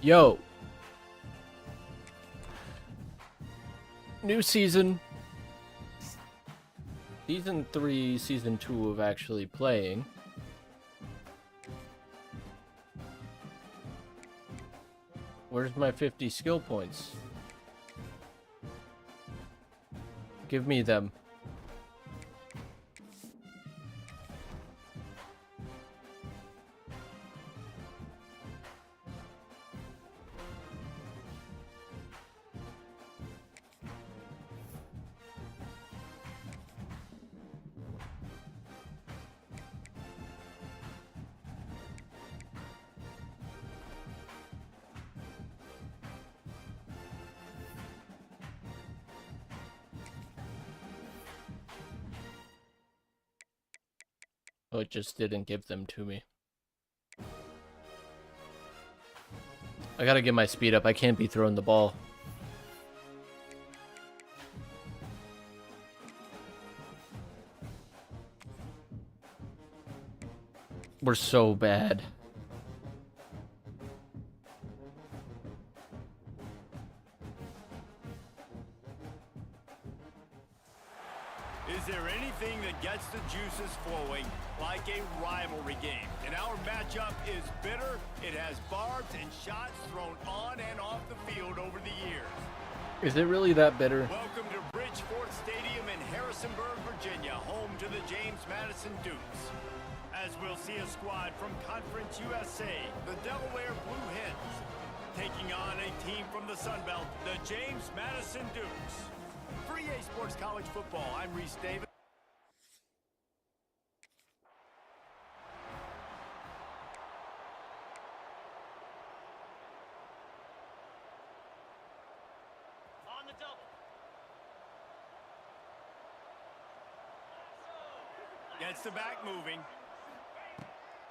Yo. New season. Season 3, Season 2 of actually playing. Where's my 50 skill points? Give me them. Oh, it just didn't give them to me. I gotta get my speed up. I can't be throwing the ball. We're so bad. Is there anything that gets the juices flowing like a rivalry game? And our matchup is bitter. It has barbs and shots thrown on and off the field over the years. Is it really that bitter? Welcome to Bridgeport Stadium in Harrisonburg, Virginia, home to the James Madison Dukes. As we'll see a squad from Conference USA, the Delaware Blue Hens, taking on a team from the Sun Belt, the James Madison Dukes. For EA Sports College Football, I'm Reid.O. On the double. Gets the back moving.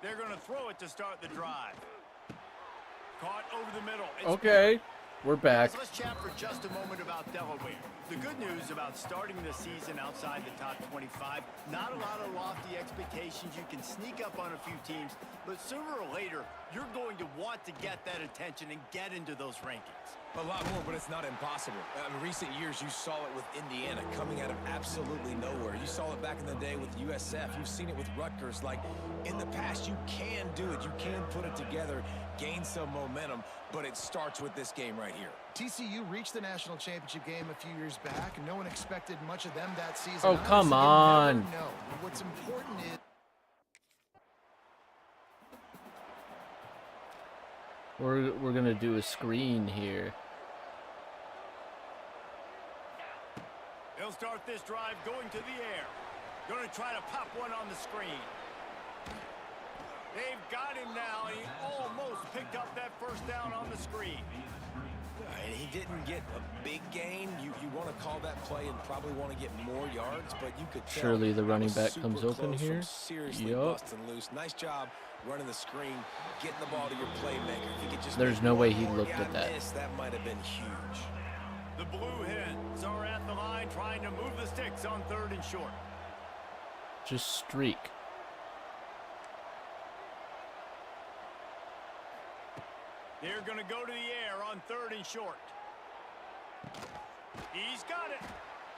They're going to throw it to start the drive. Caught over the middle. Okay, we're back. Let's chat for just a moment about Delaware. The good news about starting the season outside the top 25, not a lot of lofty expectations. You can sneak up on a few teams, but sooner or later, you're going to want to get that attention and get into those rankings. A lot more, but it's not impossible. In recent years, you saw it with Indiana coming out of absolutely nowhere. You saw it back in the day with USF. You've seen it with Rutgers. Like, in the past, you can do it. You can put it together, gain some momentum, but it starts with this game right here. TCU reached the national championship game a few years back, and no one expected much of them that season. Oh, come on. No, what's important is... We're gonna do a screen here. They'll start this drive going to the air. Going to try to pop one on the screen. They've got him now, and he almost picked up that first down on the screen. And he didn't get a big gain. You want to call that play and probably want to get more yards, but you could tell Surely the running back super comes open close here. from seriously Yup. busting loose. Nice job running the screen, getting the ball to your playmaker. If you could just There's make no way one he more looked guy at that. miss, that might have been huge. The Blue Hens are at the line trying to move the sticks on 3rd and short. Just streak. They're going to go to the air on 3rd and short. He's got it.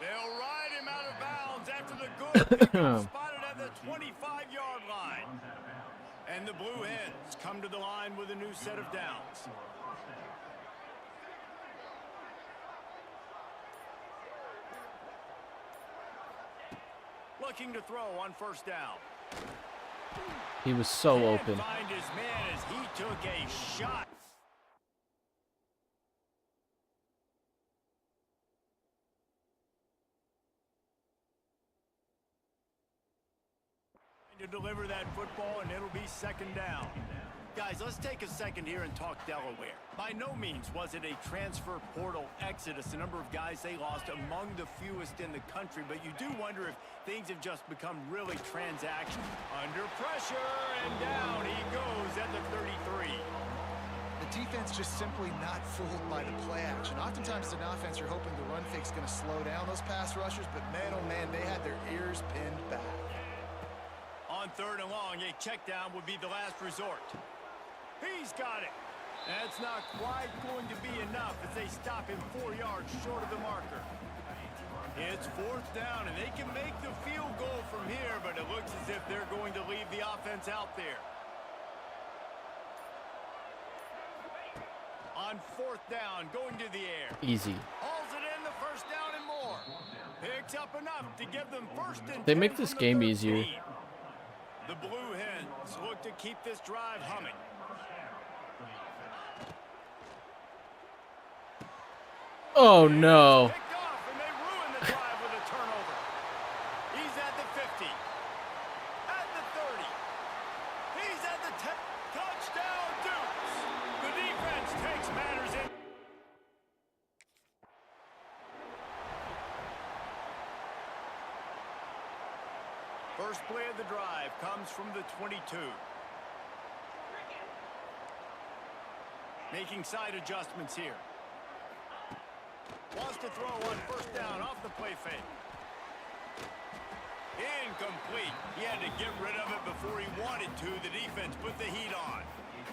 They'll ride him out of bounds after the good pickup spotted at the 25-yard line. And the Blue Hens come to the line with a new set of downs. Looking to throw on 1st down. He was so open. Find his man as he took a shot. To deliver that football, and it'll be 2nd down. Guys, let's take a second here and talk Delaware. By no means was it a transfer portal exodus. The number of guys they lost among the fewest in the country, but you do wonder if things have just become really transactional. Under pressure, and down he goes at the 33. The defense just simply not fooled by the play action. Oftentimes, in offense, you're hoping the run fake's going to slow down those pass rushers, but man, oh man, they had their ears pinned back. On 3rd and long, a check down would be the last resort. He's got it. That's not quite going to be enough as they stop him 4 yards short of the marker. It's 4th down, and they can make the field goal from here, but it looks as if they're going to leave the offense out there. On 4th down, going to the air. Easy. Hauls it in, the 1st down and more. Picks up enough to give them 1st and They 10 make this from the game 13. easier. The Blue Hens look to keep this drive humming. Oh no. Picked off, and they ruin the drive with a turnover. He's at the 50. At the 30. He's at the 10. Touchdown, Dukes. The defense takes matters in. First play of the drive comes from the 22. Making side adjustments here. Wants to throw on 1st down off the play fake. Incomplete. He had to get rid of it before he wanted to. The defense put the heat on.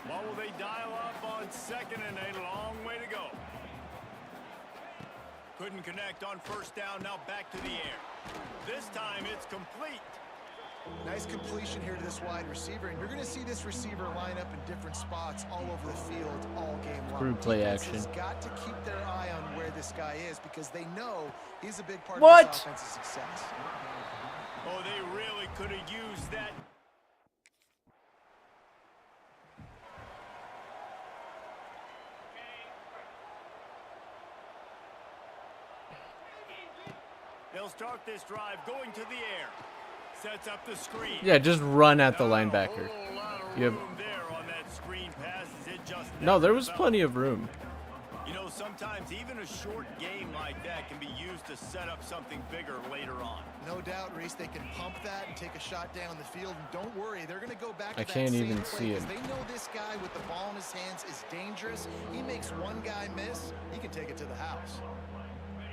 What will they dial up on 2nd and a long way to go? Couldn't connect on 1st down. Now back to the air. This time it's complete. Nice completion here to this wide receiver, and you're going to see this receiver line up in different spots all over the field all game long. Through play action. Defense has got to keep their eye on where this guy is because they know he's a big part What? of this offense's success. Oh, they really could have used that. They'll start this drive going to the air. Sets up the screen. Yeah, just run at the Not a linebacker. whole lot of You have room there on that screen pass as it just No, there never was developed. plenty of room. You know, sometimes even a short game like that can be used to set up something bigger later on. No doubt, Reese, they can pump that and take a shot down the field. And don't worry, they're going to go back to I that can't same even play see 'cause him. They know this guy with the ball in his hands is dangerous. He makes one guy miss, he can take it to the house.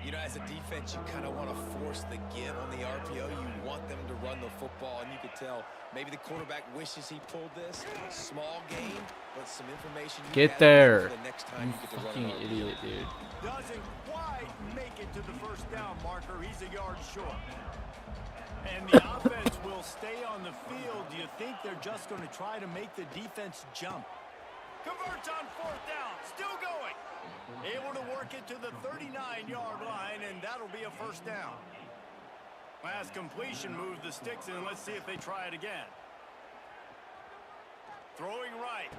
You know, as a defense, you kind of want to force the give on the RPO. You want them to run the football, and you could tell maybe the quarterback wishes he pulled this. Small game, but some information you Get gather there. for the next time You you get to run fucking an RPO. idiot, dude. Doesn't quite make it to the 1st down marker. He's a yard short. And the offense will stay on the field. Do you think they're just going to try to make the defense jump? Converts on 4th down. Still going. Able to work it to the 39-yard line, and that'll be a 1st down. Last completion moved the sticks in. Let's see if they try it again. Throwing right.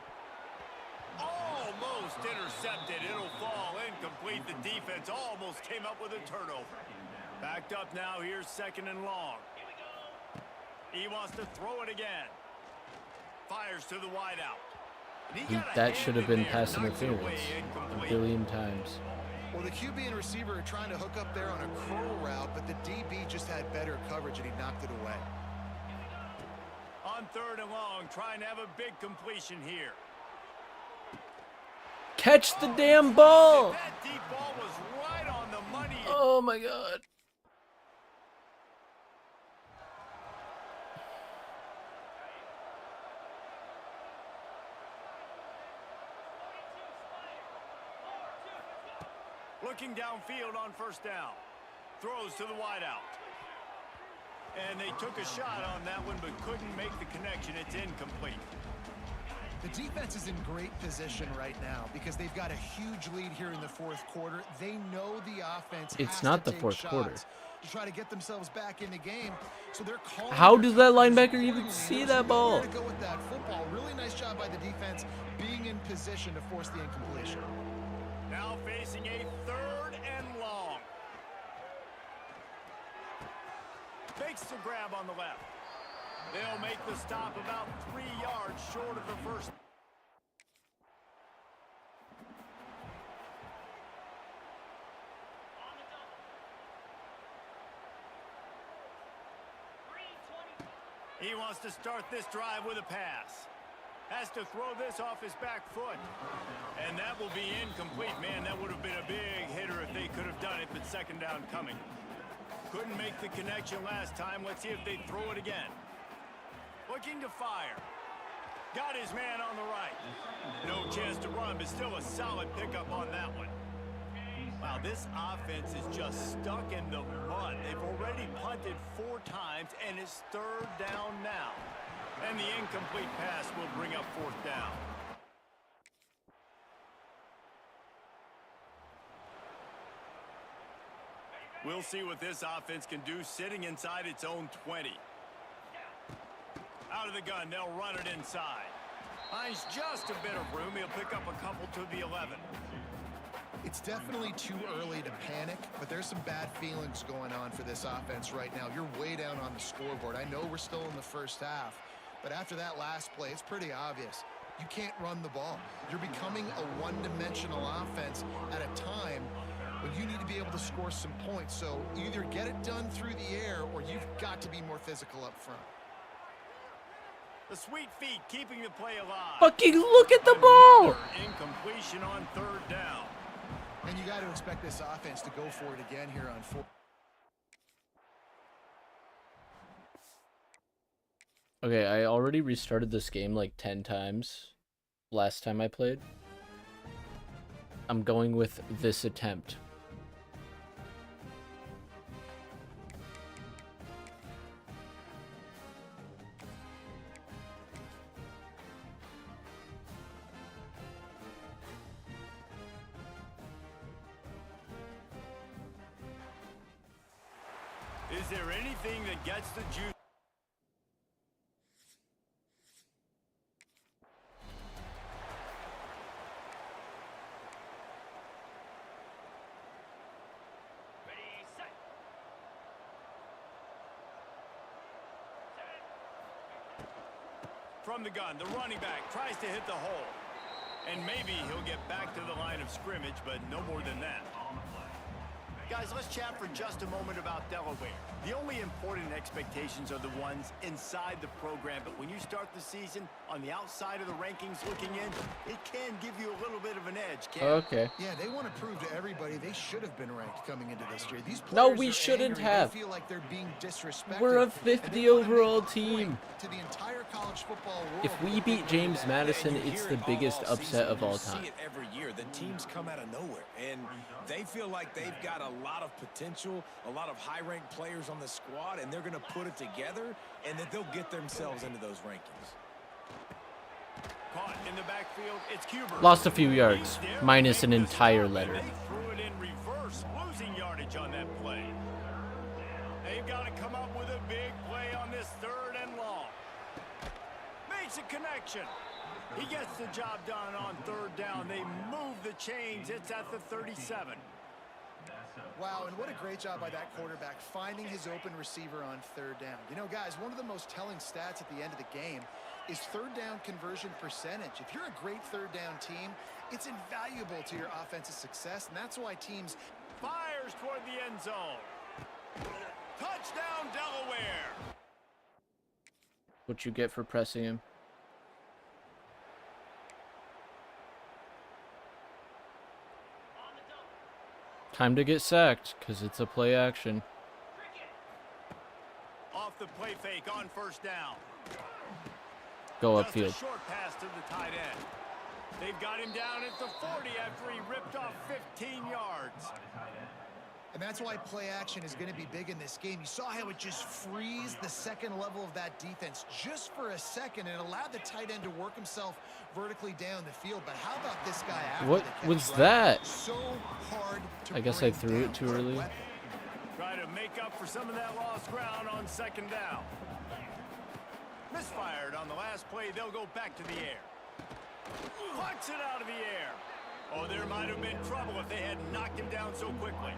Almost intercepted. It'll fall incomplete. The defense almost came up with a turnover. Backed up now. Here's 2nd and long. He wants to throw it again. Fires to the wideout. That should have been pass interference a billion times. Well, the QB and receiver are trying to hook up there on a curl route, but the DB just had better coverage, and he knocked it away. On 3rd and long, trying to have a big completion here. Catch the damn ball! That deep ball was right on the money. Oh my god. Looking downfield on 1st down. Throws to the wideout. And they took a shot on that one, but couldn't make the connection. It's incomplete. The defense is in great position right now because they've got a huge lead here in the 4th quarter. They know the offense It's has not to the take 4th quarter. shots to try to get themselves back in the game. So they're calling How their does that coverages linebacker even accordingly. see There's that nowhere ball? to go with that football. Really nice job by the defense being in position to force the incompletion. Now facing a 3rd and long. Makes the grab on the left. They'll make the stop about 3 yards short of the 1st. He wants to start this drive with a pass. Has to throw this off his back foot. And that will be incomplete. Man, that would have been a big hitter if they could have done it, but 2nd down coming. Couldn't make the connection last time. Let's see if they throw it again. Looking to fire. Got his man on the right. No chance to run, but still a solid pickup on that one. Wow, this offense is just stuck in the mud. They've already punted 4 times, and it's 3rd down now. And the incomplete pass will bring up 4th down. We'll see what this offense can do sitting inside its own 20. Out of the gun, they'll run it inside. Finds just a bit of room. He'll pick up a couple to the 11. It's definitely too early to panic, but there's some bad feelings going on for this offense right now. You're way down on the scoreboard. I know we're still in the first half, but after that last play, it's pretty obvious. You can't run the ball. You're becoming a one-dimensional offense at a time when you need to be able to score some points. So either get it done through the air or you've got to be more physical up front. The sweet feet keeping the play alive. Fucking look at the ball! Incompletion on 3rd down. And you got to expect this offense to go for it again here on 4th. Okay, I already restarted this game like 10 times last time I played. I'm going with this attempt. Is there anything that gets the juice? Ready, set. From the gun, the running back tries to hit the hole. And maybe he'll get back to the line of scrimmage, but no more than that. Guys, let's chat for just a moment about Delaware. The only important expectations are the ones inside the program, but when you start the season on the outside of the rankings looking in, it can give you a little bit of an edge, can't it? Okay. Yeah, they want to prove to everybody they should have been ranked coming into this year. These No, players we are shouldn't angry. have. They feel like they're being disrespected. We're a and 50 they wanna make overall a point team. to the entire college football world. If we beat James Madison, And you it's hear the it biggest all upset season. of all You time. see it every year. The teams come out of nowhere, and they feel like they've got a lot of potential, a lot of high-ranked players on the squad, and they're going to put it together, and that they'll get themselves into those rankings. Caught in the backfield, it's Cuber. Lost a few yards, He's there to minus make an the entire stop, letter. and they threw it in reverse, losing yardage on that play. They've got to come up with a big play on this 3rd and long. Makes a connection. He gets the job done on 3rd down. They move the chains. It's at the 37. Wow, and what a great job by that quarterback finding his open receiver on 3rd down. You know, guys, one of the most telling stats at the end of the game is 3rd down conversion percentage. If you're a great 3rd down team, it's invaluable to your offensive success, and that's why teams Fires toward the end zone. Touchdown, Delaware. What you get for pressing him? Time to get sacked, because it's a play action. Off the play fake on 1st down. Go Just a upfield. short pass to the tight end. They've got him down at the 40 after he ripped off 15 yards. And that's why play action is going to be big in this game. You saw how it just frees the second level of that defense just for a second and allowed the tight end to work himself vertically down the field. But how about this guy after What the catch, was right? that? So hard to I guess I bring threw it down. too What a early. weapon. Try to make up for some of that lost ground on 2nd down. Misfired on the last play. They'll go back to the air. Plucks it out of the air. Oh, there might have been trouble if they had knocked him down so quickly.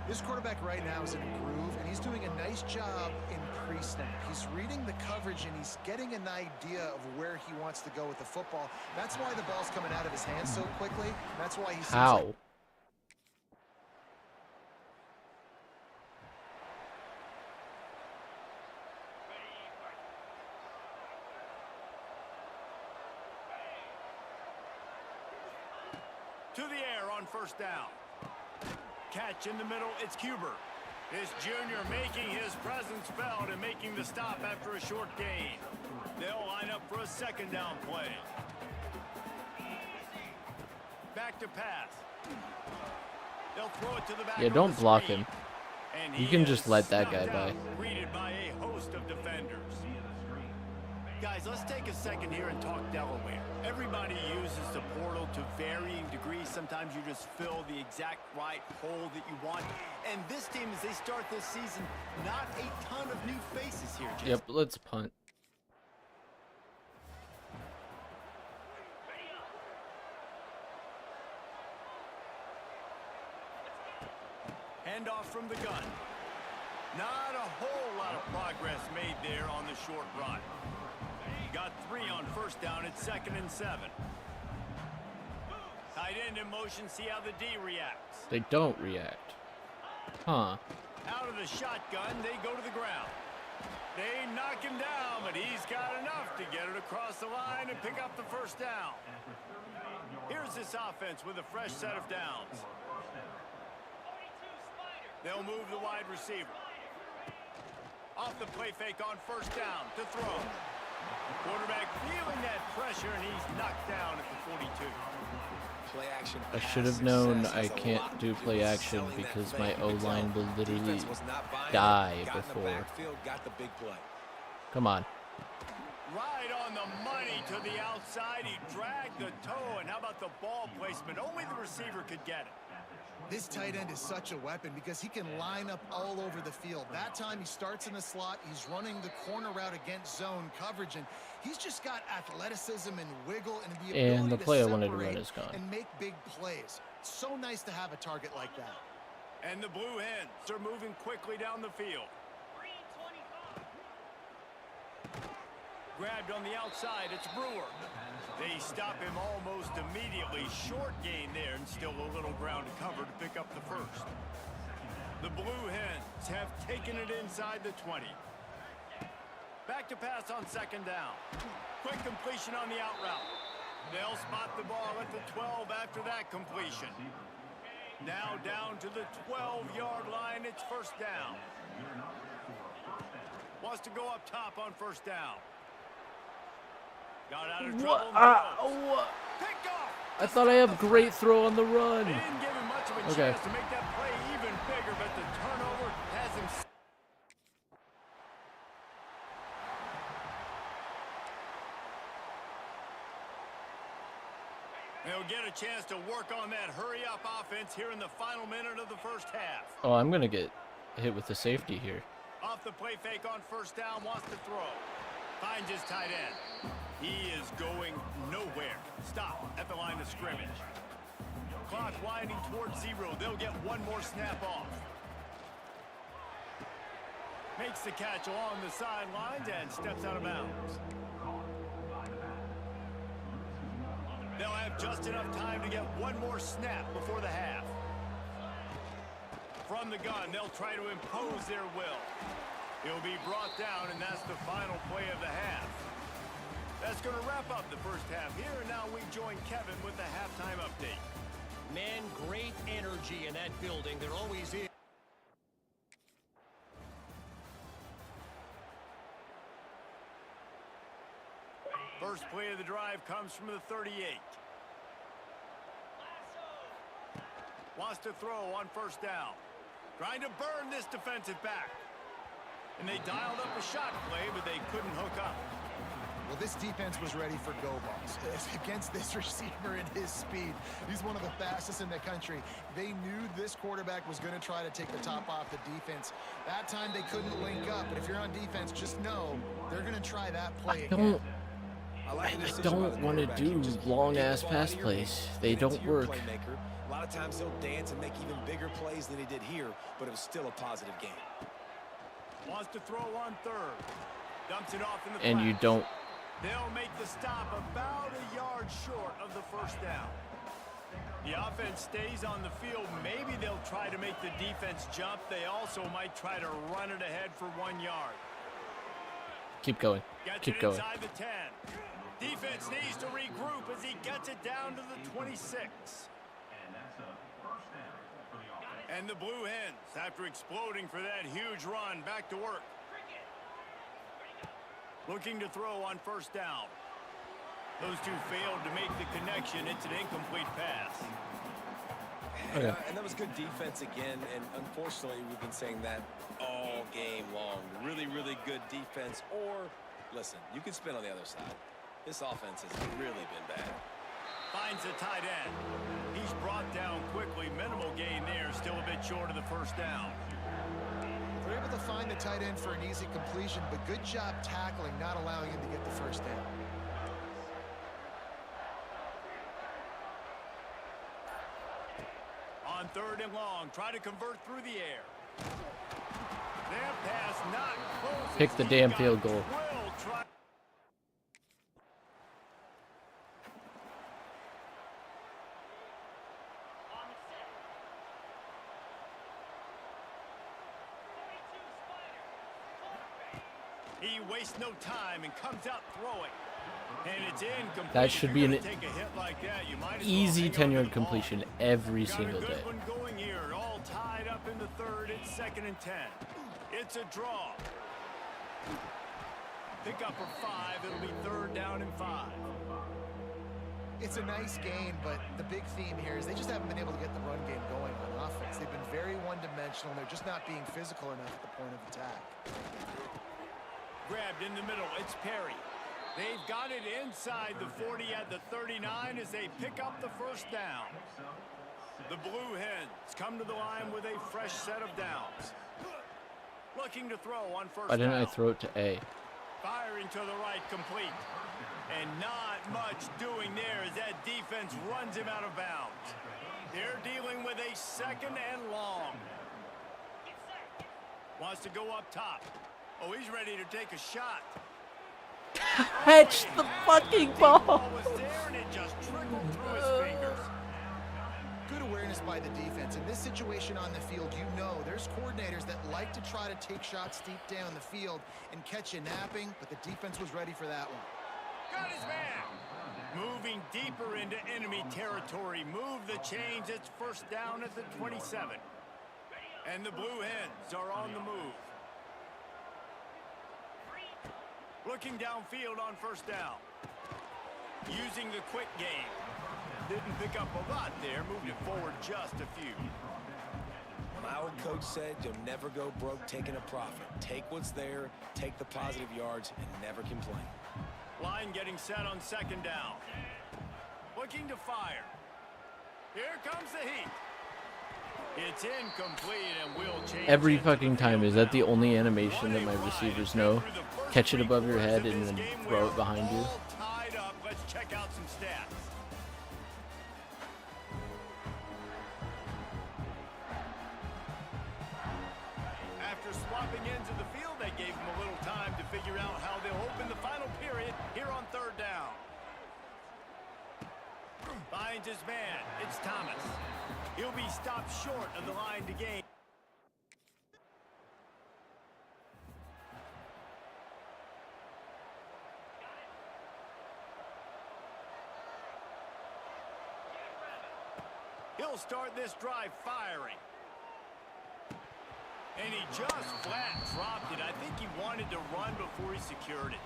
This quarterback right now is in a groove, and he's doing a nice job in pre-snap. He's reading the coverage, and he's getting an idea of where he wants to go with the football. That's why the ball's coming out of his hands so quickly. That's why he's How? To the air on 1st down. Catch in the middle, it's Cuber. This junior making his presence felt and making the stop after a short gain. They'll line up for a second down play. Back to pass. They'll throw it to the back. Yeah, don't block him. You can just let that guy by. Greeted by a host of defenders. Guys, let's take a second here and talk Delaware. Everybody uses the portal to varying degrees. Sometimes you just fill the exact right hole that you want. And this team, as they start this season, not a ton of new faces here, Jim. Yep, let's punt. Handoff from the gun. Not a whole lot of progress made there on the short run. Got 3 on first down at 2nd and 7. Tight end in motion, see how the D reacts. They don't react. Huh. Out of the shotgun, they go to the ground. They knock him down, but he's got enough to get it across the line and pick up the first down. Here's this offense with a fresh set of downs. They'll move the wide receiver. Off the play fake on first down to throw. Quarterback feeling that pressure, and he's knocked down at the 42. Play action. I should have known I can't do play action because my O-line will literally die before. Got the big play. Come on. Right on the money to the outside. He dragged the toe, and how about the ball placement? Only the receiver could get it. This tight end is such a weapon because he can line up all over the field. That time he starts in the slot, he's running the corner route against zone coverage, and he's just got athleticism and wiggle and the ability And the play I to wanted to run separate is gone. and make big plays. So nice to have a target like that. And the Blue Hens are moving quickly down the field. Grabbed on the outside, it's Brewer. They stop him almost immediately. Short gain there, and still a little ground to cover to pick up the first. The Blue Hens have taken it inside the 20. Back to pass on second down. Quick completion on the out route. They'll spot the ball at the 12 after that completion. Now down to the 12-yard line, it's first down. Wants to go up top on first down. Got out of trouble. What? Picked off. I thought I have great throw on the run. They didn't give him much of a Okay. chance to make that play even bigger, but the turnover has him. They'll get a chance to work on that hurry-up offense here in the final minute of the first half. Oh, I'm going to get hit with the safety here. Off the play fake on first down, wants to throw. Finds his tight end. He is going nowhere. Stop at the line of scrimmage. Clock winding towards 0. They'll get one more snap off. Makes the catch along the sidelines and steps out of bounds. They'll have just enough time to get one more snap before the half. From the gun, they'll try to impose their will. He'll be brought down, and that's the final play of the half. That's going to wrap up the first half here, and now we join Kevin with the halftime update. Man, great energy in that building. There always is. First play of the drive comes from the 38. Wants to throw on first down. Trying to burn this defensive back. And they dialed up a shot play, but they couldn't hook up. Well, this defense was ready for go balls. Against this receiver and his speed, he's one of the fastest in the country. They knew this quarterback was going to try to take the top off the defense. That time they couldn't link up, but if you're on defense, just know they're going to try that play again. I don't want to do long-ass pass plays. They don't work. A lot of times he'll dance and make even bigger plays than he did here, but it was still a positive game. Wants to throw on third. Dumps it off in the And you flat. don't. They'll make the stop about a yard short of the first down. The offense stays on the field. Maybe they'll try to make the defense jump. They also might try to run it ahead for 1 yard. Keep going. Gets Keep it going. inside the 10. Defense needs to regroup as he gets it down to the 26. And the Blue Hens, after exploding for that huge run, back to work. Looking to throw on first down. Those two failed to make the connection. It's an incomplete pass. Okay. And that was good defense again, and unfortunately, we've been saying that all game long. Really, really good defense. Or, listen, you can spin on the other side. This offense has really been bad. Finds a tight end. He's brought down quickly. Minimal gain there. Still a bit short of the first down. They're able to find the tight end for an easy completion, but good job tackling, not allowing him to get the first down. On third and long, try to convert through the air. Their pass not close. Pick the damn field goal. He wastes no time and comes out throwing. And it's incomplete. That should be an Take a hit like that, you might as well easy hang on to 10-yard the completion ball. every Got single a good day. one going here. All tied up in the third. It's 2nd and 10. It's a draw. Pick up for 5. It'll be 3rd down and 5. It's a nice gain, but the big theme here is they just haven't been able to get the run game going on offense. They've been very one-dimensional. They're just not being physical enough at the point of attack. Grabbed in the middle. It's Perry. They've got it inside the 40 at the 39 as they pick up the first down. The Blue Hens come to the line with a fresh set of downs. Looking to throw on first Why didn't down. I throw it to A? Firing to the right, complete. And not much doing there as that defense runs him out of bounds. They're dealing with a 2nd and long. Wants to go up top. Oh, he's ready to take a shot. Catch the fucking ball! Was there and it just trickled through his fingers. Good awareness by the defense. In this situation on the field, you know there's coordinators that like to try to take shots deep down the field and catch you napping, but the defense was ready for that one. Got his man. Moving deeper into enemy territory. Move the chains. It's first down at the 27. And the Blue Hens are on the move. Looking downfield on first down. Using the quick game. Didn't pick up a lot there. Moved it forward just a few. My old coach said you'll never go broke taking a profit. Take what's there, take the positive yards, and never complain. Line getting set on 2nd down. Looking to fire. Here comes the heat. It's incomplete and will change. Every fucking time. Is that the only animation that my receivers know? Catch it above your head and then throw it behind you. All tied up. Let's check out some stats. After swapping ends of the field, they gave him a little time to figure out how they'll open the final period here on 3rd down. Finds his man. It's Thomas. He'll be stopped short of the line to gain. He'll start this drive firing. And he just flat dropped it. I think he wanted to run before he secured it.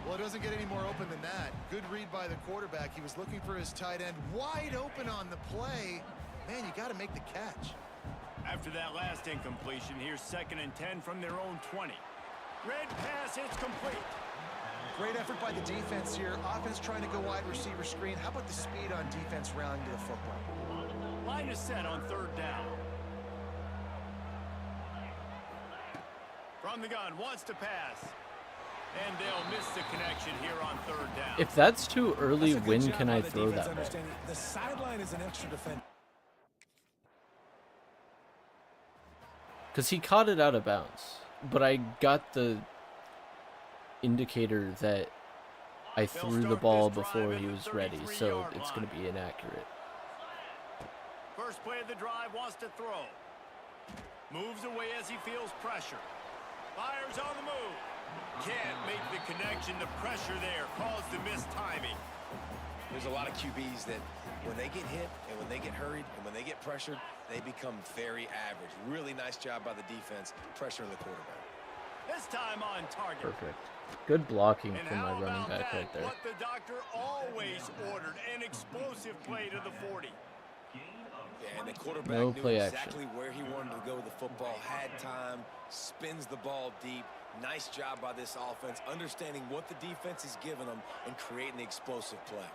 Well, it doesn't get any more open than that. Good read by the quarterback. He was looking for his tight end wide open on the play. Man, you got to make the catch. After that last incompletion, here's 2nd and 10 from their own 20. Red pass, it's complete. Great effort by the defense here. Offense trying to go wide receiver screen. How about the speed on defense rallying to the football? Line is set on 3rd down. From the gun, wants to pass. And they'll miss the connection here on 3rd down. If that's too early, That's a good when job can by I the throw defense that ball? understanding the sideline is an extra defender. Because he caught it out of bounds. But I got the indicator that I threw the ball before he was ready, so it's going to be inaccurate. First play of the drive, wants to throw. Moves away as he feels pressure. Fires on the move. Can't make the connection. The pressure there caused the missed timing. There's a lot of QBs that when they get hit and when they get hurried and when they get pressured, they become very average. Really nice job by the defense pressuring the quarterback. This time on target. Perfect. Good blocking And from my how running about back that? right there. What the doctor always ordered, an explosive play to the 40. Yeah, and the quarterback No knew play exactly action. where he wanted to go with the football, had time, spins the ball deep. Nice job by this offense, understanding what the defense is giving them and creating the explosive play.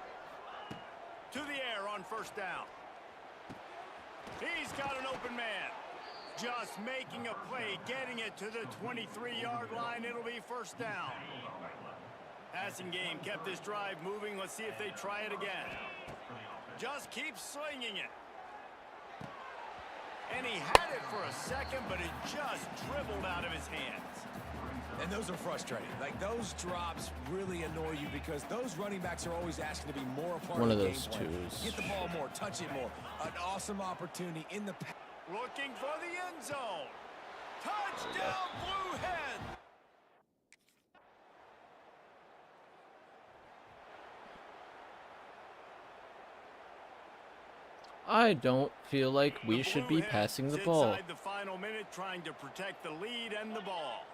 To the air on first down. He's got an open man. Just making a play, getting it to the 23-yard line. It'll be first down. Passing game kept this drive moving. Let's see if they try it again. Just keep slinging it. And he had it for a second, but it just dribbled out of his hands. And those are frustrating. Like, those drops really annoy you because those running backs are always asking to be more a part One of of the those game plan. twos. Get the ball more, touch it more. An awesome opportunity in the pass. Looking for the end zone. Touchdown, Blue Hen! I don't feel like we should be passing the ball. Inside the final minute, trying to protect the lead and the ball.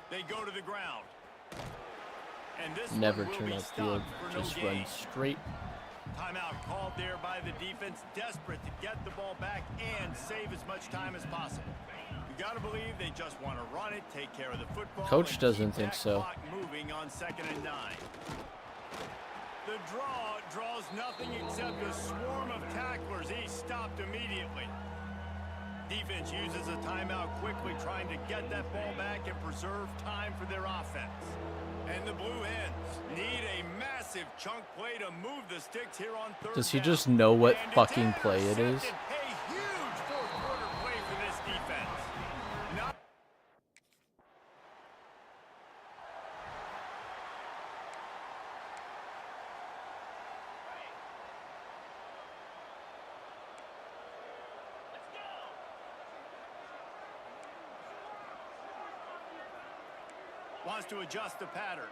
They go to the ground. And this Never one will turn be upfield, stopped for no just gain. run straight. Timeout called there by the defense, desperate to get the ball back and save as much time as possible. You got to believe they just want to run it, take care of the football. Coach and doesn't keep think that so. clock moving on 2nd and 9. The draw draws nothing except a swarm of tacklers. He's stopped immediately. Defense uses a timeout quickly, trying to get that ball back and preserve time for their offense. And the Blue Hens need a massive chunk play to move the sticks here on 3rd Does he down. just know what And it's fucking play it is? intercepted. A huge fourth-quarter play for this defense. Not wants to adjust the pattern.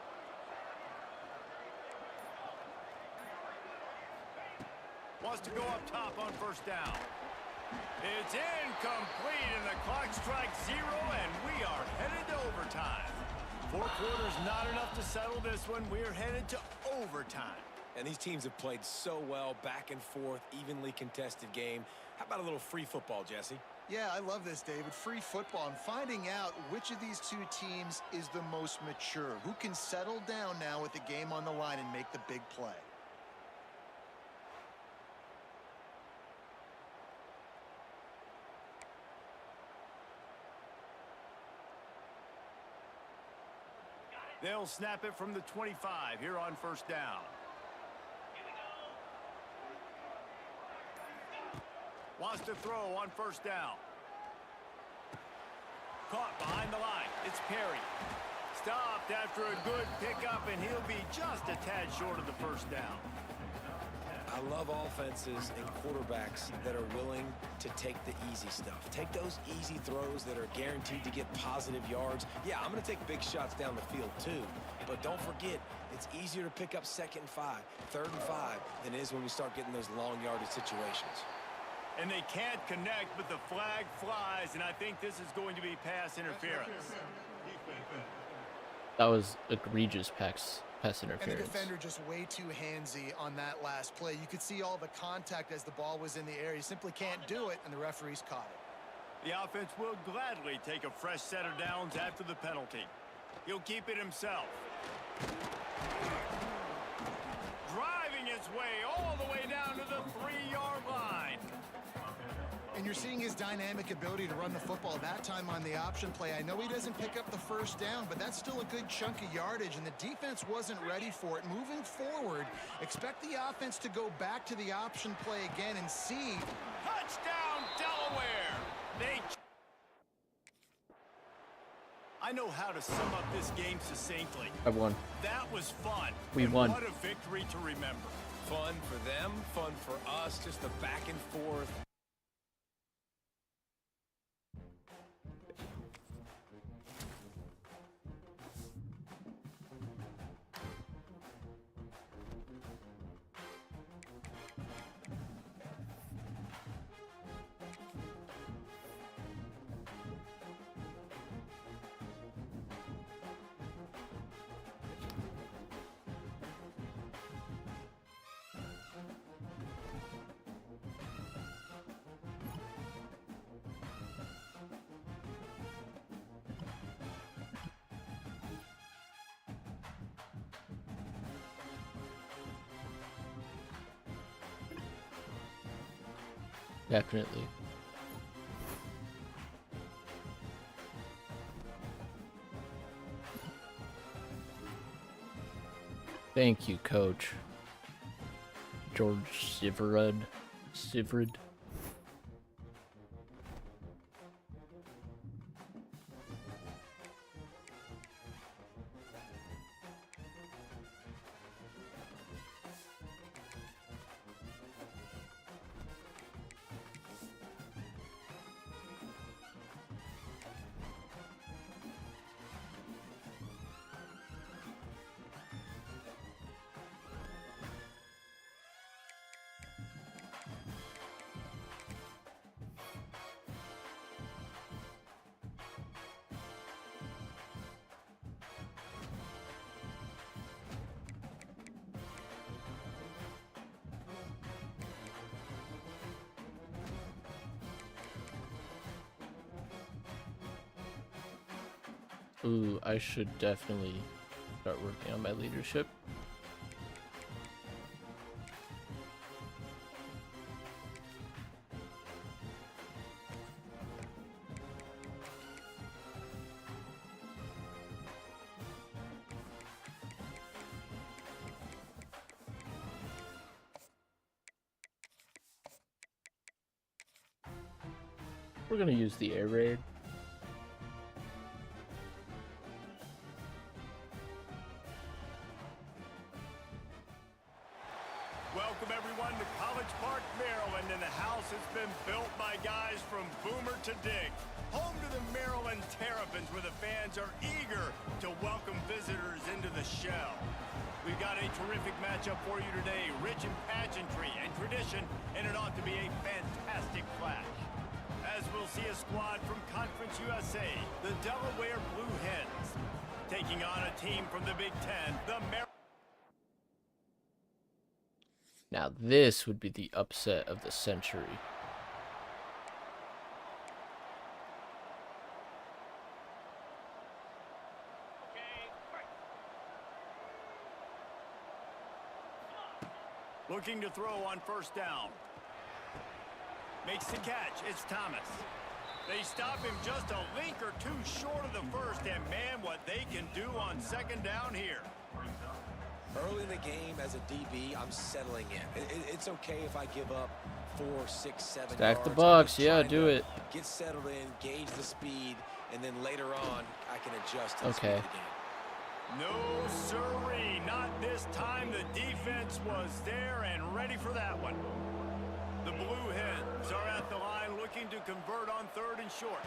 Wants to go up top on first down. It's incomplete, and the clock strikes 0, and we are headed to overtime. 4 quarters not enough to settle this one. We're headed to overtime. And these teams have played so well, back and forth, evenly contested game. How about a little free football, Jesse? Yeah, I love this, David. Free football. I'm finding out which of these two teams is the most mature. Who can settle down now with the game on the line and make the big play. They'll snap it from the 25 here on first down. Wants to throw on first down. Caught behind the line. It's Perry. Stopped after a good pickup, and he'll be just a tad short of the first down. I love offenses and quarterbacks that are willing to take the easy stuff. Take those easy throws that are guaranteed to get positive yards. Yeah, I'm going to take big shots down the field too. But don't forget, it's easier to pick up 2nd and 5, 3rd and 5 than it is when we start getting those long yardage situations. And they can't connect, but the flag flies, and I think this is going to be pass interference. That was egregious pass And the interference. defender just way too handsy on that last play. You could see all the contact as the ball was in the air. He simply can't do it, and the referees caught it. The offense will gladly take a fresh set of downs after the penalty. He'll keep it himself. Driving his way all the way down to the 3-yard line. And you're seeing his dynamic ability to run the football, that time on the option play. I know he doesn't pick up the first down, but that's still a good chunk of yardage, and the defense wasn't ready for it. Moving forward, expect the offense to go back to the option play again and see. Touchdown, Delaware! I know how to sum up this game succinctly. I won. That was fun. We and won. What a victory to remember. Fun for them, fun for us, just the back and forth. Definitely. Thank you, Coach. George Sivrid. Ooh, I should definitely start working on my leadership. We're gonna use the air raid. Welcome everyone to College Park, Maryland, and the house has been built by guys from Boomer to Dig. Home to the Maryland Terrapins, where the fans are eager to welcome visitors into the shell. We've got a terrific matchup for you today, rich in pageantry and tradition, and it ought to be a fantastic clash. As we'll see a squad from Conference USA, the Delaware Blue Hens, taking on a team from the Big Ten, the Maryland. Now this would be the upset of the century. Looking to throw on first down. Makes the catch. It's Thomas. They stop him just a link or two short of the first, and man, what they can do on second down here. Early in the game, as a DB, I'm settling in. It's okay if I give up 4, 6, 7 Stack yards. the box, yeah, do it. Get settled in, gauge the speed, and then later on, I can adjust to the speed Okay. of the game. No siree, not this time. The defense was there and ready for that one. The Blue Hens are at the line looking to convert on third and short.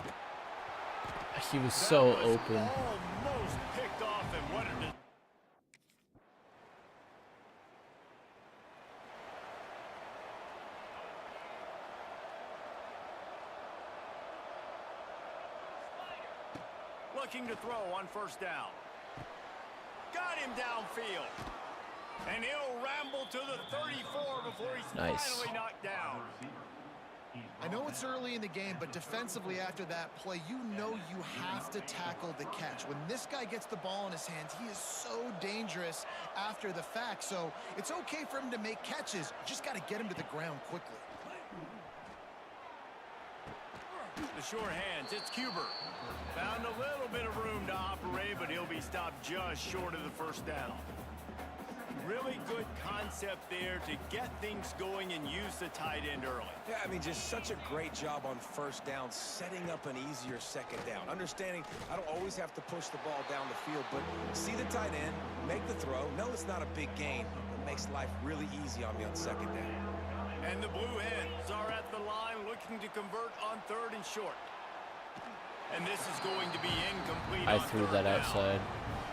He was so That was open. almost picked off, and what a looking to throw on first down. Got him downfield. And he'll ramble to the 34 before he's Nice. finally knocked down. I know it's early in the game, but defensively after that play, you know you have to tackle the catch. When this guy gets the ball in his hands, he is so dangerous after the fact. So it's okay for him to make catches. You just got to get him to the ground quickly. The short hands, it's Cuber. Found a little bit of room to operate, but he'll be stopped just short of the first down. Really good concept there to get things going and use the tight end early. Yeah, I mean, just such a great job on first down, setting up an easier second down. Understanding I don't always have to push the ball down the field, but see the tight end, make the throw. No, it's not a big gain, but makes life really easy on me on second down. And the Blue Hens are at the line looking to convert on third and short. And this is going to be incomplete. I on threw third that down. outside.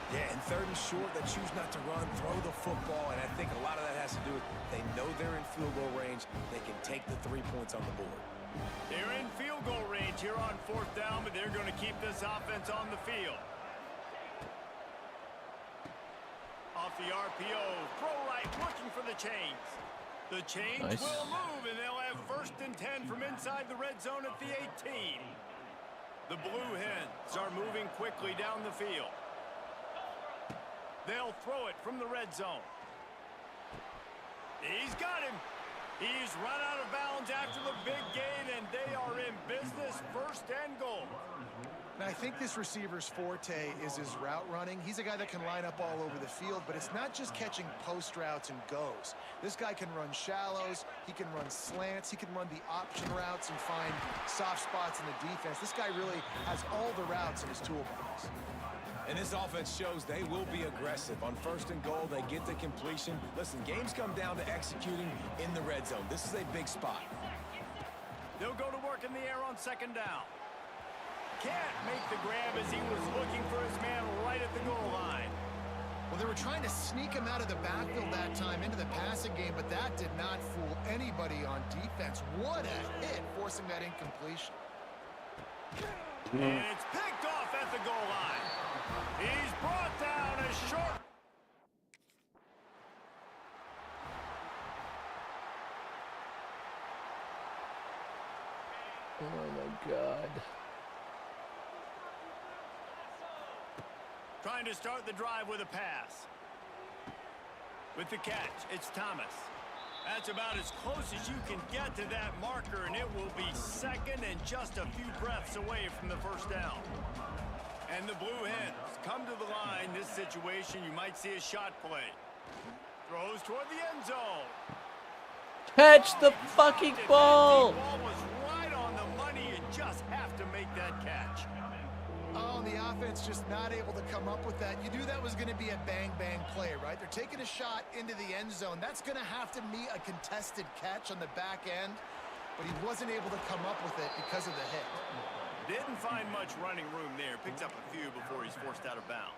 Yeah, and third and short, they choose not to run, throw the football, and I think a lot of that has to do with they know they're in field goal range. They can take the 3 points on the board. They're in field goal range here on fourth down, but they're going to keep this offense on the field. Off the RPO, throw right, looking for the chains. The chains Nice. will move, and they'll have first and 10 from inside the red zone at the 18. The Blue Hens are moving quickly down the field. They'll throw it from the red zone. He's got him. He's run out of bounds after the big gain, and they are in business, first and goal. Now, I think this receiver's forte is his route running. He's a guy that can line up all over the field, but it's not just catching post routes and goes. This guy can run shallows, he can run slants, he can run the option routes and find soft spots in the defense. This guy really has all the routes in his toolbox. And this offense shows they will be aggressive. On first and goal, they get the completion. Listen, games come down to executing in the red zone. This is a big spot. They'll go to work in the air on second down. Can't make the grab as he was looking for his man right at the goal line. Well, they were trying to sneak him out of the backfield that time into the passing game, but that did not fool anybody on defense. What a hit, forcing that incompletion. And it's picked off at the goal line. He's brought down a short. Oh my God. Trying to start the drive with a pass. With the catch, it's Thomas. That's about as close as you can get to that marker, and it will be second and just a few breaths away from the first down. And the Blue Hens come to the line. This situation, you might see a shot play. Throws toward the end zone. Catch the fucking ball! The ball was right on the money. You just have to make that catch. Oh, and the offense just not able to come up with that. You knew that was going to be a bang-bang play, right? They're taking a shot into the end zone. That's going to have to be a contested catch on the back end, but he wasn't able to come up with it because of the hit. Didn't find much running room there. Picks up a few before he's forced out of bounds.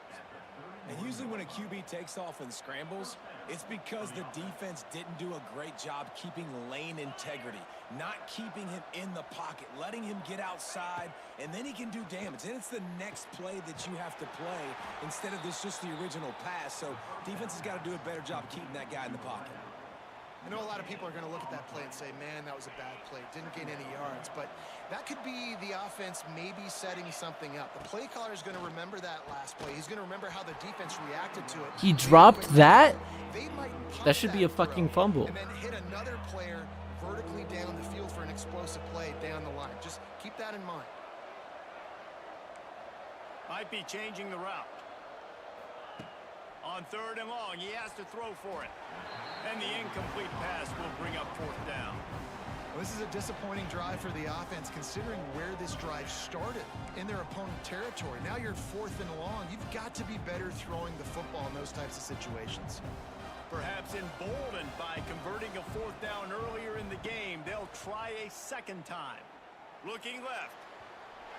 And usually when a QB takes off and scrambles, it's because the defense didn't do a great job keeping lane integrity, not keeping him in the pocket, letting him get outside, and then he can do damage. And it's the next play that you have to play instead of this just the original pass. So defense has got to do a better job keeping that guy in the pocket. I know a lot of people are going to look at that play and say, man, that was a bad play. Didn't gain any yards. But that could be the offense maybe setting something up. The play caller is going to remember that last play. He's going to remember how the defense reacted to it. He dropped that? They might pop That should be a fucking throw fumble. and then hit another player vertically down the field for an explosive play down the line. Just keep that in mind. Might be changing the route. On third and long, he has to throw for it. And the incomplete pass will bring up fourth down. Well, this is a disappointing drive for the offense, considering where this drive started in their opponent territory. Now you're at fourth and long. You've got to be better throwing the football in those types of situations. Perhaps emboldened by converting a fourth down earlier in the game, they'll try a second time. Looking left.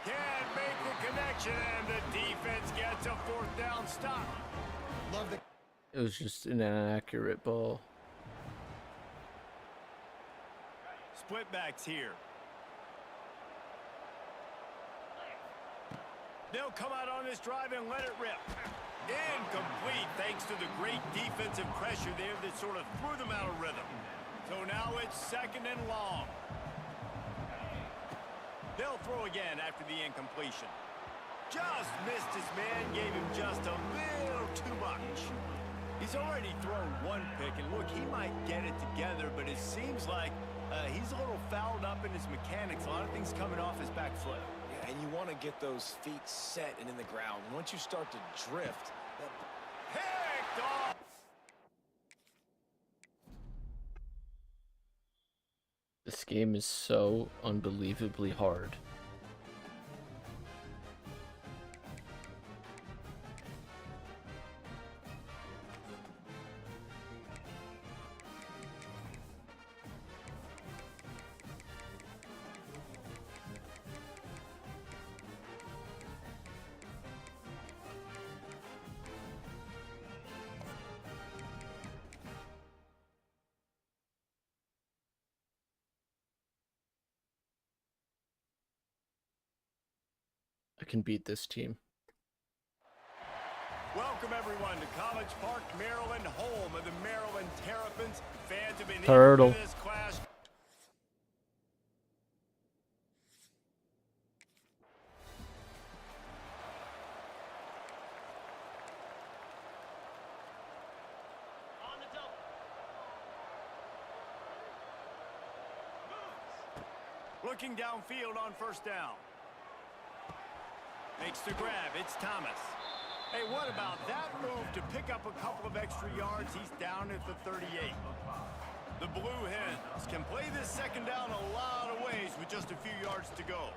Can't make the connection, and the defense gets a fourth down stop. Love the It was just an inaccurate ball. Split backs here. They'll come out on this drive and let it rip. Incomplete thanks to the great defensive pressure there that sort of threw them out of rhythm. So now it's second and long. They'll throw again after the incompletion. Just missed his man, gave him just a little too much. He's already thrown one pick, and look, he might get it together, but it seems like he's a little fouled up in his mechanics. A lot of things coming off his back foot. Yeah, and you want to get those feet set and in the ground. Once you start to drift, Picked off. This game is so unbelievably hard. I can beat this team. Welcome, everyone, to College Park, Maryland, home of the Maryland Terrapins. Fans have been Turtle. into this clash. Looking downfield on first down. Makes the grab. It's Thomas. Hey, what about that move to pick up a couple of extra yards? He's down at the 38. The Blue Hens can play this second down a lot of ways with just a few yards to go.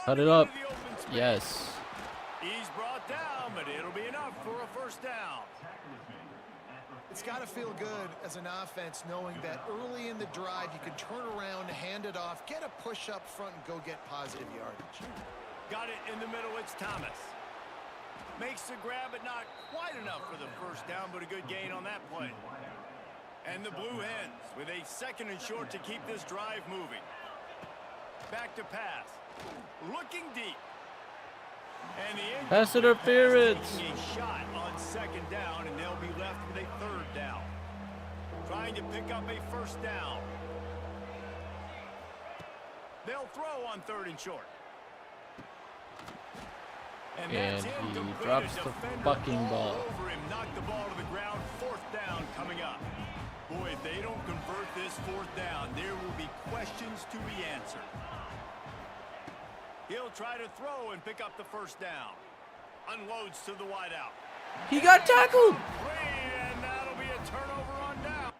Cut it up. Yes. He's brought down, but it'll be enough for a first down. It's got to feel good as an offense knowing that early in the drive you can turn around, hand it off, get a push up front, and go get positive yardage. Got it in the middle. It's Thomas. Makes the grab, but not quite enough for the first down, but a good gain on that play. And the Blue Hens with a second and short to keep this drive moving. Back to pass. Looking deep. And the pass interference. taking a shot on second down, and they'll be left with a third down. Trying to pick up a first down. They'll throw on third and short. And he drops the fucking ball. Over him, knocked the ball to the ground. Fourth down coming up. Boy, if they don't convert this fourth down, there will be questions to be answered. He'll try to throw and pick up the first down. Unloads to the wideout. He got tackled. And that'll be a turnover on down.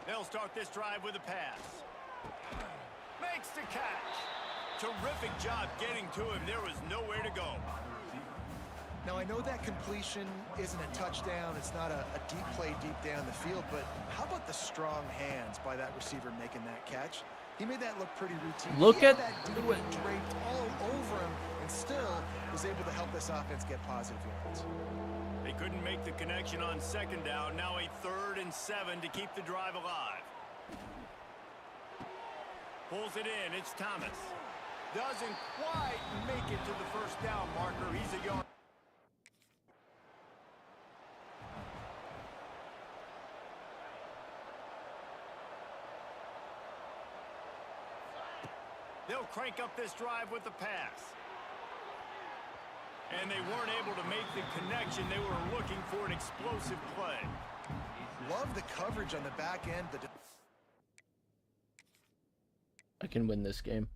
They'll start this drive with a pass. Makes the catch. Terrific job getting to him. There was nowhere to go. Now, I know that completion isn't a touchdown. It's not a deep play deep down the field, but how about the strong hands by that receiver making that catch? He made that look pretty routine. Look at that dude draped all over him and still was able to help this offense get positive yards. They couldn't make the connection on second down. Now a 3rd and 7 to keep the drive alive. Pulls it in. It's Thomas. Doesn't quite make it to the first down marker. He's a yard. They'll crank up this drive with the pass. And they weren't able to make the connection. They were looking for an explosive play. Love the coverage on the back end. I can win this game.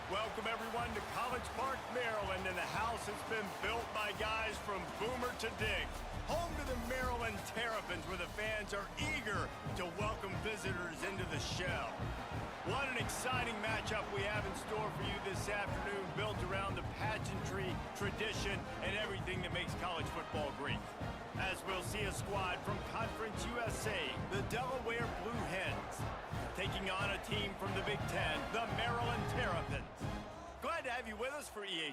Welcome everyone to College Park, Maryland, and the house has been built by guys from Boomer to Dig. Home to the Maryland Terrapins, where the fans are eager to welcome visitors into the shell. What an exciting matchup we have in store for you this afternoon, built around the pageantry, tradition, and everything that makes college football great. As we'll see a squad from Conference USA, the Delaware Blue Hens, taking on a team from the Big Ten, the Maryland Terrapins. Glad to have you with us for EA.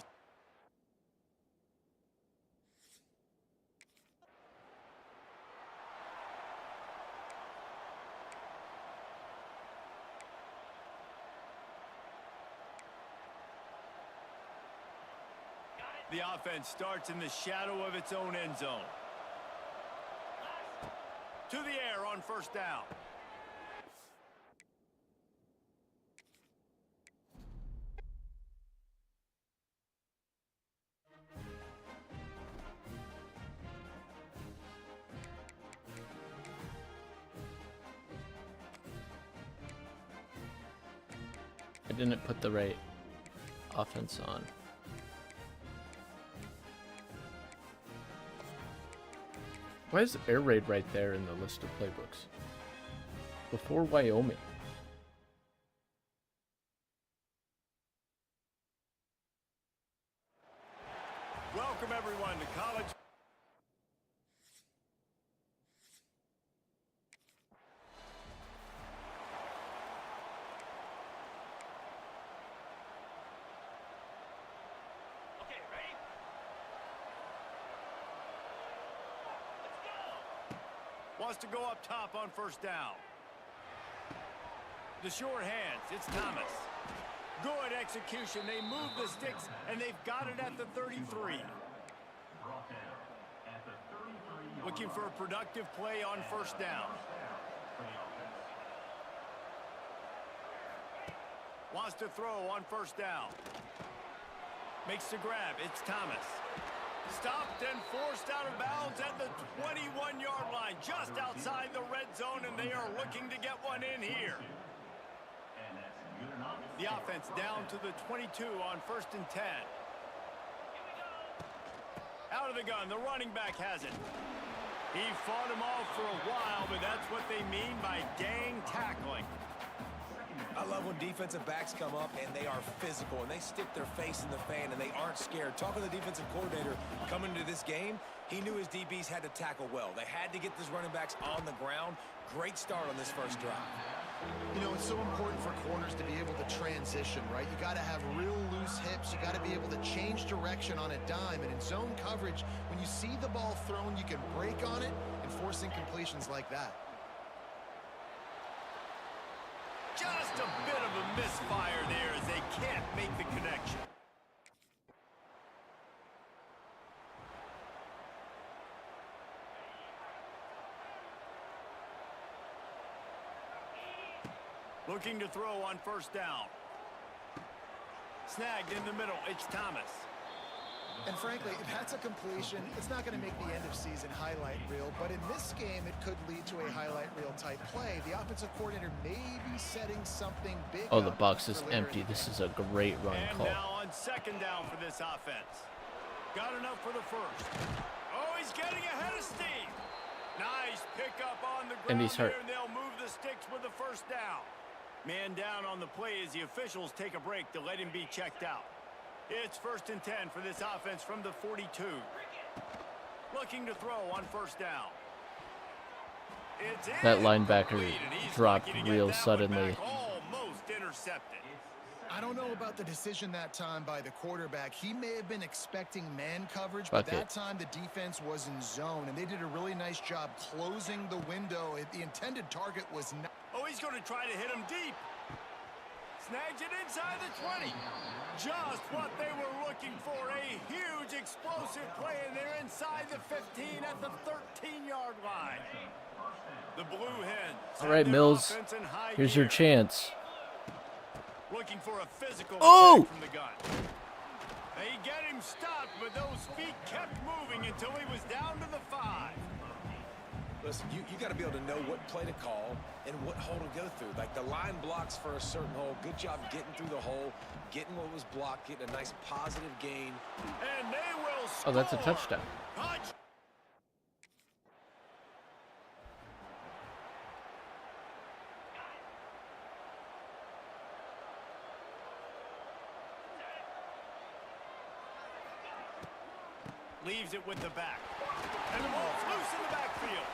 The offense starts in the shadow of its own end zone. To the air on first down. I didn't put the right offense on. Why is Air Raid right there in the list of playbooks? Before Wyoming. Welcome everyone to college. Wants to go up top on first down. The short hands, it's Thomas. Good execution. They move the sticks, and they've got it at the 33. Looking for a productive play on first down. Wants to throw on first down. Makes the grab. It's Thomas. Stopped and forced out of bounds at the 21-yard line, just outside the red zone, and they are looking to get one in here. The offense down to the 22 on 1st and 10. Out of the gun, the running back has it. He fought him off for a while, but that's what they mean by gang tackling. I love when defensive backs come up and they are physical and they stick their face in the fan and they aren't scared. Talking to the defensive coordinator coming into this game, he knew his DBs had to tackle well. They had to get these running backs on the ground. Great start on this first drive. You know, it's so important for corners to be able to transition, right? You got to have real loose hips. You got to be able to change direction on a dime. And in zone coverage, when you see the ball thrown, you can break on it and force incompletions like that. Just a bit of a misfire there as they can't make the connection. Looking to throw on first down. Snagged in the middle. It's Thomas. And frankly, if that's a completion, it's not going to make the end-of-season highlight reel. But in this game, it could lead to a highlight reel type play. The offensive coordinator may be setting something big. Oh, the box is empty. This is a great run call. And now on second down for this offense. Got enough for the first. Oh, he's getting ahead of steam. Nice pickup on the ground. And he's hurt. And they'll move the sticks with the first down. Man down on the play as the officials take a break to let him be checked out. It's 1st and 10 for this offense from the 42. Looking to throw on first down. It's That linebacker dropped real suddenly. Almost intercepted. I don't know about the decision that time by the quarterback. He may have been expecting man coverage, but that time the defense was in zone, and they did a really nice job closing the window. The intended target was not. Oh, he's going to try to hit him deep. Snags it inside the 20. Just what they were looking for. A huge explosive play, and they're inside the 15 at the 13-yard line. The Blue Hens. All right, Mills. Here's your chance. Looking for a physical attack from the gun. They get him stopped, but those feet kept moving until he was down to the 5. Listen, you got to be able to know what play to call and what hole to go through. Like the line blocks for a certain hole. Good job getting through the hole, getting what was blocked, getting a nice positive gain. And they will score. Oh, that's a touchdown. Touch. Leaves it with the back. And the ball's loose in the backfield.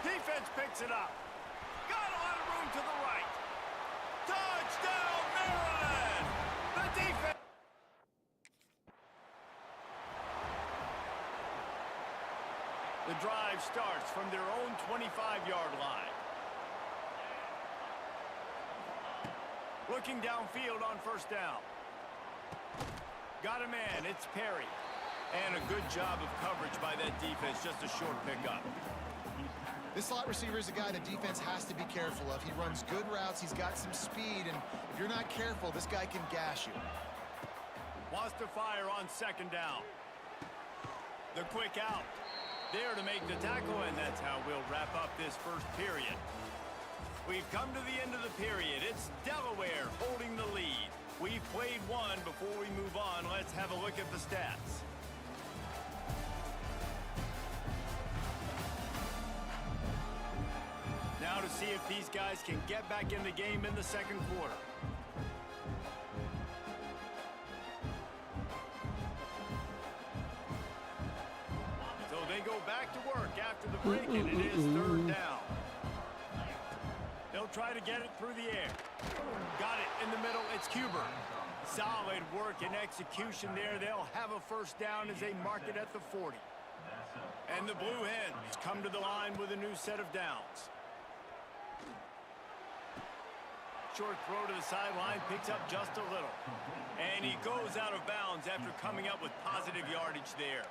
Defense picks it up. Got a lot of room to the right. Touchdown, Maryland! The defense. The drive starts from their own 25-yard line. Looking downfield on first down. Got a man. It's Perry. And a good job of coverage by that defense. Just a short pickup. This slot receiver is a guy the defense has to be careful of. He runs good routes. He's got some speed. And if you're not careful, this guy can gash you. Wants to fire on second down. The quick out. There to make the tackle, and that's how we'll wrap up this first period. We've come to the end of the period. It's Delaware holding the lead. We've played one. Before we move on, let's have a look at the stats. Now to see if these guys can get back in the game in the second quarter. So they go back to work after the break, and it is third down. They'll try to get it through the air. Got it in the middle. It's Huber. Solid work and execution there. They'll have a first down as they mark it at the 40. And the Blue Hens come to the line with a new set of downs. Short throw to the sideline, picks up just a little. And he goes out of bounds after coming up with positive yardage there.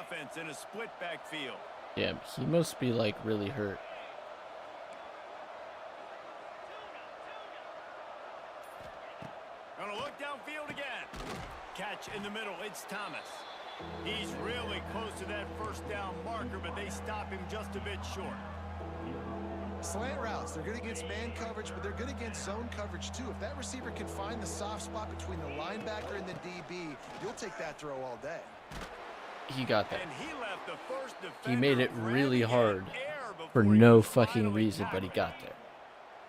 Offense in a split backfield. Yeah, he must be like really hurt. Gonna look downfield again. Catch in the middle, it's Thomas. He's really close to that first down marker, but they stop him just a bit short. Slant routes, they're good against man coverage, but they're good against zone coverage too. If that receiver can find the soft spot between the linebacker and the DB, you'll take that throw all day. He got that. And he left the first defender. He made it really hard for for no fucking reason, but he got there.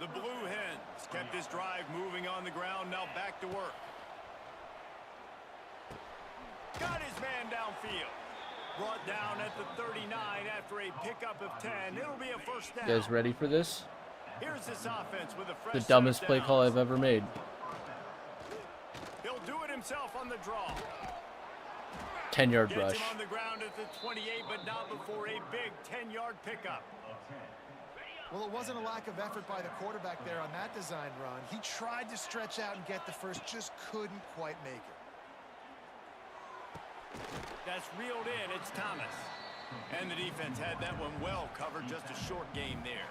The Blue Hens kept this drive moving on the ground, now back to work. Got his man downfield. Brought down at the 39 after a pickup of 10. It'll be a first down. You guys ready for this? Here's this offense with a fresh The set dumbest of play call downs. I've ever made. He'll do it himself on the draw. 10-yard Gets rush. him on the ground at the 28, but not before a big 10-yard pickup. Well, it wasn't a lack of effort by the quarterback there on that design run. He tried to stretch out and get the first, just couldn't quite make it. That's reeled in. It's Thomas. And the defense had that one well covered. Just a short game there.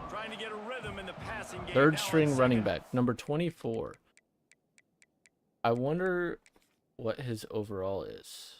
Trying to get a rhythm in the passing game. Third Now string on running second. back, number 24. I wonder what his overall is.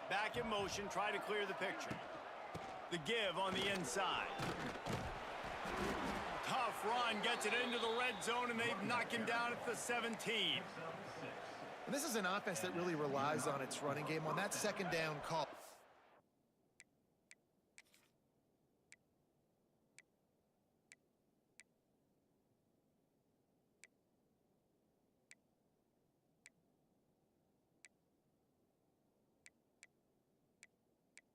Back in motion, try to clear the picture. The give on the inside. Tough run, gets it into the red zone, and they've knocked him down at the 17. And this is an offense that really relies on its running game. On that second down call,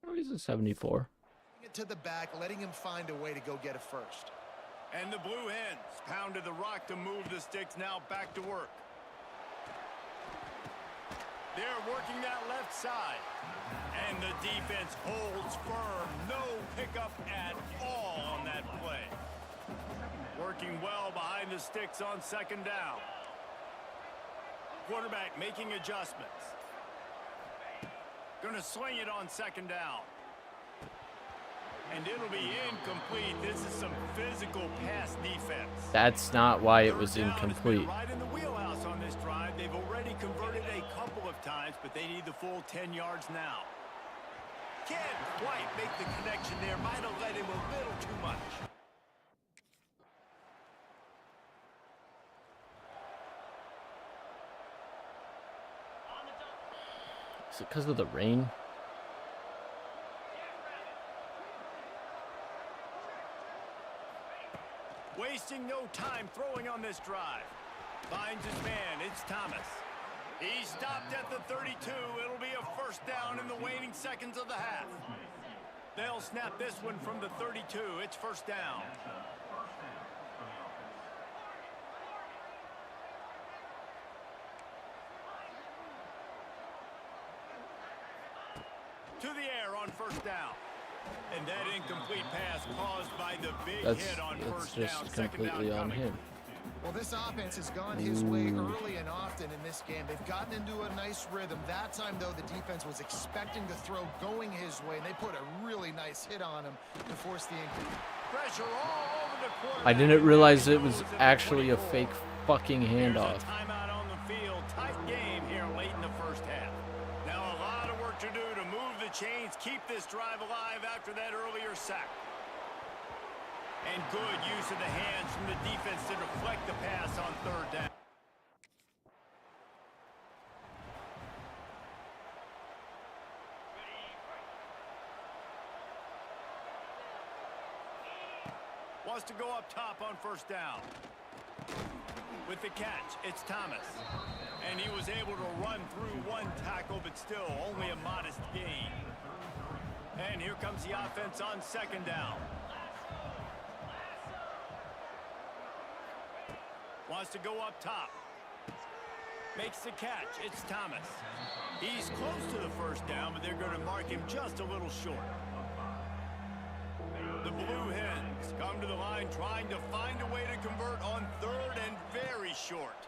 Oh, he's a 74. it to the back, letting him find a way to go get a first. And the Blue Hens pounded the rock to move the sticks, now back to work. They're working that left side. And the defense holds firm. No pickup at all on that play. Working well behind the sticks on second down. Quarterback making adjustments. Gonna swing it on second down. And it'll be incomplete. This is some physical pass defense. That's not why it was Third down has been incomplete. right in the wheelhouse on this drive. They've already converted a couple of times, but they need the full 10 yards now. Can't quite make the connection there. Might have led him a little too much. Is it because of the rain? Wasting no time throwing on this drive. Finds his man. It's Thomas. He stopped at the 32. It'll be a first down in the waning seconds of the half. They'll snap this one from the 32. It's first down. To the air on first down. And that incomplete pass caused by the big hit on first down. Just Second down completely on coming. him. Well, this offense has gone his way early and often in this game. They've gotten into a nice rhythm. That time, though, the defense was expecting the throw going his way, and they put a really nice hit on him to force the incomplete. Pressure all over the quarterback. I didn't realize it was actually a fake fucking handoff. Here's a timeout on the field. Tight game here late in the first half. Now a lot of work to do to move the chains, keep this drive alive after that earlier sack. And good use of the hands from the defense to deflect the pass on third down. Wants to go up top on first down. With the catch, it's Thomas. And he was able to run through one tackle, but still only a modest gain. And here comes the offense on second down. Wants to go up top. Makes the catch. It's Thomas. He's close to the first down, but they're going to mark him just a little short. The Blue Hens come to the line trying to find a way to convert on third and very short.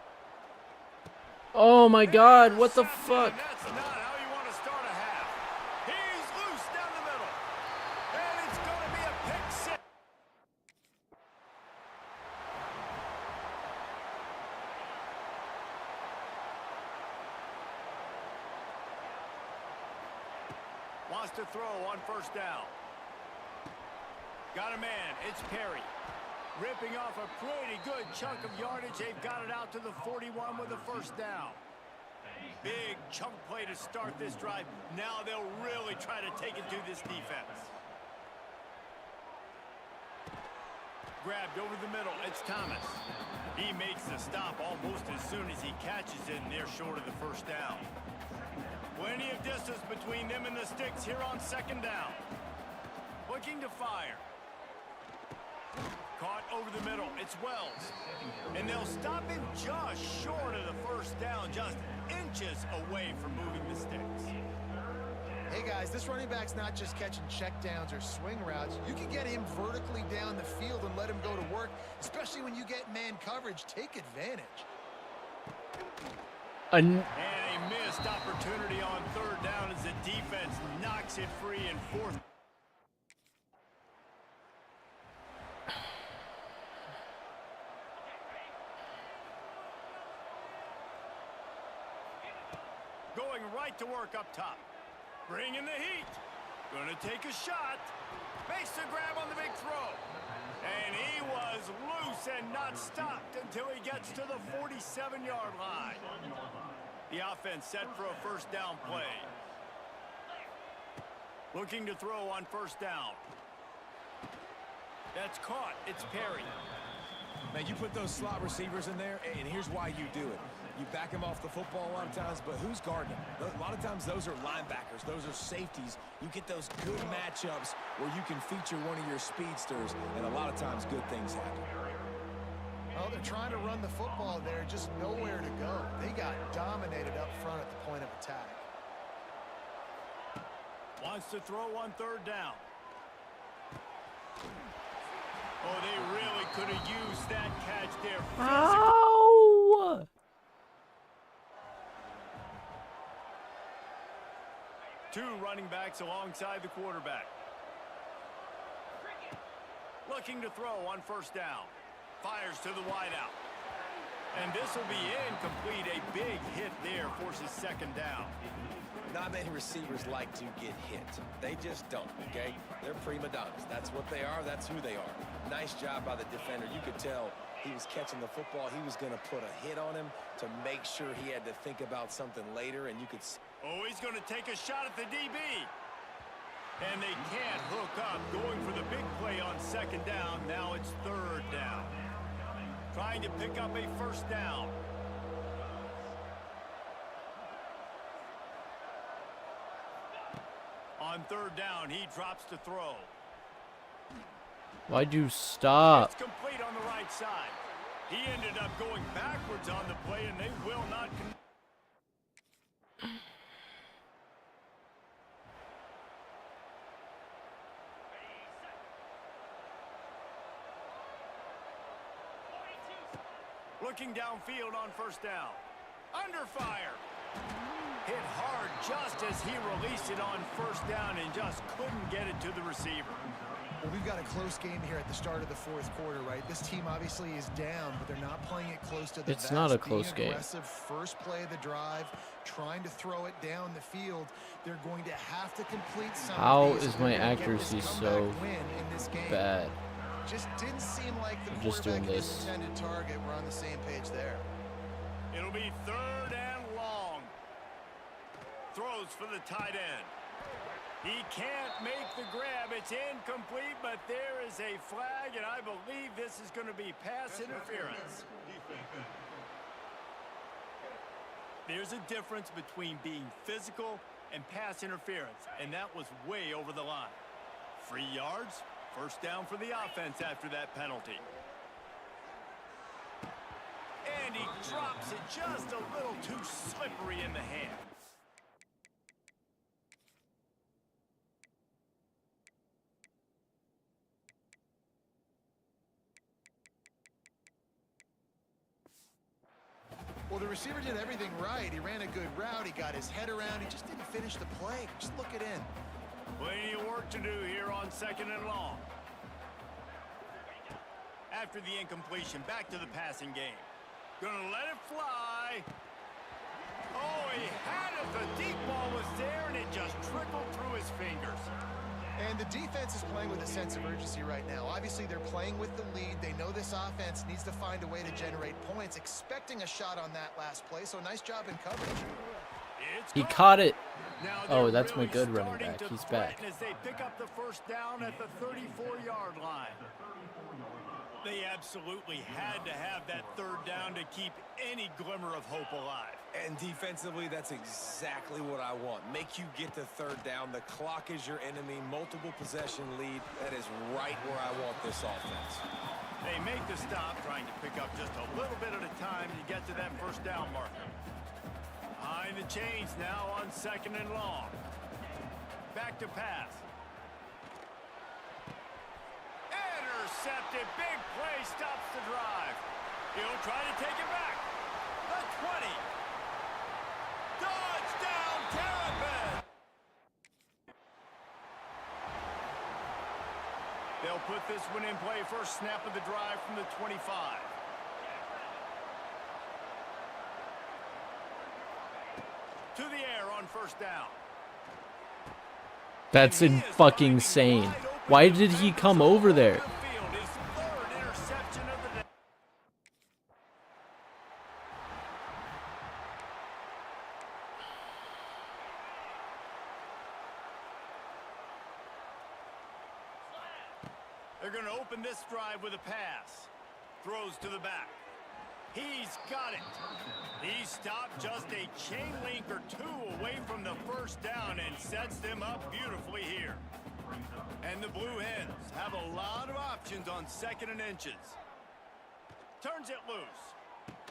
Oh my God, what the fuck? That's not how you want to start a half. He's loose down the middle. And it's going to be a pick six. Wants to throw on first down. Got a man. It's Perry. Ripping off a pretty good chunk of yardage. They've got it out to the 41 with a first down. Big chunk play to start this drive. Now they'll really try to take it to this defense. Grabbed over the middle. It's Thomas. He makes the stop almost as soon as he catches it, and they're short of the first down. Plenty of distance between them and the sticks here on second down. Looking to fire. Caught over the middle. It's Wells. And they'll stop him just short of the first down, just inches away from moving the sticks. Hey guys, this running back's not just catching checkdowns or swing routes. You can get him vertically down the field and let him go to work, especially when you get man coverage. Take advantage. And a missed opportunity on third down as the defense knocks it free in fourth. Going right to work up top. Bringing the heat. Gonna take a shot. Makes the grab on the big throw. And he was loose and not stopped until he gets to the 47-yard line. The offense set for a first down play. Looking to throw on first down. That's caught. It's Perry. Man, you put those slot receivers in there, and here's why you do it. You back them off the football a lot of times, but who's guarding them? A lot of times those are linebackers. Those are safeties. You get those good matchups where you can feature one of your speedsters, and a lot of times good things happen. Well, they're trying to run the football there, just nowhere to go. They got dominated up front at the point of attack. Wants to throw on third down. Oh, they really could have used that catch there. Ow! Two running backs alongside the quarterback. Looking to throw on first down. Fires to the wideout. And this will be incomplete. A big hit there forces second down. Not many receivers like to get hit. They just don't, okay? They're prima donnas. That's what they are. That's who they are. Nice job by the defender. You could tell he was catching the football. He was going to put a hit on him to make sure he had to think about something later, and you could see. Oh, he's going to take a shot at the DB. And they can't hook up. Going for the big play on second down. Now it's third down. Trying to pick up a first down. On third down, he drops to throw. Why'd you stop? It's complete on the right side. He ended up going backwards on the play, and they will not. Looking downfield on first down. Under fire. Hit hard just as he released it on first down and just couldn't get it to the receiver. Well, we've got a close game here at the start of the fourth quarter, right? This team obviously is down, but they're not playing it close to the vest. It's not a close game. Aggressive first play of the drive, trying to throw it down the field. They're going to have to complete some. How is my accuracy so bad? Just didn't seem like the Just doing quarterback and his this. intended target were on the same page there. It'll be 3rd and long. Throws for the tight end. He can't make the grab. It's incomplete, but there is a flag, and I believe this is going to be pass interference. There's a difference between being physical and pass interference, and that was way over the line. 3 yards, 1st down for the offense after that penalty. And he drops it just a little too slippery in the hand. Well, the receiver did everything right. He ran a good route. He got his head around. He just didn't finish the play. Just look it in. Plenty of work to do here on 2nd and long. After the incompletion, back to the passing game. Gonna let it fly. Oh, he had it. The deep ball was there, and it just trickled through his fingers. And the defense is playing with a sense of urgency right now. Obviously, they're playing with the lead. They know this offense needs to find a way to generate points, expecting a shot on that last play. So nice job in coverage. He caught it. Now Oh, they're that's my really good running starting back. to He's back. threaten as they pick up the 1st down at the 34-yard line. They absolutely had to have that 3rd down to keep any glimmer of hope alive. And defensively, that's exactly what I want. Make you get to 3rd down. The clock is your enemy. Multiple possession lead. That is right where I want this offense. They make the stop, trying to pick up just a little bit at a time to get to that 1st down marker. Behind the chains now on 2nd and long. Back to pass. Intercepted. Big play stops the drive. He'll try to take it back. The 20. Touchdown, Terrapin. They'll put this one in play. First snap of the drive from the 25. To the air on 1st down. That's fucking insane. Why did he come over there? His 3rd interception of the day. They're going to open this drive with a pass. Throws to the back. He's got it. He stopped just a chain link or 2 away from the 1st down and sets them up beautifully here. And the Blue Hens have a lot of options on 2nd and inches. Turns it loose.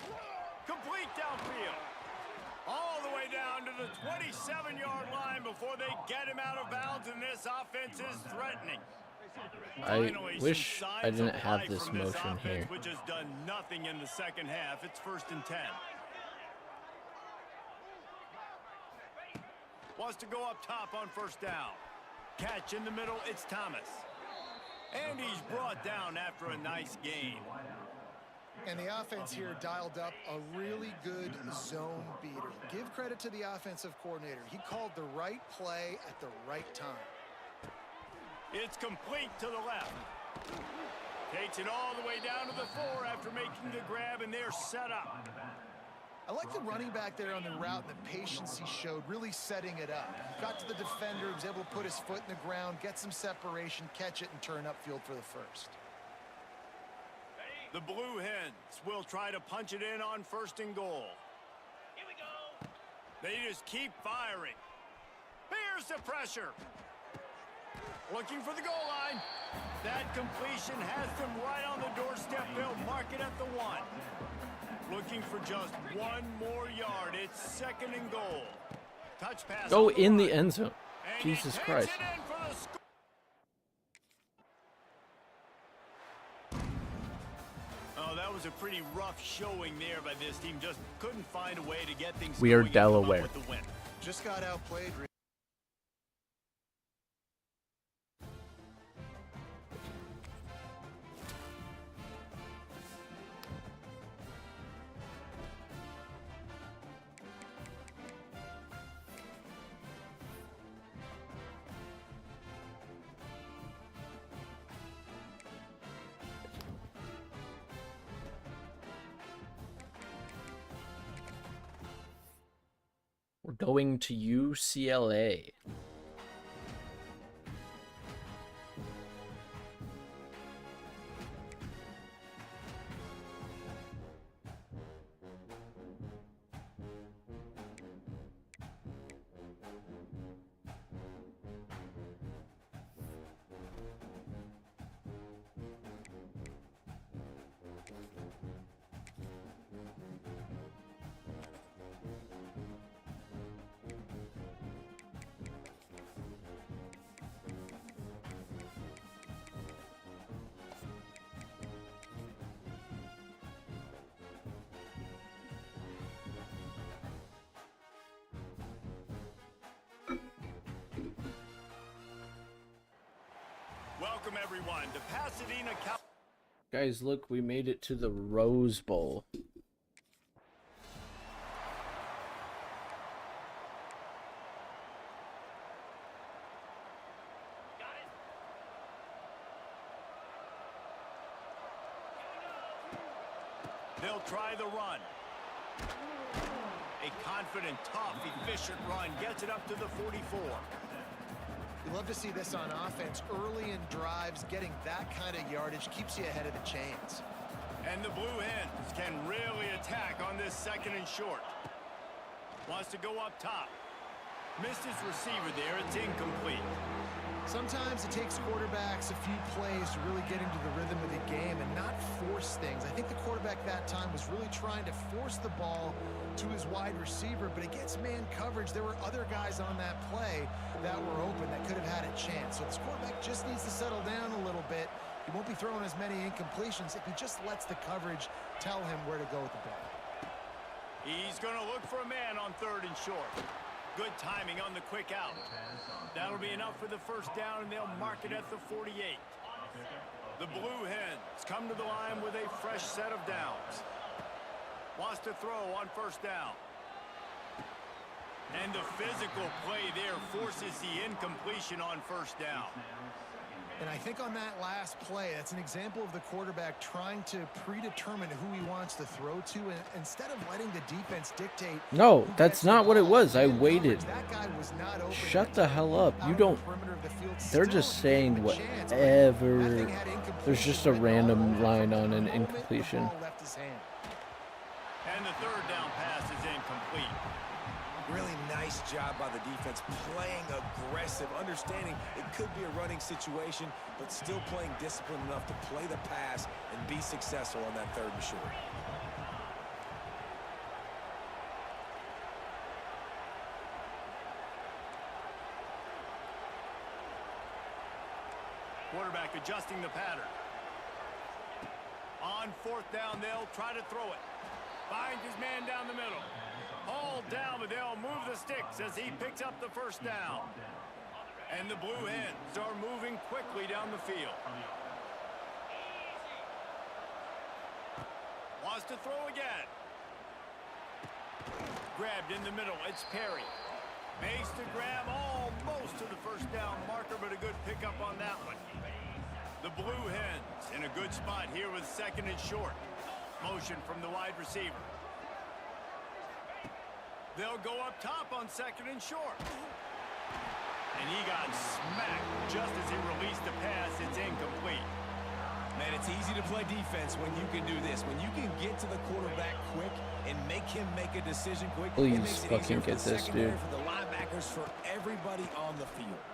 Complete downfield. All the way down to the 27-yard line before they get him out of bounds, and this offense is threatening. I Finally, wish some I signs didn't of have life this from this motion offense, here. which has done nothing in the 2nd half. It's 1st and 10. Wants to go up top on 1st down. Catch in the middle, it's Thomas. And he's brought down after a nice gain. And the offense here dialed up a really good zone beater. Give credit to the offensive coordinator. He called the right play at the right time. It's complete to the left. Takes it all the way down to the 4 after making the grab, and they're set up. I like the running back there on the route and the patience he showed, really setting it up. Got to the defender, was able to put his foot in the ground, get some separation, catch it, and turn upfield for the 1st. The Blue Hens will try to punch it in on 1st and goal. Here we go. They just keep firing. Here's the pressure. Looking for the goal line. That completion has them right on the doorstep. They'll mark it at the 1. Looking for just 1 more yard. It's 2nd and goal. Touch pass. Go on in line. the end zone. And he Jesus takes Christ. it in for the score. Oh, that was a pretty rough showing there by this team. Just couldn't find a way to get things We are going and come up Delaware. with the win. Just got outplayed. We're going to UCLA. Welcome everyone to Pasadena, Cal. Guys, look, we made it to the Rose Bowl. They'll try the run. A confident, tough, efficient run gets it up to the 44. You love to see this on offense. Early in drives, getting that kind of yardage keeps you ahead of the chains. And the Blue Hens can really attack on this 2nd and short. Wants to go up top. Missed his receiver there. It's incomplete. Sometimes it takes quarterbacks a few plays to really get into the rhythm of the game and not force things. I think the quarterback that time was really trying to force the ball to his wide receiver, but against man coverage, there were other guys on that play that were open that could have had a chance. So this quarterback just needs to settle down a little bit. He won't be throwing as many incompletions if he just lets the coverage tell him where to go with the ball. He's going to look for a man on 3rd and short. Good timing on the quick out. That'll be enough for the 1st down, and they'll mark it at the 48. The Blue Hens come to the line with a fresh set of downs. Wants to throw on 1st down. And the physical play there forces the incompletion on 1st down. And I think on that last play, that's an example of the quarterback trying to predetermine who he wants to throw to, and instead of letting the defense dictate. No, that's not what it was. I waited. That guy was not open. Shut the hell up. You don't. They're just saying whatever. There's just a random line on an incompletion. And the 3rd down pass is incomplete. Really nice job by the defense, playing aggressive, understanding it could be a running situation, but still playing disciplined enough to play the pass and be successful on that 3rd and short. Quarterback adjusting the pattern. On 4th down, they'll try to throw it. Finds his man down the middle. All down, but they'll move the sticks as he picks up the 1st down. And the Blue Hens are moving quickly down the field. Wants to throw again. Grabbed in the middle. It's Perry. Makes the grab almost to the 1st down marker, but a good pickup on that one. The Blue Hens in a good spot here with 2nd and short. Motion from the wide receiver. They'll go up top on 2nd and short. And he got smacked just as he released the pass. It's incomplete. Man, it's easy to play defense when you can do this. When you can get to the quarterback quick and make him make a decision quick. Please fucking get this, dude. For the linebackers, for everybody on the field.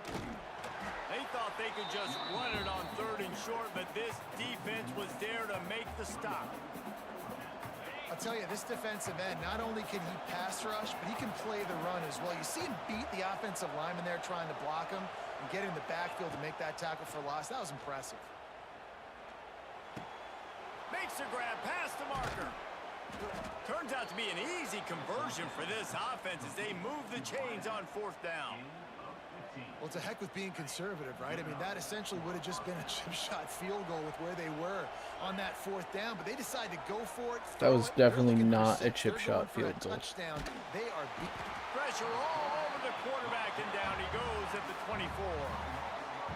They thought they could just run it on 3rd and short, but this defense was there to make the stop. I'll tell you, this defensive end, not only can he pass rush, but he can play the run as well. You see him beat the offensive lineman there trying to block him and get in the backfield to make that tackle for loss. That was impressive. Makes the grab past the marker. Turns out to be an easy conversion for this offense as they move the chains on 4th down. Well, to heck with being conservative, right? I mean, that essentially would have just been a chip shot field goal with where they were on that 4th down, but they decided to go for it. That was definitely not a chip shot field goal. Touchdown. They are pressure all over the quarterback, and down he goes at the 24.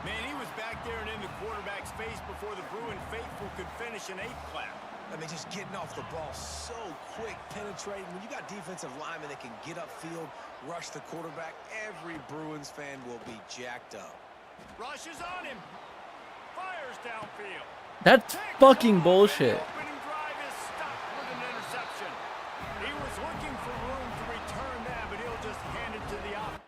Man, he was back there and in the quarterback's face before the Bruin faithful could finish an 8 clap. I mean, just getting off the ball so quick, penetrating. When you got defensive linemen that can get upfield, rush the quarterback, every Bruins fan will be jacked up. Rushes on him. Fires downfield. That's fucking bullshit. The opening drive is stopped with an interception. He was looking for room to return that, but he'll just hand it to the opponent.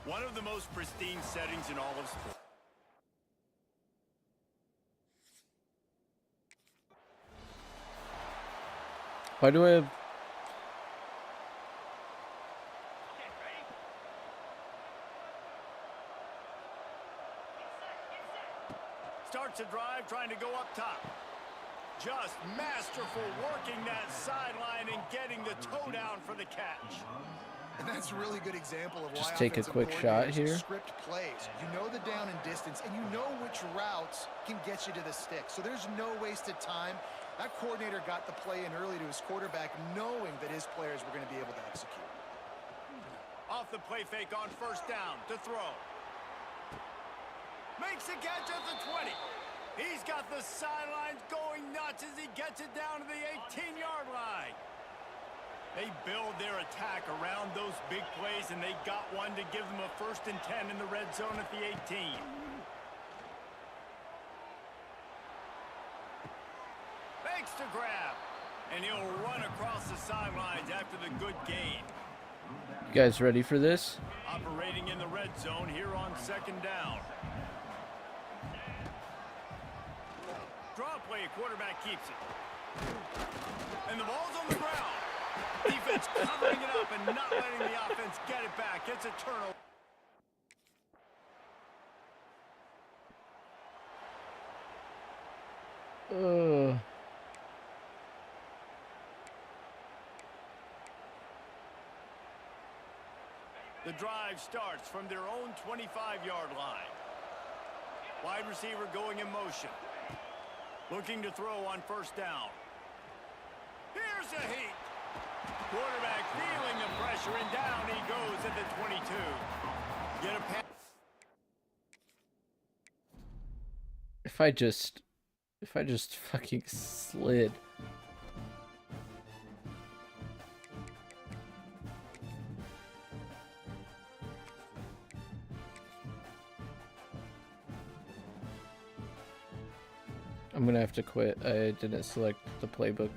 One of the most pristine settings in all of sports. Why do I have... Starts a drive trying to go up top. Just masterful working that sideline and getting the toe down for the catch. And that's a really good example of why Just take a offensive quick shot coordinators here. Script plays. You know the down and distance, and you know which routes can get you to the stick. So there's no wasted time. That coordinator got the play in early to his quarterback, knowing that his players were going to be able to execute. Off the play fake on first down to throw. Makes a catch at the 20. He's got the sidelines going nuts as he gets it down to the 18-yard line. They build their attack around those big plays, and they got one to give them a 1st and 10 in the red zone at the 18. Makes the grab, and he'll run across the sidelines after the good gain. You guys ready for this? Operating in the red zone here on 2nd down. Draw play, quarterback keeps it. And the ball's on the ground. Defense covering it up and not letting the offense get it back. It's a turnover. The drive starts from their own 25-yard line. Wide receiver going in motion. Looking to throw on first down. Here's a heat. Quarterback feeling the pressure, and down he goes at the 22. Get a pass. If I just fucking slid. I'm gonna have to quit. I didn't select the playbook.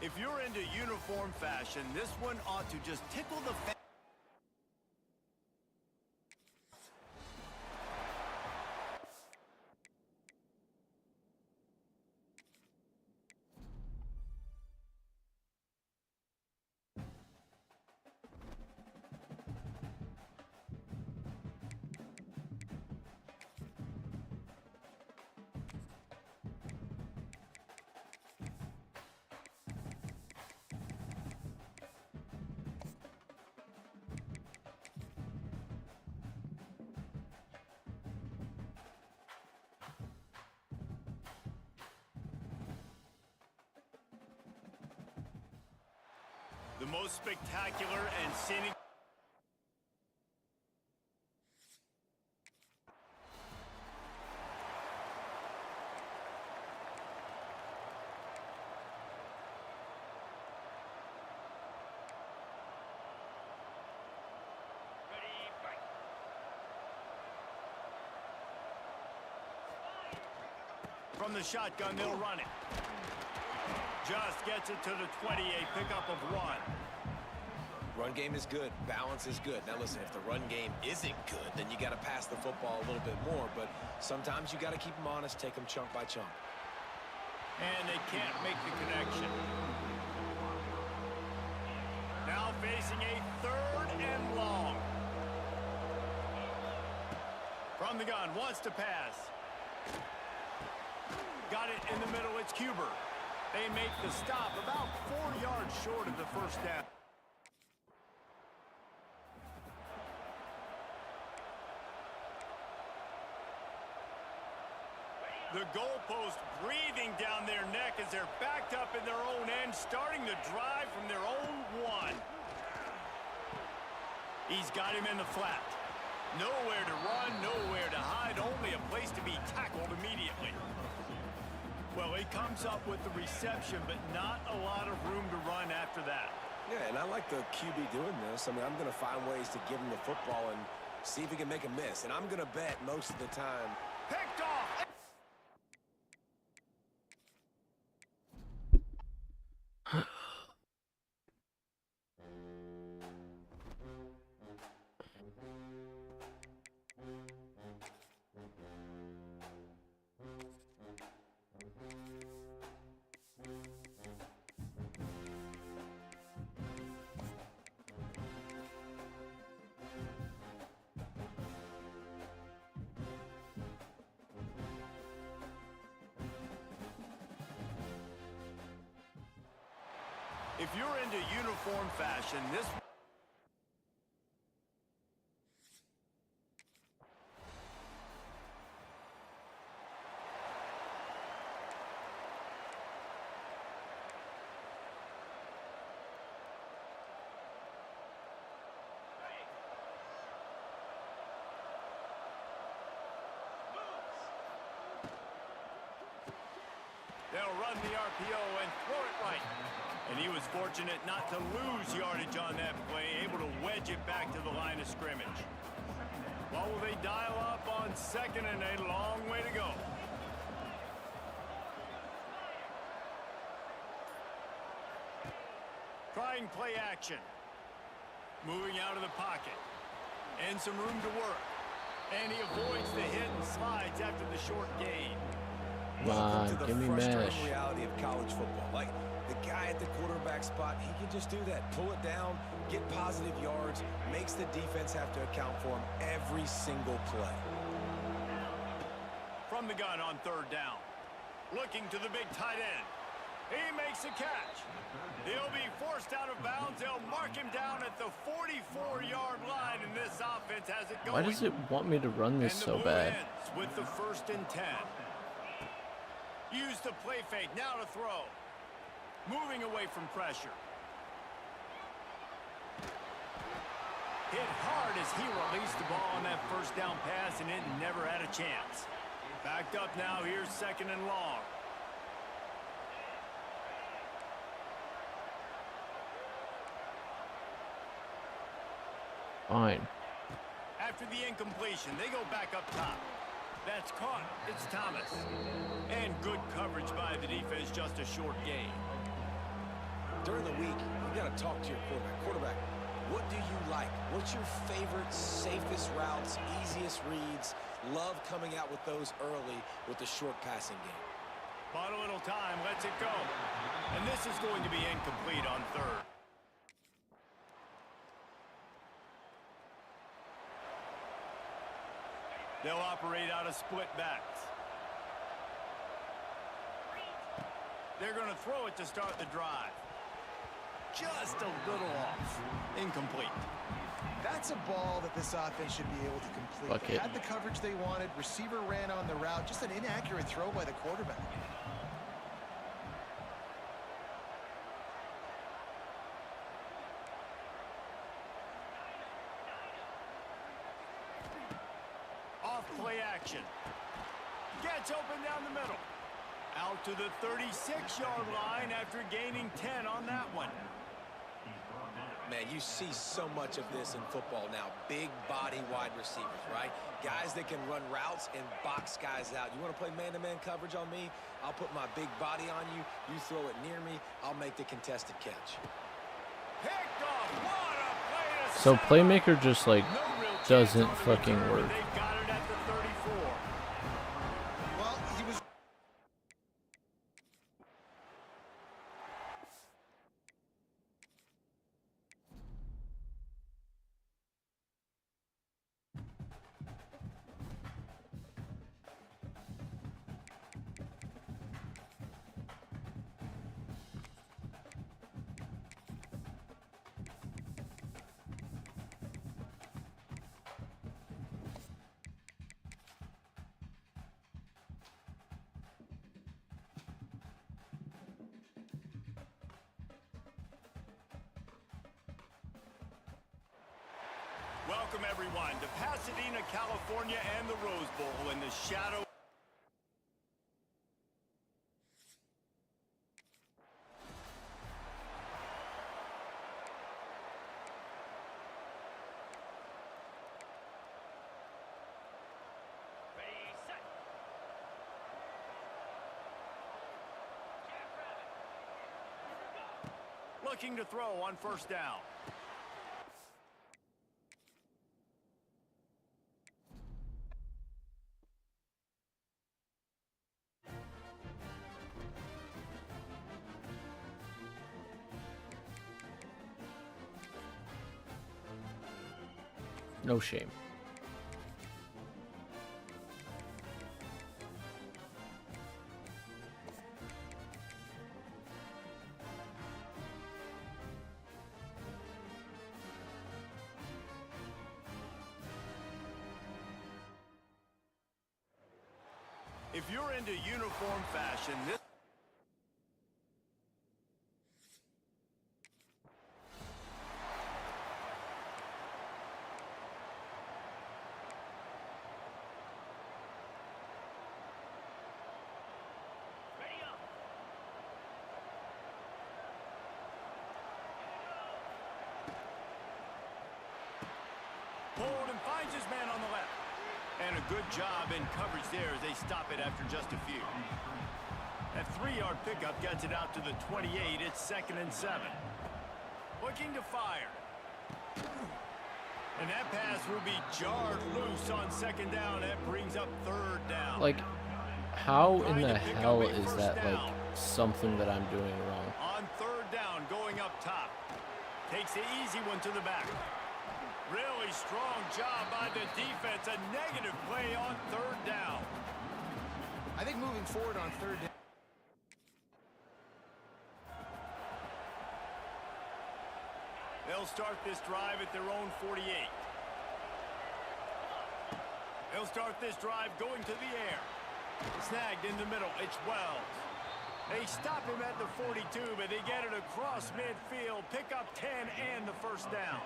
If you're into uniform fashion, this one ought to just tickle the fan. The most spectacular and scenic. From the shotgun, they'll run it. Just gets it to the 20, a pickup of 1. Run game is good. Balance is good. Now listen, if the run game isn't good, then you got to pass the football a little bit more. But sometimes you got to keep them honest, take them chunk by chunk. And they can't make the connection. Now facing a 3rd and long. From the gun, wants to pass. Got it in the middle, it's Cuber. They make the stop about 4 yards short of the first down. The goalpost breathing down their neck as they're backed up in their own end, starting the drive from their own 1. He's got him in the flat. Nowhere to run, nowhere to hide, only a place to be tackled immediately. Well, he comes up with the reception, but not a lot of room to run after that. Yeah, and I like the QB doing this. I mean, I'm going to find ways to give him the football and see if he can make a miss. And I'm going to bet most of the time. Picked off! If you're into uniform fashion, this... They'll run the RPO and throw it right. And he was fortunate not to lose yardage on that play, able to wedge it back to the line of scrimmage. What will they dial up on 2nd and a long way to go? Trying play action. Moving out of the pocket. And some room to work. And he avoids the hit and slides after the short gain. Welcome to the give me frustrating mash. reality of college football. Like, the guy at the quarterback spot, he can just do that. Pull it down, get positive yards, makes the defense have to account for him every single play. From the gun on 3rd down. Looking to the big tight end. He makes a catch. He'll be forced out of bounds. They'll mark him down at the 44-yard line, and this offense has it going. Why does it want me to run this so bad? With the 1st and 10. Use the play fake, now to throw. Moving away from pressure. Hit hard as he released the ball on that 1st down pass, and it never had a chance. Backed up now, here's 2nd and long. Fine. After the incompletion, they go back up top. That's caught. It's Thomas. And good coverage by the defense, just a short gain. During the week, you got to talk to your quarterback. Quarterback, what do you like? What's your favorite, safest routes, easiest reads? Love coming out with those early with the short passing game. Bought a little time, lets it go. And this is going to be incomplete on 3rd. They'll operate out of split backs. They're going to throw it to start the drive. Just a little off. Incomplete. That's a ball that this offense should be able to complete. Fuck They it. had the coverage they wanted. Receiver ran on the route. Just an inaccurate throw by the quarterback. Off play action. Gets open down the middle. Out to the 36-yard line after gaining 10 on that one. Man, you see so much of this in football now. Big body wide receivers, right? Guys that can run routes and box guys out. You want to play man-to-man coverage on me? I'll put my big body on you. You throw it near me, I'll make the contested catch. Picked off. What a So playmaker just like doesn't fucking work. They got it at the 34. Well, he was. Welcome everyone to Pasadena, California and the Rose Bowl in the shadow. Looking to throw on first down. No shame. If you're into uniform fashion, this pulled and finds his man on the left. And a good job in coverage there as they stop it after just a few. That 3-yard pickup gets it out to the 28. It's 2nd and 7. Looking to fire. And that pass will be jarred loose on 2nd down. That brings up 3rd down. Like, how in the hell is that like something that I'm doing wrong? On 3rd down, going up top. Takes the easy one to the back. Really strong job by the defense. A negative play on 3rd down. I think moving forward on 3rd down. They'll start this drive at their own 48. They'll start this drive going to the air. Snagged in the middle. It's Wells. They stop him at the 42, but they get it across midfield. Pick up 10 and the 1st down.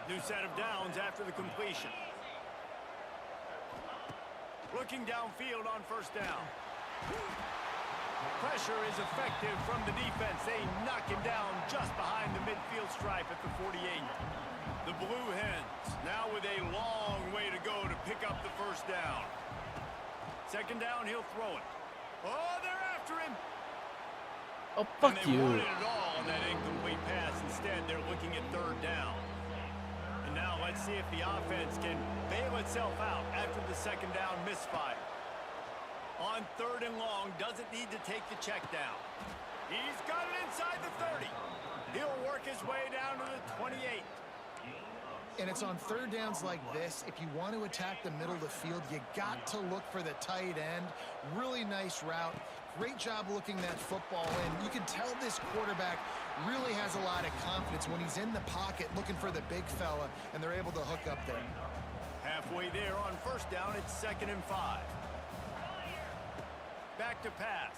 New set of downs after the completion. Looking downfield on 1st down. Pressure is effective from the defense. They knock him down just behind the midfield stripe at the 48. The Blue Hens now with a long way to go to pick up the 1st down. 2nd down, he'll throw it. Oh, they're after him. Oh, fuck and they you. wanted it all on that incomplete pass. Instead, they're looking at 3rd down. And now let's see if the offense can bail itself out after the 2nd down misfire. On 3rd and long, doesn't need to take the check down. He's got it inside the 30. He'll work his way down to the 28. And it's on 3rd downs like this. If you want to attack the middle of the field, you got to look for the tight end. Really nice route. Great job looking that football in. You can tell this quarterback really has a lot of confidence when he's in the pocket looking for the big fella, and they're able to hook up there. Halfway there on 1st down, it's 2nd and 5. Back to pass.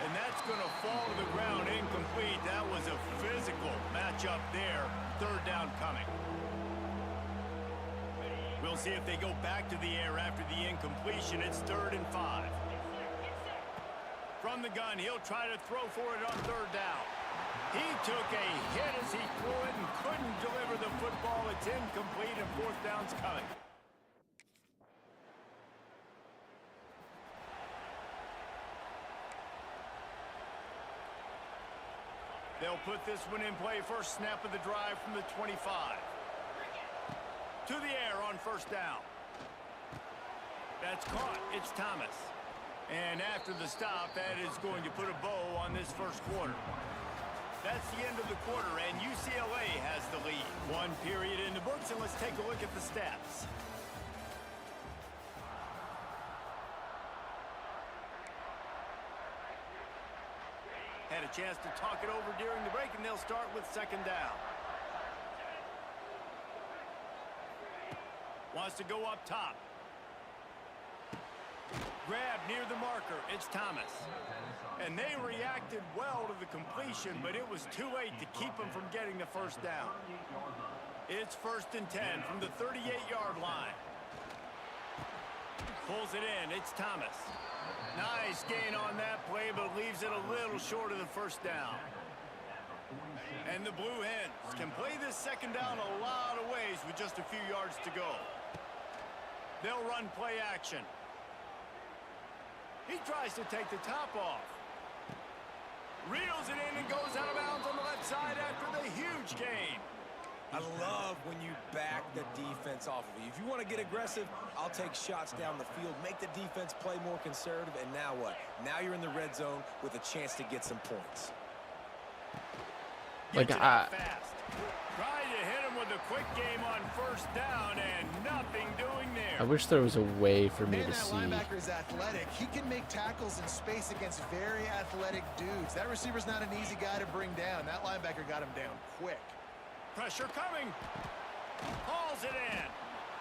And that's going to fall to the ground incomplete. That was a physical matchup there. 3rd down coming. We'll see if they go back to the air after the incompletion. It's 3rd and 5. From the gun, he'll try to throw for it on 3rd down. He took a hit as he threw it and couldn't deliver the football. It's incomplete and 4th down's coming. They'll They'll put this one in play. First snap of the drive from the 25. To the air on first down. That's caught. It's Thomas. And after the stop, that is going to put a bow on this first quarter. That's the end of the quarter, and UCLA has the lead. One period in the books, and let's take a look at the stats. Had a chance to talk it over during the break, and they'll start with second down. Wants to go up top. Grab near the marker. It's Thomas. And they reacted well to the completion, but it was too late to keep them from getting the first down. It's 1st and 10 from the 38-yard line. Pulls it in. It's Thomas. Nice gain on that play, but leaves it a little short of the first down. And the Blue Hens can play this second down a lot of ways with just a few yards to go. They'll run play action. He tries to take the top off. Reels it in and goes out of bounds on the left side after the huge gain. I love when you back the defense off of you. If you want to get aggressive, I'll take shots down the field, make the defense play more conservative, and now what? Now you're in the red zone with a chance to get some points. Like, Fast. Trying to hit him with a quick game on first down, and nothing doing there. I wish there was a way for me to That see. linebacker is athletic. He can make tackles in space against very athletic dudes. That receiver's not an easy guy to bring down. That linebacker got him down quick. Pressure coming. Hauls it in.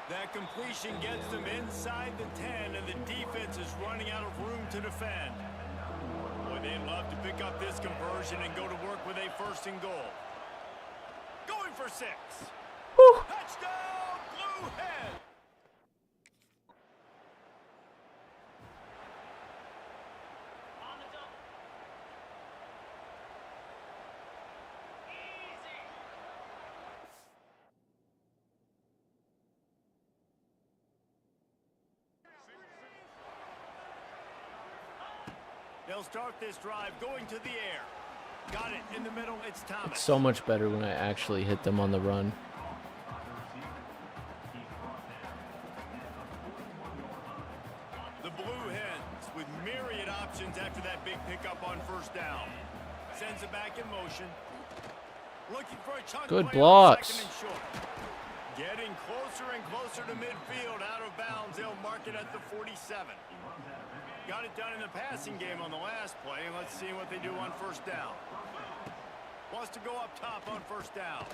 That completion gets them inside the 10, and the defense is running out of room to defend. Boy, they'd love to pick up this conversion and go to work with a 1st and goal. Going for 6. Woo. Touchdown, Blue Hen. They'll start this drive going to the air. Got it in the middle. It's Thomas. It's so much better when I actually hit them on the run. The Blue Hens with myriad options after that big pickup on first down. Sends it back in motion. Looking for a chunk Good play on blocks. 2nd and short. Getting closer and closer to midfield. Out of bounds. They'll mark it at the 47. Got it done in the passing game on the last play. And let's see what they do on first down. Wants to go up top on first down.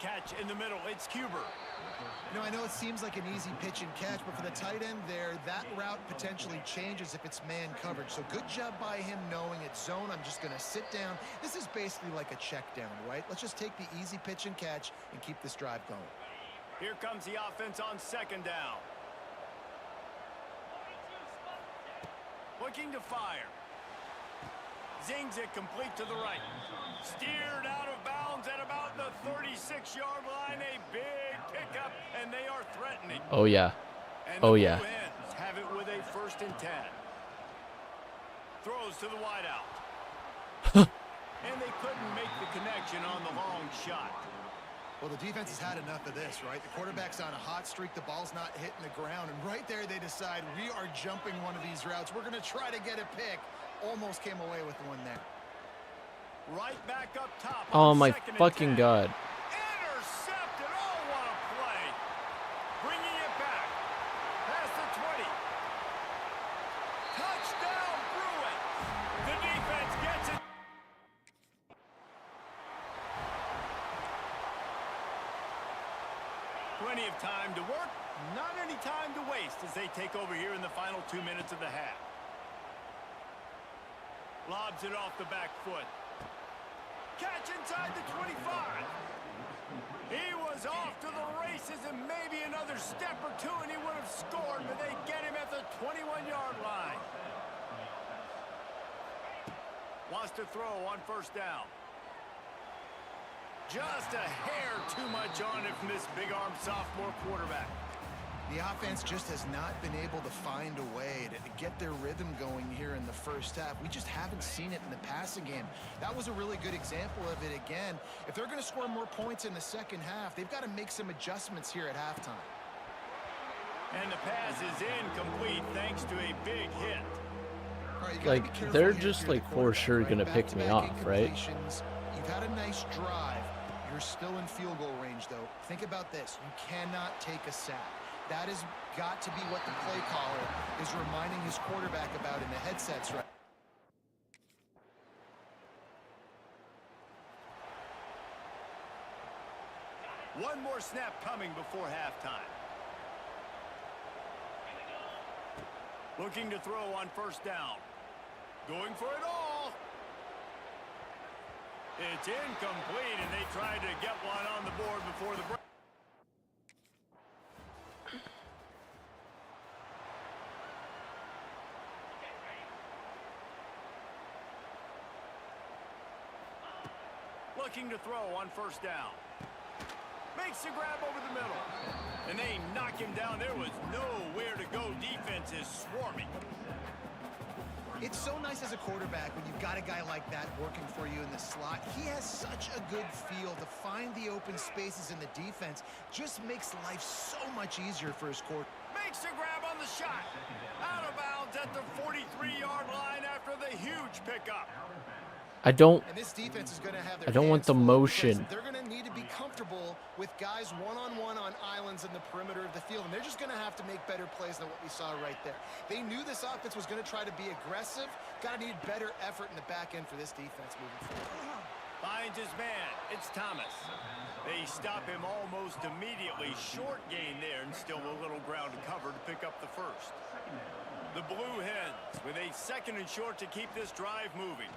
Catch in the middle. It's Huber. You know, I know it seems like an easy pitch and catch, but for the tight end there, that route potentially changes if it's man coverage. So good job by him knowing it's zone. I'm just going to sit down. This is basically like a check down, right? Let's just take the easy pitch and catch and keep this drive going. Here comes the offense on second down. Looking to fire. Zings it complete to the right. Steered out of bounds at about the 36-yard line. A big pickup, and they are threatening. Oh, yeah. And Oh, the yeah. Blue Hens have it with a 1st and 10. Throws to the wideout. And they couldn't make the connection on the long shot. Well, the defense has had enough of this, right? The quarterback's on a hot streak. The ball's not hitting the ground. And right there, they decide, we are jumping one of these routes. We're going to try to get a pick. Almost came away with one there. Right back up top. Oh, on my 2nd and fucking 10. God. Intercepted. Oh, what a play. Bringing it back. Past the 20. Touchdown, Bruins. The defense gets it. Plenty of time to work. Not any time to waste as they take over here in the final 2 minutes of the half. Lobs it off the back foot. Catch inside the 25. He was off to the races, and maybe another step or two and he would have scored, but they get him at the 21-yard line. Wants to throw on first down. Just a hair too much on it from this big-armed sophomore quarterback. The offense just has not been able to find a way to get their rhythm going here in the first half. We just haven't seen it in the passing game. That was a really good example of it again. If they're going to score more points in the second half, they've got to make some adjustments here at halftime. And the pass is incomplete thanks to a big hit. Right, Like, they're just, like, for sure going to pick me off, right? You've had a nice drive. You're still in field goal range, though. Think about this. You cannot take a sack. That has got to be what the play caller is reminding his quarterback about in the headsets right. One more snap coming before halftime. Looking to throw on first down. Going for it all. It's incomplete, and they tried to get one on the board before the break. Looking to throw on first down. Makes the grab over the middle. And they knock him down. There was nowhere to go. Defense is swarming. It's so nice as a quarterback when you've got a guy like that working for you in the slot. He has such a good feel to find the open spaces in the defense. Just makes life so much easier for his quarterback. Makes the grab on the shot. Out of bounds at the 43-yard line after the huge pickup. I don't want the motion. They're going to need to be comfortable with guys one-on-one on islands in the perimeter of the field, and they're just going to have to make better plays than what we saw right there. They knew this offense was going to try to be aggressive. Got to need better effort in the back end for this defense moving forward. Finds his man. It's Thomas. They stop him almost immediately. Short gain there, and still a little ground to cover to pick up the first. The Blue Hens with a second and short to keep this drive moving.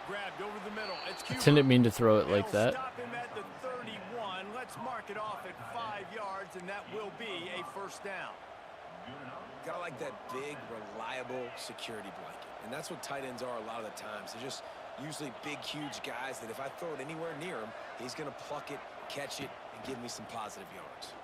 Grabbed over the middle. It's Cuba. I didn't mean to throw it like that. Stop him at the 31. Let's mark it off at 5 yards, and that will be a first down. Gotta like that big, reliable security blanket. And that's what tight ends are a lot of the times. They're just usually big, huge guys that if I throw it anywhere near him, he's going to pluck it, catch it, and give me some positive yards.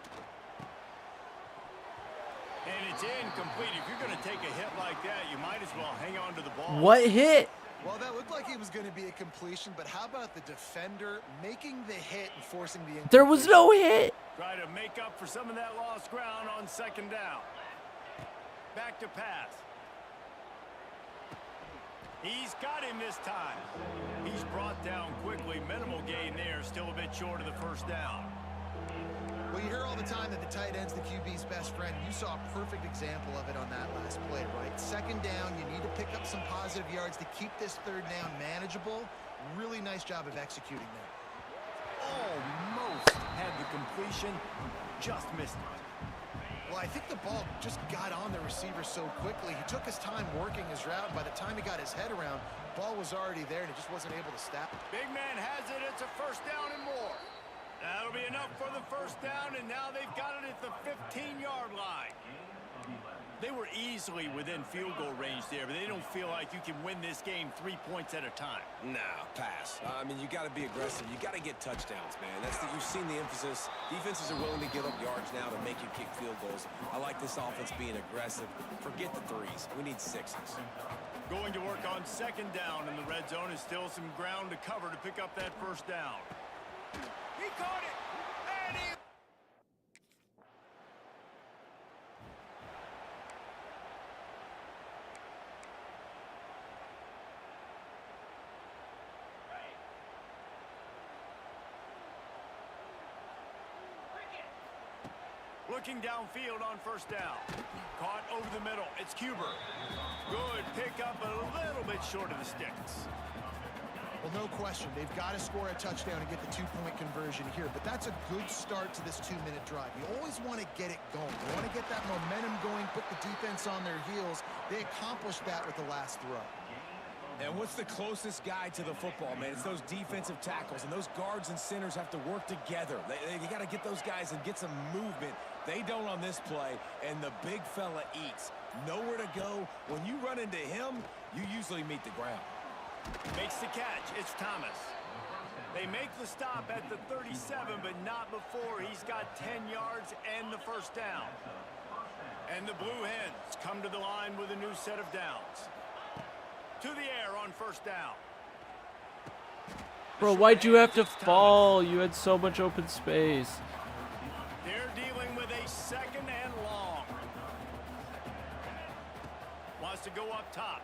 And it's incomplete. If you're going to take a hit like that, you might as well hang on to the ball. What hit? Well, that looked like it was going to be a completion, but how about the defender making the hit and forcing the... There was no hit. Try to make up for some of that lost ground on second down. Back to pass. He's got him this time. He's brought down quickly. Minimal gain there. Still a bit short of the first down. Well, you hear all the time that the tight end's the QB's best friend. You saw a perfect example of it on that last play, right? Second down, you need to pick up some positive yards to keep this third down manageable. Really nice job of executing that. Almost had the completion, just missed it. Well, I think the ball just got on the receiver so quickly. He took his time working his route, and by the time he got his head around, the ball was already there, and he just wasn't able to stop it. Big man has it. It's a first down and more. That'll be enough for the first down, and now they've got it at the 15-yard line. They were easily within field goal range there, but they don't feel like you can win this game 3 points at a time. No, pass. I mean, you got to be aggressive. You got to get touchdowns, man. You've seen the emphasis. Defenses are willing to give up yards now to make you kick field goals. I like this offense being aggressive. Forget the threes. We need sixes. Going to work on second down in the red zone is still some ground to cover to pick up that first down. He caught it, and he... Looking downfield on first down. Caught over the middle. It's Cuber. Good pickup, a little bit short of the sticks. Well, no question. They've got to score a touchdown and get the two-point conversion here, but that's a good start to this 2-minute drive. You always want to get it going. You want to get that momentum going, put the defense on their heels. They accomplished that with the last throw. And what's the closest guy to the football, man? It's those defensive tackles, and those guards and centers have to work together. You got to get those guys and get some movement. They don't on this play, and the big fella eats. Nowhere to go. When you run into him, you usually meet the ground. Makes the catch. It's Thomas. They make the stop at the 37, but not before he's got 10 yards and the first down. And the Blue Hens come to the line with a new set of downs. To the air on first down. Bro, why'd you have to fall? You had so much open space. They're dealing with a second and long. Wants to go up top.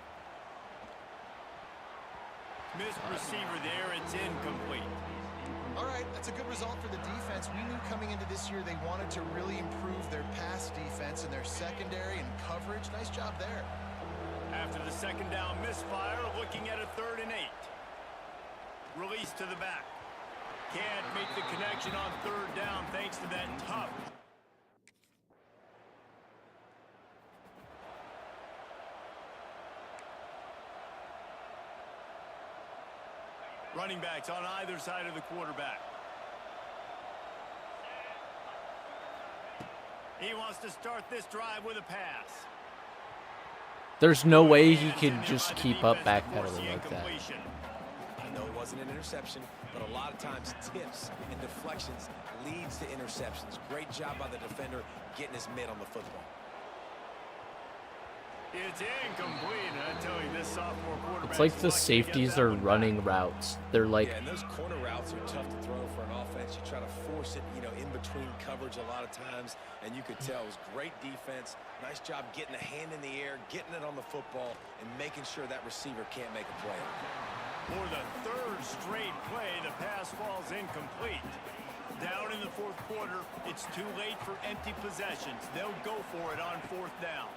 Missed receiver there. It's incomplete. All right, that's a good result for the defense. We knew coming into this year they wanted to really improve their pass defense and their secondary and coverage. Nice job there. After the second down misfire, looking at a 3rd and 8. Release to the back. Can't make the connection on 3rd down thanks to that tough. Running backs on either side of the quarterback. He wants to start this drive with a pass. There's no way he can just keep up backpedaling like that. I know it wasn't an interception, but a lot of times tips and deflections leads to interceptions. Great job by the defender getting his mitt on the football. It's incomplete. I tell you, this sophomore quarterback. It's like the safeties are running routes. They're like, yeah, and those corner routes are tough to throw for an offense. You try to force it, you know, in between coverage a lot of times, and you could tell it was great defense. Nice job getting a hand in the air, getting it on the football, and making sure that receiver can't make a play. For the 3rd straight play, the pass falls incomplete. Down in the 4th quarter, it's too late for empty possessions. They'll go for it on 4th down.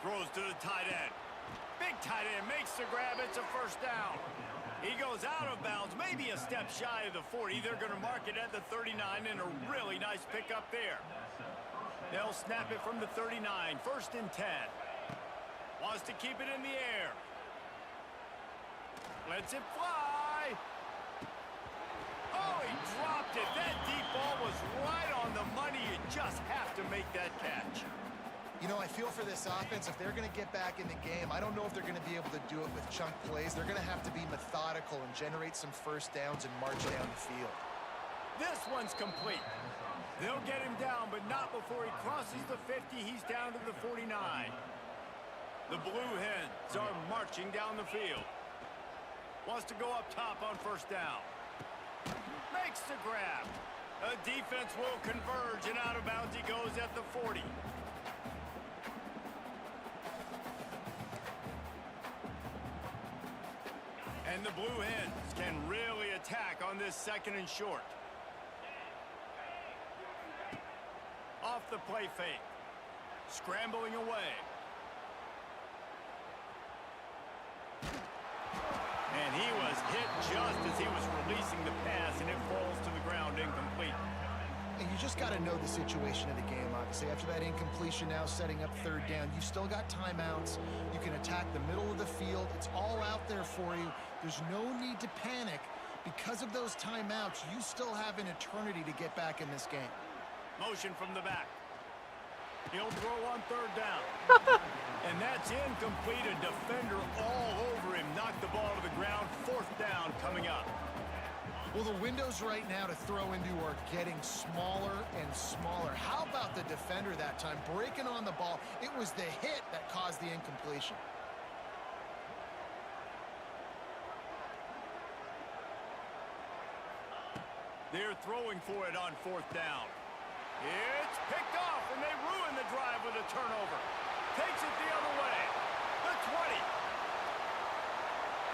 Throws to the tight end. Big tight end makes the grab. It's a first down. He goes out of bounds, maybe a step shy of the 40. They're going to mark it at the 39, and a really nice pickup there. They'll snap it from the 39. 1st and 10. Wants to keep it in the air. Lets it fly. Oh, he dropped it. That deep ball was right on the money. You just have to make that catch. You know, I feel for this offense, if they're going to get back in the game, I don't know if they're going to be able to do it with chunk plays. They're going to have to be methodical and generate some first downs and march down the field. This one's complete. They'll get him down, but not before he crosses the 50. He's down to the 49. The Blue Hens are marching down the field. Wants to go up top on first down. Makes the grab. A defense will converge, and out of bounds he goes at the 40. And the Blue Hens can really attack on this 2nd and short. Off the play fake. Scrambling away. And he was hit just as he was releasing the pass, and it falls to the ground incomplete. And you just got to know the situation of the game, obviously. After that incompletion, now setting up 3rd down, you still got timeouts. You can attack the middle of the field. It's all out there for you. There's no need to panic. Because of those timeouts, you still have an eternity to get back in this game. Motion from the back. He'll throw on 3rd down. And that's incomplete. A defender all over him. Knocked the ball to the ground. 4th down coming up. Well, the windows right now to throw into are getting smaller and smaller. How about the defender that time breaking on the ball? It was the hit that caused the incompletion. They're throwing for it on 4th down. It's picked off, and they ruin the drive with a turnover. Takes it the other way. The 20.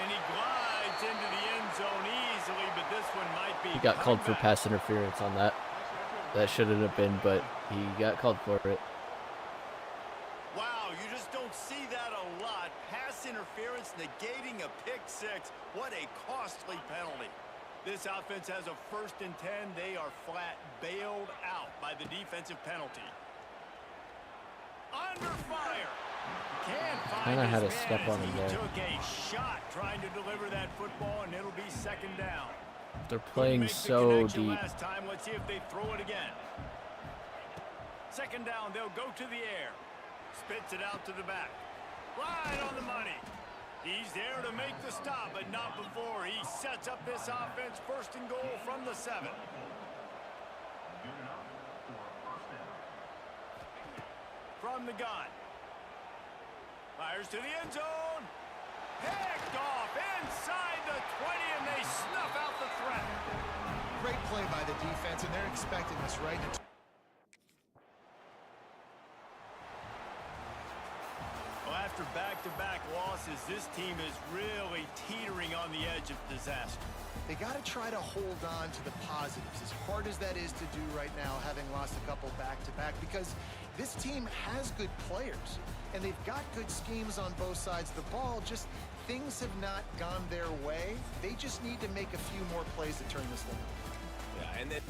And he glides into the end zone easily, but this one might be. he got called for pass interference on that. That shouldn't have been, but he got called for it. Wow, you just don't see that a lot. Pass interference negating a pick 6. What a costly penalty. This offense has a 1st and 10. They are flat bailed out by the defensive penalty. Under fire. Can't find Kinda had his a step man on as him he there. took a shot trying to deliver that football, and it'll be 2nd down. They're Couldn't playing make the so connection deep. Last time. Let's see if they throw it again. 2nd down, they'll go to the air. Spits it out to the back. Right on the money. He's there to make the stop, but not before he sets up this offense. First and goal from the 7. From the gun. Fires to the end zone. Picked off inside the 20, and they snuff out the threat. Great play by the defense, and they're expecting this, right? Well, after back-to-back losses, this team is really teetering on the edge of disaster. They got to try to hold on to the positives, as hard as that is to do right now, having lost a couple back-to-back, because this team has good players, and they've got good schemes on both sides of the ball. Just things have not gone their way. They just need to make a few more plays to turn this thing around. Yeah, and then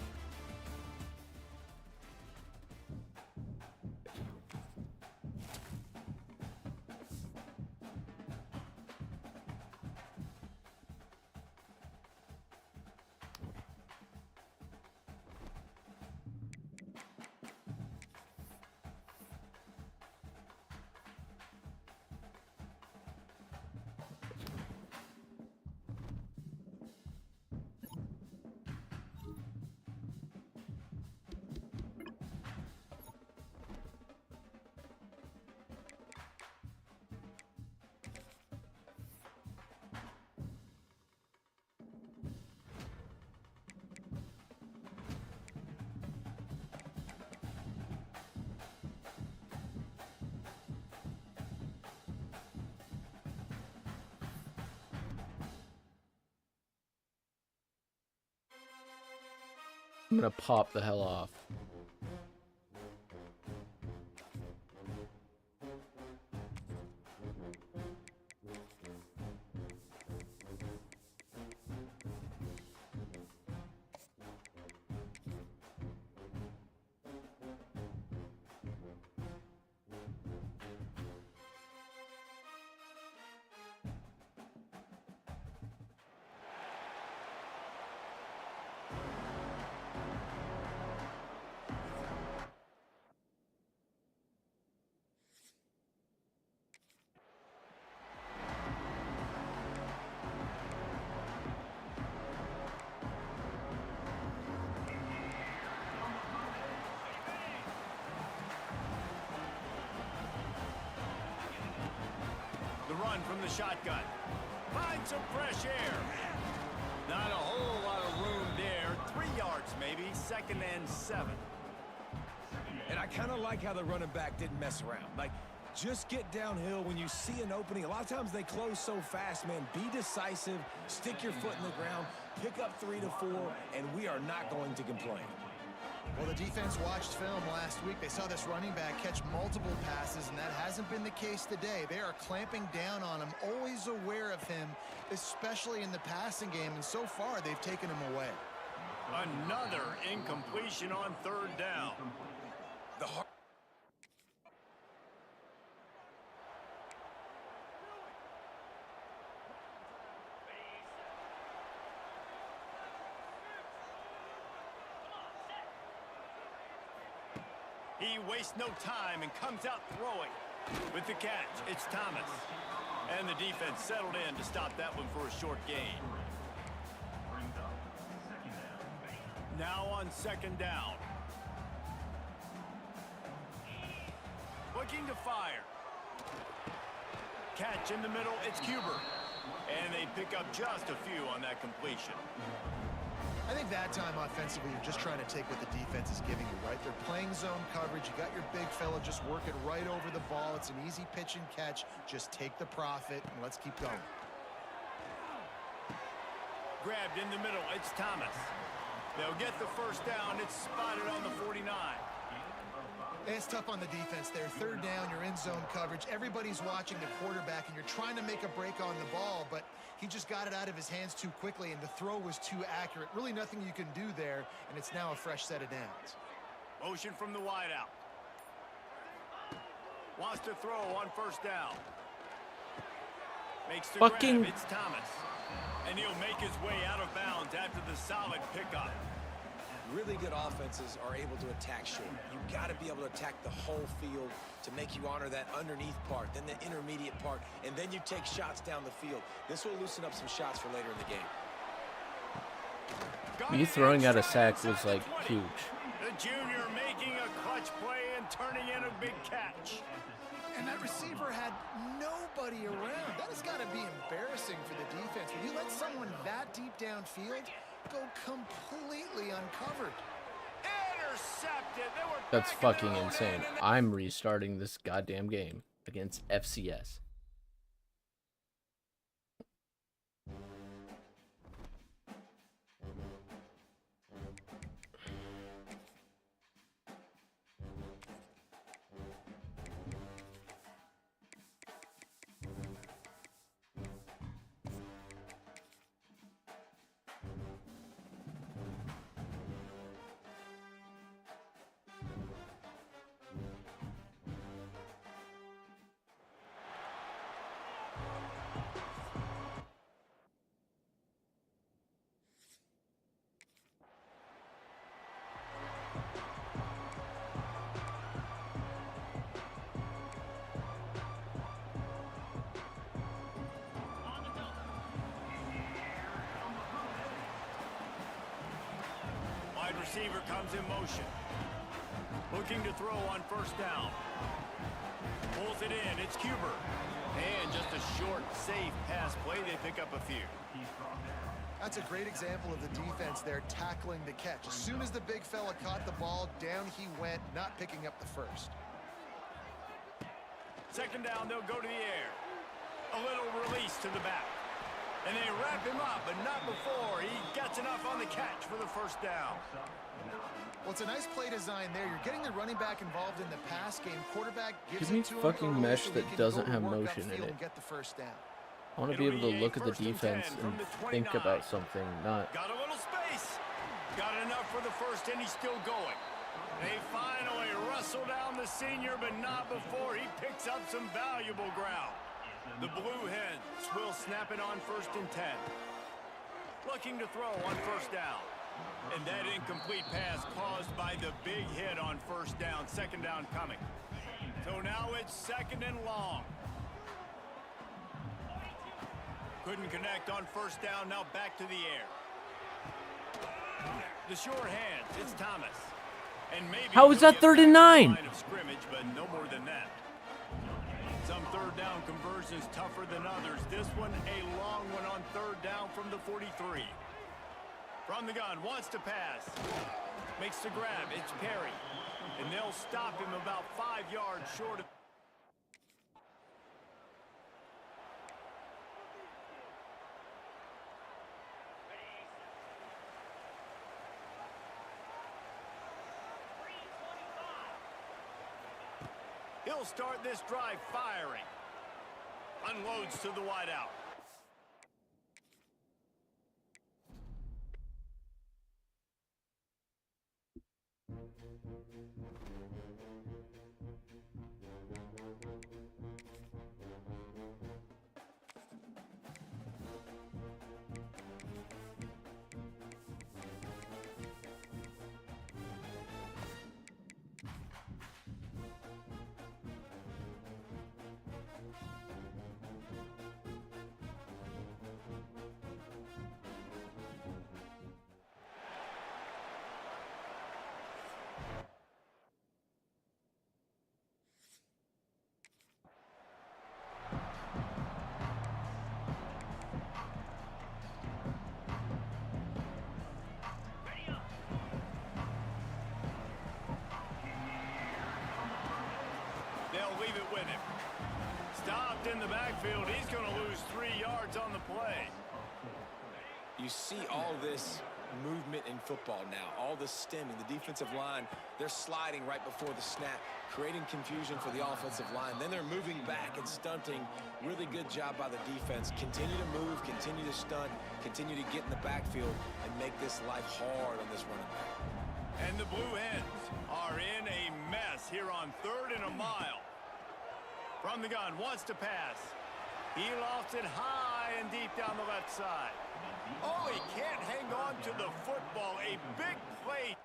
I'm gonna pop the hell off. The run from the shotgun. Find some fresh air. Not a whole lot of room there. 3 yards maybe. 2nd and 7. And I kind of like how the running back didn't mess around. Like, just get downhill when you see an opening. A lot of times they close so fast, man. Be decisive, stick your foot in the ground, pick up 3 to 4, and we are not going to complain. Well, the defense watched film last week. They saw this running back catch multiple passes, and that hasn't been the case today. They are clamping down on him, always aware of him, especially in the passing game, and so far they've taken him away. Another incompletion on 3rd down. The hard He wastes no time and comes out throwing. With the catch, it's Thomas. And the defense settled in to stop that one for a short gain. Now on 2nd down. Looking to fire. Catch in the middle, it's Cuber. And they pick up just a few on that completion. I think that time offensively, you're just trying to take what the defense is giving you, right? They're playing zone coverage. You got your big fella just working right over the ball. It's an easy pitch and catch. Just take the profit, and let's keep going. Grabbed in the middle, it's Thomas. They'll get the first down. It's spotted on the 49. It's tough on the defense there. 3rd down, you're in zone coverage. Everybody's watching the quarterback, and you're trying to make a break on the ball, but he just got it out of his hands too quickly, and the throw was too accurate. Really nothing you can do there, and it's now a fresh set of downs. Motion from the wideout. Wants to throw on 1st down. Makes the Fucking- grab. It's Thomas. And he'll make his way out of bounds after the solid pickup. Really good offenses are able to attack short. You got to be able to attack the whole field to make you honor that underneath part, then the intermediate part, and then you take shots down the field. This will loosen up some shots for later in the game. Me throwing out a sack was like huge. The junior making a clutch play and turning in a big catch. And that receiver had nobody around. That has got to be embarrassing for the defense. When you let someone that deep downfield go completely uncovered. Intercepted. They were That's back in fucking their own insane. end, and I'm restarting this goddamn game against FCS. wide receiver comes in motion. Looking to throw on first down. Pulls it in. It's Cuber. And just a short, safe pass play. They pick up a few. That's a great example of the defense there tackling the catch. As soon as the big fella caught the ball, down he went, not picking up the first. Second down, they'll go to the air. A little release to the back. And they wrap him up, but not before he gets enough on the catch for the first down. Well, it's a nice play design there. You're getting the running back involved in the pass game. Quarterback gives Give me it to him fucking early mesh so he that can doesn't go to have work motion in upfield it. and get the first down. I want to be able to look at the defense and think about something, not... Got a little space. Got enough for the first, and he's still going. They finally wrestle down the senior, but not before he picks up some valuable ground. The Blue Hens will snap it on 1st and 10. Looking to throw on first down. And that incomplete pass caused by the big hit on first down. Second down coming. So now it's second and long. Couldn't connect on first down. Now back to the air. The short hands. It's Thomas. And maybe How is that 3rd and 9? line of scrimmage, but no more than that. Some third down conversions tougher than others. This one a long one on third down from the 43. From the gun, wants to pass. Makes the grab. It's Perry. And they'll stop him about 5 yards short of... He'll start this drive firing. Unloads to the wideout. They'll leave it with him. Stopped in the backfield. He's going to lose 3 yards on the play. You see all this movement in football now, all the stemming, the defensive line, they're sliding right before the snap, creating confusion for the offensive line. Then they're moving back and stunting. Really good job by the defense. Continue to move, continue to stunt, continue to get in the backfield and make this life hard on this running back. And the Blue Hens are in a mess here on 3rd and a mile. From the gun, wants to pass. He lofts it high and deep down the left side. Oh, he can't hang on to the football. A big play.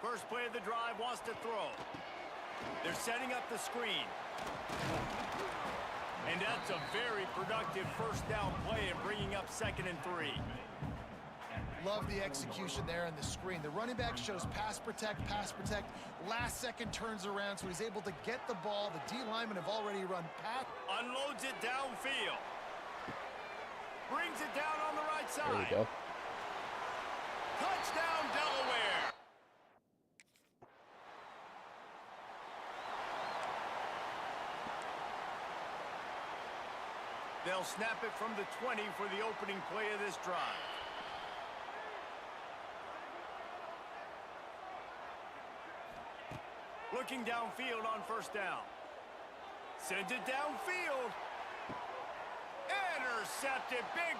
First play of the drive, wants to throw. They're setting up the screen. And that's a very productive first down play and bringing up 2nd and 3. Love the execution there on the screen. The running back shows pass protect. Last second turns around, so he's able to get the ball. The D linemen have already run past. Unloads it downfield. Brings it down on the right side. There we go. Touchdown, Delaware. They'll snap it from the 20 for the opening play of this drive. Looking downfield on first down. Sends it downfield. Intercepted. Big.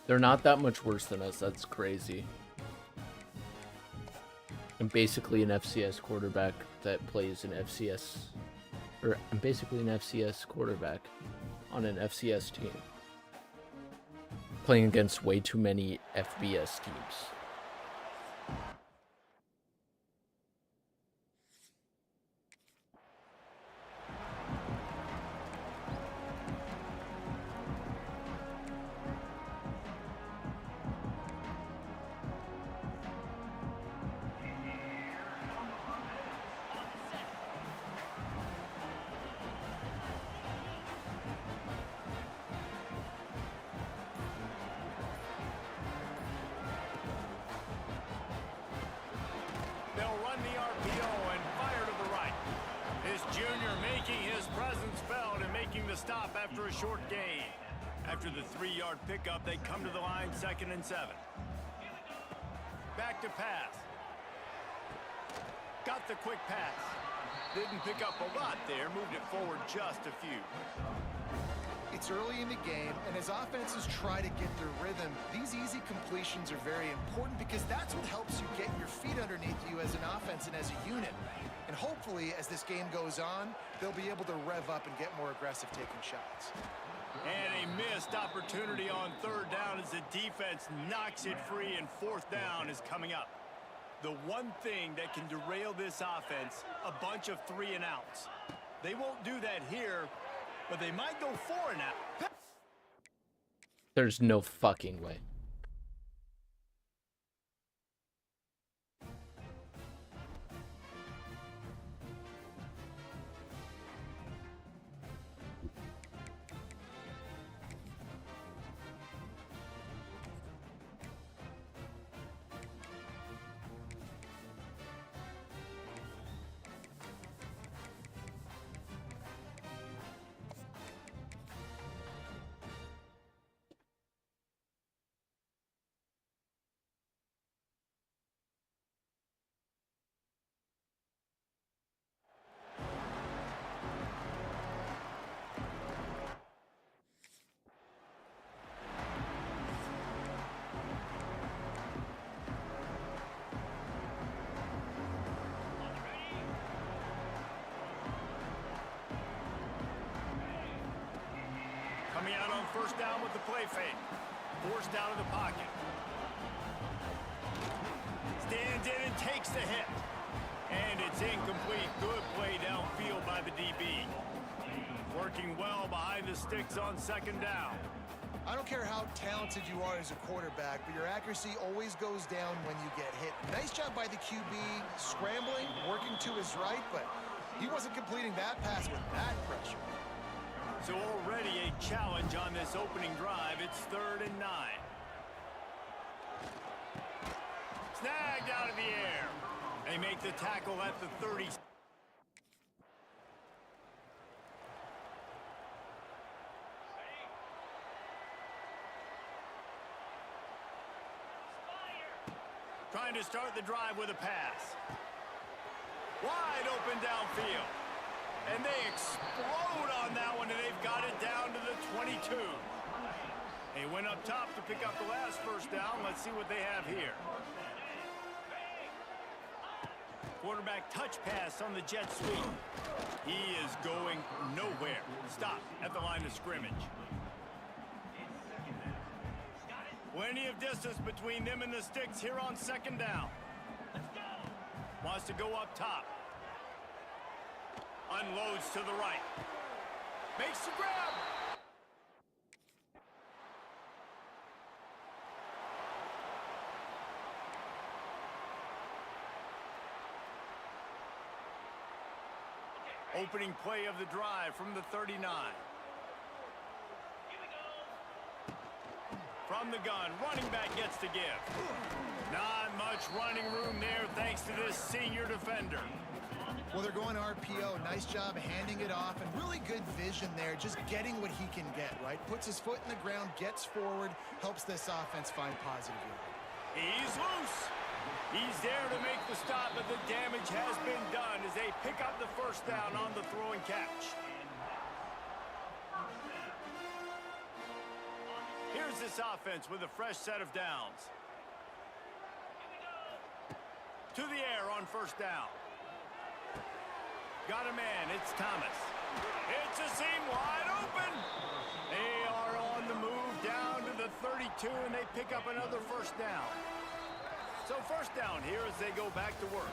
They're not that much worse than us. That's crazy. I'm basically an FCS quarterback that plays an FCS, or I'm basically an FCS quarterback on an FCS team, playing against way too many FBS teams. They'll run the RPO and fire to the right. This junior making his presence felt and making the stop after a short gain. After the 3-yard pickup, they come to the line, 2nd and 7. Back to pass. Got the quick pass. Didn't pick up a lot there, moved it forward just a few. It's early in the game, and as offenses try to get their rhythm, these easy completions are very important because that's what helps you get your feet underneath you as an offense and as a unit. And hopefully, as this game goes on, they'll be able to rev up and get more aggressive taking shots. And a missed opportunity on 3rd down as the defense knocks it free, and 4th down is coming up. The one thing that can derail this offense, a bunch of 3-and-outs. They won't do that here, but they might go 4-and-out. There's no fucking way. Coming out on 1st down with the play fake. Forced out of the pocket. Stands in and takes the hit. And it's incomplete. Good play downfield by the DB. Working well behind the sticks on 2nd down. I don't care how talented you are as a quarterback, but your accuracy always goes down when you get hit. Nice job by the QB scrambling, working to his right, but he wasn't completing that pass with that pressure. So already a challenge on this opening drive. It's 3rd and 9. Snagged out of the air. They make the tackle at the 30. Trying to start the drive with a pass. Wide open downfield. And they explode on that one, and they've got it down to the 22. They went up top to pick up the last first down. Let's see what they have here. Quarterback touch pass on the jet sweep. He is going nowhere. Stop at the line of scrimmage. Plenty of distance between them and the sticks here on second down. Wants to go up top. Unloads to the right. Makes the grab. Opening play of the drive from the 39. From the gun, running back gets to give. Not much running room there thanks to this senior defender. Well, they're going RPO. Nice job handing it off, and really good vision there, just getting what he can get, right? Puts his foot in the ground, gets forward, helps this offense find positive yard. He's loose. He's there to make the stop, but the damage has been done as they pick up the first down on the throw and catch. Here's this offense with a fresh set of downs. To the air on first down. Got a man, it's Thomas. It's a seam wide open. They are on the move down to the 32, and they pick up another first down. So first down here as they go back to work.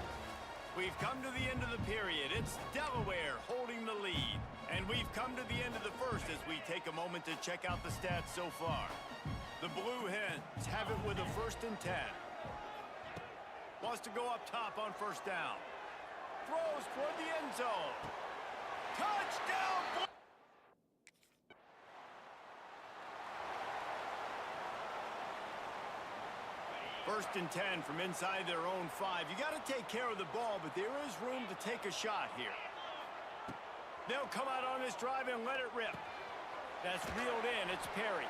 We've come to the end of the period. It's Delaware holding the lead. And we've come to the end of the first as we take a moment to check out the stats so far. The Blue Hens have it with a 1st and 10. Wants to go up top on first down. Throws toward the end zone. Touchdown! First and 10 from inside their own 5. You got to take care of the ball, but there is room to take a shot here. They'll come out on this drive and let it rip. That's reeled in. It's Perry.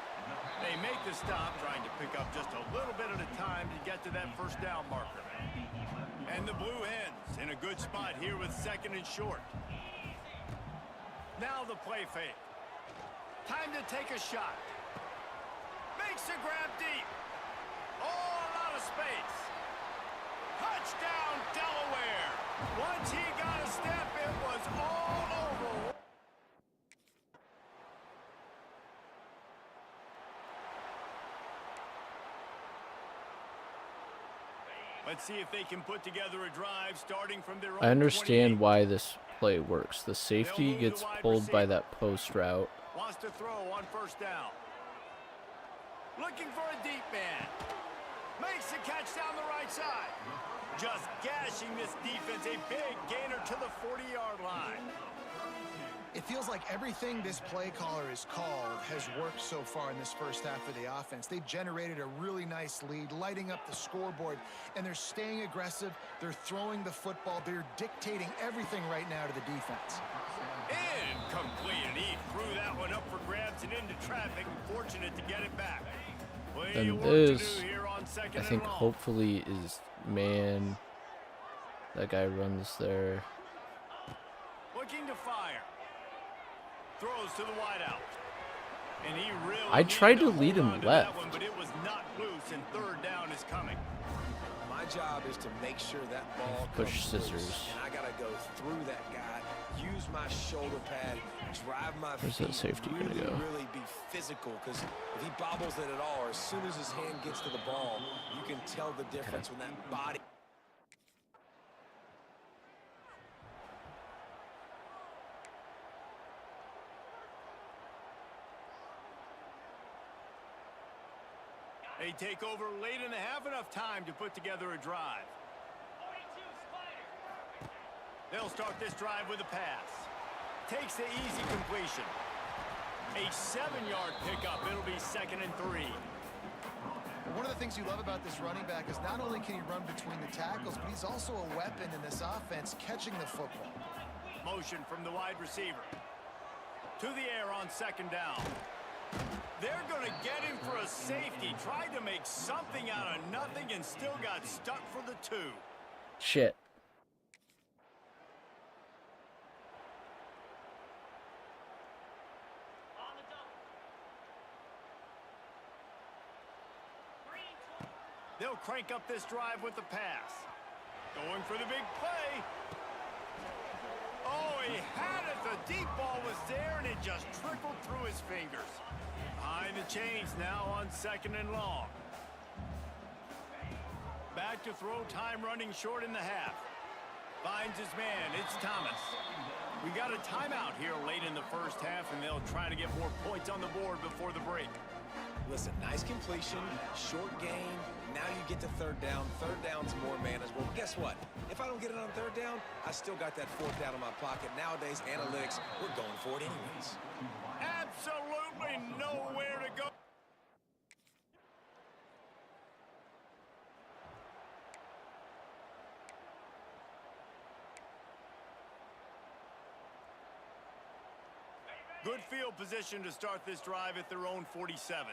They make the stop, trying to pick up just a little bit at a time to get to that first down marker. And the Blue Hens in a good spot here with 2nd and short. Now the play fake. Time to take a shot. Makes the grab deep. Oh, a lot of space. Touchdown, Delaware. Once he got a step, it was all over. Let's see if they can put together a drive starting from their own I understand 28. why this play works. The safety gets pulled by that post route. Wants to throw on first down. Looking for a deep man. Makes the catch down the right side. Just gashing this defense. A big gainer to the 40-yard line. It feels like everything this play caller has called has worked so far in this first half of the offense. They've generated a really nice lead, lighting up the scoreboard, and they're staying aggressive. They're throwing the football. They're dictating everything right now to the defense. Incomplete, and he threw that one up for grabs and into traffic. Fortunate to get it back. Plenty of And work to this, do here on second I and think, long. hopefully is man. That guy runs there. Looking to fire. Throws to the wideout. And he really I tried to needed lead hold him on to left. that one, but it was not loose, and third down is coming. My job is to make sure that ball Push comes loose, scissors. and I gotta go through that guy, use my shoulder pad, drive my Where's feet, that safety gonna really, go? really be physical. Because if he bobbles it at all, or as soon as his hand gets to the ball, you can tell the difference when that body. They take over late in the half, enough time to put together a drive. They'll start this drive with a pass. Takes the easy completion. A 7-yard pickup. It'll be 2nd and 3. One of the things you love about this running back is not only can he run between the tackles, but he's also a weapon in this offense, catching the football. Motion from the wide receiver. To the air on 2nd down. They're going to get him for a safety. Tried to make something out of nothing and still got stuck for the 2. Shit. They'll crank up this drive with the pass. Going for the big play. Oh, he had it. The deep ball was there, and it just trickled through his fingers. Behind the chains now on 2nd and long. Back to throw, time running short in the half. Finds his man. It's Thomas. We got a timeout here late in the first half, and they'll try to get more points on the board before the break. Listen, nice completion, short gain. Now you get to 3rd down. 3rd down's more manageable. Guess what? If I don't get it on 3rd down, I still got that 4th down in my pocket. Nowadays, analytics, we're going for it anyways. Absolutely nowhere to go. Good field position to start this drive at their own 47.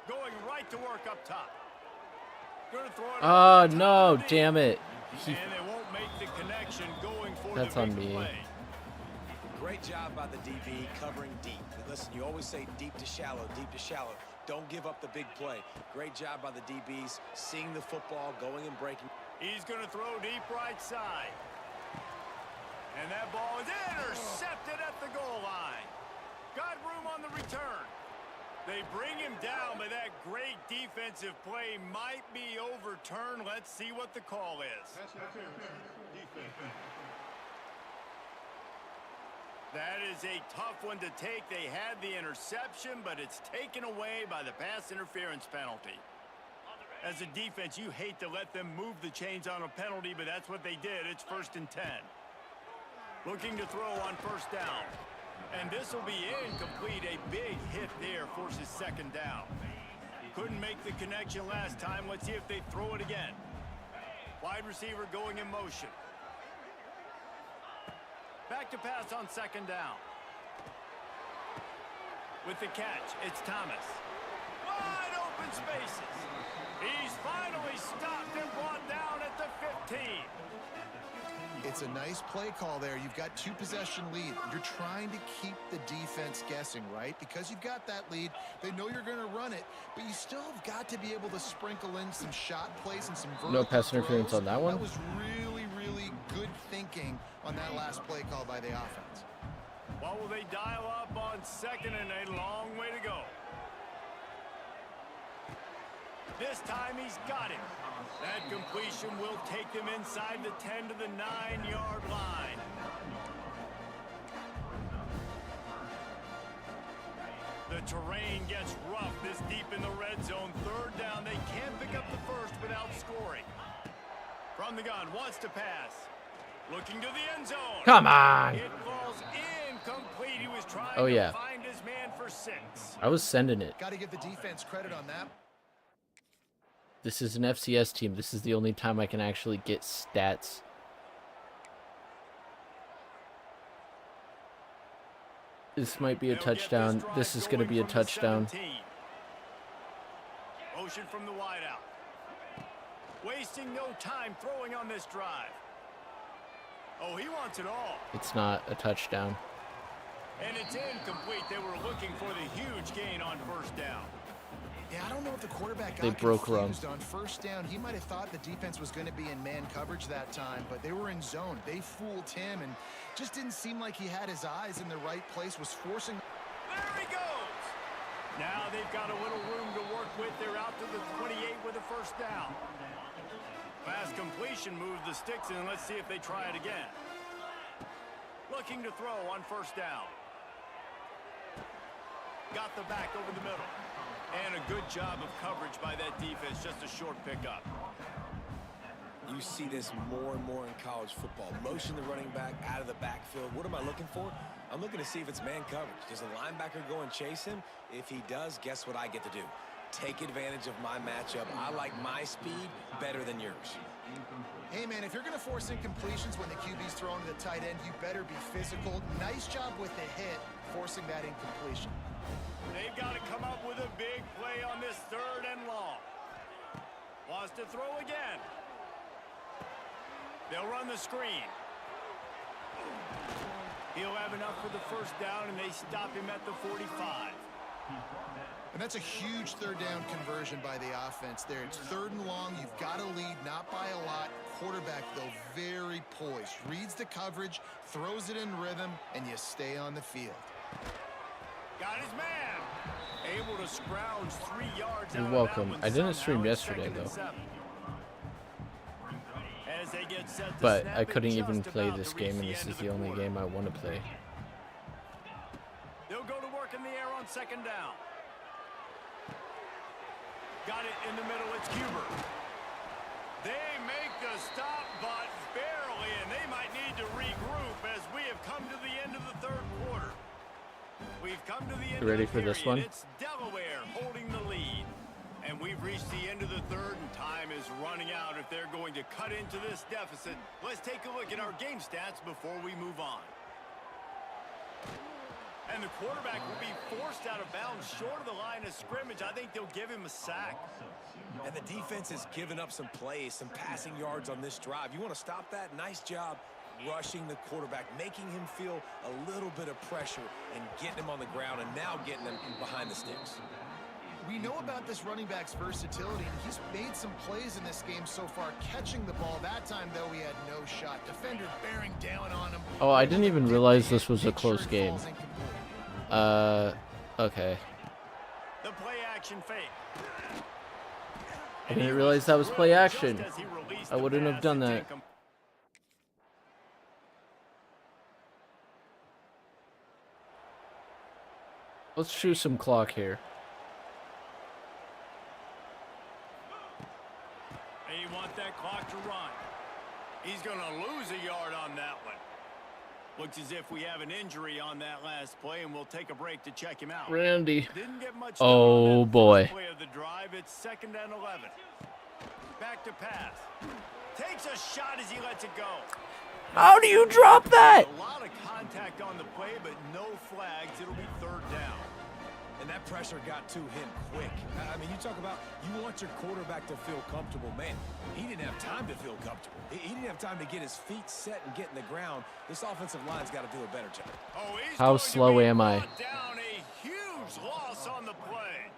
Going right to work up top. Gonna throw it. Oh, no, damn it. And they won't make the connection going for That's the on big me. play. Great job by the DB covering deep. Listen, you always say deep to shallow, deep to shallow. Don't give up the big play. Great job by the DBs, seeing the football, going and breaking. He's going to throw deep right side. And that ball is intercepted at the goal line. Got room on the return. They bring him down, but that great defensive play might be overturned. Let's see what the call is. That is a tough one to take. They had the interception, but it's taken away by the pass interference penalty. As a defense, you hate to let them move the chains on a penalty, but that's what they did. It's 1st and 10. Looking to throw on 1st down. And this will be incomplete. A big hit there forces 2nd down. Couldn't make the connection last time. Let's see if they throw it again. Wide receiver going in motion. Back to pass on 2nd down. With the catch, it's Thomas. Wide open spaces. He's finally stopped and brought down at the 15. It's a nice play call there. You've got 2-possession lead. You're trying to keep the defense guessing, right? Because you've got that lead, they know you're going to run it, but you still have got to be able to sprinkle in some shot plays and some vertical No pass interference throws. on that one? That was really, really good thinking on that last play call by the offense. What will they dial up on 2nd and a long way to go? This time he's got it. That completion will take them inside the 10 to the 9-yard line. The terrain gets rough this deep in the red zone. 3rd down, they can't pick up the first without scoring. From the gun, wants to pass. Looking to the end zone. Come on. It falls incomplete. He was trying Oh, yeah. to find his man for 6. I was sending it. Got to give the defense credit on that. This is an FCS team. This is the only time I can actually get stats. This might be a touchdown. This is going to be a touchdown. Motion from the wideout. Wasting no time throwing on this drive. Oh, he wants it all. It's not a touchdown. And it's incomplete. They were looking for the huge gain on 1st down. Yeah, I don't know if the quarterback got They broke confused on 1st down. He might have thought the defense was going to be in man coverage that time, but they were in zone. They fooled him and just didn't seem like he had his eyes in the right place, was forcing. There he goes. Now they've got a little room to work with. They're out to the 28 with a 1st down. Fast completion moves the sticks in. Let's see if they try it again. Looking to throw on 1st down. Got the back over the middle. And a good job of coverage by that defense. Just a short pickup. You see this more and more in college football. Motion the running back out of the backfield. What am I looking for? I'm looking to see if it's man coverage. Does the linebacker go and chase him? If he does, guess what I get to do? Take advantage of my matchup. I like my speed better than yours. Hey, man, if you're going to force incompletions when the QB's throwing to the tight end, you better be physical. Nice job with the hit, forcing that incompletion. They've got to come up with a big play on this 3rd and long. Wants to throw again. They'll run the screen. He'll have enough for the 1st down, and they stop him at the 45. And that's a huge third down conversion by the offense there. It's 3rd and long. You've got to lead, not by a lot. Quarterback, though, very poised. Reads the coverage, throws it in rhythm, and you stay on the field. Got his man. Able to scrounge 3 yards. You're welcome. I didn't stream yesterday, though. But I couldn't even play this game, and this is the only game I want to play. They'll go to work in the air on 2nd down. Got it in the middle. It's Cuber. They make the stop, but barely, and they might need to regroup as we have come to the end of the 3rd quarter. We've come to the end. You ready of the for this period. one? It's Delaware holding the lead. And we've reached the end of the 3rd, and time is running out if they're going to cut into this deficit. Let's take a look at our game stats before we move on. And the quarterback will be forced out of bounds short of the line of scrimmage. I think they'll give him a sack. And the defense has given up some plays, some passing yards on this drive. You want to stop that? Nice job rushing the quarterback, making him feel a little bit of pressure and getting him on the ground and now getting him behind the sticks. We know about this running back's versatility, and he's made some plays in this game so far, catching the ball. That time, though, he had no shot. Defender bearing down on him. Oh, I didn't even realize this was a close game. Okay. The play action fake. I didn't realize that was play action. I wouldn't have done that. Let's choose some clock here. They want that clock to run. He's going to lose a yard on that one. Looks as if we have an injury on that last play, and we'll take a break to check him out. Randy. Didn't get much Oh boy. play of the drive. It's 2nd and 11. Back to pass. Takes a shot as he lets it go. How do you drop that? A lot of contact on the play, but no flags. It'll be 3rd down. And that pressure got to him quick. I mean, you talk about you want your quarterback to feel comfortable. Man, he didn't have time to feel comfortable. He didn't have time to get his feet set and get in the ground. This offensive line's got to do a better job. Oh, How slow am I? Down a huge loss on the play.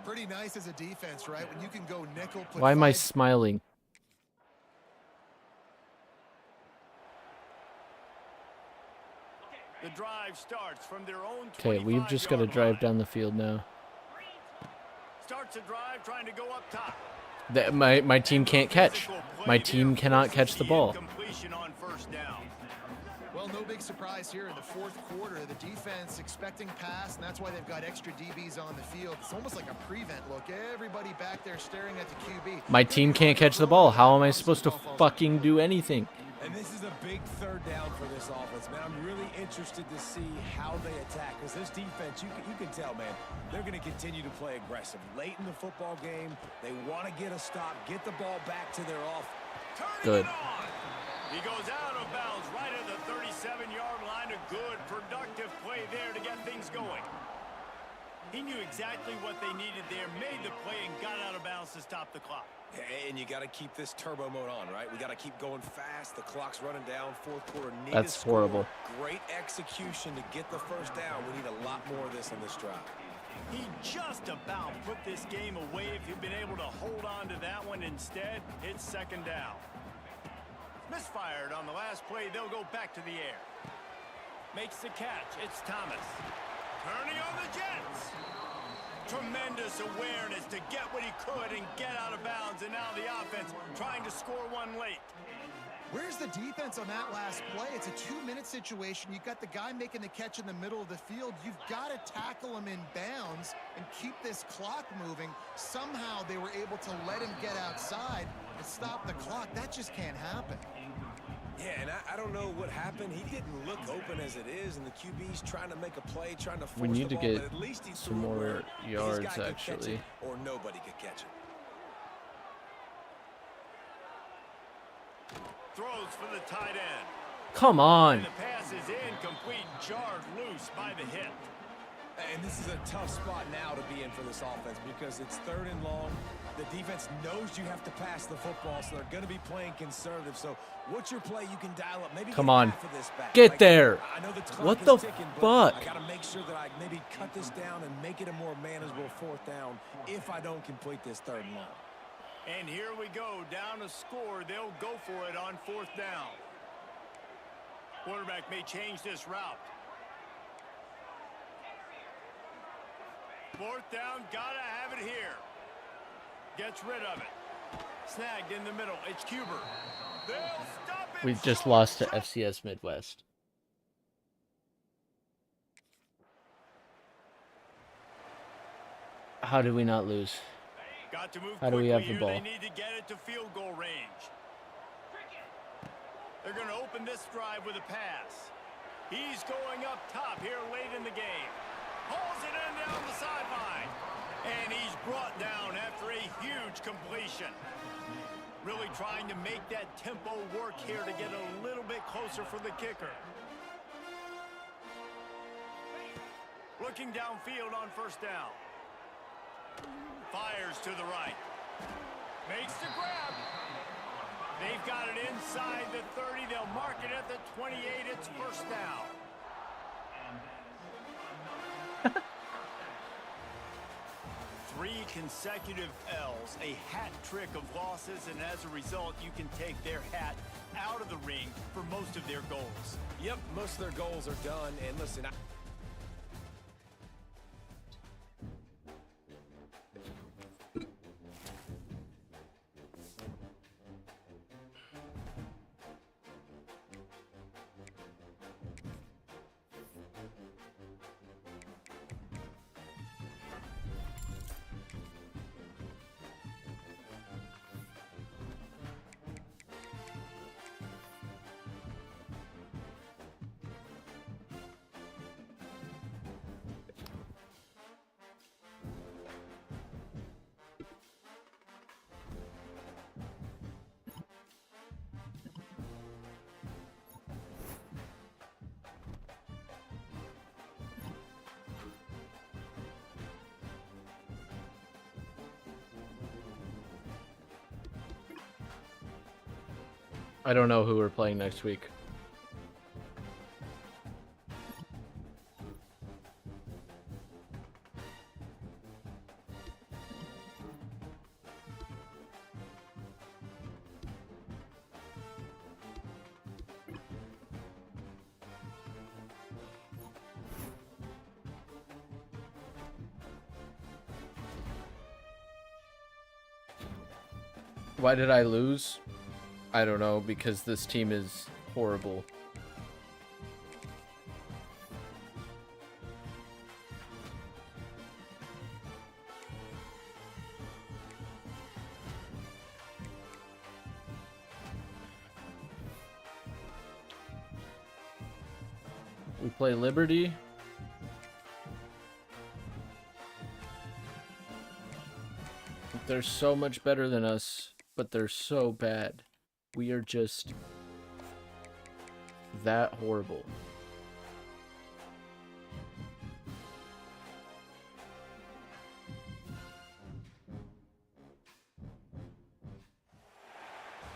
Pretty nice as a defense, right? When you can go nickel. Why am I smiling? The drive starts from their own. Okay, we've just got to drive down the field now. Starts a drive trying to go up top. My team can't catch. My team cannot catch the ball. Completion on 1st down. Well, no big surprise here in the 4th quarter. The defense expecting pass, and that's why they've got extra DBs on the field. It's almost like a prevent look. Everybody back there staring at the QB. My team can't catch the ball. How am I supposed to fucking do anything? And this is a big 3rd down for this offense, man. I'm really interested to see how they attack, because this defense, you can tell, man, they're going to continue to play aggressive. Late in the football game, they want to get a stop, get the ball back to their off. Good. He goes out of bounds right at the 37-yard line. A good, productive play there to get things going. He knew exactly what they needed there, made the play, and got out of bounds to stop the clock. And you got to keep this turbo mode on, right? We got to keep going fast. The clock's running down. 4th quarter. That's horrible. Great execution to get the 1st down. We need a lot more of this in this drive. He just about put this game away if he'd been able to hold on to that one. Instead, it's 2nd down. Misfired on the last play. They'll go back to the air. Makes the catch. It's Thomas. Turning on the Jets. Tremendous awareness to get what he could and get out of bounds. And now the offense trying to score one late. Where's the defense on that last play? It's a 2-minute situation. You've got the guy making the catch in the middle of the field. You've got to tackle him in bounds and keep this clock moving. Somehow they were able to let him get outside and stop the clock. That just can't happen. Yeah, and I don't know what happened. He didn't look open as it is, and the QB's trying to make a play, trying to force We need the to ball, get but at least he some threw it more where yards, his guy could catch actually. it, or nobody could catch it. Throws for the tight end. Come on. And the pass is incomplete, jarred loose by the hit. And this is a tough spot now to be in for this offense because it's 3rd and long. The defense knows you have to pass the football, so they're going to be playing conservative. So what's your play you can dial up? Maybe Come get on. half of this back. Get there. I know the clock What is the ticking, but fuck? I got to make sure that I maybe cut this down and make it a more manageable 4th down if I don't complete this 3rd and long. And here we go, down a score. They'll go for it on 4th down. Quarterback may change this route. 4th down, gotta have it here. Gets rid of it. Snagged in the middle. It's Cuber. They'll stop it. We've just lost to FCS Midwest. How did we not lose? Got to move How do we have quickly the here. ball? They need to get it to field goal range. They're going to open this drive with a pass. He's going up top here late in the game. Hauls it in down the sideline. And he's brought down after a huge completion. Really trying to make that tempo work here to get a little bit closer for the kicker. Looking downfield on 1st down. Fires to the right. Makes the grab. They've got it inside the 30. They'll mark it at the 28. It's 1st down. Three consecutive L's, a hat trick of losses, and as a result, you can take their hat out of the ring for most of their goals. Yep, most of their goals are done. And listen, I don't know who we're playing next week. Why did I lose? I don't know, because this team is horrible. We play Liberty. They're so much better than us, but they're so bad. We are just that horrible.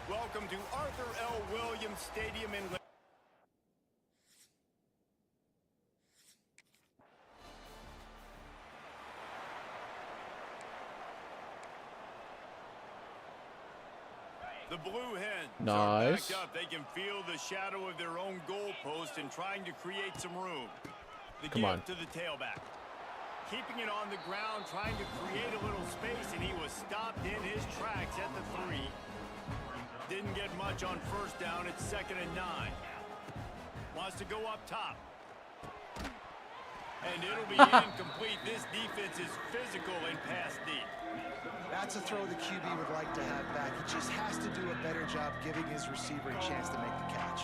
Welcome to Arthur L. Williams Stadium in the Blue Hens are Nice. backed up. They can feel the shadow of their own goalpost and trying to create some room. The Come give on. to the tailback. Keeping it on the ground, trying to create a little space, and he was stopped in his tracks at the 3. Didn't get much on 1st down. It's 2nd and 9. Wants to go up top. And it'll be incomplete. This defense is physical and pass deep. That's a throw the QB would like to have back. He just has to do a better job giving his receiver a chance to make the catch.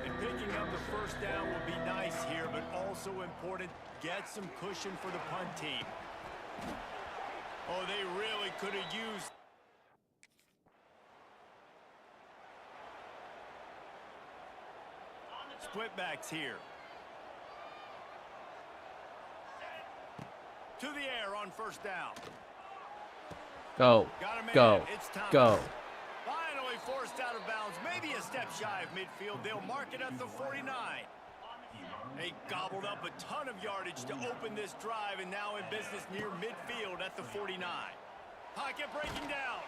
And picking up the 1st down would be nice here, but also important, get some cushion for the punt team. Oh, they really could have used... Split backs here. To the air on first down. Go. Got a man. Go. It's Thomas. Go. Finally forced out of bounds. Maybe a step shy of midfield. They'll mark it at the 49. They gobbled up a ton of yardage to open this drive, and now in business near midfield at the 49. Pocket breaking down.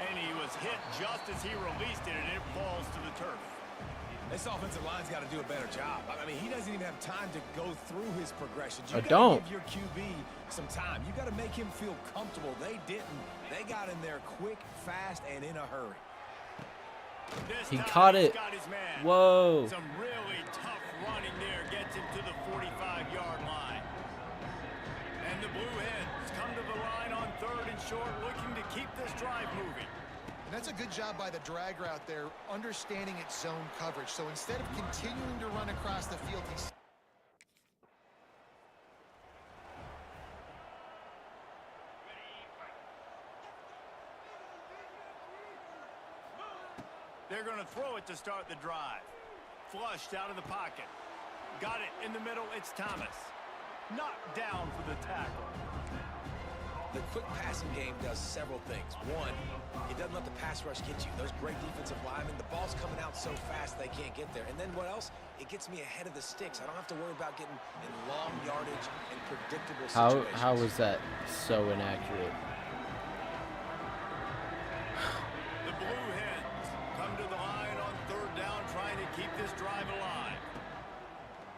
And he was hit just as he released it, and it falls to the turf. This offensive line's got to do a better job. I mean, he doesn't even have time to go through his progressions. You don't. Give your QB some time. You got to make him feel comfortable. They didn't. They got in there quick, fast, and in a hurry. He caught it. Whoa. Some really tough running there gets him to the 45-yard line. And the Blue Hens come to the line on 3rd and short, looking to keep this drive moving. And that's a good job by the drag route there, understanding its zone coverage. So instead of continuing to run across the field, he's... They're going to throw it to start the drive. Flushed out of the pocket. Got it in the middle. It's Thomas. Knocked down for the tackle. The quick passing game does several things. One, it doesn't let the pass rush get you. Those great defensive linemen, the ball's coming out so fast they can't get there. And then what else? It gets me ahead of the sticks. I don't have to worry about getting in long yardage and predictable situations. How was that so inaccurate? The Blue Hens come to the line on 3rd down, trying to keep this drive alive.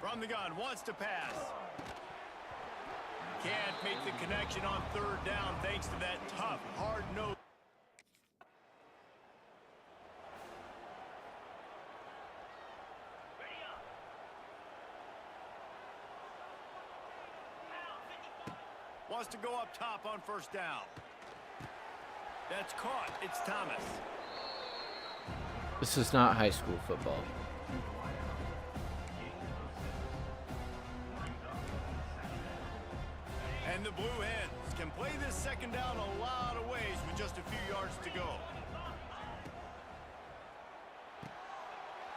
From the gun, wants to pass. Can't make the connection on 3rd down thanks to that tough, hard nose. Wants to go up top on 1st down. That's caught. It's Thomas. This is not high school football. And the Blue Hens can play this 2nd down a lot of ways with just a few yards to go.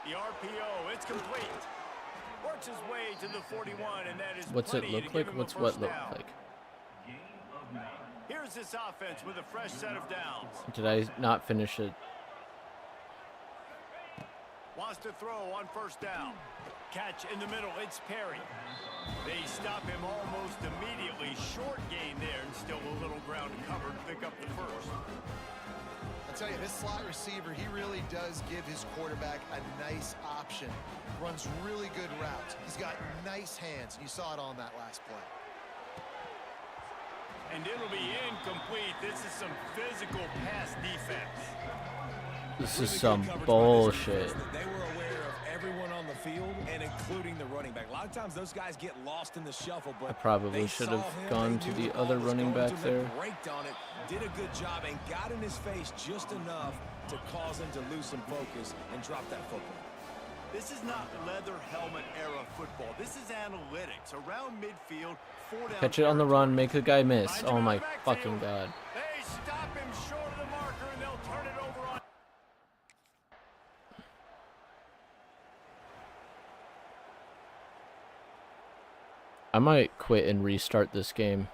The RPO, it's complete. Works his way to the 41, and that is What's it look like? What's what look like? Here's this offense with a fresh set of downs. Did I not finish it? Wants to throw on 1st down. Catch in the middle, it's Perry. They stop him almost immediately. Short gain there, and still a little ground covered to pick up the 1st. I'll tell you, this slot receiver, he really does give his quarterback a nice option. Runs really good routes. He's got nice hands. You saw it on that last play. And it'll be incomplete. This is some physical pass defense. This is some bullshit. They were aware of everyone on the field, and including the running back. A lot of times those guys get lost in the shuffle, but I probably should have gone to the other running back there. Braked on it, did a good job, and got in his face just enough to cause him to lose some focus and drop that football. This is not leather helmet era football. This is analytics. Around midfield, 4 down. Catch it on the run, make the guy miss. Oh my fucking god. They stop him short of the marker, and they'll turn it over on. I might quit and restart this game.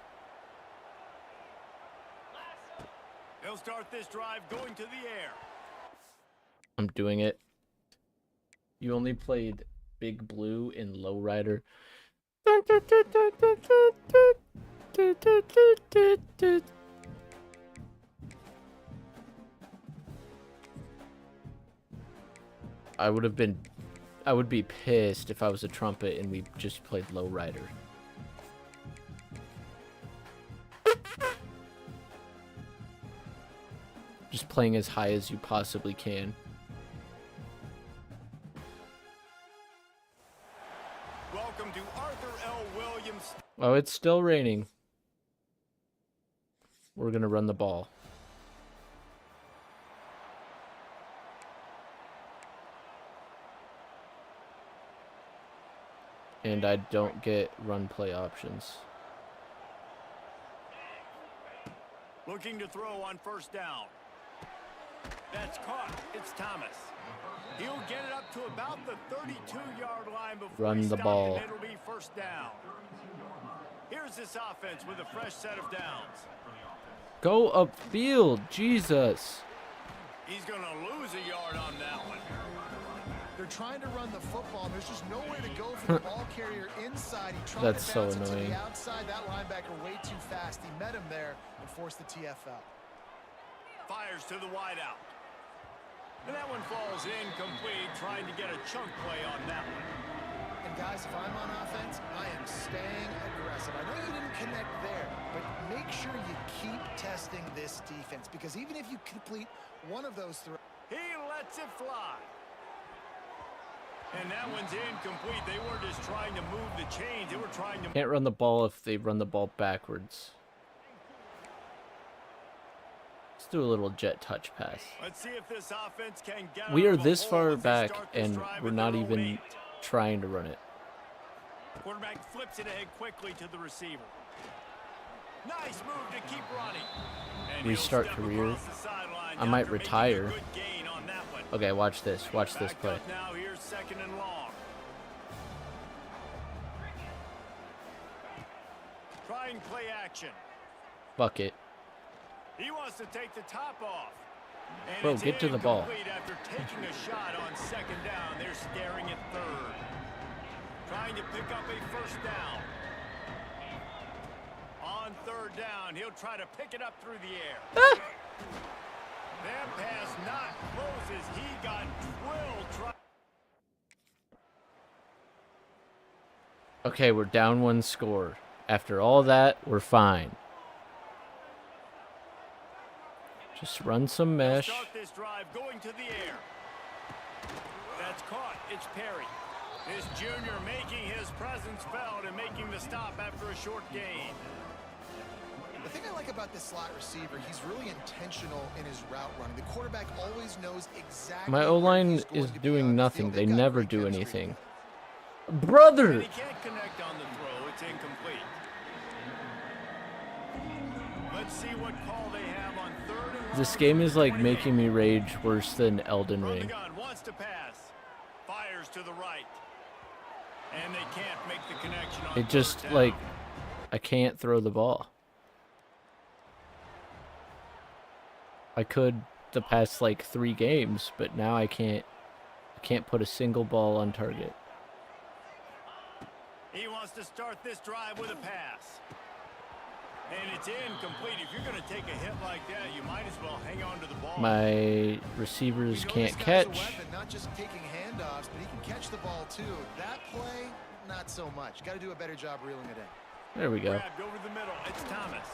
They'll start this drive going to the air. I'm doing it. You only played Big Blue in Lowrider. I would be pissed if I was a trumpet and we just played Lowrider. Just playing as high as you possibly can. Welcome to Arthur L. Williams. Oh, it's still raining. We're gonna run the ball. And I don't get run play options. Looking to throw on 1st down. That's caught. It's Thomas. He'll get it up to about the 32-yard line before Run he the stopped, ball. and it'll be 1st down. Here's this offense with a fresh set of downs. Go upfield, Jesus. He's going to lose a yard on that one. They're trying to run the football, and there's just nowhere to go for the ball carrier inside. He tried That's to so bounce it to annoying. the outside. That linebacker way too fast. He met him there and forced the TFL. Fires to the wideout. And that one falls incomplete, trying to get a chunk play on that one. And guys, if I'm on offense, I am staying aggressive. I know you didn't connect there, but make sure you keep testing this defense, because even if you complete one of those throws, He lets it fly. And that one's incomplete. They weren't just trying to move the chains. They were trying to... Can't run the ball if they run the ball backwards. Let's do a little jet touch pass. Let's see if this offense can get We out are of a this hole far as they back, start this and drive we're with not their own even 8. trying to run it. Quarterback flips it ahead quickly to the receiver. Nice move to keep running. And he'll Restart step career. across the sideline I might after making a retire. good gain on that one. Okay, watch this. Watch this Back play. up now, here's 2nd and long. Try and play action. Fuck it. He wants to take the top off. And Bro, it's get to the ball. incomplete after taking a shot on 2nd down. They're staring at 3rd. Trying to pick up a 1st down. On 3rd down, he'll try to pick it up through the air. That pass not close as he got drilled. Okay, we're down 1 score. After all that, we're fine. Just run some mesh. Start this drive going to the air. That's caught. It's Perry. This junior making his presence felt and making the stop after a short gain. the thing I like about this slot receiver, he's really intentional in his route running. The quarterback always knows exactly. My where O-line he's going is to be doing on the nothing. field. They They've got never great do chemistry anything. And Brother! he can't connect on the throw. It's incomplete. Let's see what call they have on 3rd and long. This game is like making me rage worse than Elden From the Ring. gun, wants to pass. Fires to the right. And they can't make the connection on It just 3rd down. like I can't throw the ball. I could the past like 3 games, but now I can't put a single ball on target. He wants to start this drive with a pass. And it's incomplete. If you're going to take a hit like that, you might as well hang on to the ball. My receivers We know can't this guy's a catch. weapon, not just taking handoffs, but he can catch the ball too. That play, not so much. Got to do a better job reeling it in. There we go. Grabbed over the middle. It's Thomas.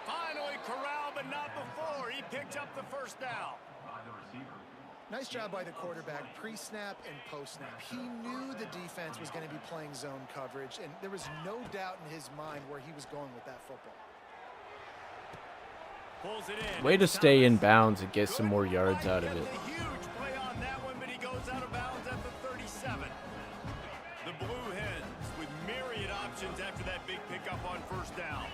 Finally corralled, but not before. He picked up the 1st down. Nice job by the quarterback, pre-snap and post-snap. He knew the defense was going to be playing zone coverage, and there was no doubt in his mind where he was going with that football. Pulls it in. Way to It's stay in Thomas. bounds and get some more yards out of it. Gets a huge play on that one, but he goes out of bounds at the 37. The Blue Hens with myriad options after that big pickup on 1st down.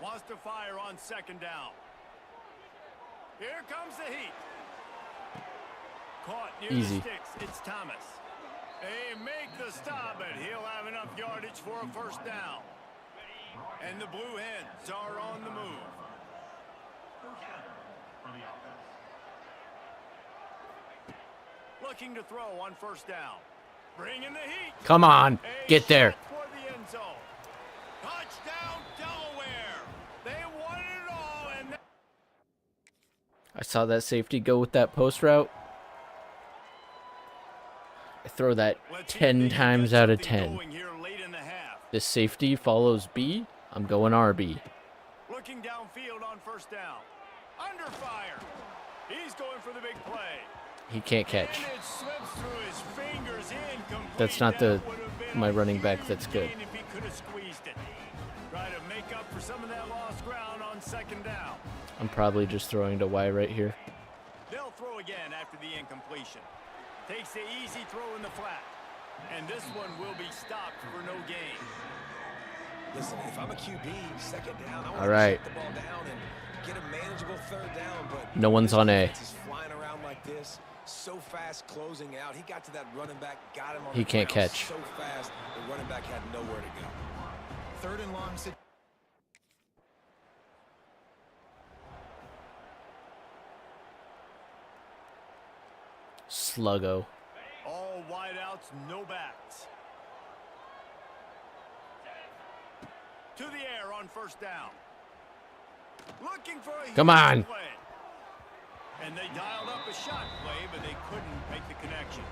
Wants to fire on 2nd down. Here comes the heat. Caught near Easy. the sticks. It's Thomas. They make the stop, but he'll have enough yardage for a 1st down. And the Blue Hens are on the move. Looking to throw on 1st down. Bringing the heat. Come on, A get there. shot for the end zone. Touchdown, Delaware. They won it all, and I saw that safety go with that post route. I throw that let's see if 10 they can times get out of something 10. going here late in the half. This safety follows B. I'm going RB. Looking downfield on 1st down. Under fire. He's going for the big play. He can't catch. And it slips through his fingers. Incomplete. That's not That would have been my a running back huge that's good. gain if he could have squeezed it. Try to make up for some of that lost ground on 2nd down. I'm probably just throwing to Y right here. They'll throw again after the incompletion. Takes the easy throw in the flat. And this one will be stopped for no gain. Listen, if I'm a QB, 2nd down, I want All right. to shut the ball down and get a manageable 3rd down. But No one's on A. defense is flying around like this. So fast closing out. He got to that running back, got him on He the can't ground catch. so fast, the running back had nowhere to go. 3rd and long. Sluggo. All wideouts, no backs. To the air on 1st down. Looking for a Come on. play. And they dialed up a shot play, but they couldn't make the connection.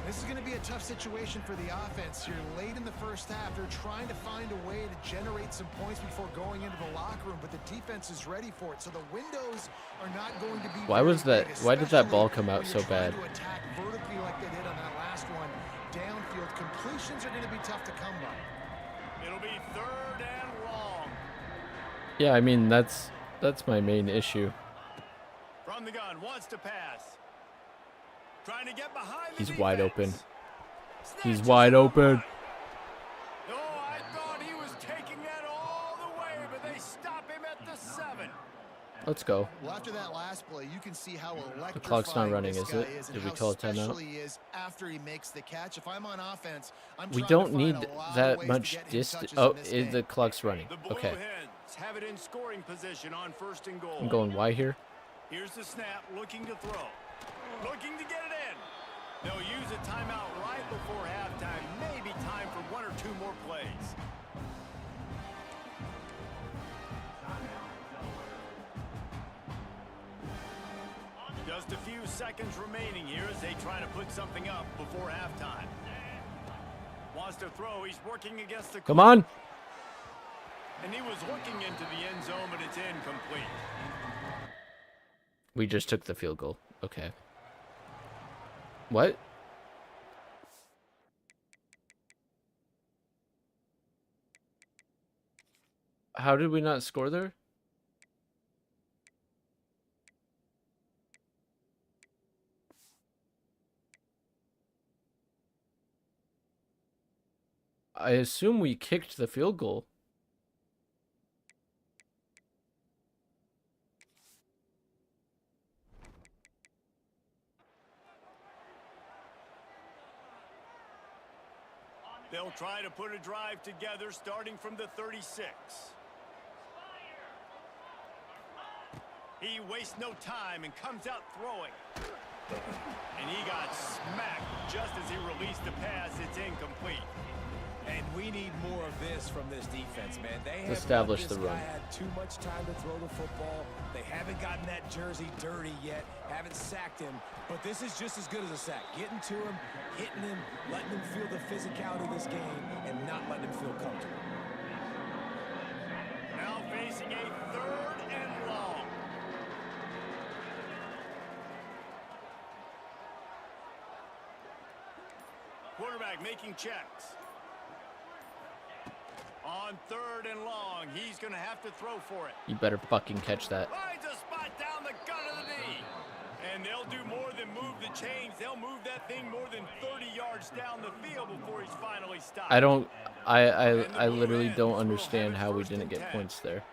This is going to be a tough situation for the offense here. Late in the 1st half, they're trying to find a way to generate some points before going into the locker room, but the defense is ready for it. So the windows are not going to be. Why was that? Why did that ball come out so bad? To attack vertically like they did on that last one. Downfield completions are going to be tough to come by. It'll be 3rd and long. Yeah, I mean that's my main issue. From the gun, wants to pass. Trying to get behind the He's defense. wide open. He's Snatches wide it open. Oh, I thought he was taking that all the way, but they stop him at the 7. Let's go. Well, after that last play, you can see how electrifying The clock's not running, this is guy it? is and Did we how call it timeout? special he is after he makes the catch. If I'm on offense, I'm We trying don't to find need a lot of that ways to much get him distance. touches Oh, in this game. the clock's running. The Blue Okay. Hens have it in scoring position on 1st and goal. I'm going Y here. Here's the snap, looking to throw. Looking to get it in. They'll use a timeout right before halftime. Maybe time for 1 or 2 more plays. Just a few seconds remaining here as they try to put something up before halftime. Wants to throw. He's working against the... Come on. And he was looking into the end zone, but it's incomplete. We just took the field goal. Okay. What? How did we not score there? I assume we kicked the field goal. They'll try to put a drive together starting from the 36. He wastes no time and comes out throwing. And he got smacked just as he released the pass. It's incomplete. And we need more of this from this defense, man. They have Establish let this the run. guy had too much time to throw the football. They haven't gotten that jersey dirty yet, haven't sacked him. But this is just as good as a sack. Getting to him, hitting him, letting him feel the physicality of this game, and not letting him feel comfortable. Now facing a 3rd and long. Quarterback making checks. On 3rd and long, he's going to have to throw for it. You better fucking catch that. Finds a spot down the gut of the knee. And they'll do more than move the chains. They'll move that thing more than 30 yards down the field before he's finally stopped. I literally don't understand how we didn't get points there.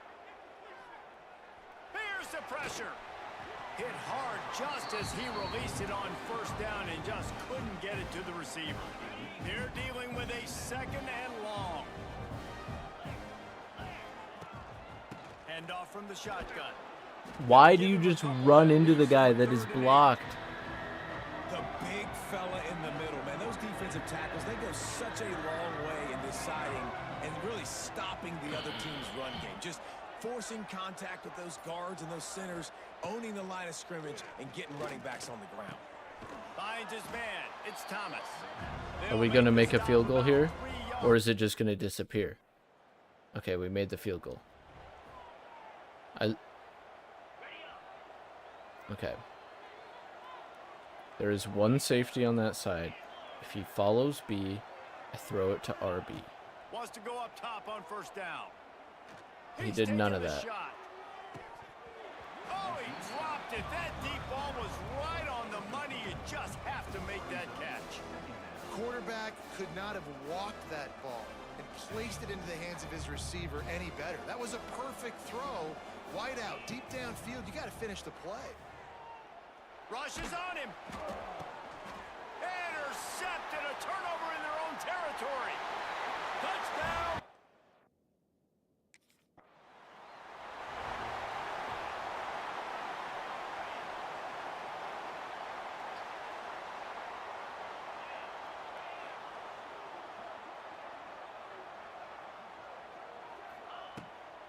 Here's the pressure. Hit hard just as he released it on 1st down and just couldn't get it to the receiver. They're dealing with a 2nd and long. Hand off from the shotgun. Why do you just run into the guy that is blocked? The big fella in the middle, man. Those defensive tackles, they go such a long way in deciding and really stopping the other team's run game. Just forcing contact with those guards and those centers, owning the line of scrimmage, and getting running backs on the ground. Finds his man. It's Thomas. Are we going to make a field goal here? Or is it just going to disappear? Okay, we made the field goal. Okay. There is one safety on that side. If he follows B, I throw it to RB. Wants to go up top on 1st down. He He's did none taking of the that. shot. Oh, he dropped it. That deep ball was right on the money. You just have to make that catch. Quarterback could not have walked that ball and placed it into the hands of his receiver any better. That was a perfect throw. Wide out, deep downfield. You got to finish the play. Rushes on him. Intercepted, a turnover in their own territory. Touchdown.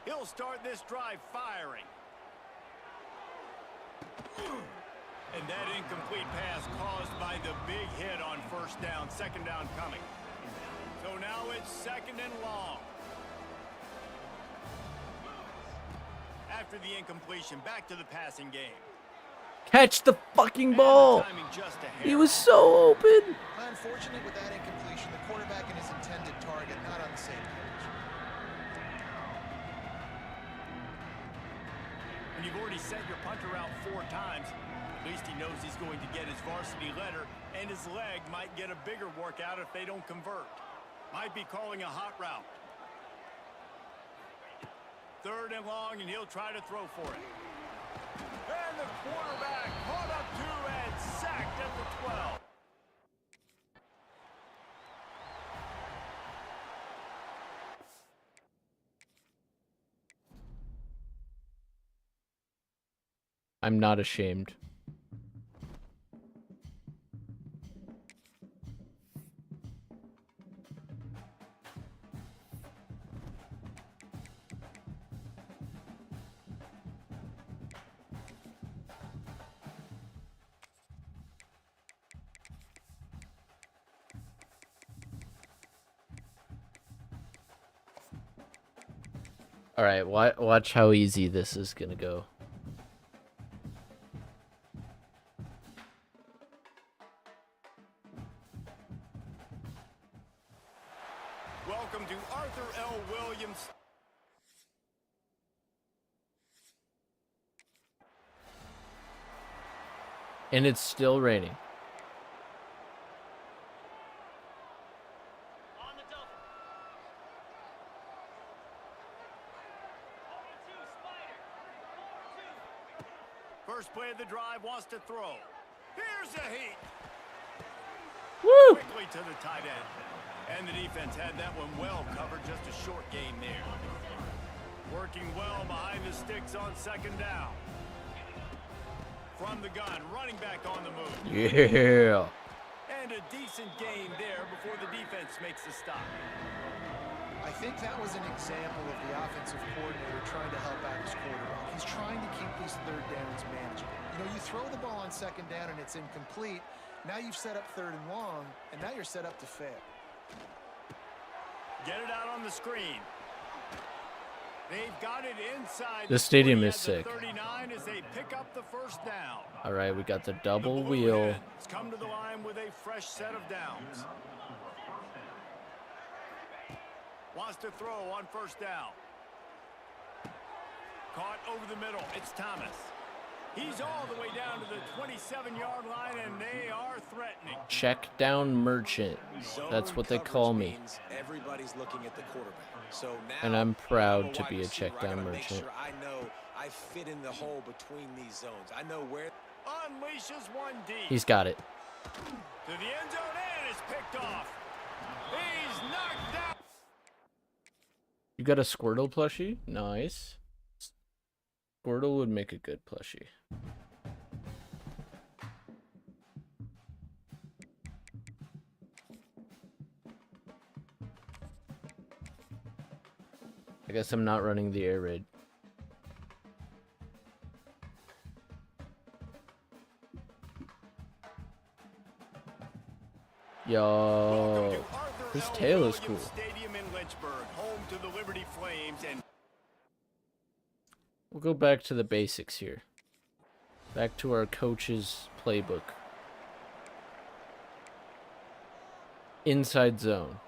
He'll start this drive firing. And that incomplete pass caused by the big hit on first down, second down coming. So now it's second and long. After the incompletion, back to the passing game. Catch the fucking ball. Timing just a hair He was so open. Unfortunate with that incompletion, the quarterback and his intended target not on the same page. When you've already sent your punter out 4 times, at least he knows he's going to get his varsity letter, and his leg might get a bigger workout if they don't convert. Might be calling a hot route. Third and long, and he'll try to throw for it. And the quarterback caught up to and sacked at the 12. I'm not ashamed. All right, watch how easy this is gonna go. Welcome to Arthur L. Williams. And it's still raining. On the double. First play of the drive, wants to throw. Here's a heat. Woo! Quickly to the tight end. And the defense had that one well covered, just a short game there. Working well behind the sticks on second down. From the gun, running back on the move. Yeah. And a decent gain there before the defense makes the stop. I think that was an example of the offensive coordinator trying to help out his quarterback. He's trying to keep these third downs manageable. You know, you throw the ball on second down and it's incomplete. Now you've set up third and long, and now you're set up to fail. Get it out on the screen. They've got it inside. The stadium 40 is at the sick. 39 as they pick up the first down. All right, we got the double The Blue wheel. Hens come to the line with a fresh set of downs. Wants to throw on first down. Caught over the middle. It's Thomas. He's all the way down to the 27-yard line, and they are threatening. Check down merchant. That's what they call me. Everybody's looking at the quarterback. So now, And I'm proud I'm a to wide be a receiver. check I down gotta make merchant. sure I know I fit in the hole between these zones. I know where. Unleashes one deep. He's got it. To the end zone, and it's picked off. He's knocked out. You got a Squirtle plushie? Nice. Squirtle would make a good plushie. I guess I'm not running the air raid. Yo, his tail is cool. Stadium in Lynchburg, home to the Liberty Flames, and We'll go back to the basics here. Back to our coach's playbook. Inside zone.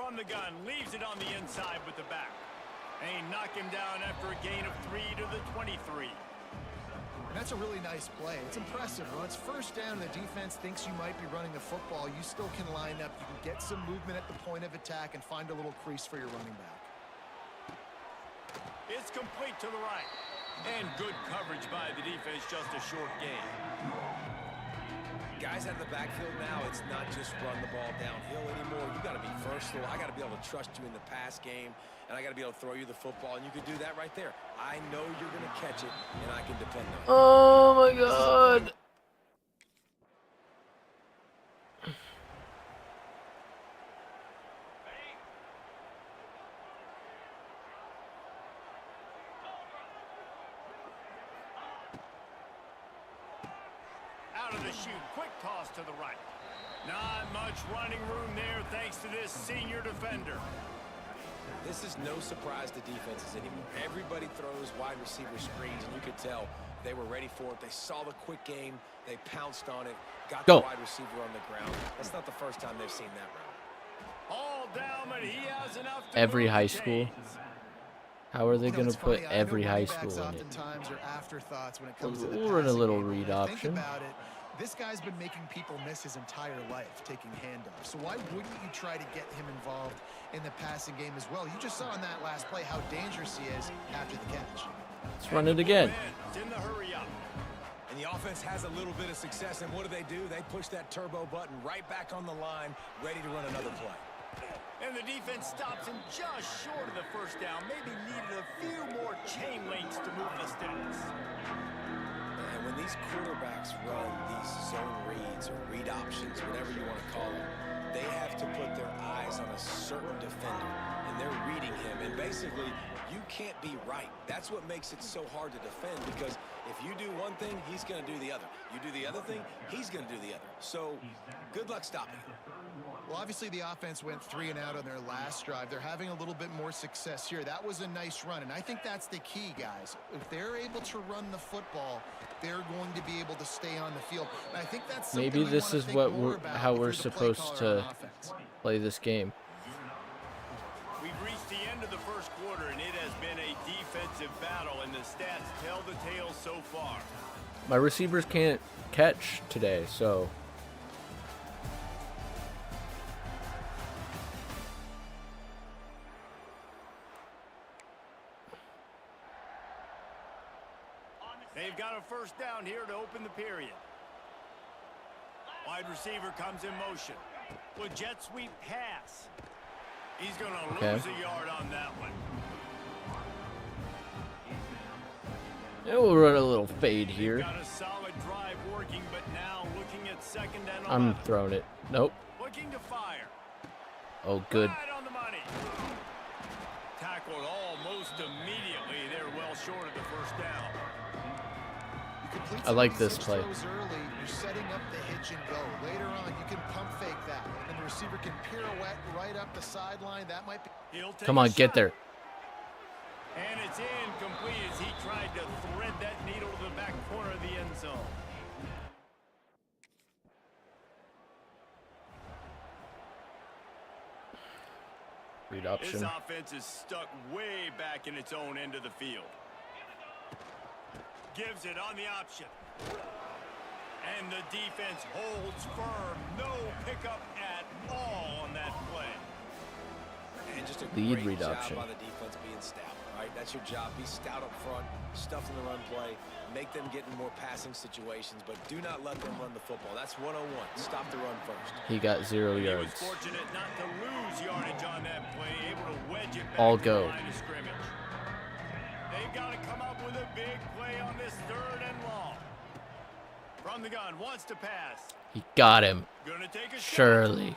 from the gun, leaves it on the inside with the back. And he knocked him down after a gain of 3 to the 23. And that's a really nice play. It's impressive. When it's first down and the defense thinks you might be running the football, you still can line up. You can get some movement at the point of attack and find a little crease for your running back. It's complete to the right. And good coverage by the defense, just a short gain. Guys out of the backfield now, it's not just run the ball downhill anymore. You got to be versatile. I got to be able to trust you in the pass game, and I got to be able to throw you the football, and you can do that right there. I know you're going to catch it, and I can depend on it. Oh my God. Out of the chute, quick toss to the right. Not much running room there thanks to this senior defender. This is no surprise to defenses anymore. Everybody throws wide receiver screens, and you could tell they were ready for it. They saw the quick game. They pounced on it, got the wide receiver on the ground. That's not the first time they've seen that route. All down, but he has enough to Every move high the school. chains. How are they You know, going it's to put funny, I know every high running backs school in it? oftentimes are afterthoughts when it comes to the We'll run a passing little game. read When I option. Think about it. This guy's been making people miss his entire life taking handoffs. So why wouldn't you try to get him involved in the passing game as well? You just saw in that last play how dangerous he is after the catch. Let's run it again. It's in the hurry up. And the offense has a little bit of success, and what do? They push that turbo button right back on the line, ready to run another play. And the defense stops him just short of the first down. Maybe needed a few more chain links to move the sticks. And when these quarterbacks run these zone reads or read options, whatever you want to call them, they have to put their eyes on a certain defender, and they're reading him. And basically, you can't be right. That's what makes it so hard to defend, because if you do one thing, he's going to do the other. You do the other thing, he's going to do the other. So good luck stopping him. Well, obviously the offense went 3 and out on their last drive. They're having a little bit more success here. That was a nice run, and I think that's the key, guys. If they're able to run the football, they're going to be able to stay on the field. And I think that's Maybe something this we is wanna what think more about how if we're you're the play supposed caller on to offense. play this game. We've reached the end of the first quarter, and it has been a defensive battle, and the stats tell the tale so far. My receivers can't catch today, so They've got a first down here to open the period. Wide receiver comes in motion. With jet sweep pass. He's going to lose a yard on that one. and we'll run a little fade here. Got a solid drive working, but now looking at second and 11. I'm throwing it. Nope. Looking to fire. Oh, good. Right on the money. Tackled almost immediately. They're well short of the first down. You complete I some like of this these play. throws early, you're setting up the hitch and go. Later on, you can pump fake that, and then the receiver can pirouette right up the sideline. That might be. He'll take Come a on, get shot. there. And it's incomplete as he tried to thread that needle to the back corner of the end zone. Read This option. offense is stuck way back in its own end of the field. Gives it on the option. And the defense holds firm. No pickup at all on that play. And just a Lead great read job option. by the defense being stout, right? That's your job. Be stout up front, stuff in the run play, make them get in more passing situations, but do not let them run the football. That's 101. Stop the run first. He got 0 He was yards. fortunate not to lose yardage on that play, able to wedge it back All to go. the line of scrimmage. They've got to come up with a big play on this 3rd and long. From the gun, wants to pass. He got him. Gonna take a shot. Surely.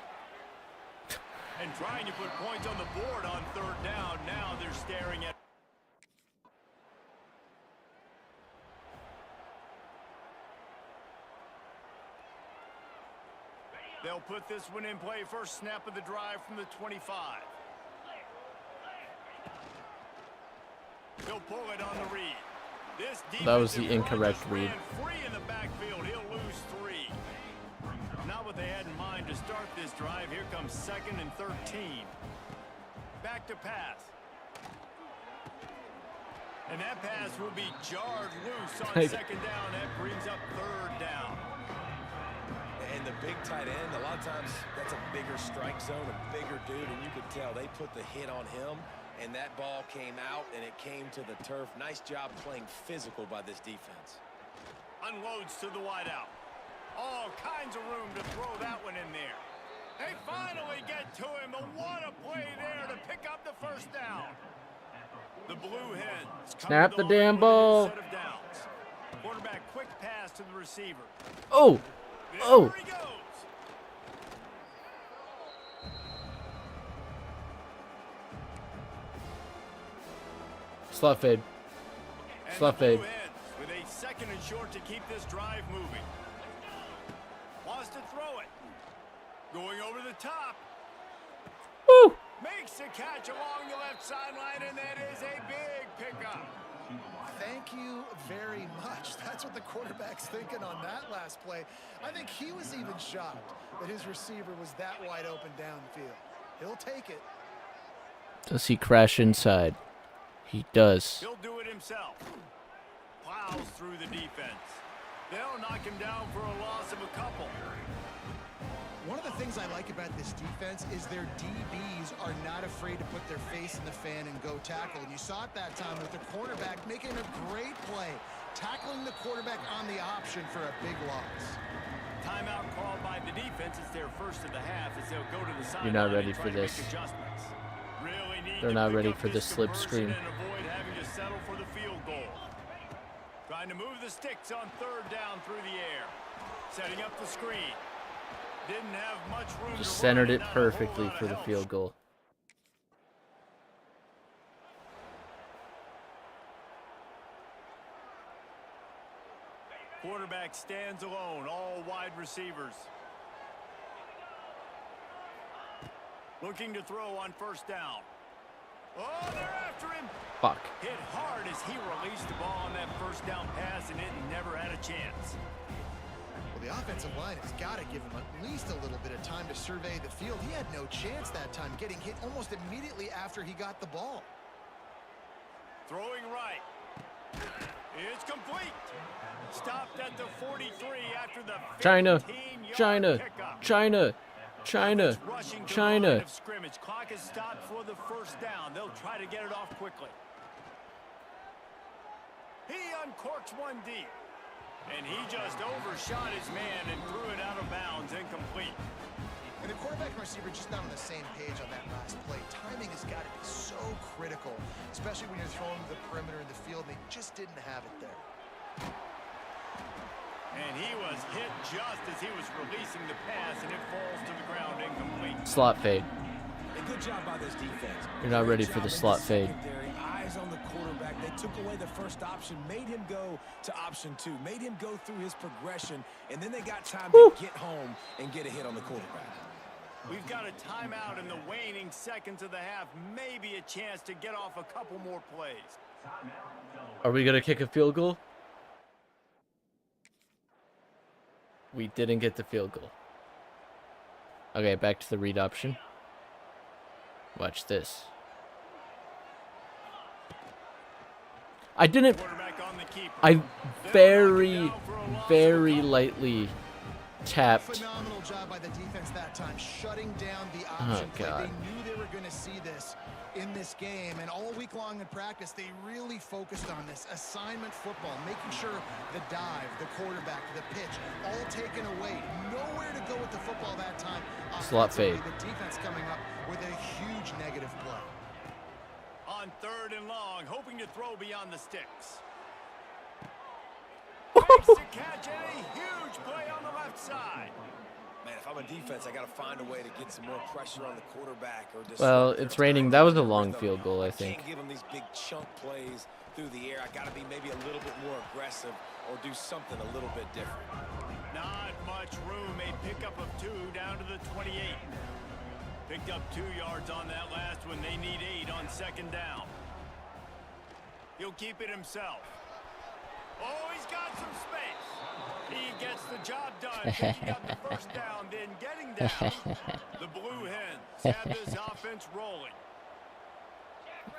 And trying to put points on the board on 3rd down. Now they're staring at. They'll put this one in play. First snap of the drive from the 25. He'll pull it on the read. This That was the defensive front incorrect just read. ran free in the backfield. He'll lose 3. Not what they had in mind to start this drive. Here comes 2nd and 13. Back to pass. And that pass will be jarred loose on 2nd down. That brings up 3rd down. And the big tight end, a lot of times that's a bigger strike zone, a bigger dude, and you could tell they put the hit on him, and that ball came out, and it came to the turf. Nice job playing physical by this defense. Unloads to the wideout. All kinds of room to throw that one in there. They finally get to him. What a play there to pick up the first down. The Blue Hens Snap the damn ball. Quarterback quick pass to the receiver. Oh. Oh. There he goes. Slot fade. And Slot the Blue fade. Hens with a second and short to keep this drive moving. Wants to throw it. Going over the top. Woo. Makes the catch along the left sideline, and that is a big pickup. Thank you very much. That's what the quarterback's thinking on that last play. I think he was even shocked that his receiver was that wide open downfield. He'll take it. Does he crash inside? He does. He'll do it himself. Plows through the defense. They'll knock him down for a loss of a couple. One of the things I like about this defense is their DBs are not afraid to put their face in the fan and go tackle. And you saw it that time with the cornerback making a great play, tackling the quarterback on the option for a big loss. Timeout called by the defense. It's their first of the half as they'll go to the sideline. You're not ready for this. Really need They're to not pick ready up for the this slip conversion screen. and avoid having to settle for the field goal. Trying to move the sticks on third down through the air. Setting up the screen. Didn't have much room Just to centered run, it not a whole perfectly lot of for the help. field goal. Quarterback stands alone, all wide receivers. Looking to throw on first down. Oh, they're after him. Fuck. Hit hard as he released the ball on that first down pass, and it never had a chance. Well, the offensive line has got to give him at least a little bit of time to survey the field. He had no chance that time, getting hit almost immediately after he got the ball. Throwing right. It's complete. Stopped at the 43 after the China. 15-yard China. pickup. China. China. Rushing to the China. line of scrimmage. Clock is stopped for the first down. They'll try to get it off quickly. He uncorks one deep. And he just overshot his man and threw it out of bounds, incomplete. And the quarterback and receiver just not on the same page on that last play. Timing has got to be so critical, especially when you're throwing to the perimeter in the field. They just didn't have it there. And he was hit just as he was releasing the pass, and it falls to the ground incomplete. Slot fade. A good job by this defense. You're not ready Great for the job in slot fade. secondary. Eyes on the quarterback. They took away the first option, made him go to option 2, made him go through his progression, and then they got time to get home and get a hit on the quarterback. We've got a timeout in the waning seconds of the half. Maybe a chance to get off a couple more plays. Are we gonna kick a field goal? We didn't get the field goal. Okay, back to the read option. Watch this. I didn't. Quarterback on the keeper. I very lightly tapped. Phenomenal job by the defense that time, shutting down the option play. God. They knew they were going to see this in this game, and all week long in practice, they really focused on this assignment football, making sure the dive, the quarterback, the pitch, all taken away. Nowhere to go with the football that time. Slot fade. The defense coming up with a huge negative play. On third and long, hoping to throw beyond the sticks. Makes the catch and a huge play on the left side. Man, if I'm a defense, I got to find a way to get some more pressure on the quarterback. Or Well, disrupt it's their raining. timing That was a with long them. field goal, I think. Can't give them these big chunk plays through the air. I got to be maybe a little bit more aggressive or do something a little bit different. Not much room. A pickup of 2 down to the 28. Picked up 2 yards on that last one. They need 8 on second down. He'll keep it himself. Oh, he's got some space. He gets the job done, picking up the first down, then getting down. The Blue Hens have this offense rolling.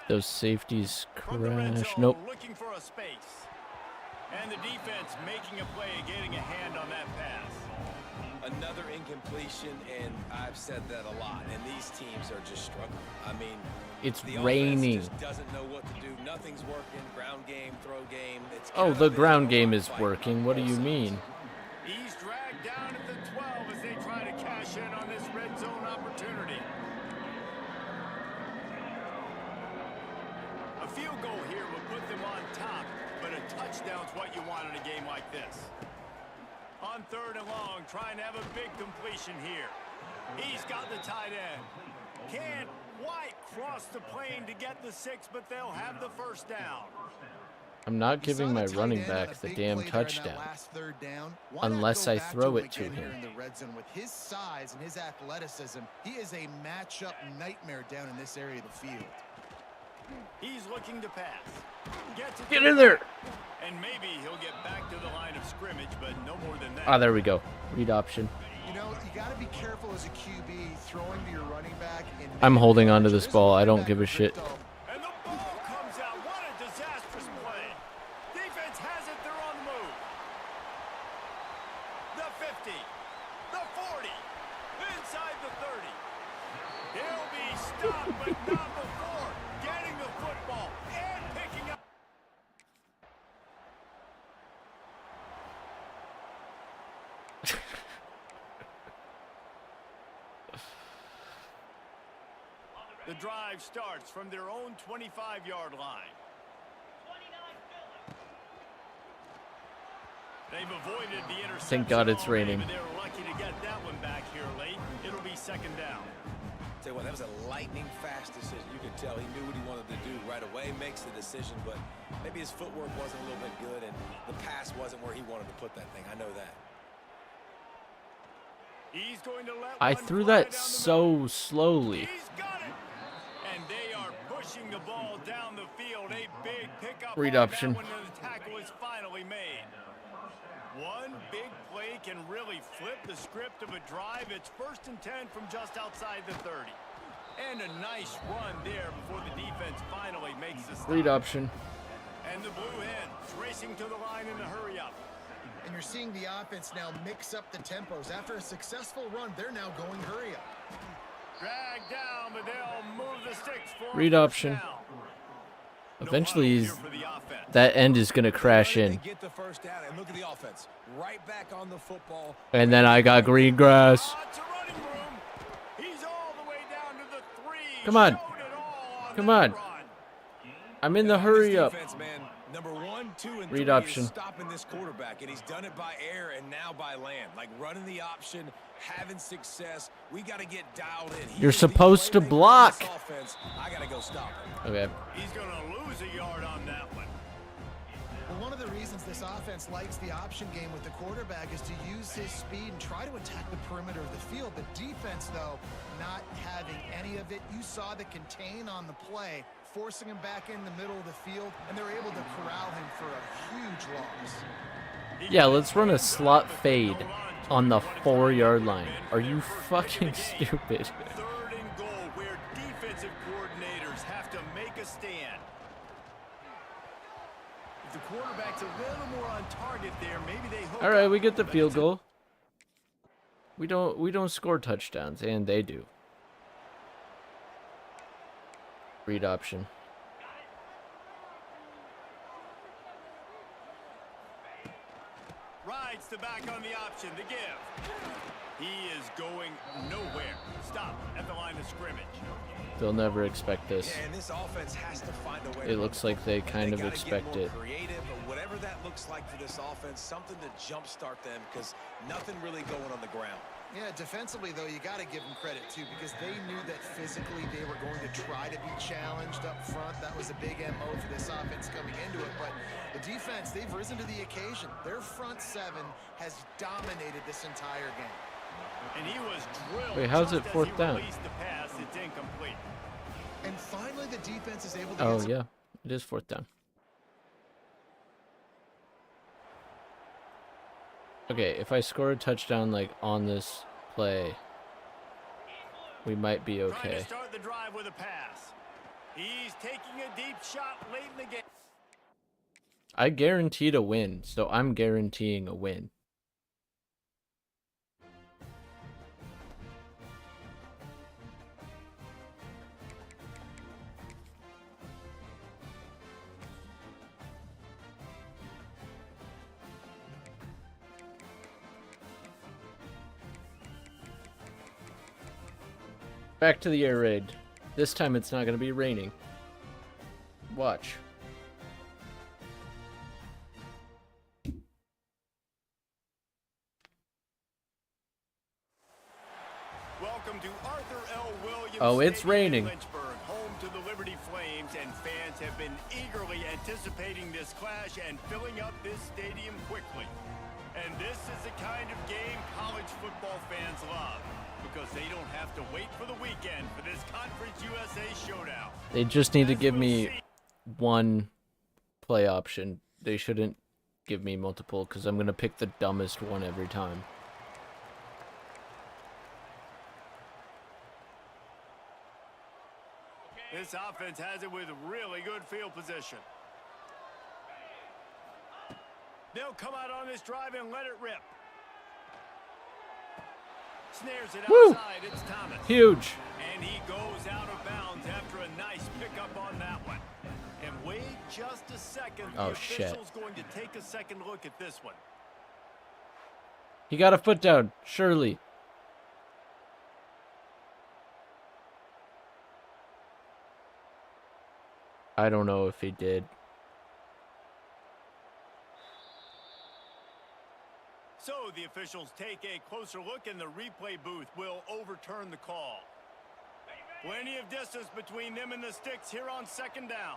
Those safeties From the red crash. zone, Nope. looking for a space. And the defense making a play, getting a hand on that pass. Another incompletion, and I've said that a lot, and these teams are just struggling. I mean, It's the raining. offense just doesn't know what to do. Nothing's working. Ground game, throw game. It's Oh, kind the of a ground game dog is fight working. on What do both you sides. mean? He's dragged down at the 12 as they try to cash in on this red zone opportunity. A field goal here will put them on top, but a touchdown's what you want in a game like this. On 3rd and long, trying to have a big completion here. He's got the tight end. Can't quite cross the plane to get the 6, but they'll have the first down. I'm not You giving saw my the tight running end on back a the big damn play there in that touchdown. last 3rd down. Why not Unless go I back throw to him it to again here him. in the red zone? With his size and his athleticism, he is a matchup nightmare down in this area of the field. He's looking to pass. Gets it Get to in there! And maybe he'll get back to the line of scrimmage, but no more than that. Ah, there we go. Read option. You know, you got to be careful as a QB throwing to your running back. And I'm holding on to There's this ball. I don't linebacker give a shit. Reid.O. And the ball comes out. What a disastrous play. Defense has it. They're on the move. The 50. The 40. Inside the 30. He'll be stopped, but not before getting the football and picking up. The drive starts from their own 25-yard line. They've avoided the interception. Thank God it's all day, raining. but they were lucky to get that one back here late. It'll be 2nd down. Tell you what, that was a lightning fast decision. You could tell he knew what he wanted to do right away, makes the decision, but maybe his footwork wasn't a little bit good and the pass wasn't where he wanted to put that thing. I know that. He's going to let I one threw fly that down the so slowly. He's got it. And they are pushing the ball down the field. A big pickup. Read on option. That one, and the tackle is finally made. One big play can really flip the script of a drive. It's 1st and 10 from just outside the 30. And a nice run there before the defense finally makes the stop. Read option. And the Blue Hens racing to the line in a hurry up. And you're seeing the offense now mix up the tempos. After a successful run, they're now going hurry up. Drag down, but they'll move the sticks for Read a first option. down. Eventually, No he's, huddle here for the offense. that end is going to crash They in. get the first down, and look at the offense. Right back on the football. And then I got green grass. Lots of running room. He's all the way down to the 3. Come on. Showed it all on Come that on. run. I'm in the And on hurry this up. defense, man, number 1, 2, and Read 3 option. is stopping this quarterback, and he's done it by air and now by land. Like running the option, having success. We got to get dialed in. He You're is the supposed to playmaker on block. this offense. I got to go stop him. Okay. He's going to lose a yard on that one. Well, one of the reasons this offense likes the option game with the quarterback is to use his speed and try to attack the perimeter of the field. The defense, though, not having any of it. You saw the contain on the play, forcing him back in the middle of the field, and they're able to corral him for a huge loss. Yeah, let's run a slot fade on the 4-yard line. Are you fucking stupid? 3rd and goal, where defensive coordinators have to make a stand. If the quarterback's a little more on target there, maybe they hook All right, up, we get the but field it's a- goal. We don't score touchdowns, and they do. Read option. Rides the back on the option to give. He is going nowhere. Stop at the line of scrimmage. They'll never expect this. Yeah, and this offense has to find a way. It to looks run like the they football. kind of gotta expect get more it. Creative, or whatever that looks like for this offense, something to jumpstart them because nothing really going on the ground. Yeah, defensively, though, you got to give them credit, too, because they knew that physically they were going to try to be challenged up front. That was a big MO for this offense coming into it. But the defense, they've risen to the occasion. Their front 7 has dominated this entire game. And he was drilled. Wait, how's just it as 4th he down? released the pass. It's incomplete. And finally, the defense is able to Oh get some yeah, it is 4th down. Okay, if I score a touchdown like on this play, we might be Trying okay. to start the drive with a pass. He's taking a deep shot late in the game. I guaranteed a win, so I'm guaranteeing a win. Back to the air raid. This time it's not going to be raining. Watch. Welcome to Arthur L. Williams. Oh, it's Stadium in raining. Lynchburg, home to the Liberty Flames, and fans have been eagerly anticipating this clash and filling up this stadium quickly. And this is the kind of game college football fans love, because they don't have to wait for the weekend for this Conference USA showdown. They just need to give me one play option. They shouldn't give me multiple, because I'm going to pick the dumbest one every time. This offense has it with really good field position. They'll come out on this drive and let it rip. Snares it Woo! outside. It's Thomas. Huge. And he goes out of bounds after a nice pickup on that one. And wait just a second. Oh, the shit. official's going to take a second look at this one. He got a foot down, surely. I don't know if he did. So the officials take a closer look, and the replay booth will overturn the call. Plenty of distance between them and the sticks here on second down.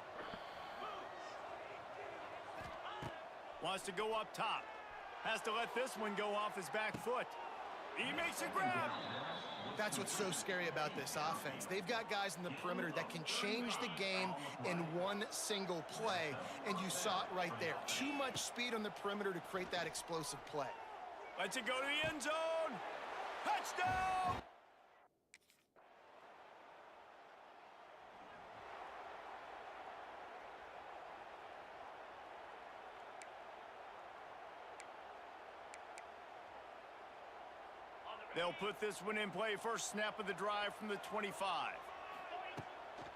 Wants to go up top. Has to let this one go off his back foot. He makes a grab. That's what's so scary about this offense. They've got guys in the perimeter that can change the game in one single play, and you saw it right there. Too much speed on the perimeter to create that explosive play. Lets it go to the end zone. Touchdown! They'll put this one in play. First snap of the drive from the 25.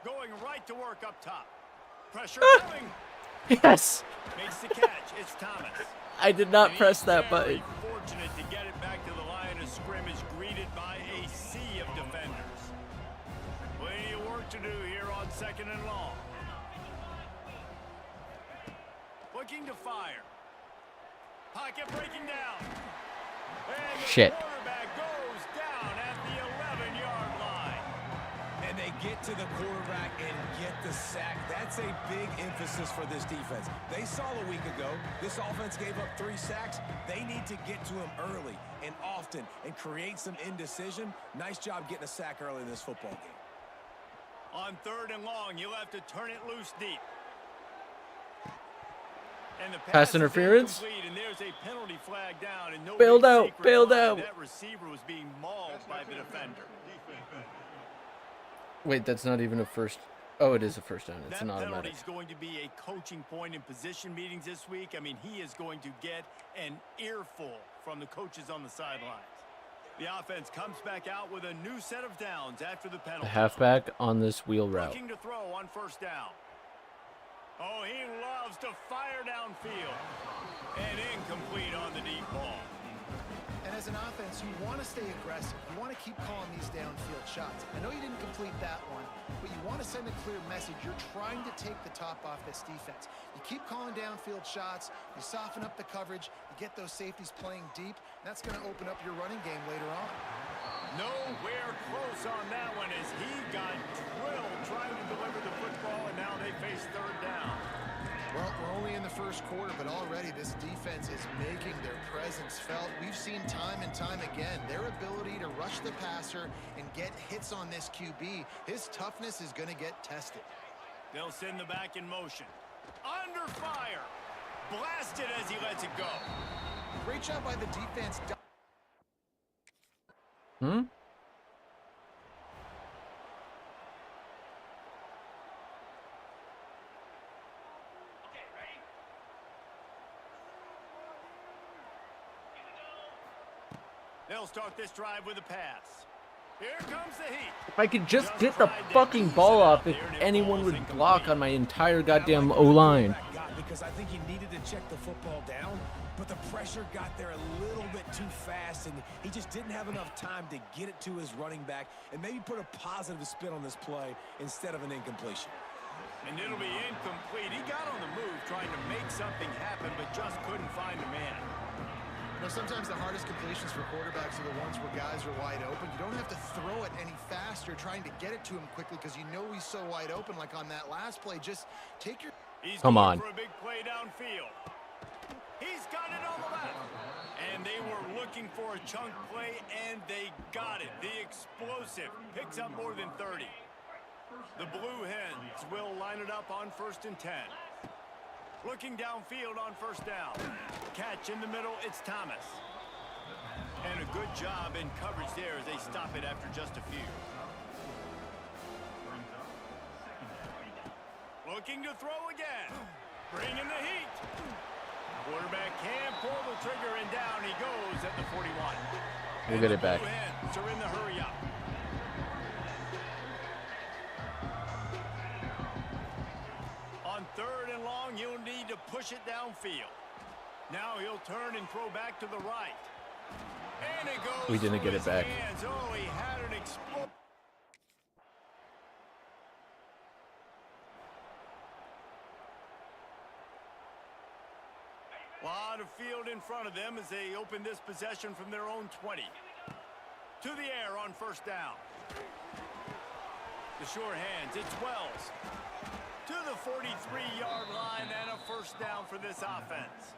Going right to work up top. Pressure coming. Yes! Makes the catch. It's Thomas. I did not And press he's that very button. fortunate to get it back to the line of scrimmage, greeted by a sea of defenders. Plenty of work to do here on second and long. Looking to fire. Pocket breaking down. And the Shit. quarterback goes down at the 11-yard line. And they get to the quarterback and get the sack. That's a big emphasis for this defense. They saw a week ago, this offense gave up 3 sacks. They need to get to him early and often and create some indecision. Nice job getting a sack early in this football game. On third and long, you'll have to turn it loose deep. And the Pass interference? and there's a penalty flag down, and no Bailed big out, secret bailed why out. That receiver was being mauled by the defender. Wait, that's not even a first. Oh, it is a first down. It's That an automatic. penalty is going to be a coaching point in position meetings this week. I mean, he is going to get an earful from the coaches on the sidelines. The offense comes back out with a new set of downs after the penalty. The halfback on this wheel route. Looking to throw on first down. Oh, he loves to fire downfield. And incomplete on the deep ball. And as an offense, you want to stay aggressive. You want to keep calling these downfield shots. I know you didn't complete that one, but you want to send a clear message. You're trying to take the top off this defense. You keep calling downfield shots. You soften up the coverage. You get those safeties playing deep. That's going to open up your running game later on. Nowhere close on that one as he got drilled trying to deliver the football, and now they face third down. Well, we're only in the first quarter, but already this defense is making their presence felt. We've seen time and time again their ability to rush the passer and get hits on this QB. His toughness is going to get tested. They'll send the back in motion. Under fire. Blasted as he lets it go. Great job by the defense. Hmm? They'll start this drive with a pass. Here comes the heat. If I could just get the fucking ball off, if anyone would block on my entire goddamn O-line. Got because I think he needed to check the football down, but the pressure got there a little bit too fast, and he just didn't have enough time to get it to his running back and maybe put a positive spin on this play instead of an incompletion. And it'll be incomplete. He got on the move trying to make something happen, but just couldn't find a man. You know, sometimes the hardest completions for quarterbacks are the ones where guys are wide open. You don't have to throw it any faster trying to get it to him quickly because you know he's so wide open, like on that last play. Just take your... He's Come going on. for a big play downfield. He's got it on the left. And they were looking for a chunk play, and they got it. The explosive picks up more than 30. The Blue Hens will line it up on 1st and 10. Looking downfield on 1st down. Catch in the middle, it's Thomas. And a good job in coverage there as they stop it after just a few. Looking to throw again. Bringing the heat. Quarterback can pull the trigger, and down he goes at the 41. We'll get it back. Blue Hens are in the hurry up. On 3rd and long, he'll need to push it downfield. Now he'll turn and throw back to the right. And it goes. We didn't get it back. Hands. Oh, he had an explosion. Lot of field in front of them as they open this possession from their own 20. To the air on 1st down. The short hands, it's Wells. To the 43-yard line and a 1st down for this offense.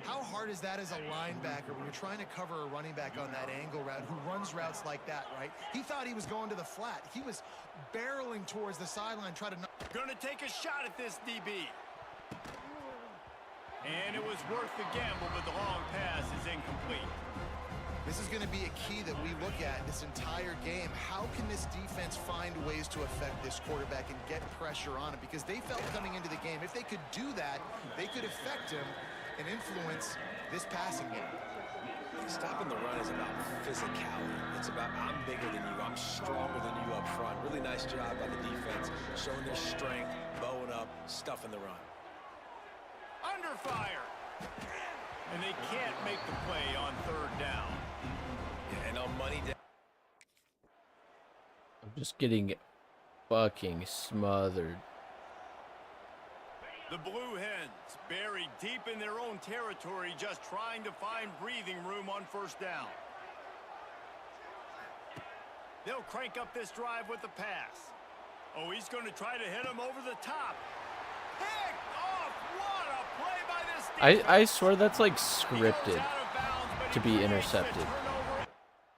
How hard is that as a linebacker when you're trying to cover a running back on that angle route who runs routes like that, right? He thought he was going to the flat. He was barreling towards the sideline, trying to... Going to take a shot at this DB. And it was worth the gamble, but the long pass is incomplete. This is going to be a key that we look at this entire game. How can this defense find ways to affect this quarterback and get pressure on him? Because they felt coming into the game, if they could do that, they could affect him and influence this passing game. Stopping the run is about physicality. It's about I'm bigger than you, I'm stronger than you up front. Really nice job by the defense, showing their strength, bowing up, stuffing the run. Under fire. And they can't make the play on 3rd down. Yeah, and on money down. I'm just getting fucking smothered. The Blue Hens buried deep in their own territory, just trying to find breathing room on 1st down. They'll crank up this drive with the pass. Oh, he's going to try to hit him over the top. Picked off! What a play by this defense. I swear that's like scripted to be intercepted.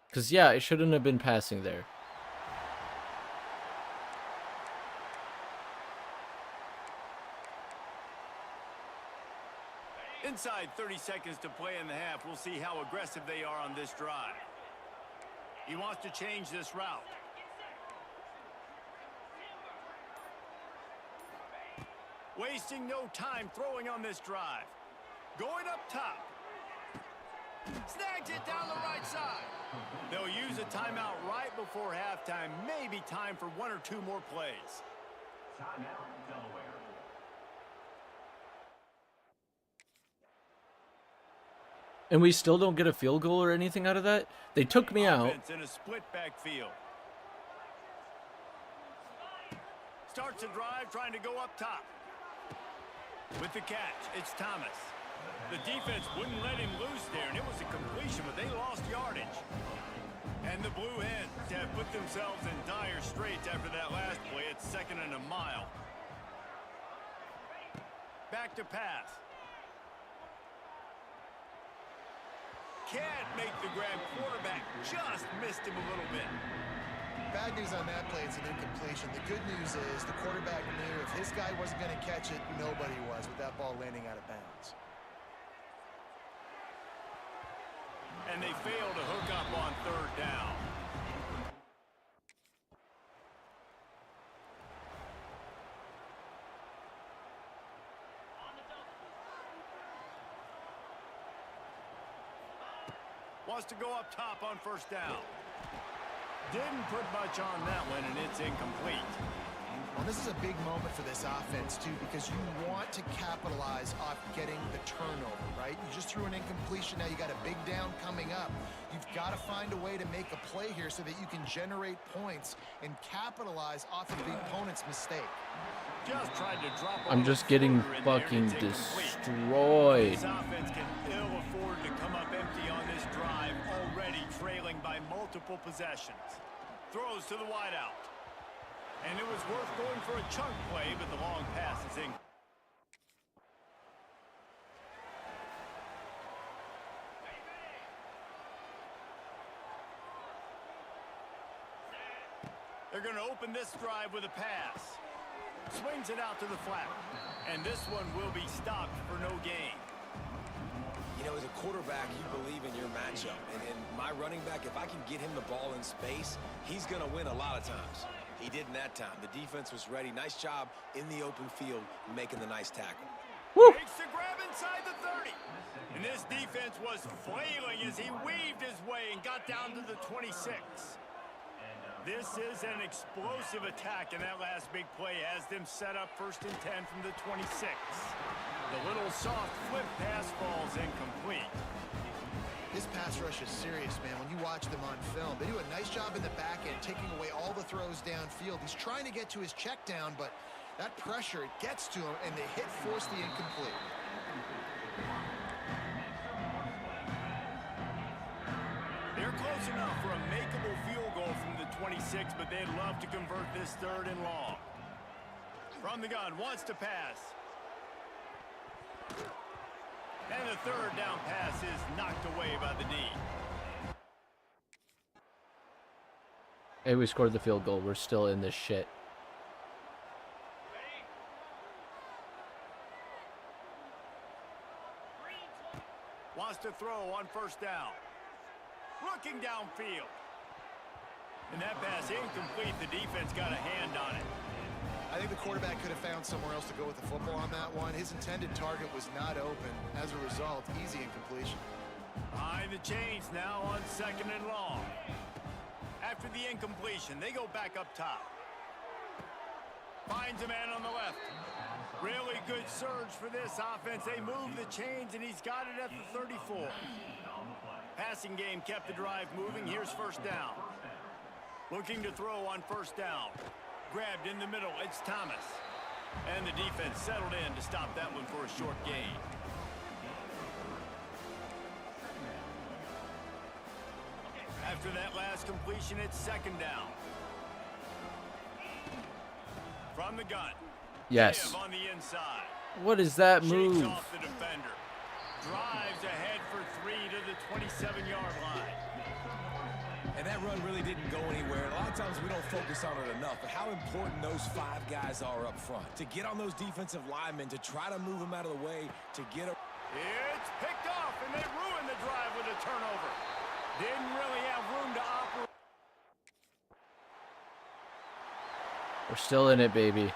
Because, yeah, it shouldn't have been passing there. Inside 30 seconds to play in the half. We'll see how aggressive they are on this drive. He wants to change this route. Wasting no time throwing on this drive. Going up top. Snags it down the right side. They'll use a timeout right before halftime. Maybe time for 1 or 2 more plays. And we still don't get a field goal or anything out of that? They took me out. In a split backfield. Starts a drive trying to go up top. With the catch, it's Thomas. The defense wouldn't let him loose there, and it was a completion, but they lost yardage. And the Blue Hens have put themselves in dire straits after that last play. It's 2nd and a mile. Back to pass. Can't make the grab. Quarterback just missed him a little bit. Bad news on that play, it's an incompletion. The good news is the quarterback knew if his guy wasn't going to catch it, nobody was with that ball landing out of bounds. And they fail to hook up on 3rd down. Wants to go up top on 1st down. Didn't put much on that one, and it's incomplete. Well, this is a big moment for this offense, too, because you want to capitalize off getting the turnover, right? You just threw an incompletion. Now you got a big down coming up. You've got to find a way to make a play here so that you can generate points and capitalize off of the opponent's mistake. Just tried to drop I'm just getting fucking destroyed. This offense can ill afford to come up empty on this drive, already trailing by multiple possessions. Throws to the wideout. And it was worth going for a chunk play, but the long pass is in. They're going to open this drive with a pass. Swings it out to the flat. And this one will be stopped for no gain. You know, as a quarterback, you believe in your matchup. And my running back, if I can get him the ball in space, he's going to win a lot of times. He did in that time. The defense was ready. Nice job in the open field making the nice tackle. Woo. Makes the grab inside the 30. And this defense was flailing as he weaved his way and got down to the 26. This is an explosive attack, and that last big play has them set up 1st and 10 from the 26. The little soft flip pass falls incomplete. This pass rush is serious, man. When you watch them on film, they do a nice job in the back end, taking away all the throws downfield. He's trying to get to his check down, but that pressure, it gets to him, and the hit forced the incomplete. They're close enough for a makeable field goal from the 26, but they'd love to convert this 3rd and long. From the gun, wants to pass. And the 3rd down pass is knocked away by the D. Hey, we scored the field goal. We're still in this shit. Wants to throw on 1st down. Looking downfield. And that pass incomplete. The defense got a hand on it. I think the quarterback could have found somewhere else to go with the football on that one. His intended target was not open. As a result, easy incompletion. Behind the chains now on 2nd and long. After the incompletion, they go back up top. Finds a man on the left. Really good surge for this offense. They move the chains, and he's got it at the 34. Passing game kept the drive moving. Here's 1st down. Looking to throw on 1st down. Grabbed in the middle, it's Thomas. And the defense settled in to stop that one for a short gain. After that last completion, it's 2nd down. From the gun. Yes. On the inside. What is that move? Shakes off the defender. Drives ahead for 3 to the 27-yard line. And that run really didn't go anywhere. A lot of times we don't focus on it enough, but how important those 5 guys are up front. To get on those defensive linemen, to try to move them out of the way, to get a... It's picked off, and they ruin the drive with a turnover. Didn't really have room to operate. We're still in it, baby.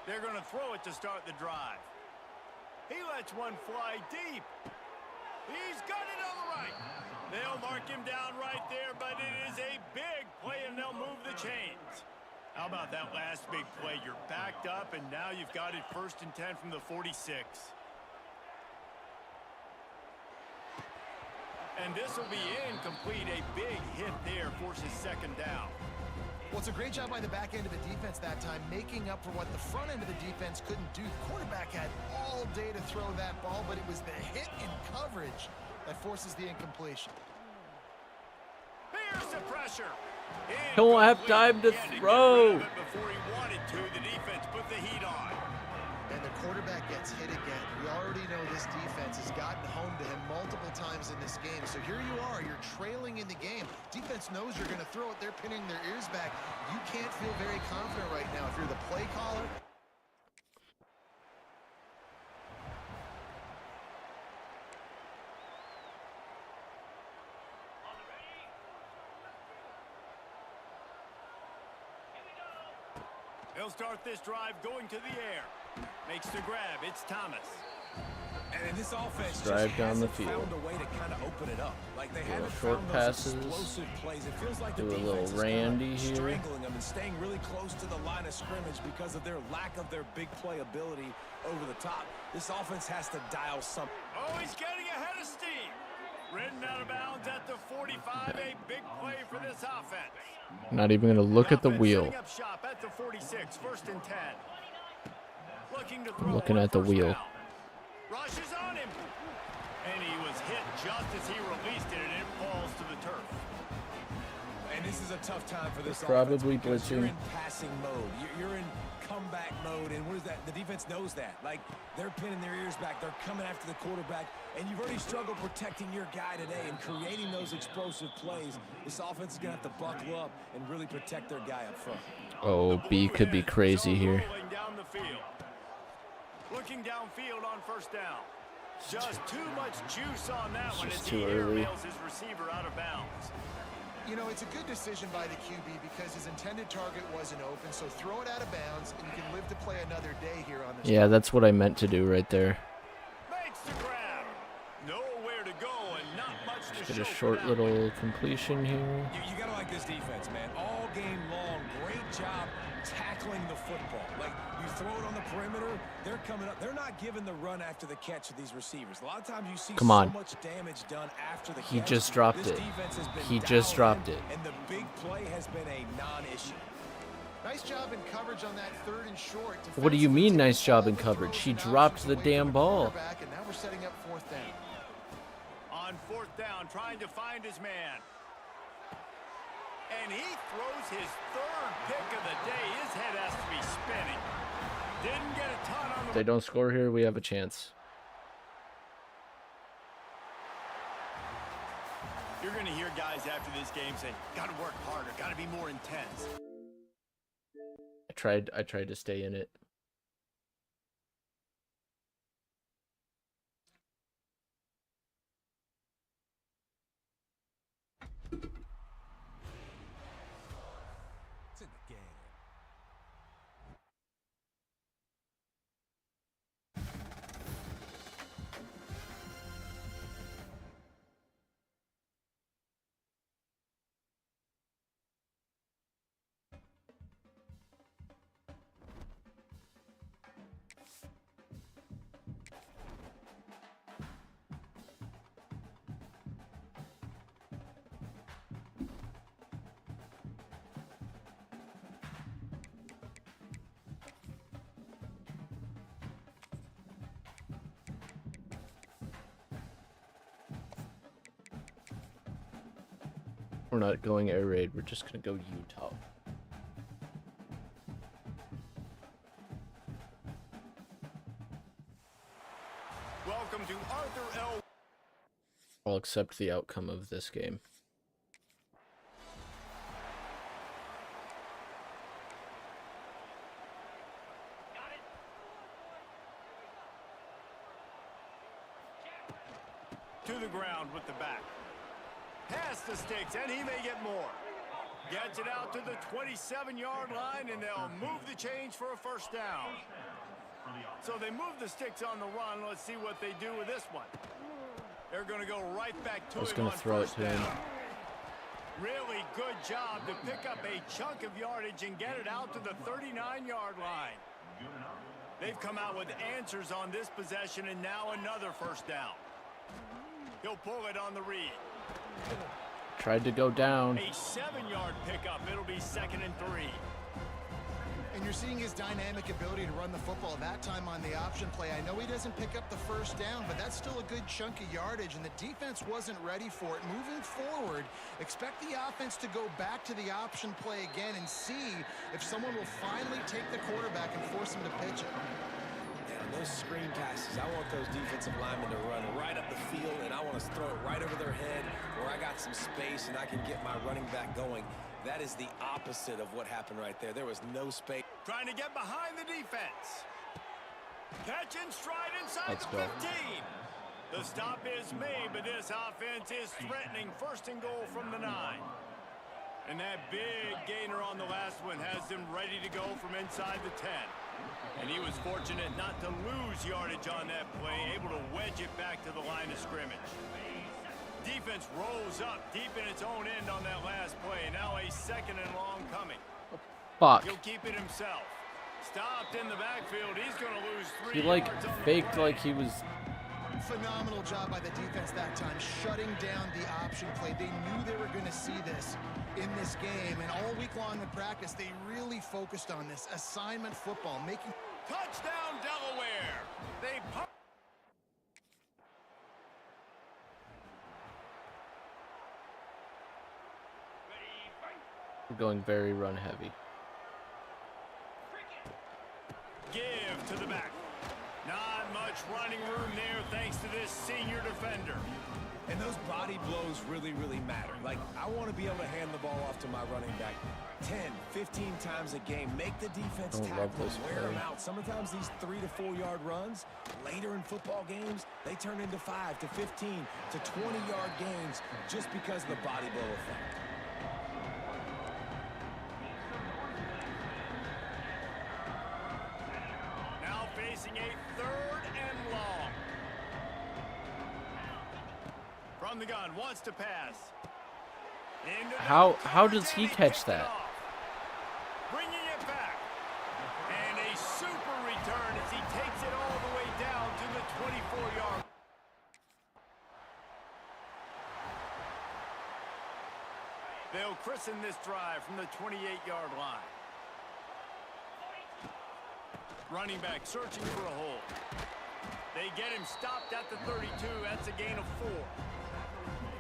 They're going to throw it to start the drive. He lets one fly deep. He's got it on the right. They'll mark him down right there, but it is a big play, and they'll move the chains. How about that last big play? You're backed up, and now you've got it 1st and 10 from the 46. And this will be incomplete. A big hit there forces 2nd down. Well, it's a great job by the back end of the defense that time, making up for what the front end of the defense couldn't do. The quarterback had all day to throw that ball, but it was the hit in coverage that forces the incompletion. Here's the pressure. Don't have time to throw. Before he wanted to, the defense put the heat on. And the quarterback gets hit again. We already know this defense has gotten home to him multiple times in this game. So here you are, you're trailing in the game. Defense knows you're going to throw it. They're pinning their ears back. You can't feel very confident right now if you're the play caller. He'll start this drive going to the air. Makes the grab. It's Thomas. And this offense drive down the hasn't field. found a way to kind of open it up. Like they haven't short found passes. those explosive plays. It feels like the Do a defense little is Randy kinda here. strangling them and staying really close to the line of scrimmage because of their lack of their big play ability over the top. This offense has to dial something. Oh, he's getting ahead of steam. Ridden out of bounds at the 45. A big play for this offense. Not even gonna look at the wheel. Setting up shop at the 46, 1st and 10. Looking to throw I'm looking on at the first wheel. down. Rushes on him. And he was hit just as he released it, and it falls to the turf. And this is a tough time for this Probably offense because you're blitzing. in passing mode. You're in comeback mode, and what is that? The defense knows that. Like, they're pinning their ears back. They're coming after the quarterback, and you've already struggled protecting your guy today and creating those explosive plays. This offense is going to have to buckle up and really protect their guy up front. Oh, B could be crazy here. Rolling down the field. Looking downfield on first down. Just too much juice on that one as just he too early. airmails his receiver out of bounds. You know, it's a good decision by the QB because his intended target wasn't open, so throw it out of bounds, and you can live to play another day here on this. Yeah, that's what I meant to do right there. Makes the grab. Nowhere to go and not much to Get show a for short that little completion here. You got to like this defense, man. All game long, great job tackling the football. Like, you throw it on the perimeter, they're coming up. They're not giving the run after the catch of these receivers. A lot of times you see Come on. so much damage done after the catch. He just dropped This it. defense has been He just dialed dropped in, it. And the big play has been a non-issue. Nice job in coverage on that 3rd and short. What do you mean, Defensively, nice job in taking all the coverage? throws He and dropped options the away damn from ball. quarterback, and now we're setting up 4th down. On 4th down, trying to find his man. And he throws his 3rd pick of the day. His head has to be spinning. Didn't get a ton on If the... they don't score here, we have a chance. You're going to hear guys after this game say, got to work harder, got to be more intense. I tried to stay in it. It's in the game. We're not going air raid. We're just gonna go Utah. Welcome to Arthur L. I'll accept the outcome of this game. To the ground with the back. Past the sticks, and he may get more. Gets it out to the 27-yard line, and they'll move the change for a 1st down. So they move the sticks on the run. Let's see what they do with this one. They're going to go right back to him. I was gonna throw it to him. Really good job to pick up a chunk of yardage and get it out to the 39-yard line. They've come out with answers on this possession, and now another 1st down. He'll pull it on the read. Tried to go down. A 7-yard pickup. It'll be 2nd and 3. And you're seeing his dynamic ability to run the football that time on the option play. I know he doesn't pick up the 1st down, but that's still a good chunk of yardage, and the defense wasn't ready for it. Moving forward, expect the offense to go back to the option play again and see if someone will finally take the quarterback and force him to pitch it. Those screen passes, I want those defensive linemen to run right up the field, and I want to throw it right over their head where I got some space and I can get my running back going. That is the opposite of what happened right there. There was no space. Trying to get behind the defense. Catch and stride inside Let's the go. 15. The stop is made, but this offense is threatening 1st and goal from the 9. And that big gainer on the last one has them ready to go from inside the 10. And he was fortunate not to lose yardage on that play, able to wedge it back to the line of scrimmage. Defense rolls up deep in its own end on that last play. Now a 2nd and long coming. Fuck. He'll keep it himself. Stopped in the backfield. He's going to lose 3 He like yards on the faked play. like he was. Phenomenal job by the defense that time, shutting down the option play. They knew they were going to see this in this game, and all week long in practice, they really focused on this assignment football, making... Touchdown, Delaware. They pump. We're going very run heavy. Give to the back. Not much running room there thanks to this senior defender. And those body blows really, really matter. Like, I want to be able to hand the ball off to my running back 10, 15 times a game. Make the defense I tackle love this them, wear them play. out. Sometimes these 3 to 4 yard runs, later in football games, they turn into 5 to 15 to 20 yard games just because of the body blow effect. Now facing a 3rd and long. From the gun, wants to pass. How does he catch that? Bringing it back. And a super return as he takes it all the way down to the 24-yard. They'll christen this drive from the 28-yard line. Running back searching for a hole. They get him stopped at the 32. That's a gain of 4.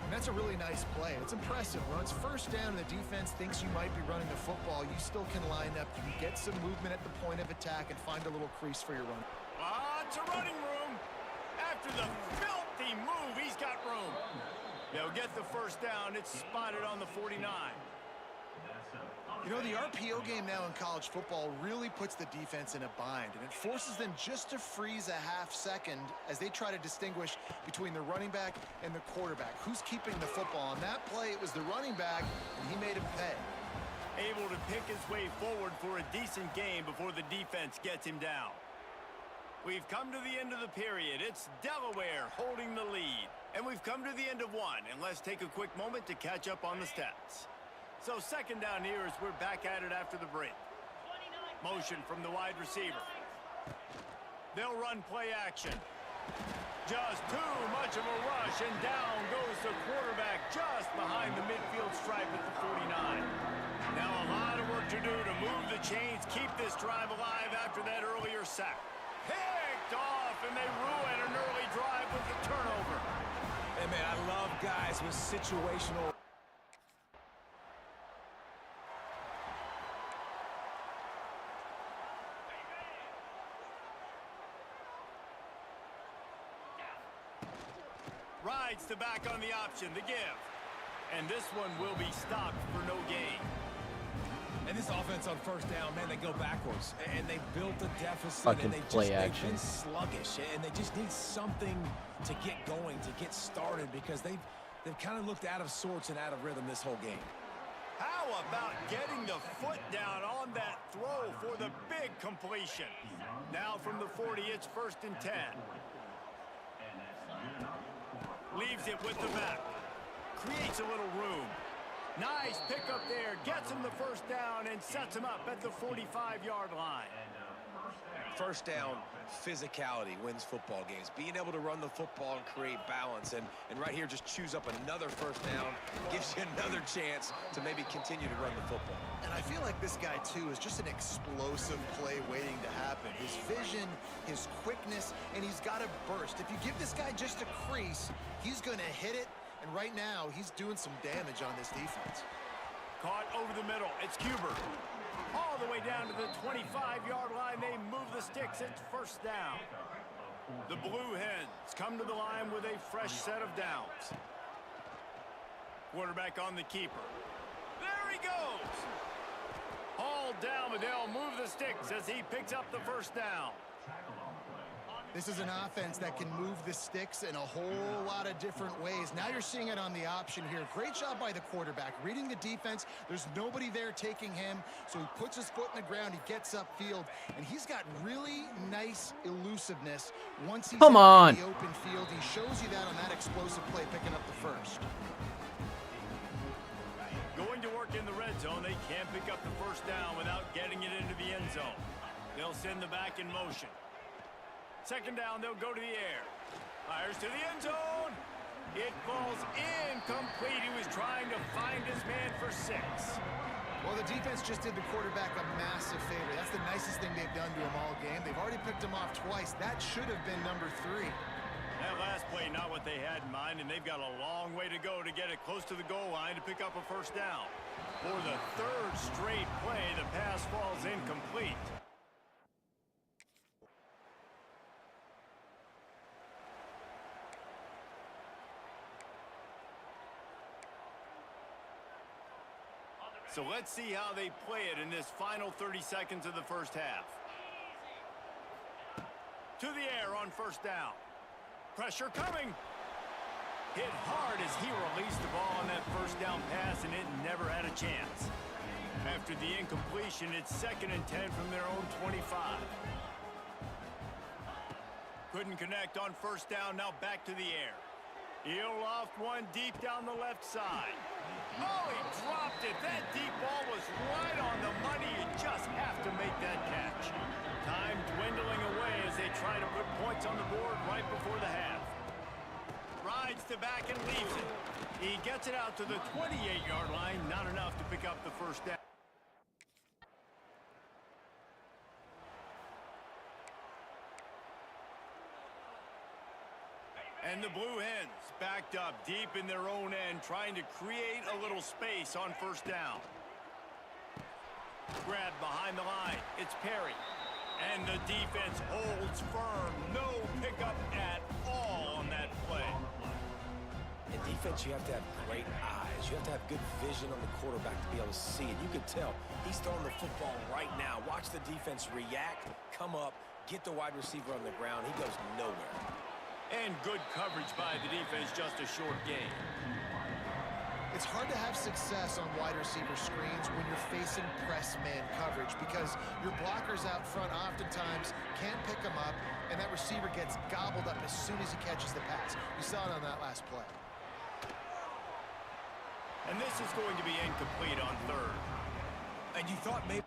And that's a really nice play. It's impressive. When it's first down and the defense thinks you might be running the football, you still can line up. You can get some movement at the point of attack and find a little crease for your run. Lots of running room. After the filthy move, he's got room. They'll get the first down. It's spotted on the 49. You know, the RPO game now in college football really puts the defense in a bind, and it forces them just to freeze a half second as they try to distinguish between the running back and the quarterback. Who's keeping the football? On that play, it was the running back, and he made him pay. Able to pick his way forward for a decent game before the defense gets him down. We've come to the end of the period. It's Delaware holding the lead. And we've come to the end of one, and let's take a quick moment to catch up on the stats. So 2nd down here as we're back at it after the break. Motion from the wide receiver. They'll run play action. Just too much of a rush, and down goes the quarterback just behind the midfield stripe at the 49. Now a lot of work to do to move the chains, keep this drive alive after that earlier sack. Picked off, and they ruin an early drive with the turnover. Hey, man, I love guys with situational... Rides the back on the option, the give. And this one will be stopped for no gain. And this offense on first down, man, they go backwards. And they built a deficit. Fucking And play they've action. been sluggish. And they just need something to get going, to get started, because they've kind of looked out of sorts and out of rhythm this whole game. How about getting the foot down on that throw for the big completion? Now from the 40, it's 1st and 10. Leaves it with the back. Creates a little room. Nice pickup there. Gets him the first down and sets him up at the 45-yard line. First down, physicality wins football games. Being able to run the football and create balance. And right here, just choose up another first down. Gives you another chance to maybe continue to run the football. And I feel like this guy, too, is just an explosive play waiting to happen. His vision, his quickness, and he's got a burst. If you give this guy just a crease, he's going to hit it. And right now, he's doing some damage on this defense. Caught over the middle. It's Cuber. All the way down to the 25-yard line. They move the sticks. It's first down. The Blue Hens come to the line with a fresh set of downs. Quarterback on the keeper. There he goes. Hauled down, but they'll move the sticks as he picks up the first down. This is an offense that can move the sticks in a whole lot of different ways. Now you're seeing it on the option here. Great job by the quarterback. Reading the defense, there's nobody there taking him, so he puts his foot in the ground, he gets upfield, and he's got really nice elusiveness once he's Come on. in the open field. He shows you that on that explosive play, picking up the first. Going to work in the red zone, they can't pick up the first down without getting it into the end zone. They'll send the back in motion. Second down, they'll go to the air. Fires to the end zone. It falls incomplete. He was trying to find his man for 6. Well, the defense just did the quarterback a massive favor. That's the nicest thing they've done to him all game. They've already picked him off twice. That should have been number 3. That last play, not what they had in mind, and they've got a long way to go to get it close to the goal line to pick up a first down. For the 3rd straight play, the pass falls incomplete. So let's see how they play it in this final 30 seconds of the first half. To the air on first down. Pressure coming. Hit hard as he released the ball on that first down pass, and it never had a chance. After the incompletion, it's 2nd and 10 from their own 25. Couldn't connect on first down, now back to the air. He'll loft one deep down the left side. Oh, he dropped it. That deep ball was right on the money. You just have to make that catch. Time dwindling away as they try to put points on the board right before the half. Rides the back and leaves it. He gets it out to the 28-yard line. Not enough to pick up the first down. And the Blue Hens backed up deep in their own end, trying to create a little space on first down. Grab behind the line. It's Perry. And the defense holds firm. No pickup at all on that play. In defense, you have to have great eyes. You have to have good vision on the quarterback to be able to see it. You can tell he's throwing the football right now. Watch the defense react, come up, get the wide receiver on the ground. He goes nowhere. And good coverage by the defense, just a short gain. It's hard to have success on wide receiver screens when you're facing press man coverage because your blockers out front oftentimes can't pick them up, and that receiver gets gobbled up as soon as he catches the pass. You saw it on that last play. And this is going to be incomplete on 3rd. And you thought maybe...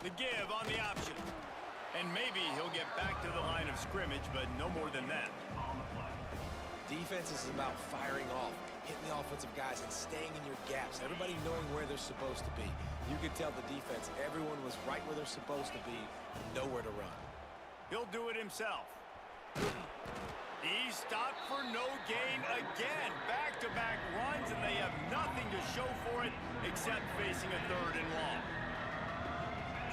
The give on the option. And maybe he'll get back to the line of scrimmage, but no more than that. Defense is about firing off, hitting the offensive guys, and staying in your gaps. Everybody knowing where they're supposed to be. You could tell the defense, everyone was right where they're supposed to be, nowhere to run. He'll do it himself. He stopped for no gain again. Back-to-back runs, and they have nothing to show for it except facing a 3rd and long.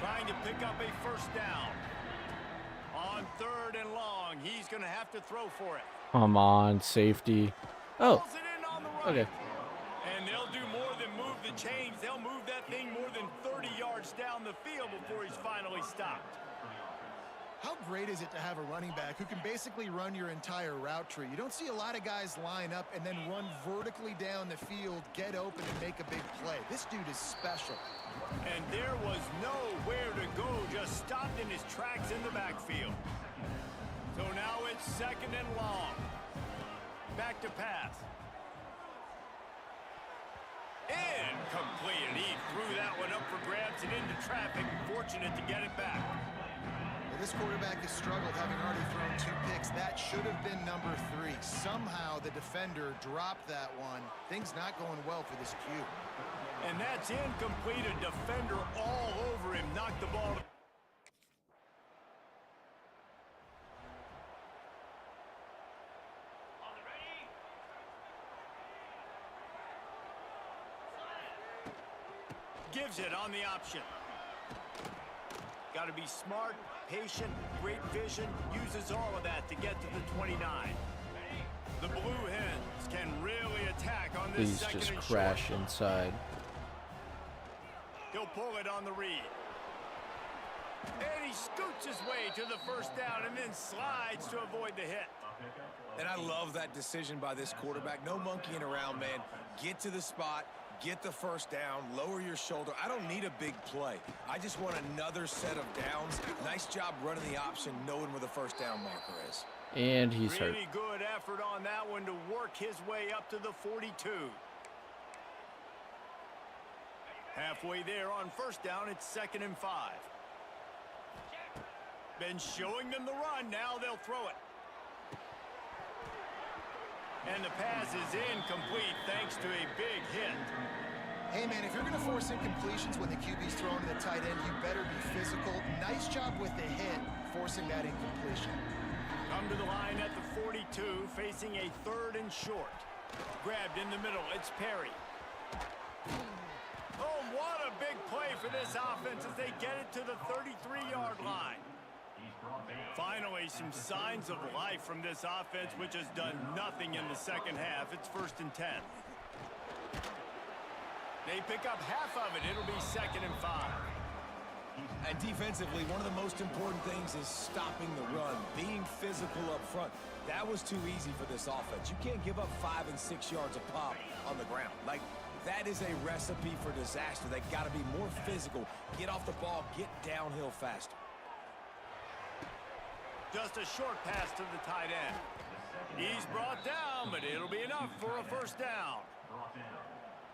Trying to pick up a first down. On 3rd and long, he's going to have to throw for it. Come on, safety. Oh, Pulls it in on the right. okay. And they'll do more than move the chains. They'll move that thing more than 30 yards down the field before he's finally stopped. How great is it to have a running back who can basically run your entire route tree? You don't see a lot of guys line up and then run vertically down the field, get open, and make a big play. This dude is special. And there was nowhere to go, just stopped in his tracks in the backfield. So now it's 2nd and long. Back to pass. Incomplete, and he threw that one up for grabs and into traffic. Fortunate to get it back. Well, this quarterback has struggled, having already thrown 2 picks. That should have been number 3. Somehow the defender dropped that one. Things not going well for this Q. And that's incomplete. A defender all over him. Knocked the ball. Gives it on the option. Got to be smart, patient, great vision. Uses all of that to get to the 29. The Blue Hens can really attack on this Please second just and crash short. inside. He'll pull it on the read. And he scoots his way to the first down and then slides to avoid the hit. And I love that decision by this quarterback. No monkeying around, man. Get to the spot, get the first down, lower your shoulder. I don't need a big play. I just want another set of downs. Nice job running the option, knowing where the first down marker is. And he's hurt. Really good effort on that one to work his way up to the 42. Halfway there on first down, it's 2nd and 5. Been showing them the run, now they'll throw it. And the pass is incomplete thanks to a big hit. Hey, man, if you're going to force incompletions when the QB's throwing to the tight end, you better be physical. Nice job with the hit, forcing that incompletion. Come to the line at the 42, facing a 3rd and short. Grabbed in the middle, it's Perry. Oh, what a big play for this offense as they get it to the 33-yard line. Finally, some signs of life from this offense, which has done nothing in the second half. It's 1st and 10. They pick up half of it. It'll be 2nd and 5. And defensively, one of the most important things is stopping the run, being physical up front. That was too easy for this offense. You can't give up 5 and 6 yards a pop on the ground. Like, that is a recipe for disaster. They got to be more physical, get off the ball, get downhill faster. Just a short pass to the tight end. He's brought down, but it'll be enough for a first down.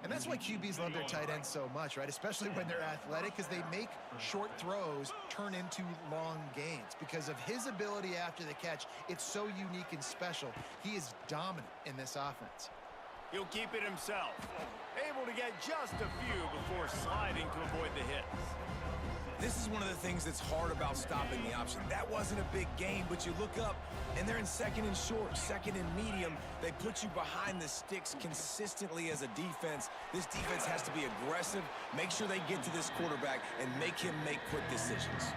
And that's why QBs love their tight ends so much, right? Especially when they're athletic, because they make short throws turn into long gains. Because of his ability after the catch, it's so unique and special. He is dominant in this offense. He'll keep it himself. Able to get just a few before sliding to avoid the hits. This is one of the things that's hard about stopping the option. That wasn't a big gain, but you look up, and they're in 2nd and short, 2nd and medium. They put you behind the sticks consistently as a defense. This defense has to be aggressive, make sure they get to this quarterback, and make him make quick decisions.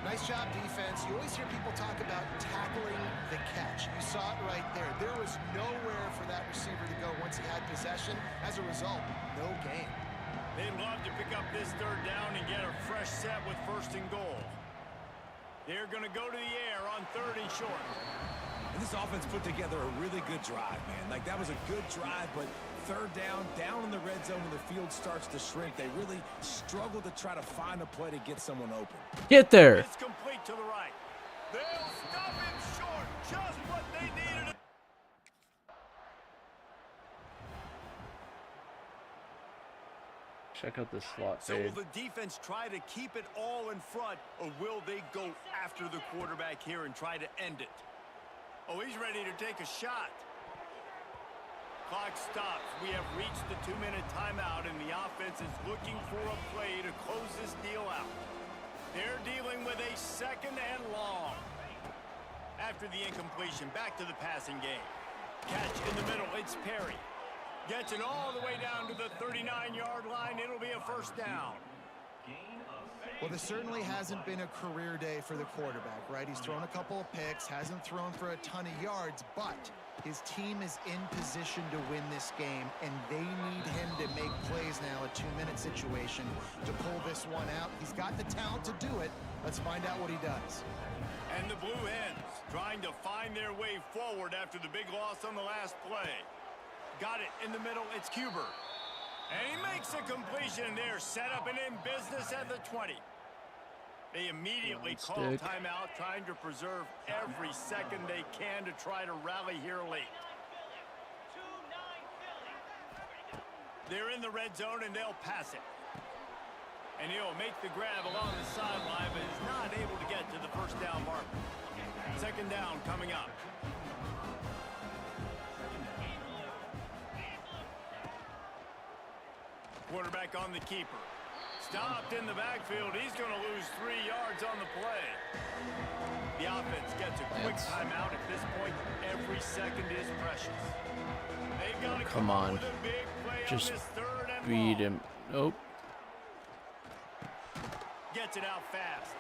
Nice job, defense. You always hear people talk about tackling the catch. You saw it right there. There was nowhere for that receiver to go once he had possession. As a result, no gain. They'd love to pick up this 3rd down and get a fresh set with 1st and goal. They're going to go to the air on 3rd and short. And this offense put together a really good drive, man. Like, that was a good drive, but 3rd down in the red zone when the field starts to shrink, they really struggle to try to find a play to get someone open. Get there. It's complete to the right. They'll stop him short. Just what they needed. Check out this slot So fade. will the defense try to keep it all in front, or will they go after the quarterback here and try to end it? Oh, he's ready to take a shot. Clock stops. We have reached the 2-minute timeout, and the offense is looking for a play to close this deal out. They're dealing with a 2nd and long. After the incompletion, back to the passing game. Catch in the middle. It's Perry. Gets it all the way down to the 39-yard line. It'll be a first down. Well, this certainly hasn't been a career day for the quarterback, right? He's thrown a couple of picks, hasn't thrown for a ton of yards, but his team is in position to win this game, and they need him to make plays now, a 2-minute situation, to pull this one out. He's got the talent to do it. Let's find out what he does. And the Blue Hens trying to find their way forward after the big loss on the last play. Got it in the middle. It's Cuber. And he makes a completion there. Set up and in business at the 20. They immediately call timeout, trying to preserve every second they can to try to rally here late. They're in the red zone, and they'll pass it. And he'll make the grab along the sideline, but is not able to get to the first down mark. 2nd down coming up. Quarterback on the keeper. Stopped in the backfield. He's going to lose 3 yards on the play. The offense gets a quick timeout. At this point, every second is precious. They've got to come on with a big play Just on this 3rd and beat long. him. Nope. Gets it out fast.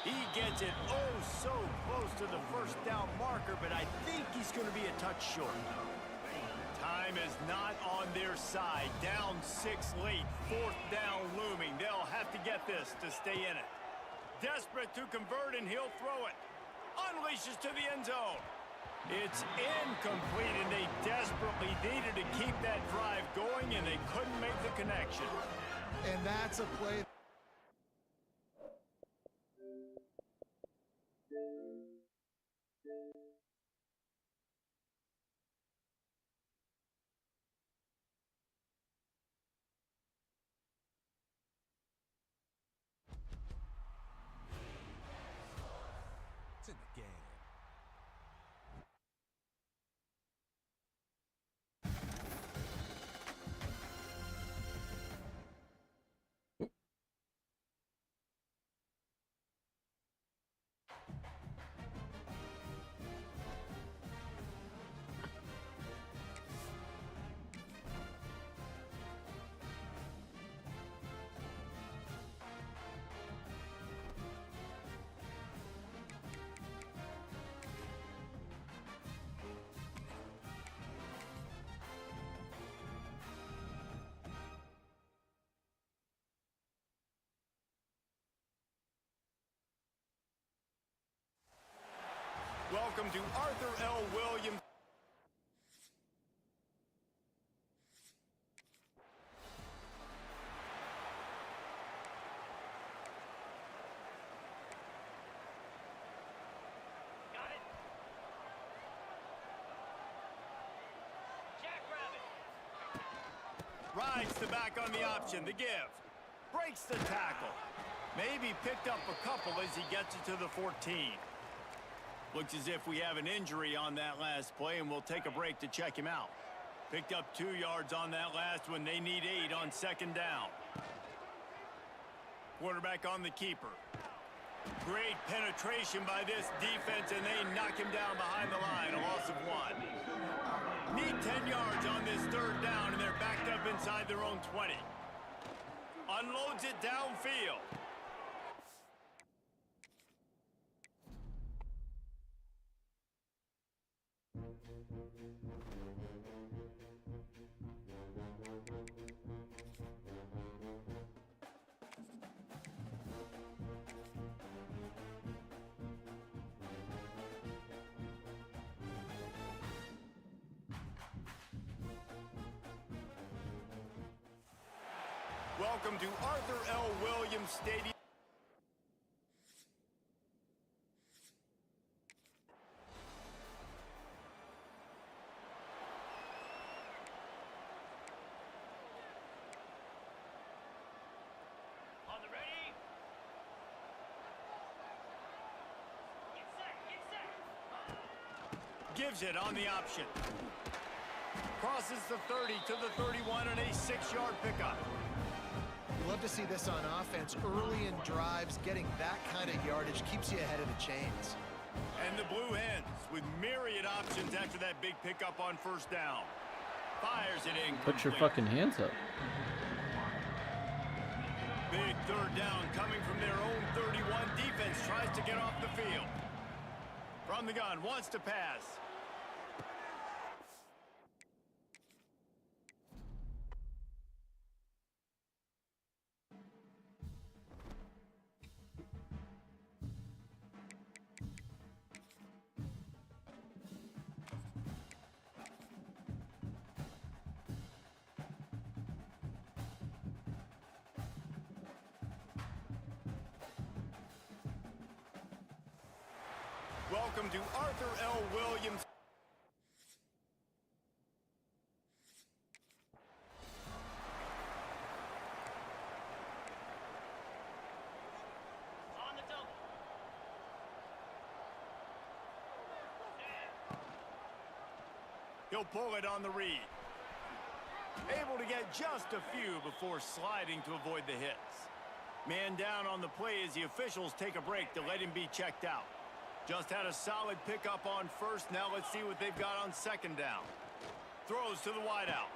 He gets it oh so close to the first down marker, but I think he's going to be a touch short. Time is not on their side. Down 6 late, 4th down looming. They'll have to get this to stay in it. Desperate to convert, and he'll throw it. Unleashes to the end zone. It's incomplete, and they desperately needed to keep that drive going, and they couldn't make the connection. And that's a play. It's in the game. Welcome to Arthur L. Williams. Got it. Jackrabbit. Rides the back on the option, the give. Breaks the tackle. Maybe picked up a couple as he gets it to the 14. Looks as if we have an injury on that last play, and we'll take a break to check him out. Picked up 2 yards on that last one. They need 8 on 2nd down. Quarterback on the keeper. Great penetration by this defense, and they knock him down behind the line. A loss of 1. Need 10 yards on this 3rd down, and they're backed up inside their own 20. Unloads it downfield. Welcome to Arthur L. Williams Stadium. On the ready. Get set, get set. Gives it on the option. Crosses the 30 to the 31 and a 6-yard pickup. Love to see this on offense. Early in drives, getting that kind of yardage keeps you ahead of the chains. And the Blue Hens with myriad options after that big pickup on 1st down. Fires it in. Put your fucking hands up. Big 3rd down coming from their own 31. Defense tries to get off the field. From the gun, wants to pass. Welcome to Arthur L. Williams. On the double. He'll pull it on the read. Able to get just a few before sliding to avoid the hits. Man down on the play as the officials take a break to let him be checked out. Just had a solid pickup on 1st. Now let's see what they've got on 2nd down. Throws to the wideout.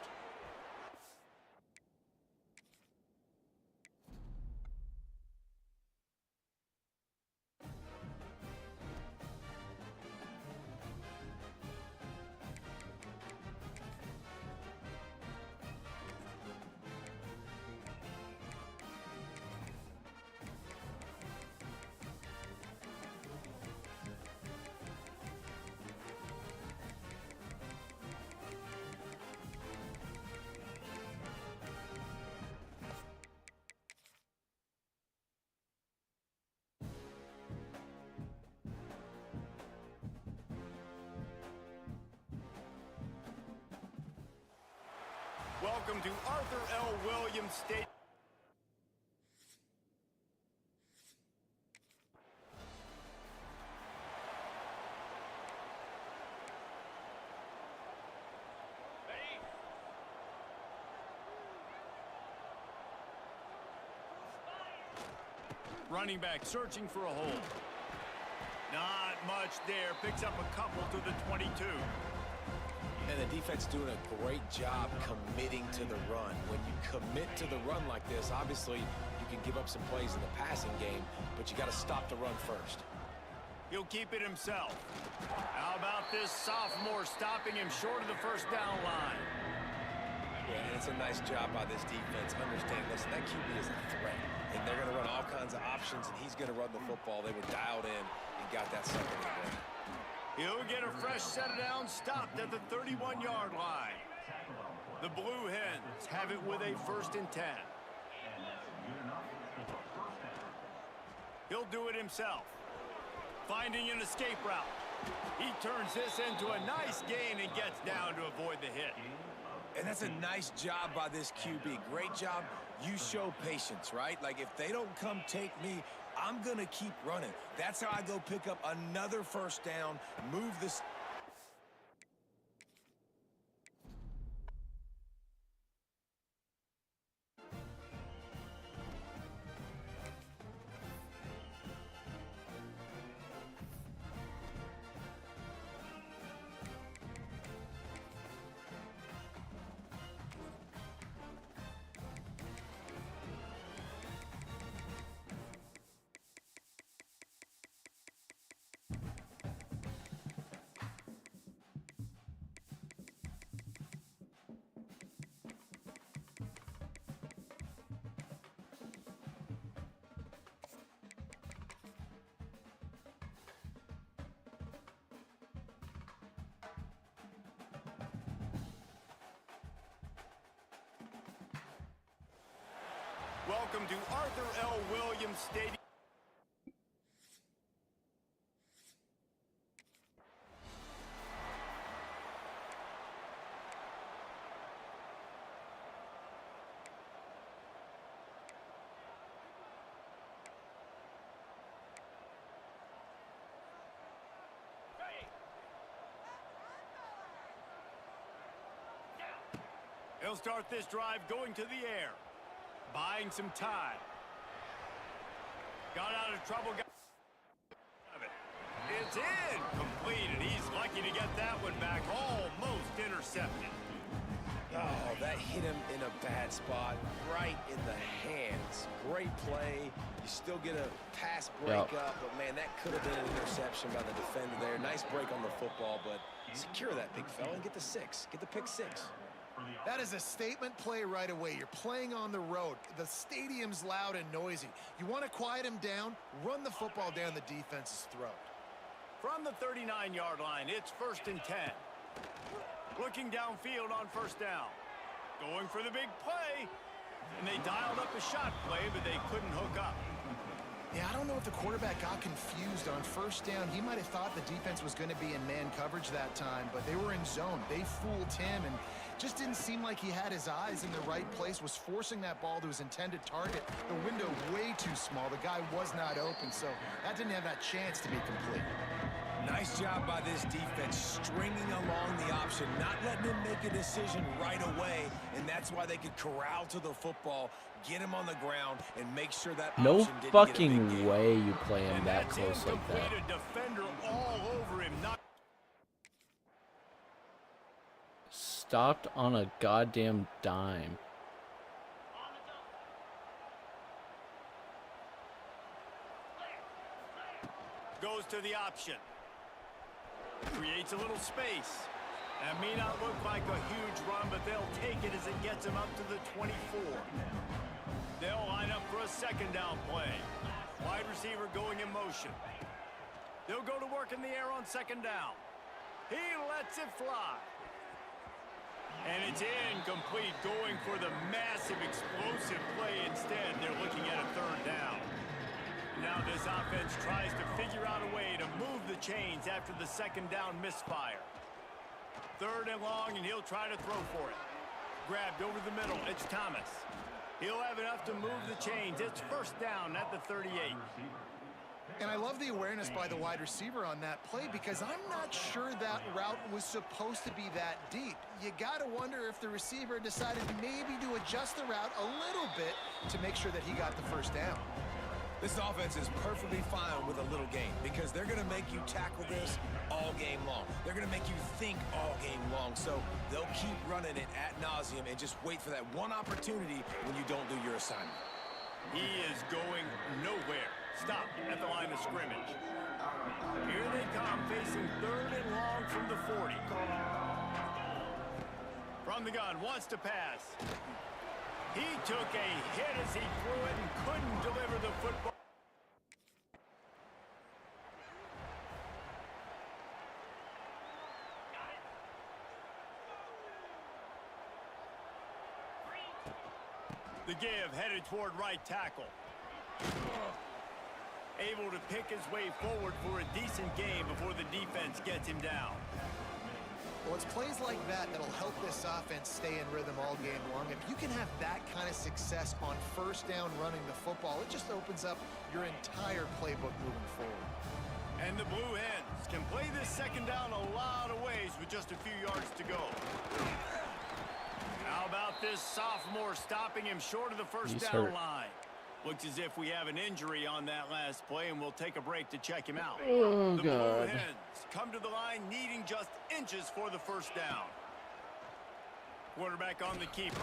Welcome to Arthur L. Williams Stadium. Running back searching for a hole. Not much there. Picks up a couple to the 22. And the defense doing a great job committing to the run. When you commit to the run like this, obviously you can give up some plays in the passing game, but you got to stop the run first. He'll keep it himself. How about this sophomore stopping him short of the first down line? Yeah, and it's a nice job by this defense. Understand, listen, that QB is a threat. And they're going to run all kinds of options, and he's going to run the football. They were dialed in and got that second away. He'll get a fresh set of downs stopped at the 31-yard line. The Blue Hens have it with a 1st and 10. He'll do it himself. Finding an escape route. He turns this into a nice gain and gets down to avoid the hit. And that's a nice job by this QB. Great job. You show patience, right? Like, if they don't come take me, I'm going to keep running. That's how I go pick up another first down, move this. Welcome to Arthur L. Williams Stadium. He'll start this drive going to the air. Buying some time. Got out of trouble. It's in. Completed. He's lucky to get that one back. Almost intercepted. Oh, that hit him in a bad spot, right in the hands. Great play. You still get a pass break up, but man, that could have been an interception by the defender there. Nice break on the football, but secure that big fella and get the 6. Get the pick 6. That is a statement play right away. You're playing on the road. The stadium's loud and noisy. You want to quiet him down, run the football down the defense's throat. From the 39-yard line, it's 1st and 10. Looking downfield on first down. Going for the big play. And they dialed up a shot play, but they couldn't hook up. Yeah, I don't know if the quarterback got confused on first down. He might have thought the defense was going to be in man coverage that time, but they were in zone. They fooled him and just didn't seem like he had his eyes in the right place, was forcing that ball to his intended target. The window way too small. The guy was not open, so that didn't have that chance to be complete. Nice job by this defense, stringing along the option, not letting him make a decision right away, and that's why they could corral to the football, get him on the ground, and make sure that No option didn't fucking get a big gain. way you play him And that that's close like that. incomplete. A defender all over him. Not Stopped on a goddamn dime. goes to the option. Creates a little space. That may not look like a huge run, but they'll take it as it gets them up to the 24. They'll line up for a second down play. Wide receiver going in motion. They'll go to work in the air on second down. He lets it fly. And it's incomplete, going for the massive explosive play instead. They're looking at a third down. Now this offense tries to figure out a way to move the chains after the second down misfire. Third and long, and he'll try to throw for it. grabbed over the middle. It's Thomas. He'll have enough to move the chains. It's first down at the 38. And I love the awareness by the wide receiver on that play because I'm not sure that route was supposed to be that deep. You got to wonder if the receiver decided maybe to adjust the route a little bit to make sure that he got the first down. This offense is perfectly fine with a little game because they're going to make you tackle this all game long. They're going to make you think all game long. So they'll keep running it ad nauseum and just wait for that one opportunity when you don't do your assignment. He is going nowhere. Stop at the line of scrimmage. Here they come, facing 3rd and long from the 40. From the gun, wants to pass. He took a hit as he threw it and couldn't deliver the football. The give headed toward right tackle. Able to pick his way forward for a decent game before the defense gets him down. Well, it's plays like that that'll help this offense stay in rhythm all game long. If you can have that kind of success on first down running the football, it just opens up your entire playbook moving forward. And the Blue Hens can play this second down a lot of ways with just a few yards to go. How about this sophomore stopping him short of the first down line? Looks as if we have an injury on that last play, and we'll take a break to check him out. Oh, the God. Blue Hens come to the line needing just inches for the first down. Quarterback on the keeper.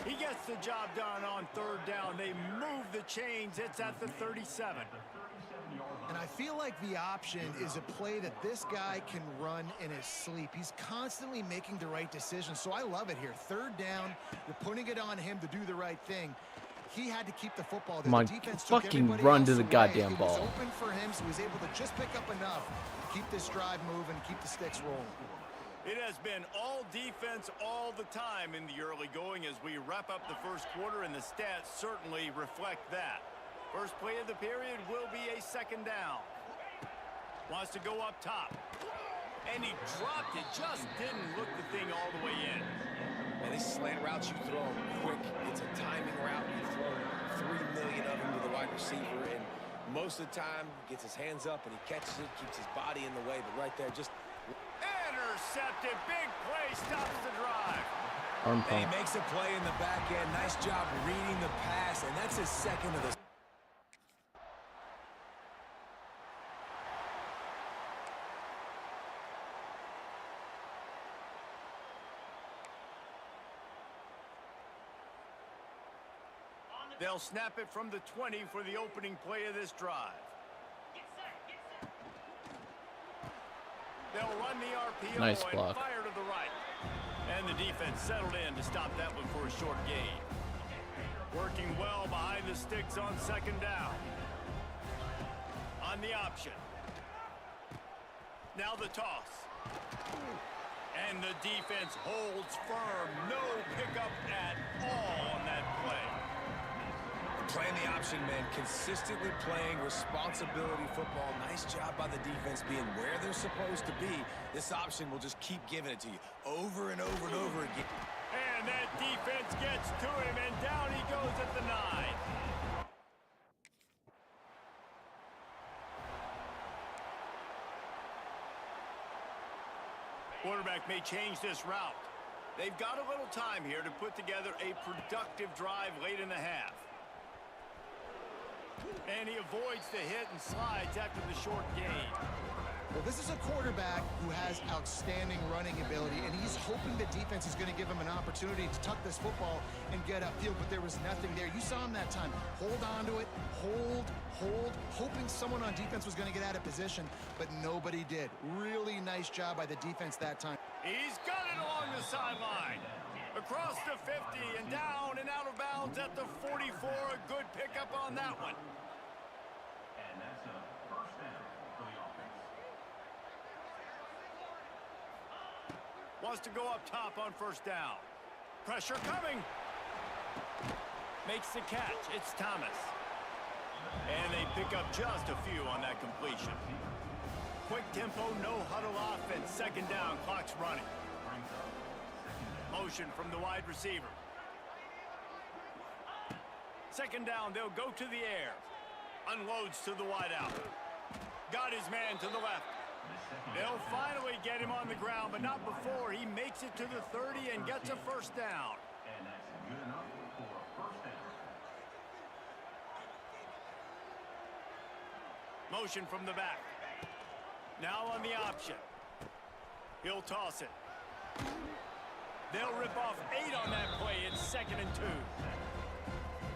He gets the job done on 3rd down. They move the chains. It's at the 37. And I feel like the option is a play that this guy can run in his sleep. He's constantly making the right decision, so I love it here. 3rd down, you're putting it on him to do the right thing. He had to keep the football. Come on, fucking run to the goddamn ball. It was open for him, so he was able to just pick up enough to keep this drive moving, keep the sticks rolling. It has been all defense all the time in the early going as we wrap up the first quarter, and the stats certainly reflect that. First play of the period will be a second down. Wants to go up top. And he dropped it. Just didn't look the thing all the way in. And these slant routes you throw quick. It's a timing route. You throw 3 million of them to the wide receiver, and most of the time gets his hands up and he catches it, keeps his body in the way. But right there, just intercepted. Big play, stops the drive. Arm and he pump. makes a play in the back end. Nice job reading the pass, and that's his second of the. They'll snap it from the 20 for the opening play of this drive. They'll run the RPO Nice and block. fire to the right. And the defense settled in to stop that one for a short gain. Working well behind the sticks on 2nd down. On the option. Now the toss. And the defense holds firm. No pickup at all on that play. Playing the option, man, consistently playing responsibility football. Nice job by the defense being where they're supposed to be. This option will just keep giving it to you over and over and over again. And that defense gets to him, and down he goes at the 9. Quarterback may change this route. They've got a little time here to put together a productive drive late in the half. And he avoids the hit and slides after the short gain. Well, this is a quarterback who has outstanding running ability, and he's hoping the defense is going to give him an opportunity to tuck this football and get upfield, but there was nothing there. You saw him that time. Hold on to it, hold, hoping someone on defense was going to get out of position, but nobody did. Really nice job by the defense that time. He's got it along the sideline. Across the 50 and down and out of bounds at the 44. A good pickup on that one. And that's a first down for the offense. Wants to go up top on 1st down. Pressure coming. Makes the catch. It's Thomas. And they pick up just a few on that completion. Quick tempo, no huddle offense. 2nd down, clock's running. Motion from the wide receiver. Second down, they'll go to the air. Unloads to the wideout. Got his man to the left. They'll finally get him on the ground, but not before he makes it to the 30 and gets a first down. And that's good enough for a first down. Motion from the back. Now on the option. He'll toss it. They'll rip off 8 on that play. It's 2nd and 2.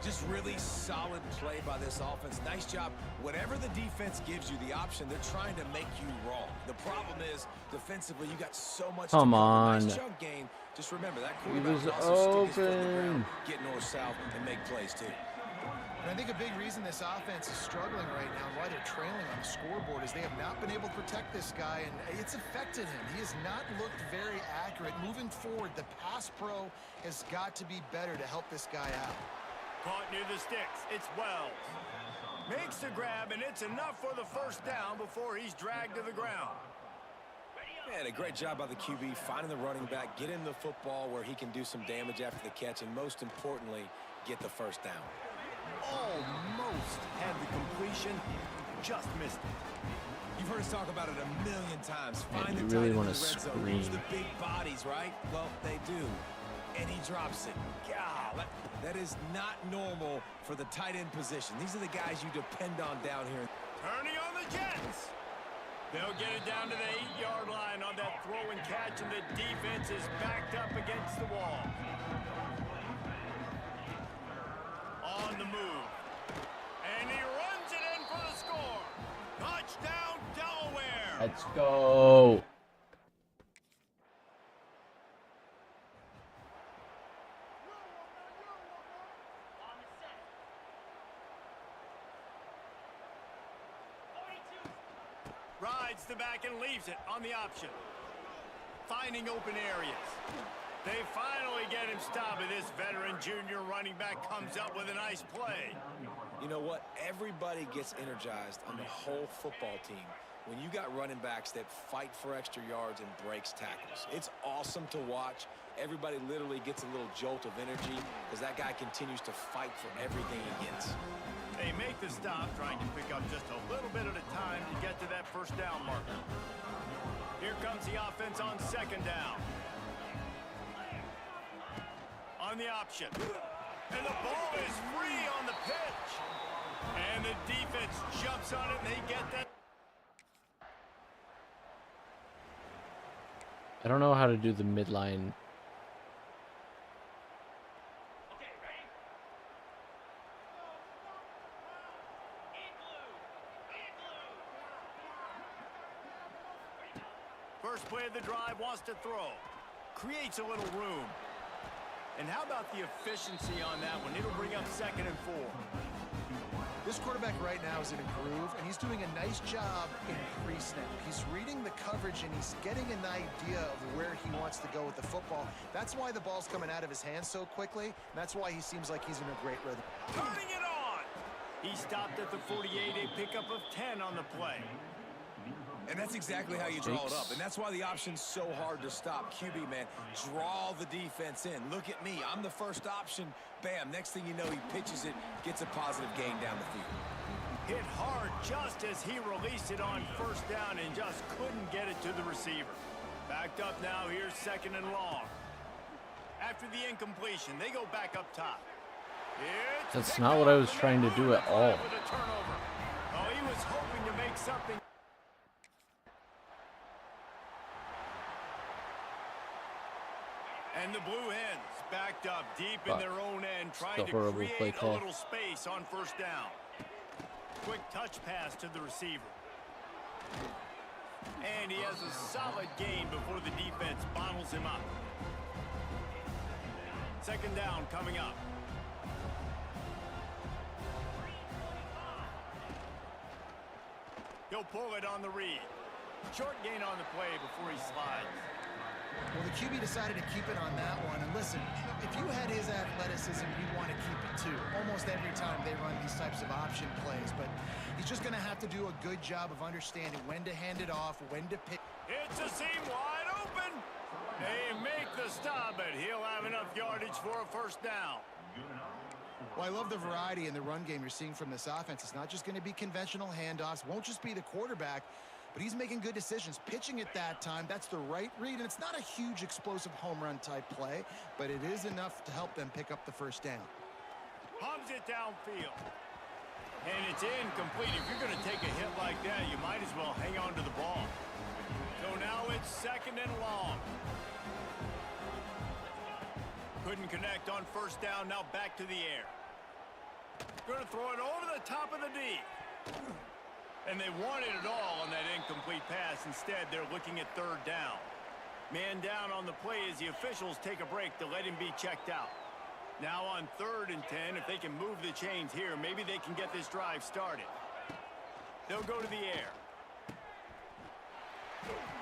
Just really solid play by this offense. Nice job. Whatever the defense gives you the option, they're trying to make you wrong. The problem is, defensively, you got so much Come to cover. on. Nice chunk gain. Just remember, that He quarterback was can also stick his foot in the open. ground, get north-south, and make plays, too. And I think a big reason this offense is struggling right now and why they're trailing on the scoreboard is they have not been able to protect this guy, and it's affected him. He has not looked very accurate. Moving forward, the pass pro has got to be better to help this guy out. Caught near the sticks. It's Wells. Makes the grab, and it's enough for the first down before he's dragged to the ground. Man, a great job by the QB, finding the running back, get him the football where he can do some damage after the catch, and most importantly, get the first down. Almost had the completion, just missed it. You've heard us talk about it a million times. Man, Find you the really tight end wanna in the red zone. Use scream. the big bodies, right? Well, they do. And he drops it. God, that is not normal for the tight end position. These are the guys you depend on down here. Turning on the Jets. They'll get it down to the 8-yard line on that throw and catch, and the defense is backed up against the wall. On the move. And he runs it in for the score. Touchdown, Delaware. Let's go. Rides the back and leaves it on the option. Finding open areas. They finally get him stopped, and this veteran junior running back comes up with a nice play. You know what? Everybody gets energized on the whole football team when you got running backs that fight for extra yards and breaks tackles. It's awesome to watch. Everybody literally gets a little jolt of energy because that guy continues to fight for everything he gets. They make the stop, trying to pick up just a little bit at a time to get to that first down marker. Here comes the offense on second down. On the option. And the ball is free on the pitch. And the defense jumps on it, and they get that. I don't know how to do the midline. First play of the drive, wants to throw. Creates a little room. And how about the efficiency on that one? It'll bring up 2nd and 4. This quarterback right now is in a groove, and he's doing a nice job in pre-snap. He's reading the coverage, and he's getting an idea of where he wants to go with the football. That's why the ball's coming out of his hands so quickly, and that's why he seems like he's in a great rhythm. Turning it on! He stopped at the 48, a pickup of 10 on the play. And that's exactly how you draw it up. And that's why the option's so hard to stop. QB, man, draw the defense in. Look at me. I'm the first option. Bam. Next thing you know, he pitches it, gets a positive gain down the field. Hit hard just as he released it on first down and just couldn't get it to the receiver. Backed up now. Here's 2nd and long. After the incompletion, they go back up top. That's not what I was trying to do at all. With a turnover. Oh, he was hoping to make something. And the Blue Hens backed up deep in their own end, trying to create a little space on first down. Quick touch pass to the receiver. And he has a solid gain before the defense bottles him up. 2nd down coming up. He'll pull it on the read. Short gain on the play before he slides. Well, the QB decided to keep it on that one. And listen, if you had his athleticism, you'd want to keep it too. Almost every time they run these types of option plays. But he's just going to have to do a good job of understanding when to hand it off, when to pick. It's a seam wide open. They make the stop, but he'll have enough yardage for a first down. Well, I love the variety in the run game you're seeing from this offense. It's not just going to be conventional handoffs. Won't just be the quarterback, but he's making good decisions. Pitching at that time, that's the right read, and it's not a huge explosive home run type play, but it is enough to help them pick up the first down. Pumps it downfield. And it's incomplete. If you're going to take a hit like that, you might as well hang on to the ball. So now it's second and long. Couldn't connect on first down. Now back to the air. Going to throw it over the top of the D. And they wanted it all on that incomplete pass. Instead, they're looking at third down. Man down on the play as the officials take a break to let him be checked out. Now on 3rd and 10, if they can move the chains here, maybe they can get this drive started. They'll go to the air.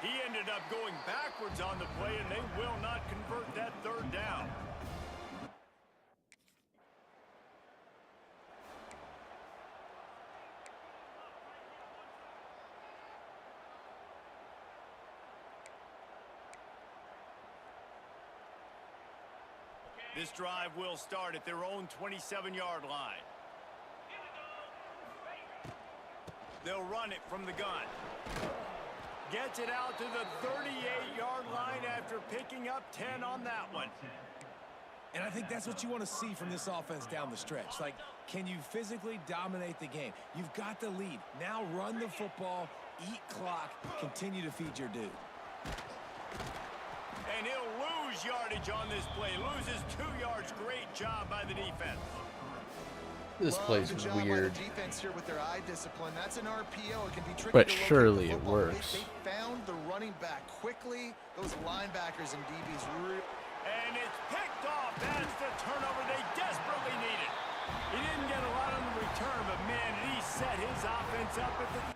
He ended up going backwards on the play, and they will not convert that third down. This drive will start at their own 27-yard line. They'll run it from the gun. Gets it out to the 38-yard line after picking up 10 on that one. And I think that's what you want to see from this offense down the stretch. Like, can you physically dominate the game? You've got the lead. Now run the football, eat clock, continue to feed your dude. And he'll lose yardage on this play. Loses 2 yards. Great job by the defense. This play's Good job by the weird. defense here with their eye discipline. That's an RPO. It can be tricky But to locate surely the it football. works. They found the running back quickly. Those linebackers and DBs really. And it's picked off. That's the turnover they desperately needed. He didn't get a lot on the return, but man, he set his offense up at the...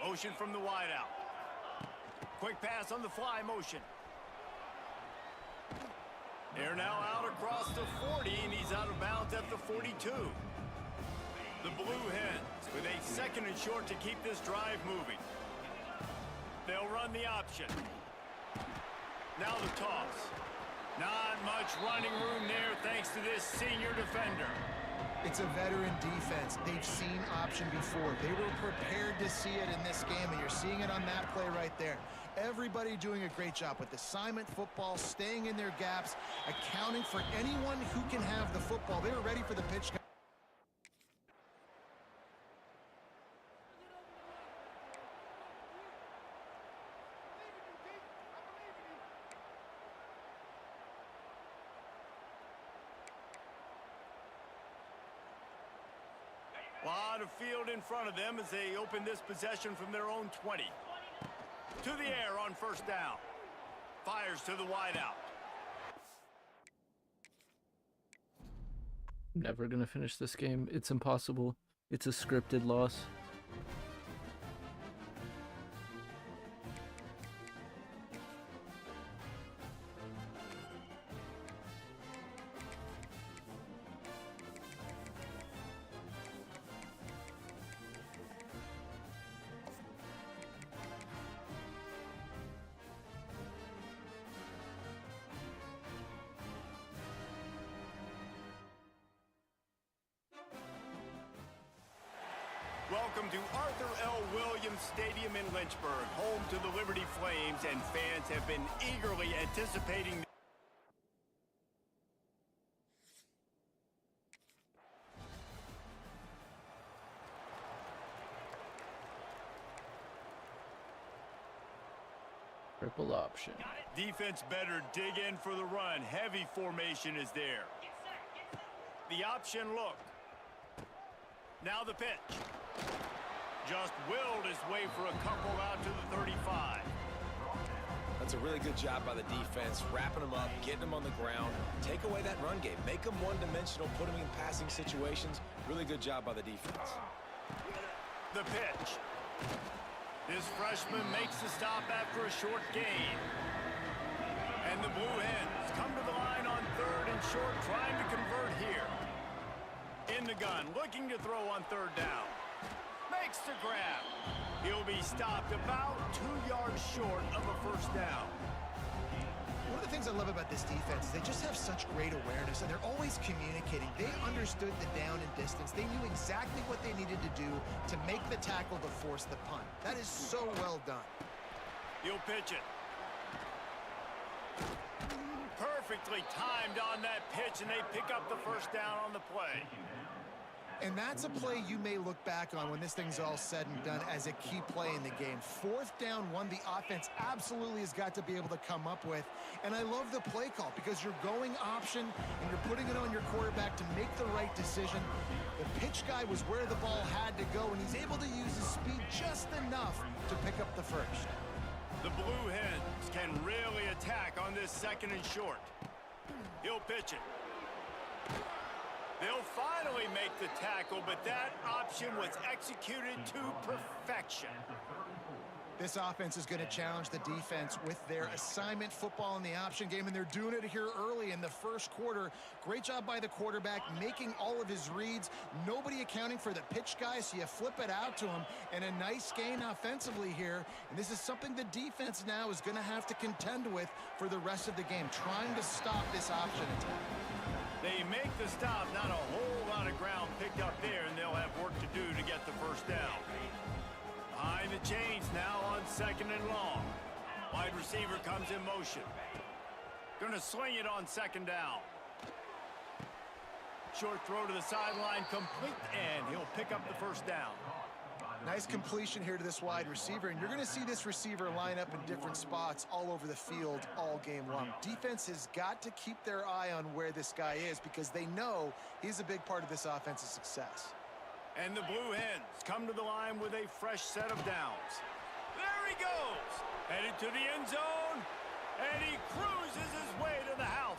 Motion from the wideout. Quick pass on the fly motion. They're now out across the 40, and he's out of bounds at the 42. The Blue Hens with a 2nd and short to keep this drive moving. They'll run the option. Now the toss. Not much running room there thanks to this senior defender. It's a veteran defense. They've seen option before. They were prepared to see it in this game, and you're seeing it on that play right there. Everybody doing a great job with assignment football, staying in their gaps, accounting for anyone who can have the football. They were ready for the pitch. Lot of field in front of them as they open this possession from their own 20. To the air on first down. Fires to the wideout. Never gonna finish this game. It's impossible. It's a scripted loss. Welcome to Arthur L. Williams Stadium in Lynchburg, home to the Liberty Flames, and fans have been eagerly anticipating. Triple option. Defense better dig in for the run. Heavy formation is there. The option look. Now the pitch. Just willed his way for a couple out to the 35. That's a really good job by the defense, wrapping them up, getting them on the ground. Take away that run game. Make them one-dimensional, put them in passing situations. Really good job by the defense. The pitch. This freshman makes the stop after a short gain. And the Blue Hens come to the line on 3rd and short, trying to convert here. In the gun, looking to throw on 3rd down. Makes the grab. He'll be stopped about 2 yards short of a 1st down. One of the things I love about this defense is they just have such great awareness, and they're always communicating. They understood the down and distance. They knew exactly what they needed to do to make the tackle to force the punt. That is so well done. He'll pitch it. Perfectly timed on that pitch, and they pick up the 1st down on the play. And that's a play you may look back on when this thing's all said and done as a key play in the game. 4th down, one the offense absolutely has got to be able to come up with. And I love the play call because you're going option and you're putting it on your quarterback to make the right decision. The pitch guy was where the ball had to go, and he's able to use his speed just enough to pick up the 1st. The Blue Hens can really attack on this 2nd and short. He'll pitch it. They'll finally make the tackle, but that option was executed to perfection. This offense is going to challenge the defense with their assignment football in the option game, and they're doing it here early in the 1st quarter. Great job by the quarterback, making all of his reads. Nobody accounting for the pitch guy, so you flip it out to him, and a nice gain offensively here. And this is something the defense now is going to have to contend with for the rest of the game, trying to stop this option attack. They make the stop, not a whole lot of ground picked up there, and they'll have work to do to get the 1st down. Behind the chains now on 2nd and long. Wide receiver comes in motion. Gonna sling it on 2nd down. Short throw to the sideline, complete, and he'll pick up the 1st down. Nice completion here to this wide receiver, and you're going to see this receiver line up in different spots all over the field all game long. Defense has got to keep their eye on where this guy is because they know he's a big part of this offense's success. And the Blue Hens come to the line with a fresh set of downs. There he goes, headed to the end zone, and he cruises his way to the house.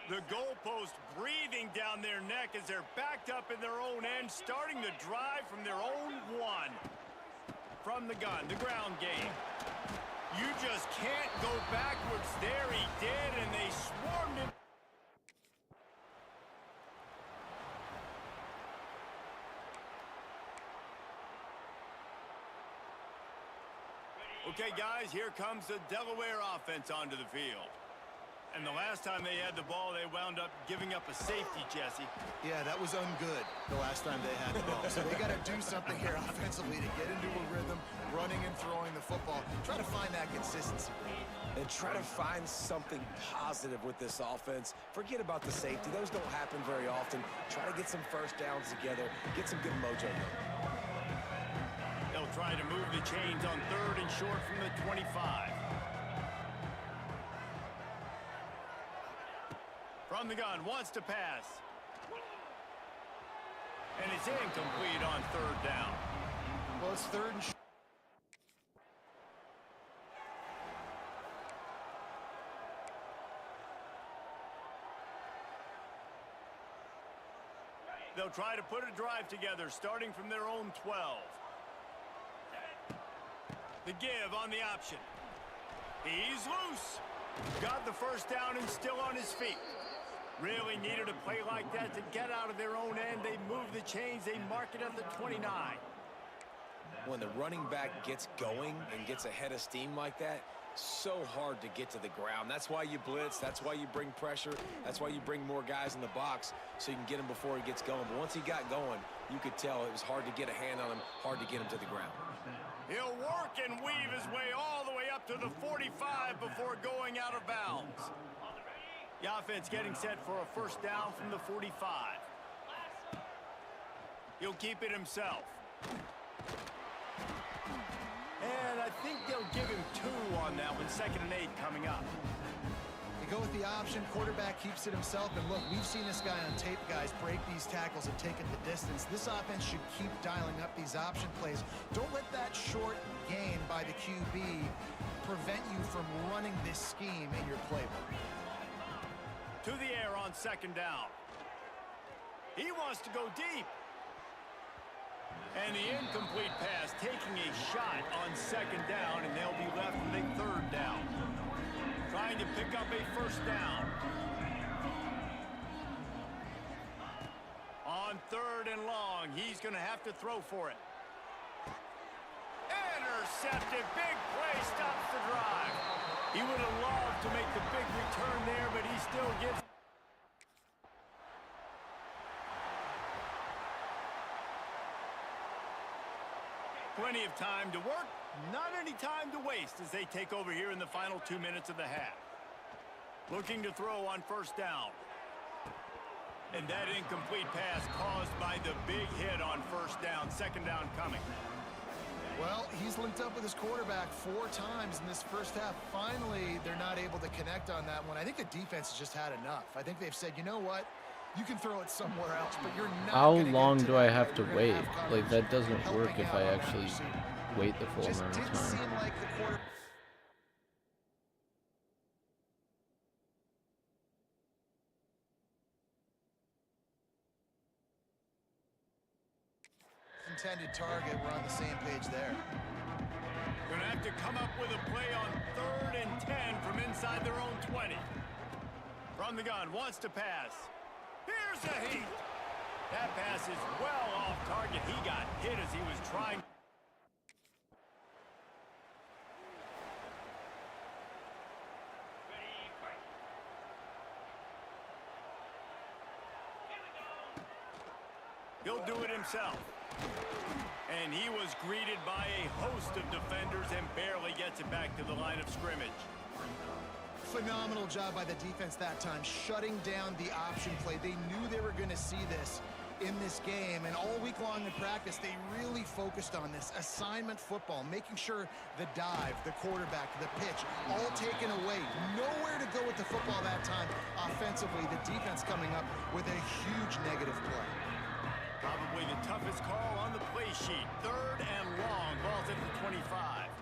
The goalpost breathing down their neck as they're backed up in their own end, starting the drive from their own 1. From the gun, the ground game. You just can't go backwards. There he did, and they swarmed him. Okay, guys, here comes the Delaware offense onto the field. And the last time they had the ball, they wound up giving up a safety, Jesse. Yeah, that was ungood the last time they had the ball. So they got to do something here offensively to get into a rhythm, running and throwing the football. Try to find that consistency. And try to find something positive with this offense. Forget about the safety. Those don't happen very often. Try to get some 1st downs together. Get some good mojo. They'll try to move the chains on 3rd and short from the 25. From the gun, wants to pass. And it's incomplete on 3rd down. Well, it's 3rd and short. They'll try to put a drive together, starting from their own 12. The give on the option. He's loose. Got the 1st down and still on his feet. Really needed a play like that to get out of their own end. They move the chains. They mark it at the 29. When the running back gets going and gets ahead of steam like that, so hard to get to the ground. That's why you blitz. That's why you bring pressure. That's why you bring more guys in the box so you can get him before he gets going. But once he got going, you could tell it was hard to get a hand on him, hard to get him to the ground. He'll work and weave his way all the way up to the 45 before going out of bounds. The offense getting set for a 1st down from the 45. He'll keep it himself. And I think they'll give him 2 on that one. 2nd and 8 coming up. You go with the option, quarterback keeps it himself, and look, we've seen this guy on tape, guys, break these tackles and take it the distance. This offense should keep dialing up these option plays. Don't let that short gain by the QB prevent you from running this scheme in your playbook. To the air on on second down. He wants to go deep. And the incomplete pass taking a shot on second down, and they'll be left with a third down. Trying to pick up a first down. On third and long, he's going to have to throw for it. Intercepted. Big play stops the drive. He would have loved to make the big return there, but he still gets... Plenty of time to work, not any time to waste as they take over here in the final 2 minutes of the half. Looking to throw on first down. And that incomplete pass caused by the big hit on first down. Second down coming. Well, he's linked up with his quarterback 4 times in this first half. Finally, they're not able to connect on that one. I think the defense has just had enough. I think they've said, you know what? You can throw it somewhere else, but you're not. How long do I have to wait? Like, that doesn't work if I actually wait the full amount of time. Like the quarter intended target. We're on the same page there. Going to have to come up with a play on 3rd and 10 from inside their own 20. From the gun, wants to pass. Here's a heat. That pass is well off target. He got hit as he was trying. He'll do it himself. And he was greeted by a host of defenders and barely gets it back to the line of scrimmage. Phenomenal job by the defense that time, shutting down the option play. They knew they were going to see this in this game, and all week long in practice, they really focused on this assignment football, making sure the dive, the quarterback, the pitch, all taken away. Nowhere to go with the football that time. Offensively, the defense coming up with a huge negative play. Probably the toughest call on the play sheet. 3rd and long. Ball's at the 25.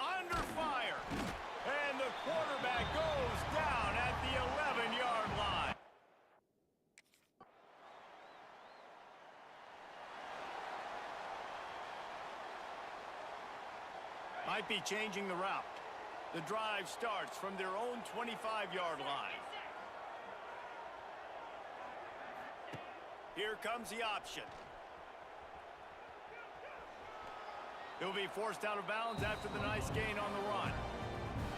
Under fire. And the quarterback goes down at the 11-yard line. Might be changing the route. The drive starts from their own 25-yard line. Here comes the option. He'll be forced out of bounds after the nice gain on the run.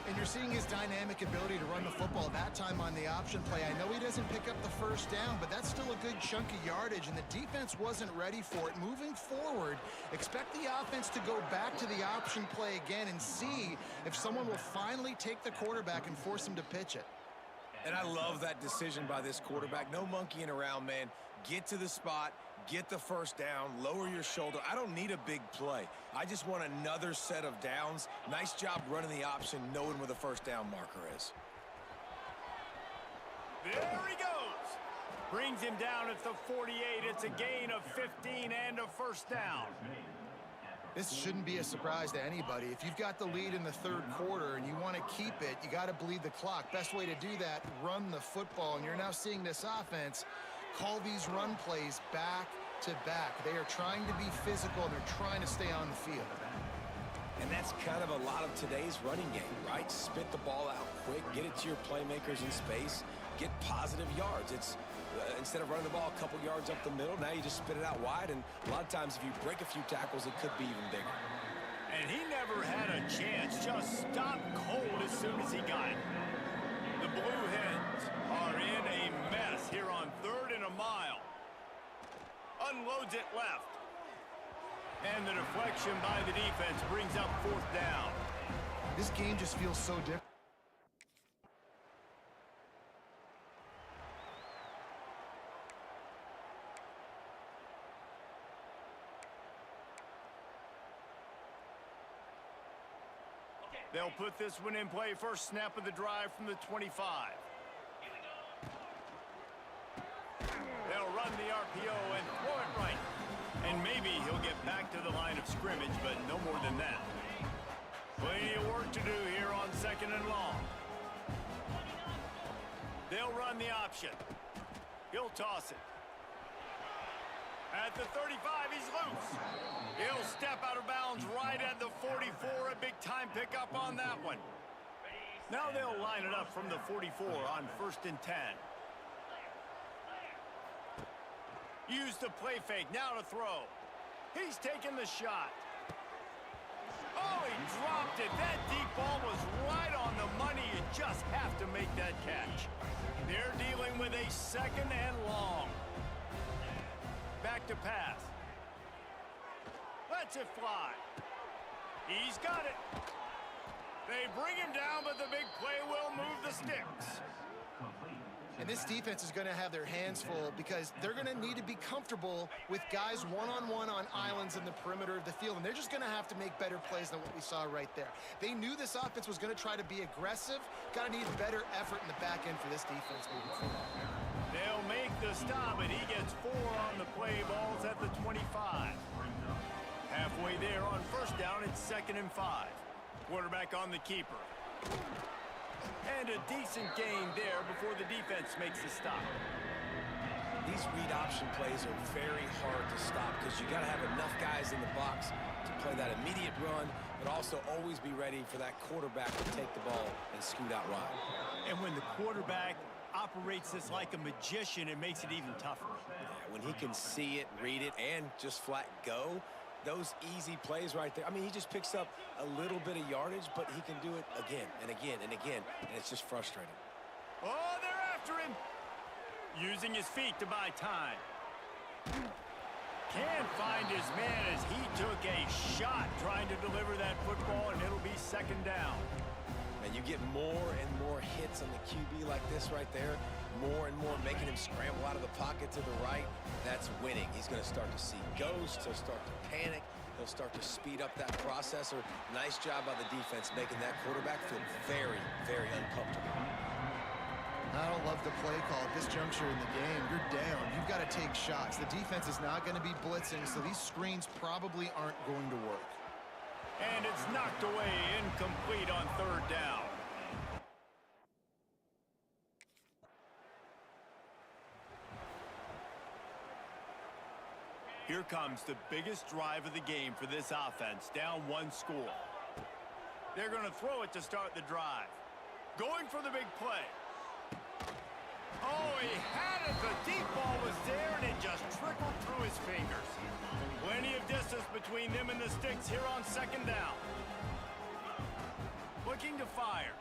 And you're seeing his dynamic ability to run the football that time on the option play. I know he doesn't pick up the first down, but that's still a good chunk of yardage, and the defense wasn't ready for it. Moving forward, expect the offense to go back to the option play again and see if someone will finally take the quarterback and force him to pitch it. And I love that decision by this quarterback. No monkeying around, man. Get to the spot, get the first down, lower your shoulder. I don't need a big play. I just want another set of downs. Nice job running the option, knowing where the first down marker is. There he goes. Brings him down at the 48. It's a gain of 15 and a first down. This shouldn't be a surprise to anybody. If you've got the lead in the 3rd quarter and you want to keep it, you got to bleed the clock. Best way to do that, run the football. And you're now seeing this offense call these run plays back to back. They are trying to be physical, and they're trying to stay on the field. And that's kind of a lot of today's running game, right? Spit the ball out quick, get it to your playmakers in space, get positive yards. It's instead of running the ball a couple yards up the middle, now you just spit it out wide, and a lot of times if you break a few tackles, it could be even bigger. And he never had a chance, just stopped cold as soon as he got it. The Blue Hens are in a mess here on 3rd and a mile. Unloads it left. And the deflection by the defense brings up 4th down. This game just feels so different. They'll put this one in play. First snap of the drive from the 25. They'll run the RPO and throw it right. And maybe he'll get back to the line of scrimmage, but no more than that. Plenty of work to do here on 2nd and long. run the option. He'll toss it. At the 35, he's loose. He'll step out of bounds right at the 44. A big-time pickup on that one. Now they'll line it up from the 44 on 1st and 10. Use the play fake, now to throw. He's taking the shot. Oh, he dropped it. That deep ball was right on the money. You just have to make that catch. They're dealing with a 2nd and long. Back to pass. Lets it fly. He's got it. They bring him down, but the big play will move the sticks. And this defense is going to have their hands full because they're going to need to be comfortable with guys one-on-one on islands in the perimeter of the field. And they're just going to have to make better plays than what we saw right there. They knew this offense was going to try to be aggressive. Got to need better effort in the back end for this defense moving forward. They'll make the stop, and he gets 4 on the play. Balls at the 25. Halfway there on 1st down, it's 2nd and 5. Quarterback on the keeper. And a decent gain there before the defense makes the stop. These read option plays are very hard to stop because you got to have enough guys in the box to play that immediate run, but also always be ready for that quarterback to take the ball and scoot out wide. And when the quarterback operates this like a magician, it makes it even tougher. Yeah, when he can see it, read it, and just flat go, those easy plays right there. I mean, he just picks up a little bit of yardage, but he can do it again and again and again, and it's just frustrating. Oh, they're after him. Using his feet to buy time. Can't find his man as he took a shot trying to deliver that football, and it'll be 2nd down. And you get more and more hits on the QB like this right there, more and more making him scramble out of the pocket to the right. That's winning. He's going to start to see ghosts. He'll start to panic. He'll start to speed up that processor. Nice job by the defense making that quarterback feel very, very uncomfortable. I don't love the play call at this juncture in the game. You're down. You've got to take shots. The defense is not going to be blitzing, so these screens probably aren't going to work. And it's knocked away, incomplete on 3rd down. Here comes the biggest drive of the game for this offense, down 1 score. They're going to throw it to start the drive. Going for the big play. Oh, he had it. The deep ball was there, and it just trickled through his fingers. Plenty of distance between them and the sticks here on 2nd down. Looking to fire.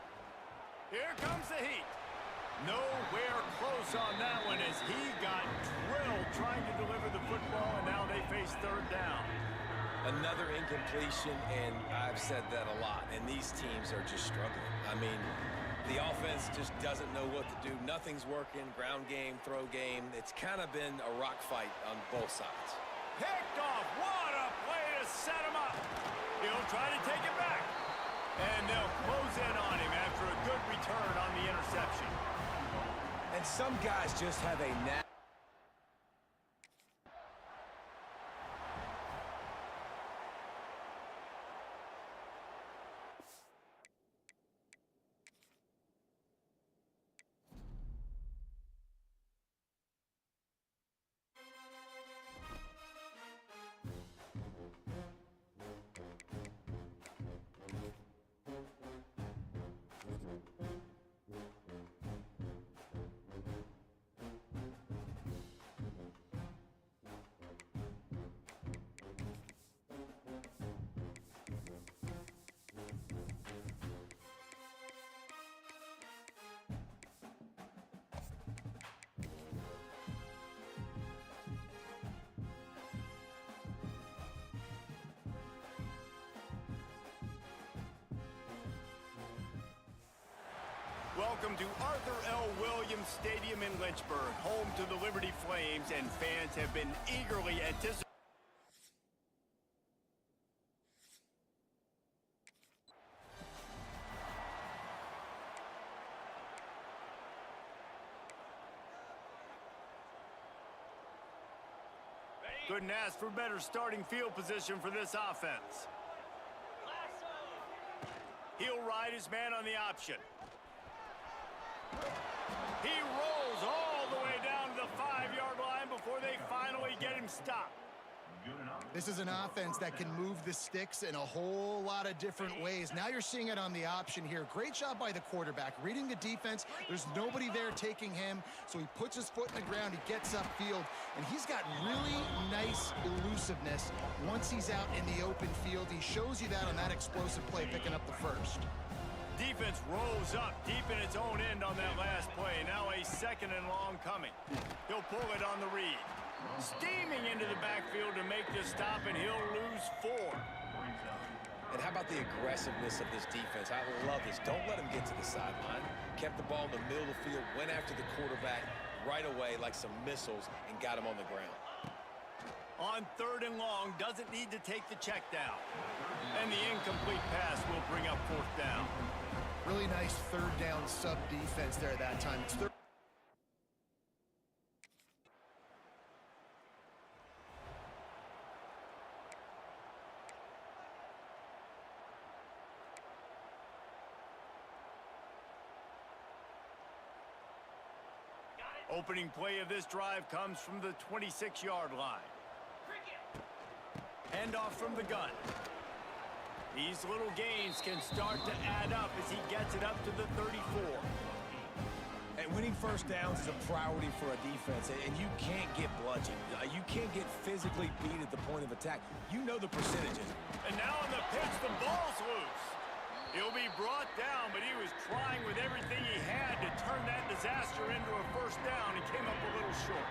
Here comes the heat. Nowhere close on that one as he got drilled trying to deliver the football, and now they face 3rd down. Another incompletion, and I've said that a lot, and these teams are just struggling. I mean, the offense just doesn't know what to do. Nothing's working. Ground game, throw game. It's kind of been a rock fight on both sides. Picked off. What a play to set him up. He'll try to take it back. And they'll close in on him after a good return on the interception. And some guys just have a knack. Welcome to Arthur L. Williams Stadium in Lynchburg, home to the Liberty Flames, and fans have been eagerly anticipating. Couldn't ask for better starting field position for this offense. He'll ride his man on the option. He rolls all the way down to the 5-yard line before they finally get him stopped. This is an offense that can move the sticks in a whole lot of different ways. Now you're seeing it on the option here. Great job by the quarterback. Reading the defense, there's nobody there taking him, so he puts his foot in the ground, he gets upfield, and he's got really nice elusiveness once he's out in the open field. He shows you that on that explosive play, picking up the first. Defense rolls up deep in its own end on that last play. Now a 2nd and long coming. He'll pull it on the read. Steaming into the backfield to make the stop, and he'll lose 4. And how about the aggressiveness of this defense? I love this. Don't let him get to the sideline. Kept the ball in the middle of the field, went after the quarterback right away like some missiles, and got him on the ground. On 3rd and long, doesn't need to take the check down. And the incomplete pass will bring up 4th down. Really nice 3rd down sub defense there that time. It's third. Opening play of this drive comes from the 26-yard line. Handoff from the gun. These little gains can start to add up as he gets it up to the 34. And winning first downs is a priority for a defense, and you can't get bludgeoned. You can't get physically beat at the point of attack. You know the percentages. And now on the pitch, the ball's loose. He'll be brought down, but he was trying with everything he had to turn that disaster into a 1st down and came up a little short.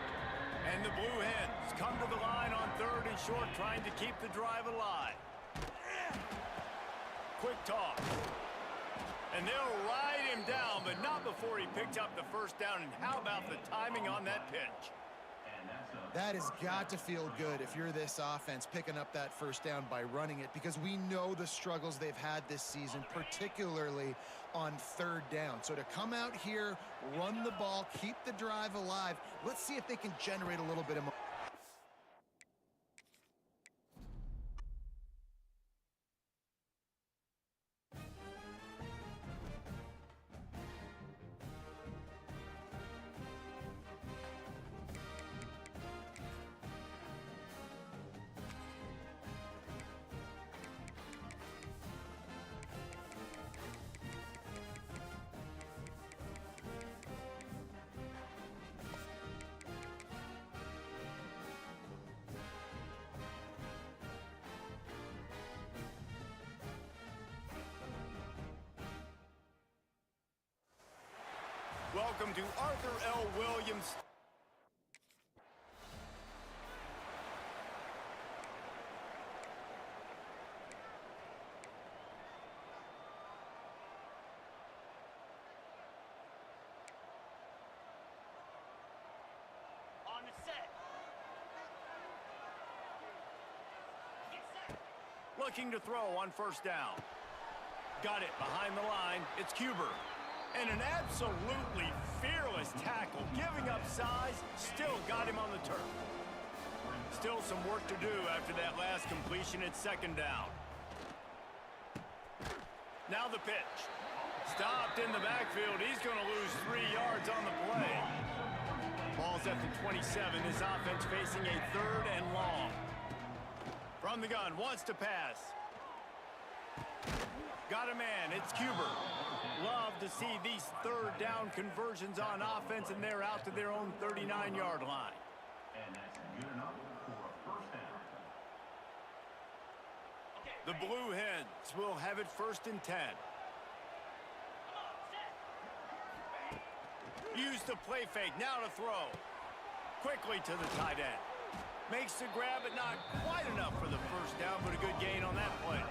And the Blue Hens come to the line on 3rd and short, trying to keep the drive alive. Quick toss. And they'll ride him down, but not before he picked up the 1st down. And how about the timing on that pitch? That has got to feel good if you're this offense, picking up that 1st down by running it, because we know the struggles they've had this season, particularly on 3rd down. So to come out here, run the ball, keep the drive alive, let's see if they can generate a little bit of momentum. Welcome to Arthur L. Williams. On the set. Get set. Looking to throw on 1st down. Got it behind the line. It's Cuber. And an absolutely fearless tackle, giving up size, still got him on the turf. Still some work to do after that last completion at 2nd down. Now the pitch. Stopped in the backfield. He's going to lose 3 yards on the play. Ball's at the 27. His offense facing a 3rd and long. From the gun, wants to pass. Got a man. It's Cuber. Love to see these 3rd down conversions on offense, and they're out to their own 39-yard line. And that's good enough for a 1st down. The Blue Hens will have it 1st and 10. Use the play fake, now to throw. Quickly to the tight end. Makes the grab, but not quite enough for the 1st down, but a good gain on that play.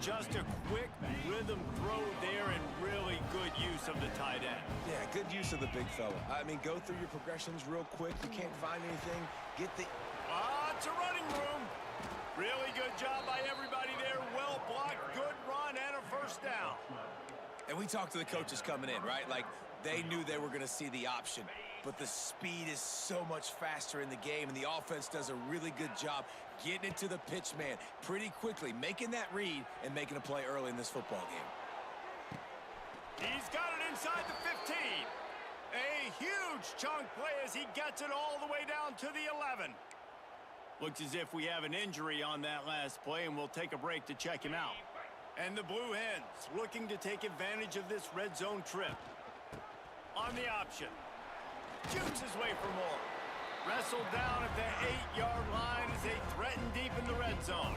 Just a quick rhythm throw there, and really good use of the tight end. Yeah, good use of the big fella. I mean, go through your progressions real quick. You can't find anything. Get the... It's a running room. Really good job by everybody there. Well blocked, good run, and a 1st down. And we talked to the coaches coming in, right? Like, they knew they were going to see the option. But the speed is so much faster in the game, and the offense does a really good job getting into the pitch man pretty quickly, making that read and making a play early in this football game. He's got it inside the 15. A huge chunk play as he gets it all the way down to the 11. Looks as if we have an injury on that last play, and we'll take a break to check him out. And the Blue Hens looking to take advantage of this red zone trip. On the option. Shoots his way for more. Wrestled down at the 8-yard line as they threaten deep in the red zone.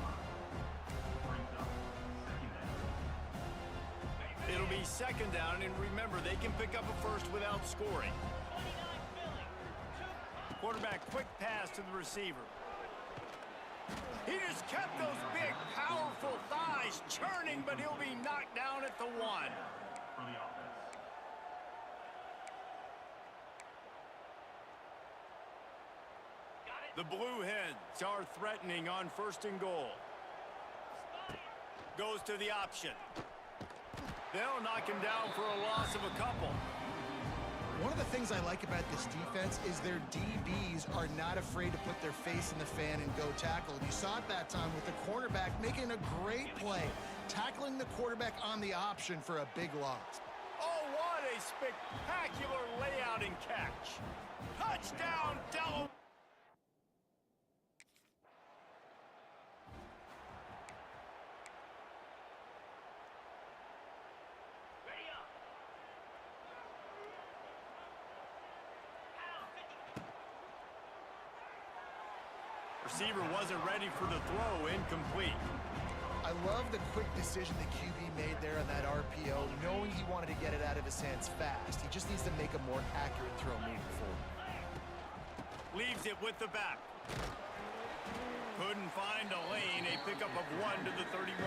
It'll be second down, and remember, they can pick up a first without scoring. Quarterback quick pass to the receiver. He just kept those big, powerful thighs churning, but he'll be knocked down at the 1. For the offense. The Blue Hens are threatening on 1st and goal. Goes to the option. They'll knock him down for a loss of a couple. One of the things I like about this defense is their DBs are not afraid to put their face in the fan and go tackle. And you saw it that time with the cornerback making a great play, tackling the quarterback on the option for a big loss. Oh, what a spectacular layout and catch. Touchdown, Delaware. Receiver wasn't ready for the throw, incomplete. I love the quick decision the QB made there on that RPO, knowing he wanted to get it out of his hands fast. He just needs to make a more accurate throw moving forward. Leaves it with the back. Couldn't find a lane, a pickup of 1 to the 31.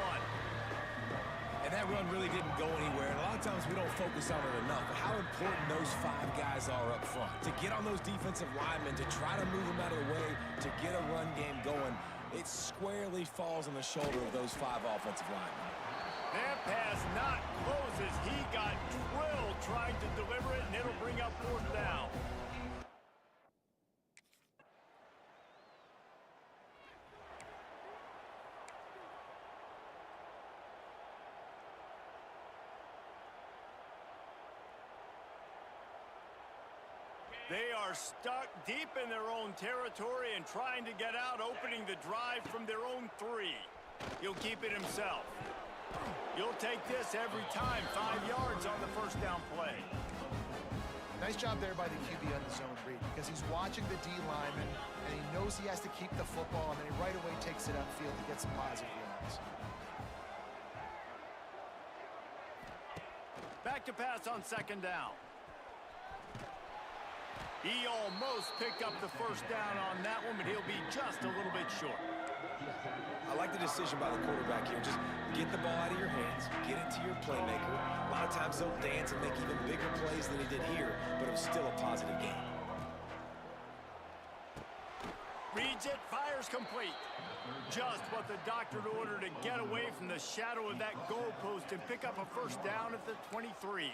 And that run really didn't go anywhere. And a lot of times we don't focus on it enough. But how important those 5 guys are up front. To get on those defensive linemen, to try to move them out of the way, to get a run game going, it squarely falls on the shoulder of those 5 offensive linemen. That pass not close as he got drilled trying to deliver it, and it'll bring up 4th down. They are stuck deep in their own territory and trying to get out, opening the drive from their own 3. He'll keep it himself. You'll take this every time. 5 yards on the 1st down play. Nice job there by the QB on the zone read, because he's watching the D lineman, and he knows he has to keep the football, and then he right away takes it upfield to get some positive yards. Back to pass on 2nd down. He almost picked up the 1st down on that one, but he'll be just a little bit short. I like the decision by the quarterback here. Just get the ball out of your hands, get it to your playmaker. A lot of times they'll dance and make even bigger plays than he did here, but it was still a positive game. Reads it, fires complete. Just what the doctor ordered to get away from the shadow of that goalpost and pick up a 1st down at the 23.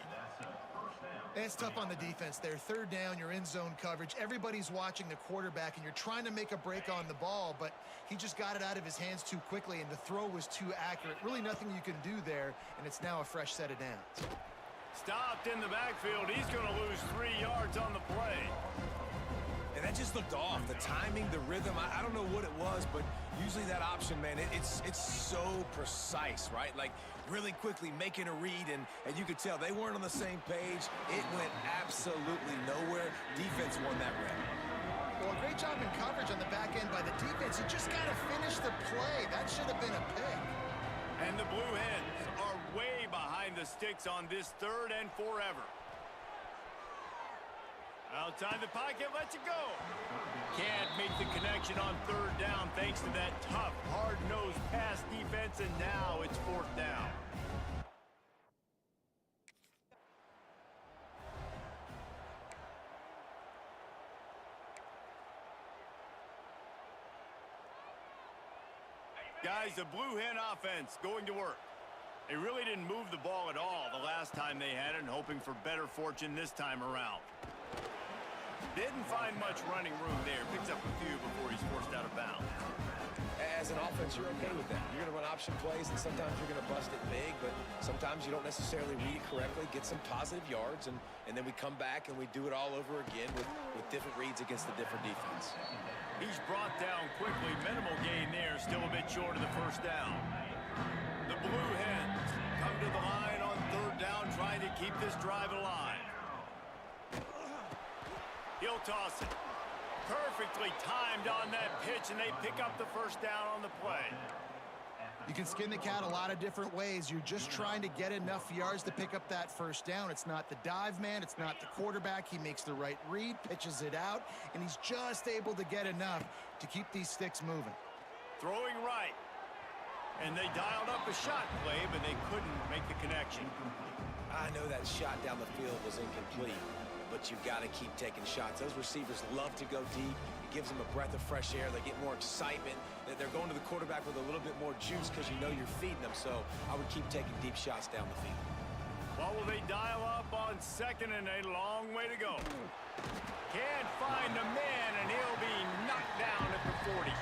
It's tough on the defense there. 3rd down, you're in zone coverage. Everybody's watching the quarterback, and you're trying to make a break on the ball, but he just got it out of his hands too quickly, and the throw was too accurate. Really nothing you can do there, and it's now a fresh set of downs. Stopped in the backfield. He's going to lose 3 yards on the play. And that just looked off. The timing, the rhythm, I don't know what it was, but usually that option, man, it's so precise, right? Like, really quickly making a read, and you could tell they weren't on the same page. It went absolutely nowhere. Defense won that rep. Well, a great job in coverage on the back end by the defense. You just got to finish the play. That should have been a pick. And the Blue Hens are way behind the sticks on this 3rd and forever. Outside the pocket, lets it go. Can't make the connection on 3rd down thanks to that tough, hard-nosed pass defense, and now it's 4th down. Guys, the Blue Hen offense going to work. They really didn't move the ball at all the last time they had it, and hoping for better fortune this time around. Didn't find much running room there. Picks up a few before he's forced out of bounds. As an offense, you're okay with that. You're going to run option plays, and sometimes you're going to bust it big, but sometimes you don't necessarily read it correctly, get some positive yards, and then we come back and we do it all over again with different reads against the different defense. He's brought down quickly. Minimal gain there, still a bit short of the first down. The Blue Hens come to the line on third down, trying to keep this drive alive. He'll toss it. Perfectly timed on that pitch, and they pick up the first down on the play. You can skin the cat a lot of different ways. You're just trying to get enough yards to pick up that first down. It's not the dive man. It's not the quarterback. He makes the right read, pitches it out, and he's just able to get enough to keep these sticks moving. Throwing right. And they dialed up a shot play, but they couldn't make the connection. I know that shot down the field was incomplete, but you've got to keep taking shots. Those receivers love to go deep. It gives them a breath of fresh air. They get more excitement. They're going to the quarterback with a little bit more juice because you know you're feeding them. So I would keep taking deep shots down the field. What will they dial up on second and a long way to go? Can't find the man, and he'll be knocked down at the 40.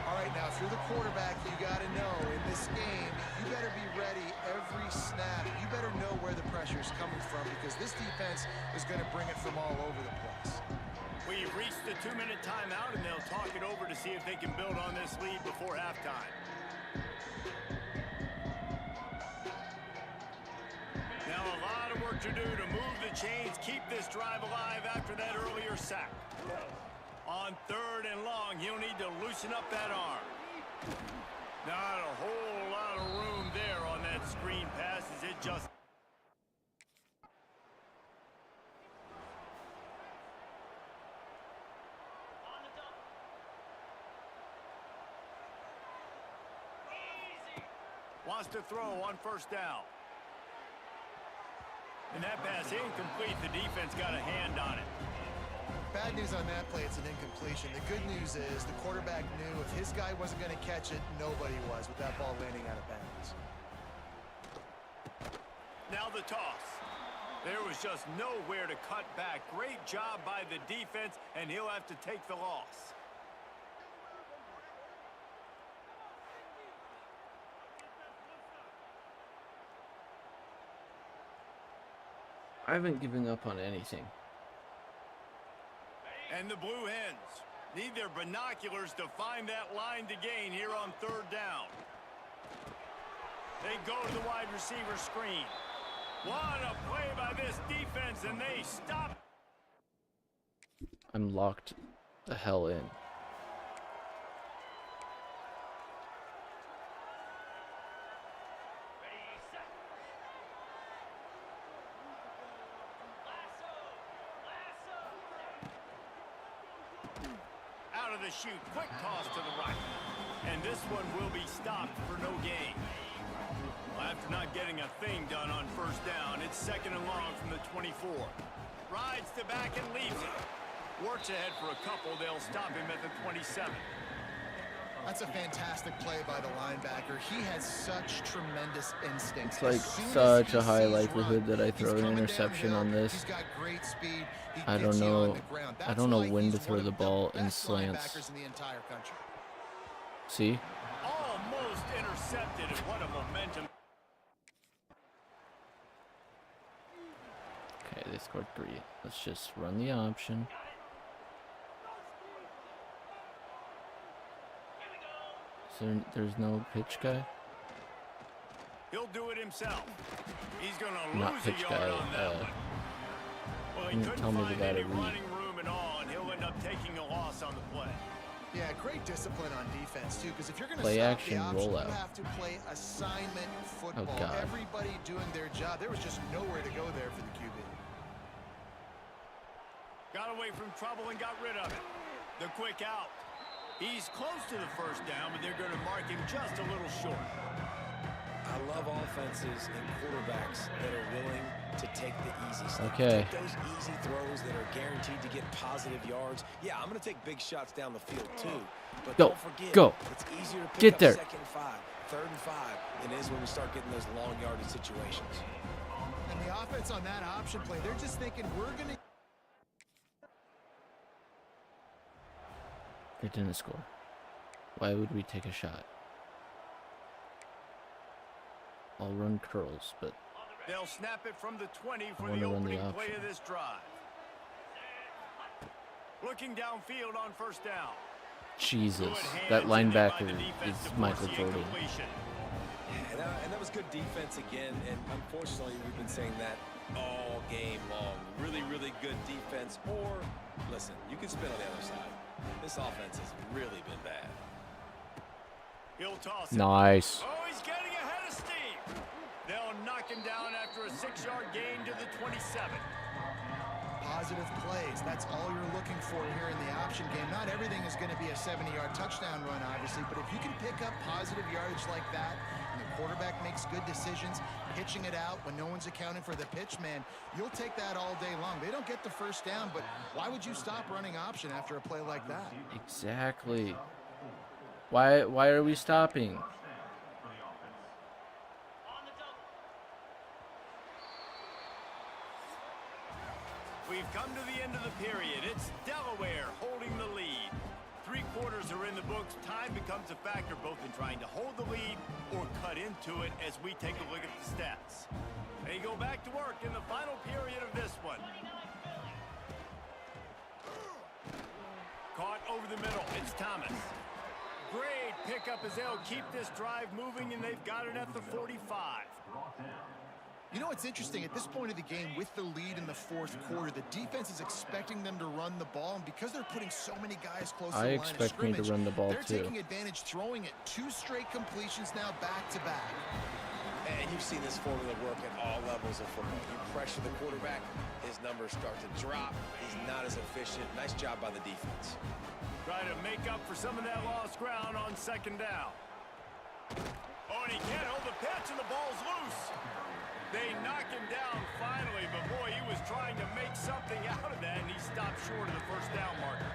All right, now, if you're the quarterback, you got to know in this game, you better be ready every snap. You better know where the pressure is coming from because this defense is going to bring it from all over the place. We've reached the 2-minute timeout, and they'll talk it over to see if they can build on this lead before halftime. Now a lot of work to do to move the chains, keep this drive alive after that earlier sack. On third and long, he'll need to loosen up that arm. Not a whole lot of room there on that screen pass as it just... Wants to throw on first down. And that pass incomplete. The defense got a hand on it. Bad news on that play, it's an incompletion. The good news is the quarterback knew if his guy wasn't going to catch it, nobody was with that ball landing out of bounds. Now the toss. There was just nowhere to cut back. Great job by the defense, and he'll have to take the loss. I haven't given up on anything. And the Blue Hens need their binoculars to find that line to gain here on third down. They go to the wide receiver screen. What a play by this defense, and they stop. I'm locked the hell in. Out of the chute, quick toss to the right. And this one will be stopped for no gain. After not getting a thing done on first down, it's second and long from the 24. Rides to back and leaves it. Works ahead for a couple. They'll stop him at the 27. That's a fantastic play by the linebacker. He has such tremendous instincts. It's like such a high likelihood that I throw an interception on this. He's got great speed. I don't know. I don't know when to throw the ball in slants. See? Almost intercepted, and what a momentum. Okay, they scored 3. Let's just run the option. There's no pitch guy? He'll do it himself. He's going to Not lose pitch a yard guy, on that one. Well, he couldn't tell me find the guy any to read. running room at all, and he'll end up taking a loss on the play. Yeah, great discipline on defense, too, because if you're going to Play stop action, the option, rollout. you have to play assignment football. Oh, God. Everybody doing their job. There was just nowhere to go there for the QB. Got away from trouble and got rid of it. The quick out. He's close to the first down, but they're going to mark him just a little short. I love offenses and quarterbacks that are willing to take the easy stuff. Okay. Take those easy throws that are guaranteed to get positive yards. Yeah, I'm going to take big shots down the field too. But Go. don't forget, Go. it's easier to pick Get up there. second and 5, third and 5 than it is when we start getting those long yardage situations. And the offense on that option play, they're just thinking we're going to... They didn't score. Why would we take a shot? I'll run curls, but They'll snap it from the 20 for wanna the run the opening play option. of this drive. Looking downfield on first down. Jesus, Good hands that in there by linebacker the defense is to Michael force the Jordan. incompletion. And that was good defense again, and unfortunately we've been saying that all game long. Really, really good defense. Or, listen, you can spin on the other side. This offense has really been bad. He'll toss it. Nice. Oh, he's getting ahead of steam. They'll knock him down after a 6-yard gain to the 27. Positive plays. That's all you're looking for here in the option game. Not everything is going to be a 70-yard touchdown run, obviously, but if you can pick up positive yardage like that, and the quarterback makes good decisions, pitching it out when no one's accounting for the pitch man, you'll take that all day long. They don't get the first down, but why would you stop running option after a play like that? Exactly. Why are we stopping? We've come to the end of the period. It's Delaware holding the lead. 3 quarters are in the books. Time becomes a factor both in trying to hold the lead or cut into it as we take a look at the stats. They go back to work in the final period of this one. Caught over the middle. It's Thomas. Great pickup as they'll keep this drive moving, and they've got it at the 45. You know what's interesting? At this point of the game, with the lead in the fourth quarter, the defense is expecting them to run the ball, and because they're putting so many guys close to the line of expect me scrimmage, to run the ball they're too. taking advantage, throwing it 2 straight completions now back-to-back. And you've seen this formula work at all levels of football. You pressure the quarterback, his numbers start to drop. He's not as efficient. Nice job by the defense. Try to make up for some of that lost ground on 2nd down. Oh, and he can't hold the pitch, and the ball's loose. They knock him down finally, but boy, he was trying to make something out of that, and he stopped short of the first down marker.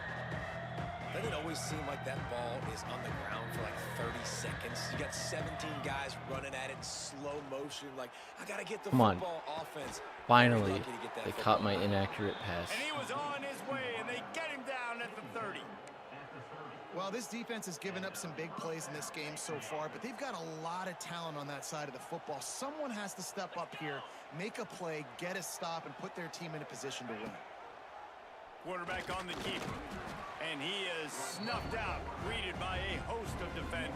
Doesn't it always seem like that ball is on the ground for like 30 seconds? You got 17 guys running at it in slow motion. Like, I got to get the Come on. football offense. Finally, Very lucky to get that they football. caught my inaccurate pass. And he was on his way, and they get him down at the 30. Well, this defense has given up some big plays in this game so far, but they've got a lot of talent on that side of the football. Someone has to step up here, make a play, get a stop, and put their team in a position to win. Quarterback on the keeper, and he is snuffed out, greeted by a host of defenders.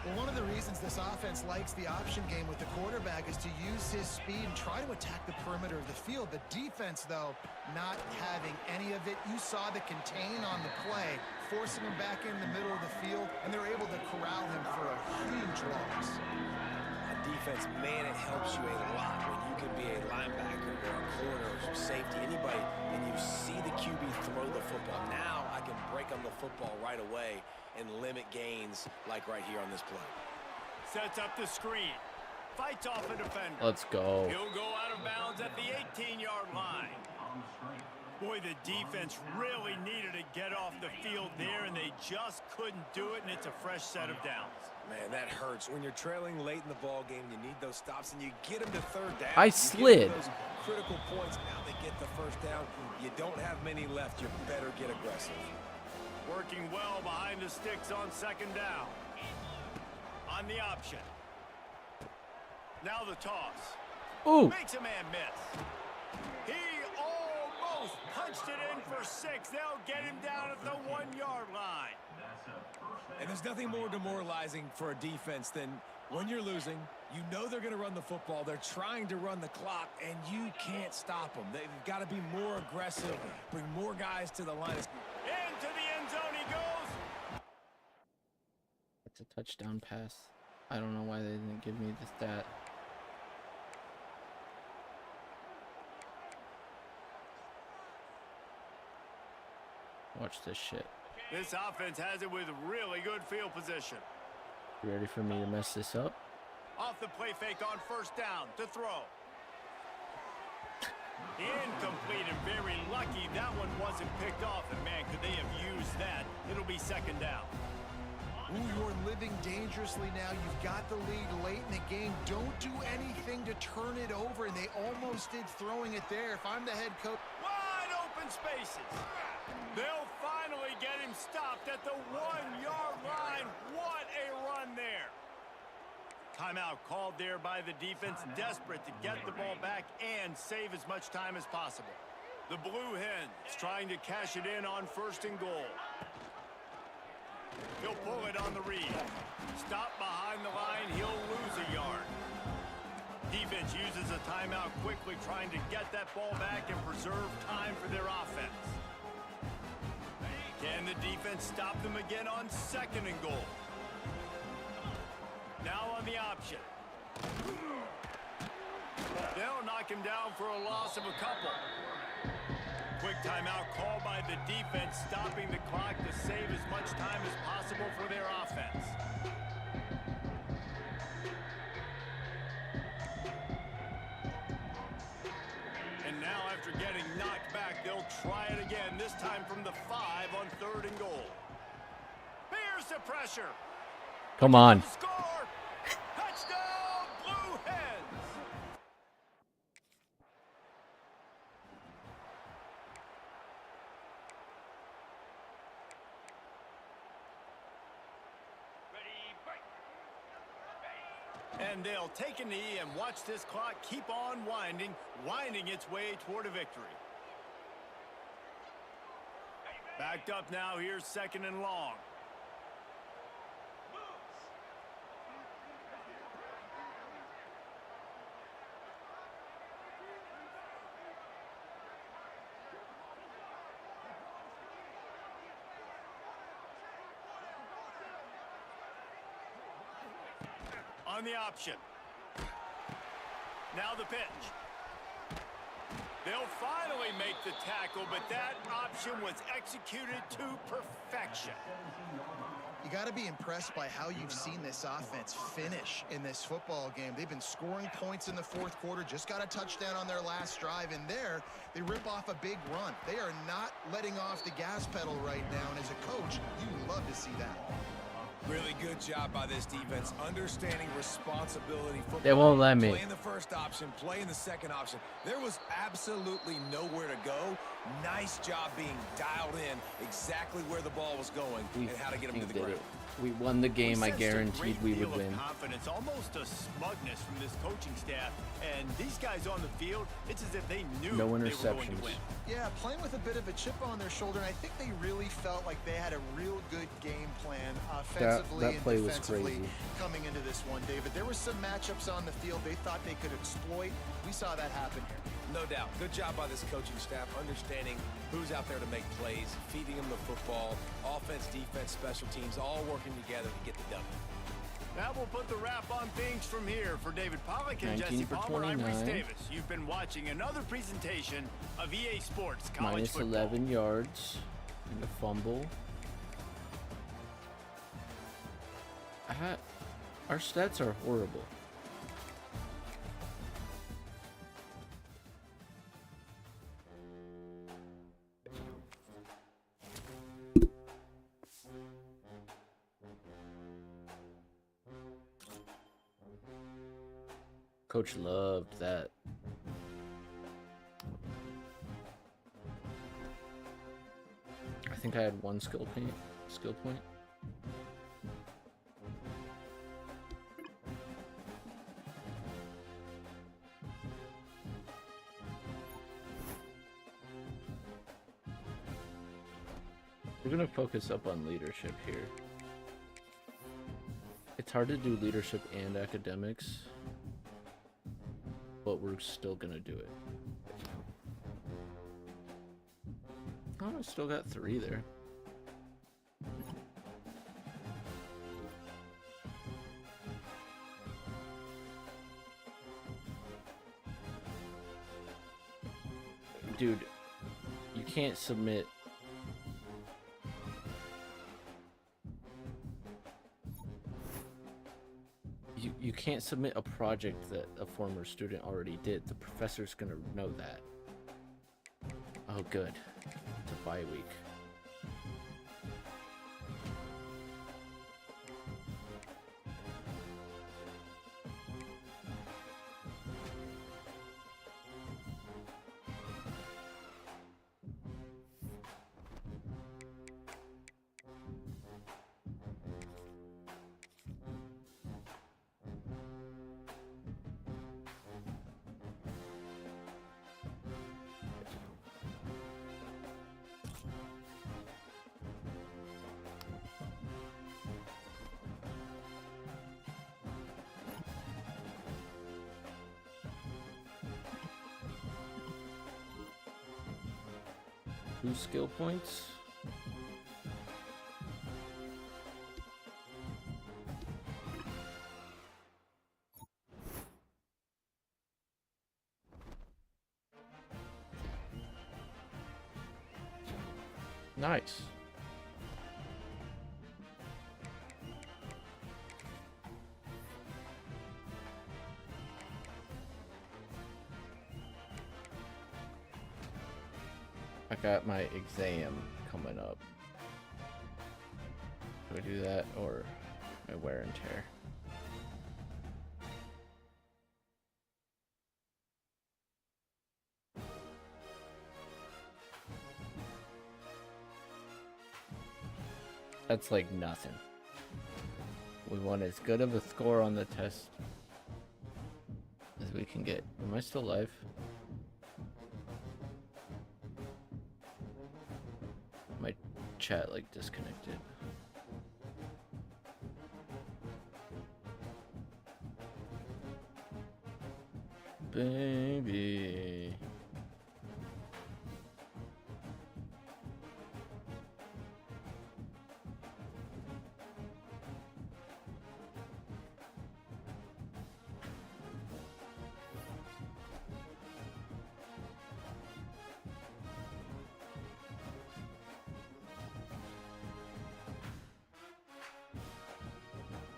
Well, one of the reasons this offense likes the option game with the quarterback is to use his speed and try to attack the perimeter of the field. The defense, though, not having any of it. You saw the contain on the play, forcing him back in the middle of the field, and they're able to corral him for a huge loss. On defense, man, it helps you a lot when you can be a linebacker or a corner or safety, anybody, and you see the QB throw the football. Now I can break on the football right away and limit gains like right here on this play. Sets up the screen. Fights off a defender. Let's go. He'll go out of bounds at the 18-yard line. Boy, the defense really needed to get off the field there, and they just couldn't do it, and it's a fresh set of downs. Man, that hurts. When you're trailing late in the ball game, you need those stops, and you get them to 3rd down. I You slid. get those critical points. Now they get the 1st down. You don't have many left. You better get aggressive. Working well behind the sticks on 2nd down. On the option. Now the toss. Ooh. Makes a man miss. He almost punched it in for 6. They'll get him down at the 1-yard line. And there's nothing more demoralizing for a defense than when you're losing, you know they're going to run the football. They're trying to run the clock, and you can't stop them. They've got to be more aggressive, bring more guys to the line. Into the end zone he goes. It's a touchdown pass. I don't know why they didn't give me the stat. Watch this shit. This offense has it with really good field position. You ready for me to mess this up? Off the play fake on 1st down to throw. Incomplete, and very lucky that one wasn't picked off. And man, could they have used that? It'll be 2nd down. Ooh, you're living dangerously now. You've got the lead late in the game. Don't do anything to turn it over, and they almost did throwing it there. If I'm the head coach... Wide open spaces. They'll finally get him stopped at the 1-yard line. What a run there. Timeout called there by the defense, desperate to get the ball back and save as much time as possible. The Blue Hens trying to cash it in on 1st and goal. He'll pull it on the read. Stop behind the line, he'll lose a yard. Defense uses a timeout quickly, trying to get that ball back and preserve time for their offense. Can the defense stop them again on 2nd and goal? Now on the option. They'll knock him down for a loss of a couple. Quick timeout called by the defense, stopping the clock to save as much time as possible for their offense. And now after getting knocked back, they'll try it again, this time from the 5 on 3rd and goal. Here's the pressure. Come on. Score! Touchdown, Blue Hens! And they'll take a knee and watch this clock keep on winding its way toward a victory. Backed up now, here's 2nd and long. On the option. Now the pitch. They'll finally make the tackle, but that option was executed to perfection. You got to be impressed by how you've seen this offense finish in this football game. They've been scoring points in the 4th quarter, just got a touchdown on their last drive, and there they rip off a big run. They are not letting off the gas pedal right now, and as a coach, you love to see that. Really good job by this defense, understanding responsibility. Football. They won't let me. Playing the 1st option, playing the 2nd option. There was absolutely nowhere to go. Nice job being dialed in exactly where the ball was going and how to get him to the ground. We won the game. I guaranteed we would win. Confidence, almost a smugness from this coaching staff, and these guys on the field, it's as if they knew no they interceptions. were going to win. Yeah, playing with a bit of a chip on their shoulder, and I think they really felt like they had a real good game plan offensively that play and was defensively crazy. coming into this one, David. There were some matchups on the field they thought they could exploit. We saw that happen here. No doubt. Good job by this coaching staff, understanding who's out there to make plays, feeding them the football, offense, defense, special teams, all working together to get the W. Now we'll put the wrap on things from here. For David Pollack and 19 Jesse for Palmer, I'm Reese 29. Davis. You've been watching another presentation of EA Sports College Minus Football. 11 yards and a fumble. Our stats are horrible. Coach loved that. I think I had one skill point. We're gonna focus up on leadership here. It's hard to do leadership and academics, but we're still gonna do it. Oh, I still got 3 there. Dude, you can't submit. You can't submit a project that a former student already did. The professor's gonna know that. Oh, good. It's a bye week. 2 skill points. Nice. I got my exam coming up. Do I do that or my wear and tear? That's like nothing. We want as good of a score on the test as we can get. Am I still live? My chat like disconnected. Baby.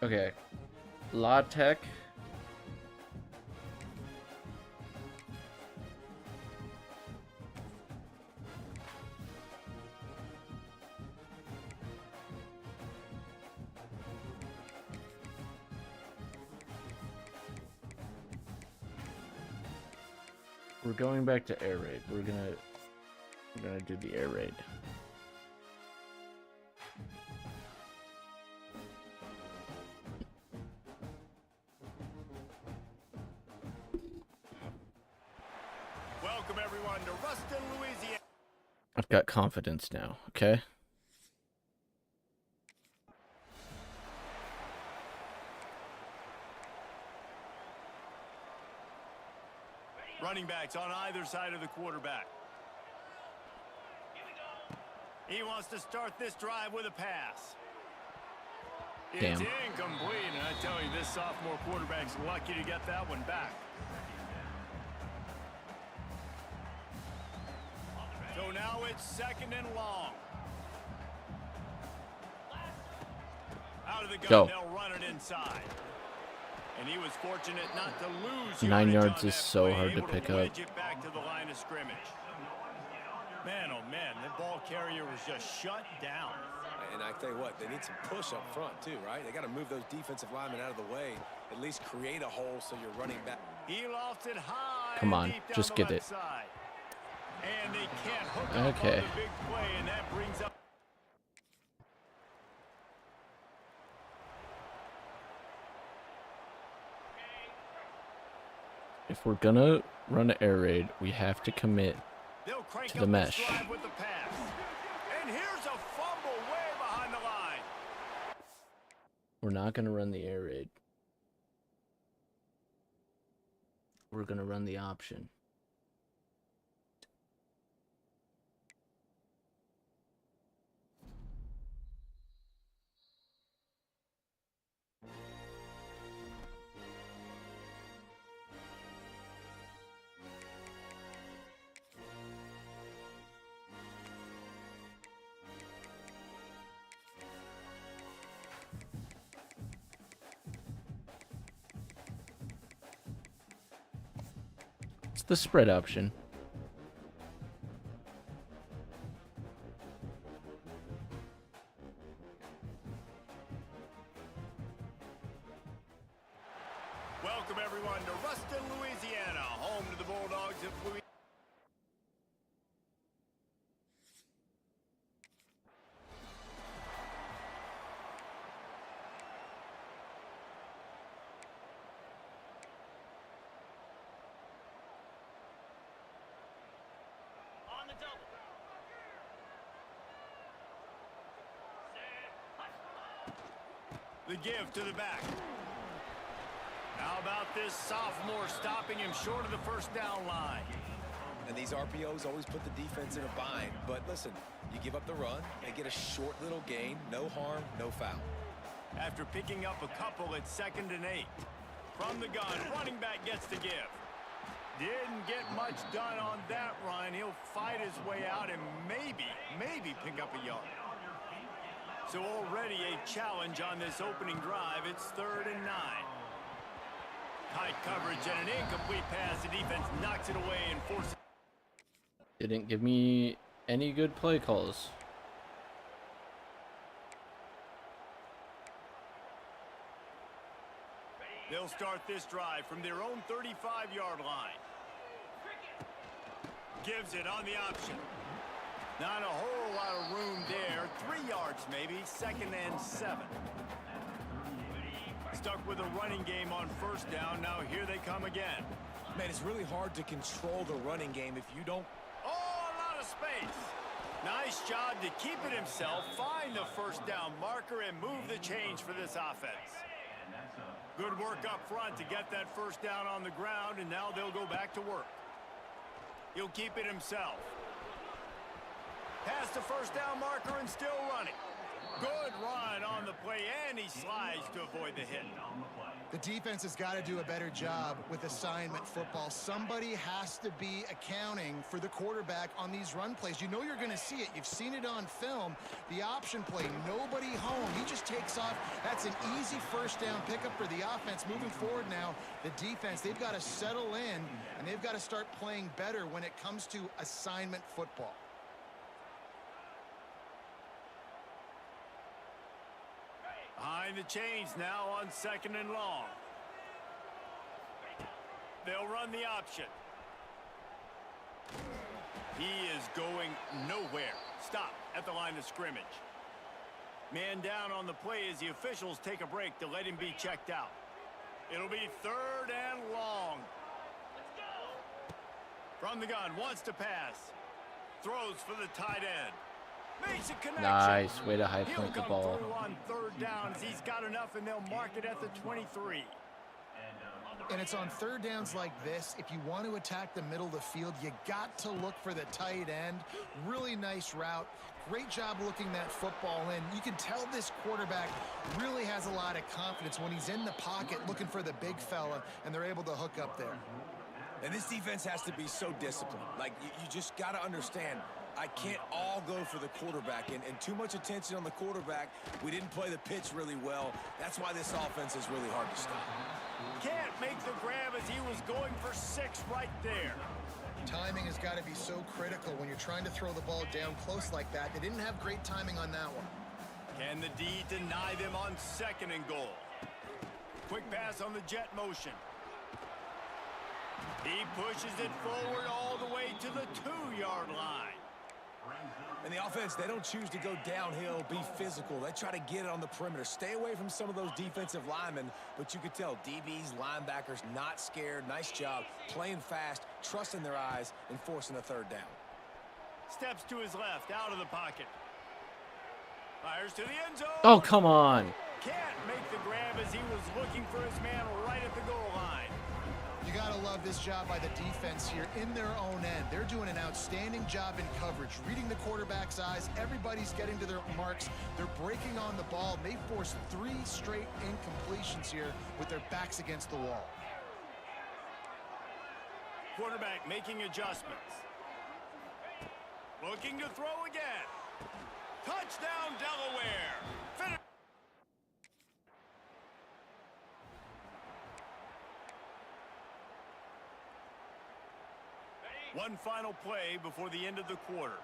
Okay, La Tech. We're going back to air raid. We're gonna do the air raid. Welcome everyone to Ruston, Louisiana. I've got confidence now, okay? Running backs on either side of the quarterback. He wants to start this drive with a pass. Damn. It's incomplete, and I tell you, this sophomore quarterback's lucky to get that one back. So now it's 2nd and long. Out of the gun, Go. they'll run it inside. And he was fortunate not to lose 9 yardage yards on is that so play, hard to able pick up. wedge it back to the line of scrimmage. Man, oh man, the ball carrier was just shut down. And I tell you what, they need some push up front too, right? They got to move those defensive linemen out of the way, at least create a hole so you're running back. He lofts it high. Come on, deep down just the get left it. side. And they can't hook up Okay. on the big play, and that brings up. If we're gonna run an air raid, we have to commit They'll crank to the up mesh. this drive with the pass. And here's a fumble way behind the line. We're not gonna run the air raid. We're gonna run the option. It's the spread option. Welcome everyone to Ruston, Louisiana, home to the Bulldogs of Louisiana. On the double. The give to the back. How about this sophomore stopping him short of the first down line? And these RPOs always put the defense in a bind. But listen, you give up the run, they get a short little gain, no harm, no foul. After picking up a couple, it's 2nd and 8. From the gun, running back gets the give. Didn't get much done on that run. He'll fight his way out and maybe pick up a yard. So already a challenge on this opening drive. It's 3rd and 9. Tight coverage and an incomplete pass. The defense knocks it away and forces. Didn't give me any good play calls. They'll start this drive from their own 35-yard line. Gives it on the option. Not a whole lot of room there. 3 yards maybe. 2nd and 7. Stuck with a running game on 1st down. Now here they come again. Man, it's really hard to control the running game if you don't. Oh, a lot of space. Nice job to keep it himself, find the 1st down marker, and move the change for this offense. Good work up front to get that 1st down on the ground, and now they'll go back to work. He'll keep it himself. Past the 1st down marker and still running. Good run on the play, and he slides to avoid the hit. The defense has got to do a better job with assignment football. Somebody has to be accounting for the quarterback on these run plays. You know you're going to see it. You've seen it on film. The option play, nobody home. He just takes off. That's an easy 1st down pickup for the offense. Moving forward now, the defense, they've got to settle in, and they've got to start playing better when it comes to assignment football. Behind the chains now on 2nd and long. They'll run the option. He is going nowhere. Stop at the line of scrimmage. Man down on the play as the officials take a break to let him be checked out. It'll be 3rd and long. From the gun, wants to pass. Throws for the tight end. Makes a connection. Nice way to high He'll point the come ball. through on 3rd down as he's got enough, and they'll mark it at the 23. And it's on 3rd downs like this. If you want to attack the middle of the field, you got to look for the tight end. Really nice route. Great job looking that football in. You can tell this quarterback really has a lot of confidence when he's in the pocket looking for the big fella, and they're able to hook up there. And this defense has to be so disciplined. Like, you just got to understand, I can't all go for the quarterback, and too much attention on the quarterback. We didn't play the pitch really well. That's why this offense is really hard to stop. Can't make the grab as he was going for 6 right there. Timing has got to be so critical when you're trying to throw the ball down close like that. They didn't have great timing on that one. Can the D deny them on 2nd and goal? Quick pass on the jet motion. He pushes it forward all the way to the 2-yard line. And the offense, they don't choose to go downhill, be physical. They try to get it on the perimeter. Stay away from some of those defensive linemen, but you could tell DBs, linebackers, not scared. Nice job playing fast, trusting their eyes, and forcing a 3rd down. Steps to his left, out of the pocket. Fires to the end zone. Oh, come on. Can't make the grab as he was looking for his man right at the goal line. You got to love this job by the defense here in their own end. They're doing an outstanding job in coverage, reading the quarterback's eyes. Everybody's getting to their marks. They're breaking on the ball. They forced 3 straight incompletions here with their backs against the wall. Quarterback making adjustments. Looking to throw again. Touchdown, Delaware. Finish. One final play before the end of the quarter.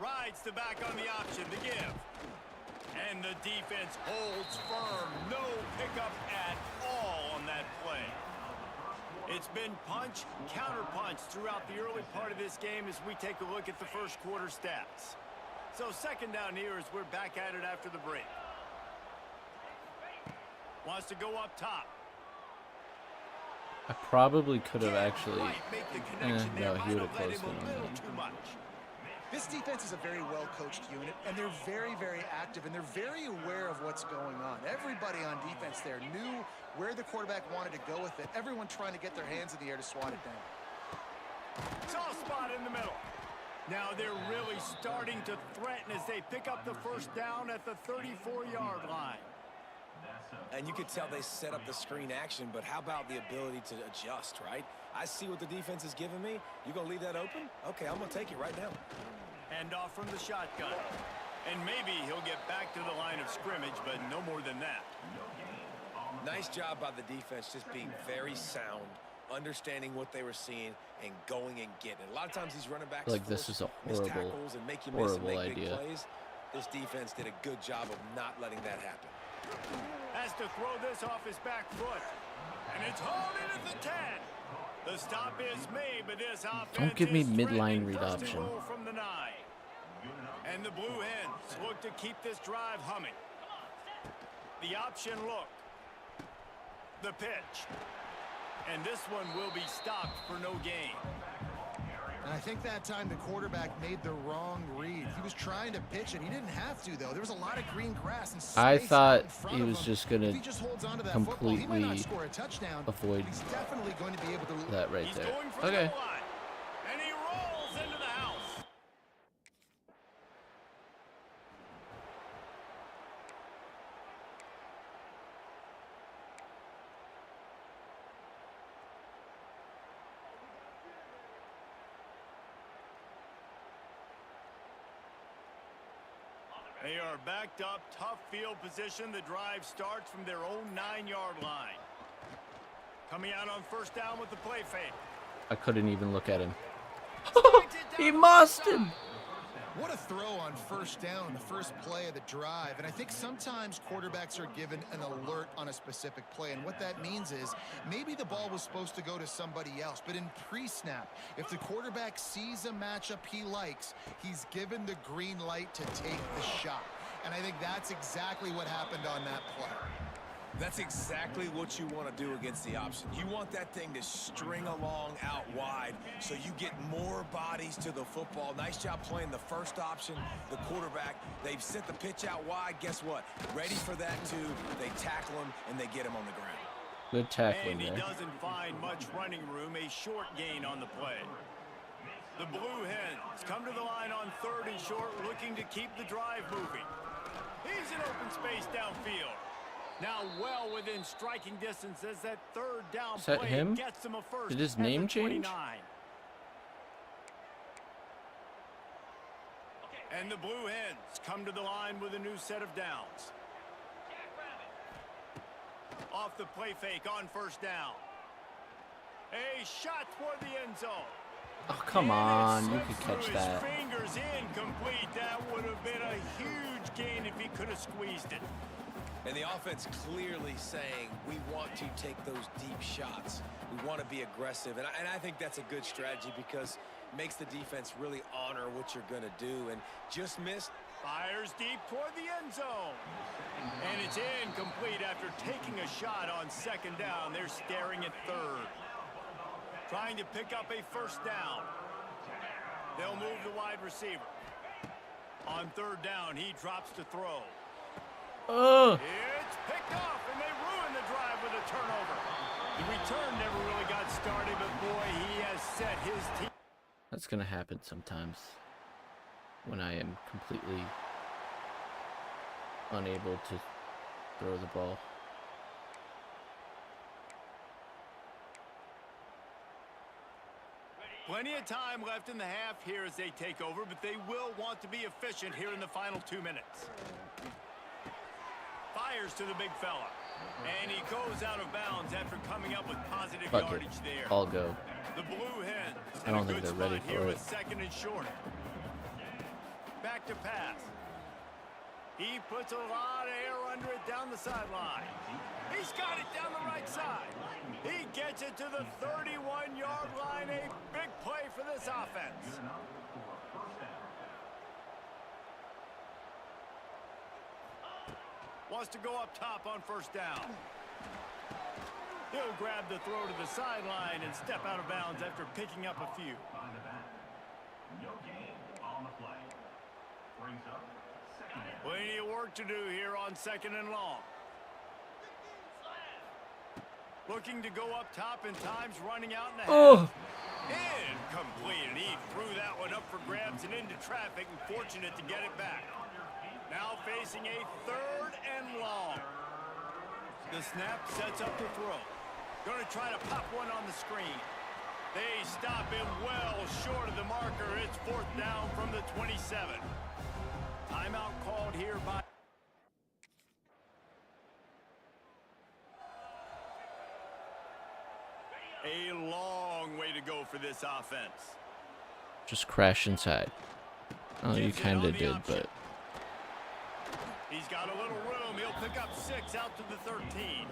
Rides the back on the option to give. And the defense holds firm. No pickup at all on that play. It's been punch, counter-punch throughout the early part of this game as we take a look at the 1st quarter stats. So 2nd down here as we're back at it after the break. Wants to go up top. I probably could have actually. Make the connection there. No, he Might would have let closed him it a on little that. too much. This defense is a very well-coached unit, and they're very, very active, and they're very aware of what's going on. Everybody on defense there knew where the quarterback wanted to go with it. Everyone trying to get their hands in the air to swat it down. Soft spot in the middle. Now they're really starting to threaten as they pick up the first down at the 34-yard line. And you could tell they set up the screen action, but how about the ability to adjust, right? I see what the defense is giving me. You gonna leave that open? Okay, I'm gonna take it right now. Hand off from the shotgun. And maybe he'll get back to the line of scrimmage, but no more than that. Nice job by the defense, just being very sound, understanding what they were seeing, and going and getting it. A lot of times these running backs Like, this is a miss horrible, tackles and make you miss and horrible make big idea. plays. This defense did a good job of not letting that happen. Has to throw this off his back foot. And it's hauled in at the 10. The stop is made, but this offense Don't give me is midline threatening read first and option. goal from the 9. And the Blue Hens look to keep this drive humming. The option look. The pitch. And this one will be stopped for no gain. And I think that time the quarterback made the wrong read. He was trying to pitch it. He didn't have to, though. There was a lot of green grass and space I out thought in front he of was him. just gonna If he just holds on to that football, he might not completely score a touchdown, avoid but he's definitely going to be able to. that right He's there. going for Okay. the line. And he rolls into the house. They are backed up, tough field position. The drive starts from their own 9-yard line. Coming out on first down with the play fake. I couldn't even look at him. Strikes it He down mussed the him. side. What a throw on first down, the first play of the drive. And I think sometimes quarterbacks are given an alert on a specific play. And what that means is maybe the ball was supposed to go to somebody else. But in pre-snap, if the quarterback sees a matchup he likes, he's given the green light to take the shot. And I think that's exactly what happened on that play. That's exactly what you want to do against the option. You want that thing to string along out wide so you get more bodies to the football. Nice job playing the first option, the quarterback. They've sent the pitch out wide. Guess what? Ready for that too. They tackle him and they get him on the ground. Good tackling And he there. doesn't find much running room. A short gain on the play. The Blue Hens come to the line on 3rd and short, looking to keep the drive moving. He's in open space downfield. Now well within striking distance as that 3rd down Is that play him? gets him a first. Did his at the name change? 29. And the Blue Hens come to the line with a new set of downs. Off the play fake on first down. A shot toward the end zone. Oh, come on. You could catch Through that. his fingers, incomplete. That would have been a huge gain if he could have squeezed it. And the offense clearly saying, we want to take those deep shots. We want to be aggressive. And I think that's a good strategy because it makes the defense really honor what you're going to do. And just missed. Fires deep toward the end zone. And it's incomplete after taking a shot on 2nd down. They're staring at 3rd. Trying to pick up a first down. They'll move the wide receiver. On 3rd down, he drops to throw. Oh, It's picked off, and they ruin the drive with a turnover. The return never really got started, but boy, he has set his team. that's gonna happen sometimes when I am completely unable to throw the ball. Plenty of time left in the half here as they take over, but they will want to be efficient here in the final 2 minutes. Fires to the big fella. And he goes out of bounds after coming up with positive Fuck it. yardage there. I'll go. The Blue Hens I in don't a think good they're ready spot here for with it. 2nd and short. Back to pass. He puts a lot of air under it down the sideline. He's got it down the right side. He gets it to the 31-yard line. A big play for this offense. Wants to go up top on first down. He'll grab the throw to the sideline and step out of bounds after picking up a few. on the play. Brings up second down. Plenty of work to do here on 2nd and long. Looking to go up top and time's running out in the half. Incomplete, and he threw that one up for grabs and into traffic, and fortunate to get it back. Now facing a 3rd and long. The snap sets up the throw. Going to try to pop one on the screen. They stop him well short of the marker. It's 4th down from the 27. Timeout called here by... A long way to go for this offense. Just crash inside. Oh, you kind of did, but... He's got a little room. He'll pick up 6 out to the 13.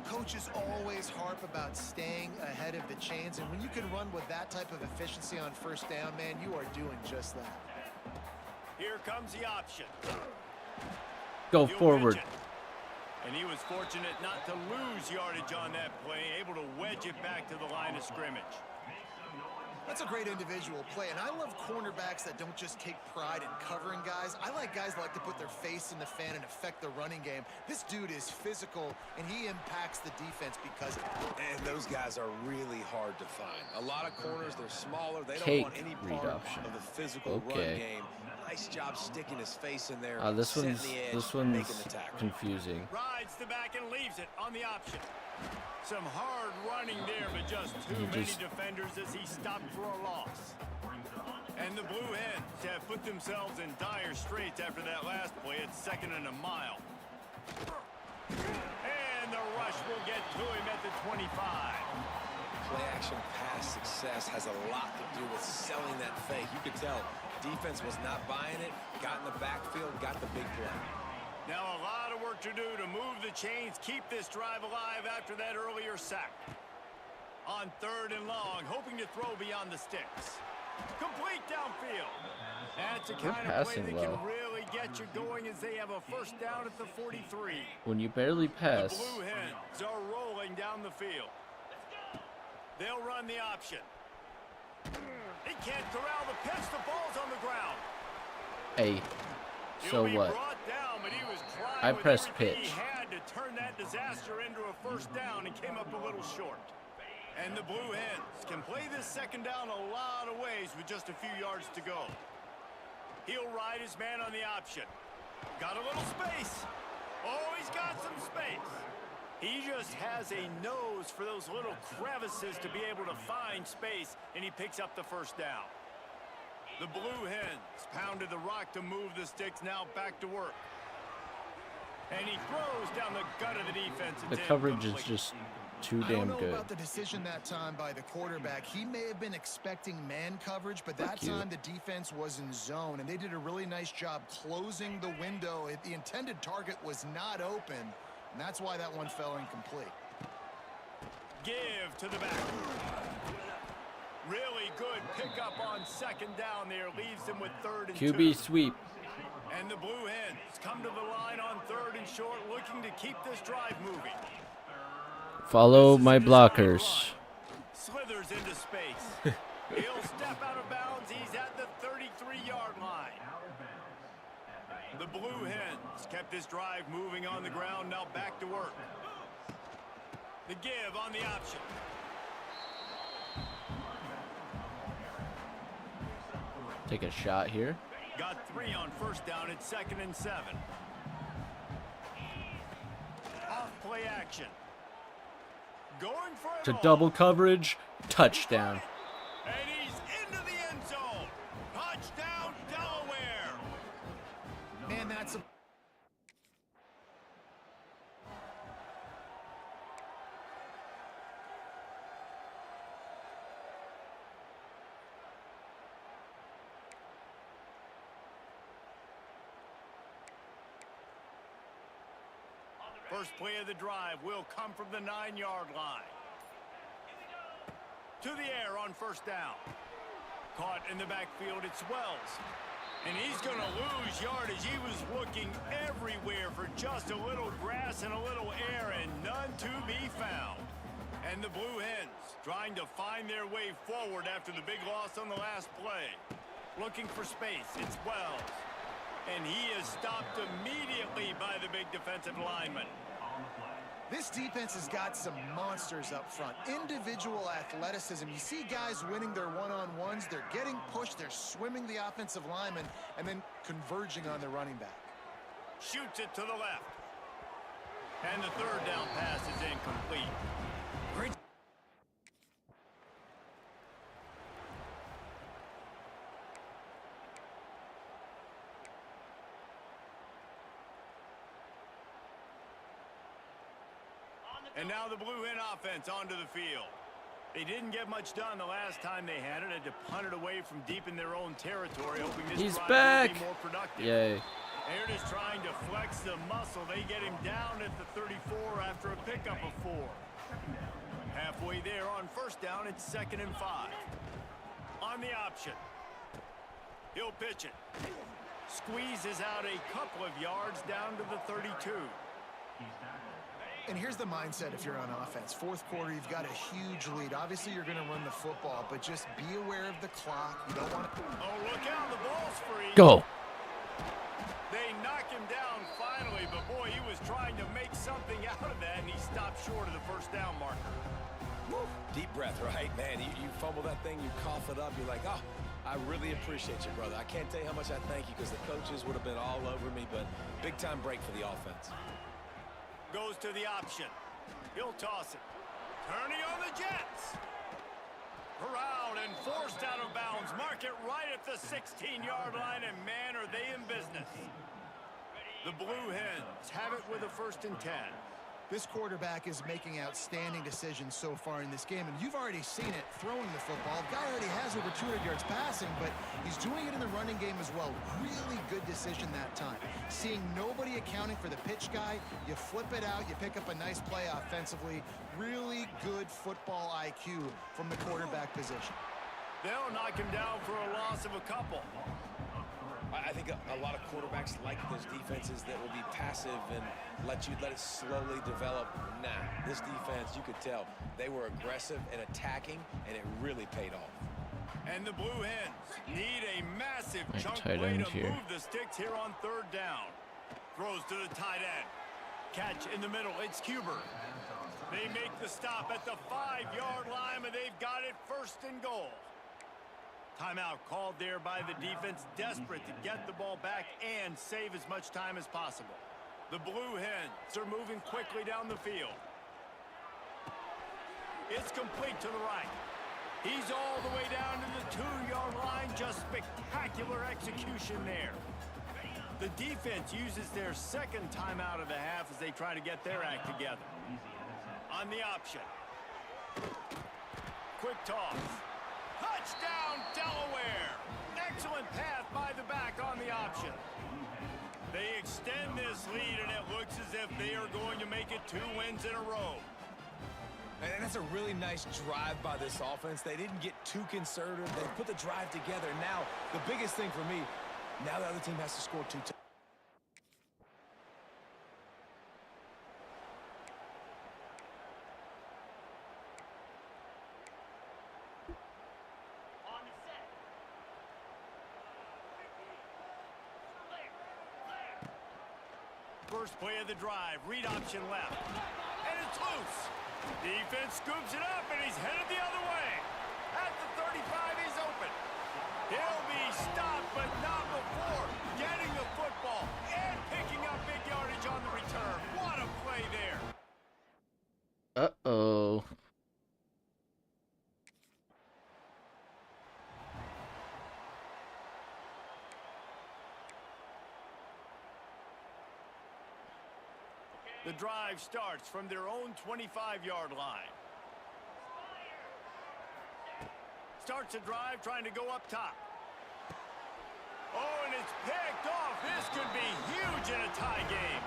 Coaches always harp about staying ahead of the chains, and when you can run with that type of efficiency on 1st down, man, you are doing just that. Here comes the option. Go He'll forward. pitch it. And he was fortunate not to lose yardage on that play, able to wedge it back to the line of scrimmage. That's a great individual play, and I love cornerbacks that don't just take pride in covering guys. I like guys that like to put their face in the fan and affect the running game. This dude is physical, and he impacts the defense because of it. And those guys are really hard to find. A lot of corners, they're smaller. They don't Cake want any read part option. of the physical run Okay. game. Nice job sticking his face in there. This setting one's the edge, making the tackle. confusing. Rides the back and leaves it on the option. Some hard running there, but just too many defenders as he stopped for a loss. And the Blue Hens have put themselves in dire straits after that last play. It's 2nd and a mile. And the rush will get to him at the 25. Play action pass success has a lot to do with selling that fake. You could tell defense was not buying it, got in the backfield, got the big play. Now a lot of work to do to move the chains, keep this drive alive after that earlier sack. On 3rd and long, hoping to throw beyond the sticks. Complete downfield. That's a kind of play that can really get you going as they have a 1st down at the 43. When you barely The pass, Blue Hens are rolling down the field. They'll run the option. He can't corral the pitch. The ball's on the ground. hey, so He'll be what? brought down, but he was trying I with pressed everything pitch. He had to turn that disaster into a 1st down and came up a little short. And the Blue Hens can play this 2nd down a lot of ways with just a few yards to go. He'll ride his man on the option. Got a little space. Oh, he's got some space. He just has a nose for those little crevices to be able to find space, and he picks up the 1st down. The Blue Hens pounded the rock to move the sticks, now back to work. And he throws down the gut of the defense. The coverage is just too I damn don't know good. about the decision that time by the quarterback. He may have been expecting man coverage, but that time the defense was in zone, and they did a really nice job closing the window. The intended target was not open, and that's why that one fell incomplete. Give to the back. Really good pickup on 2nd down there. Leaves them with 3rd and 2. QB sweep. And the Blue Hens come to the line on 3rd and short, looking to keep this drive moving. Follow my blockers. Slithers into space. He'll step out of bounds. He's at the 33-yard line. The Blue Hens kept this drive moving on the ground. Now back to work. The give on the option. Take a shot here. Got 3 on 1st down at 2nd and 7. Off play action. Going for it To all. double coverage, touchdown. And he's into the end zone. Touchdown, Delaware. Man, that's a... First play of the drive will come from the 9-yard line. To the air on 1st down. Caught in the backfield, it's Wells. And he's going to lose yardage. He was looking everywhere for just a little grass and a little air, and none to be found. And the Blue Hens trying to find their way forward after the big loss on the last play. Looking for space. It's Wells. And he is stopped immediately by the big defensive lineman. This defense has got some monsters up front. Individual athleticism. You see guys winning their one-on-ones. They're getting pushed. They're swimming the offensive lineman and then converging on the running back. Shoots it to the left. And the third down pass is incomplete. Great. And now the Blue Hen offense onto the field. They didn't get much done the last time they had it. Had to punt it away from deep in their own territory, hoping this drive will be more productive. Yay. They're just trying to flex the muscle. They get him down at the 34 after a pickup of 4. Halfway there on first down, it's 2nd and 5. On the option. He'll pitch it. Squeezes out a couple of yards down to the 32. And here's the mindset if you're on offense. Fourth quarter, you've got a huge lead. Obviously, you're going to run the football, but just be aware of the clock. You don't want to... Oh, look out. The ball's free. Go. They knock him down finally, but boy, he was trying to make something out of that, and he stopped short of the first down marker. Woo. Deep breath, right? Man, you fumble that thing, you cough it up, you're like, oh, I really appreciate you, brother. I can't tell you how much I thank you because the coaches would have been all over me, but big-time break for the offense. Goes to the option. He'll toss it. Turning on the Jets. Corralled and forced out of bounds. Mark it right at the 16-yard line, and man, are they in business. The Blue Hens have it with a 1st and 10. This quarterback is making outstanding decisions so far in this game, and you've already seen it throwing the football. The guy already has over 200 yards passing, but he's doing it in the running game as well. Really good decision that time. Seeing nobody accounting for the pitch guy, you flip it out, you pick up a nice play offensively. Really good football IQ from the quarterback position. They'll knock him down for a loss of a couple. I think a lot of quarterbacks like those defenses that will be passive and let it slowly develop. Nah, this defense, you could tell, they were aggressive and attacking, and it really paid off. And the Blue Hens need a massive Right, chunk tight play end to here. move the sticks here on 3rd down. Throws to the tight end. Catch in the middle. It's Huber. They make the stop at the 5-yard line, and they've got it 1st and goal. Timeout called there by the defense, desperate to get the ball back and save as much time as possible. The Blue Hens are moving quickly down the field. It's complete to the right. He's all the way down to the 2-yard line. Just spectacular execution there. The defense uses their 2nd timeout of the half as they try to get their act together. On the option. Quick toss. Touchdown, Delaware! Excellent path by the back on the option. They extend this lead, and it looks as if they are going to make it 2 wins in a row. And that's a really nice drive by this offense. They didn't get too conservative. They put the drive together. Now, the biggest thing for me, now the other team has to score 2 touchdowns. First play of the drive, read option left, and it's loose. Defense scoops it up, and he's headed the other way. At the 35, he's open. He'll be stopped, but not before getting the football and picking up big yardage on the return. What a play there. Uh-oh. The drive starts from their own 25-yard line. Starts a drive trying to go up top. Oh, and it's picked off. This could be huge in a tie game.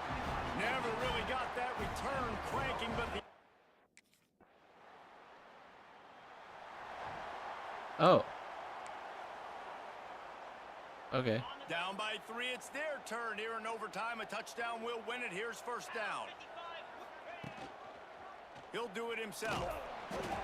Never really got that return cranking, but the... Oh. Okay. Down by 3, it's their turn here in overtime. A touchdown will win it. Here's first down. He'll do it himself.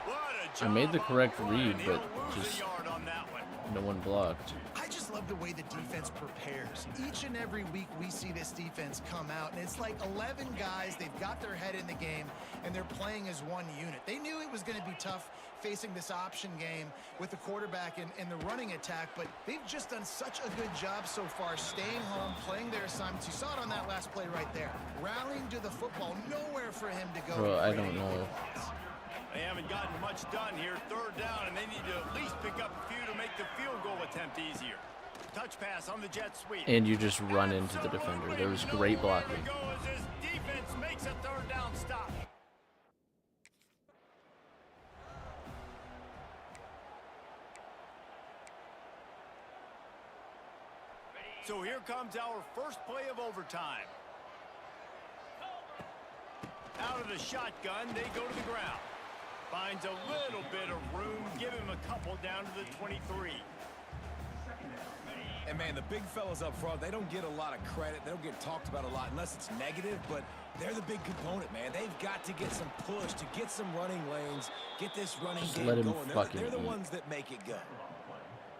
What a job I made the correct on the run, read, and he'll but lose just a yard on that one. no one blocked. I just just love the way the defense prepares. Each and every week we see this defense come out, and it's like 11 guys, they've got their head in the game, and they're playing as one unit. They knew it was going to be tough facing this option game with the quarterback and the running attack, but they've just done such a good job so far staying home, playing their assignments. You saw it on that last play right there. Rallying to the football, nowhere for him to go. Bro, I don't know. They haven't gotten much done here. Third down, and they need to at least pick up a few to make the field goal attempt easier. Touch pass on the jet sweep. And you just run into the defender. There was great blocking. Go as his defense makes a third down stop. So here comes our first play of overtime. Out of the shotgun, they go to the ground. Finds a little bit of room, give him a couple down to the 23. And man, the big fellas up front, they don't get a lot of credit. They don't get talked about a lot unless it's negative, but they're the big component, man. They've got to get some push, to get some running lanes, get this running Just game let him going. They're the ones that make it go.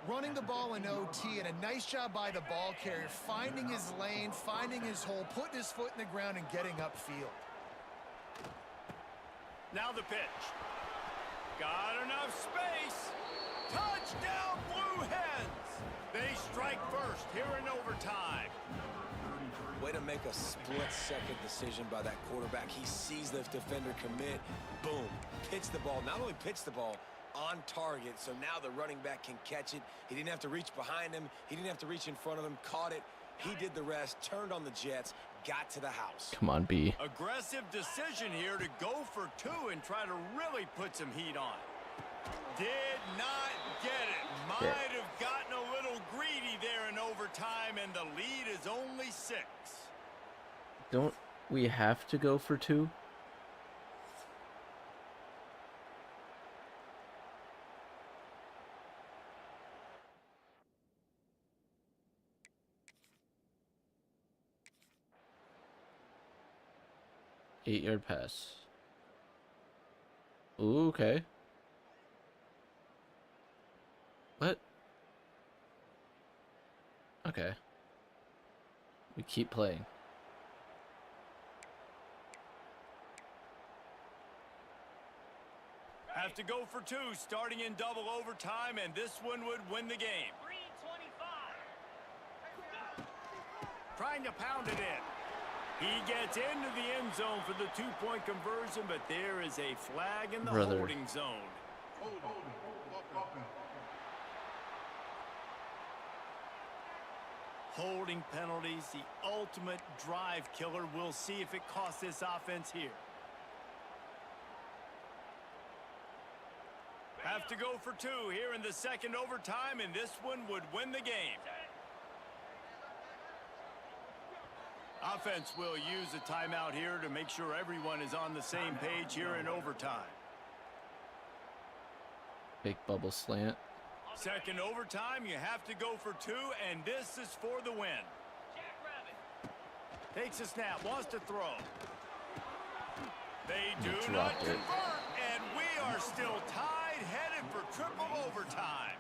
Running the ball in OT, and a nice job by the ball carrier, finding his lane, finding his hole, putting his foot in the ground, and getting upfield. Now the pitch. Got enough space. Touchdown, Blue Hens. They strike first here in overtime. Way to make a split-second decision by that quarterback. He sees the defender commit. Boom. Pitch the ball. Not only pitch the ball, on target, so now the running back can catch it. He didn't have to reach behind him. He didn't have to reach in front of him. Caught it. He did the rest. Turned on the Jets. Got to the house. Come on, B. Aggressive decision here to go for two and try to really put some heat on. Did not get it. Might have gotten a little greedy there in overtime, and the lead is only 6. Don't we have to go for 2? Eight-yard pass. Ooh, okay. What? Okay. We keep playing. Have to go for 2, starting in double overtime, and this one would win the game. Trying to pound it in. He gets into the end zone for the 2-point conversion, but there is a flag in the holding zone. Holding penalties, the ultimate drive killer. We'll see if it costs this offense here. Have to go for 2 here in the second overtime, and this one would win the game. Offense will use a timeout here to make sure everyone is on the same page here in overtime. Big bubble slant. Second overtime, you have to go for 2, and this is for the win. Takes a snap, wants to throw. They do not convert, and we are still tied, headed for triple overtime.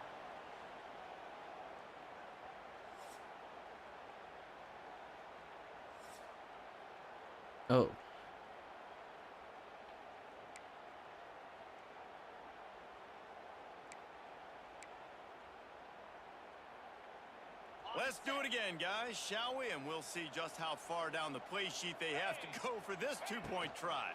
Oh. Let's do it again, guys, shall we? And we'll see just how far down the play sheet they have to go for this 2-point try.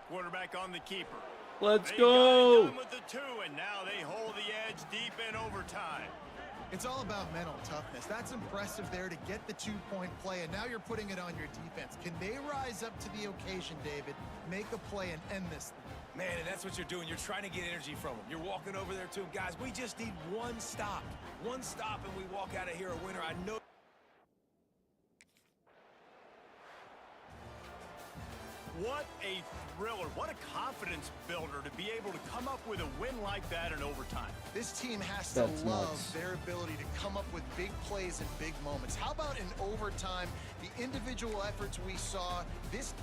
Quarterback on the keeper. Let's They go! got it done with the 2, and now they hold the edge deep in overtime. It's all about mental toughness. That's impressive there to get the 2-point play, and now you're putting it on your defense. Can they rise up to the occasion, David, make a play and end this thing? Man, and that's what you're doing. You're trying to get energy from them. You're walking over there to them. Guys, we just need one stop. One stop, and we walk out of here a winner. I know. What a thriller. What a confidence builder to be able to come up with a win like that in overtime. This team has to That's love nuts. their ability to come up with big plays and big moments. How about in overtime, the individual efforts we saw? This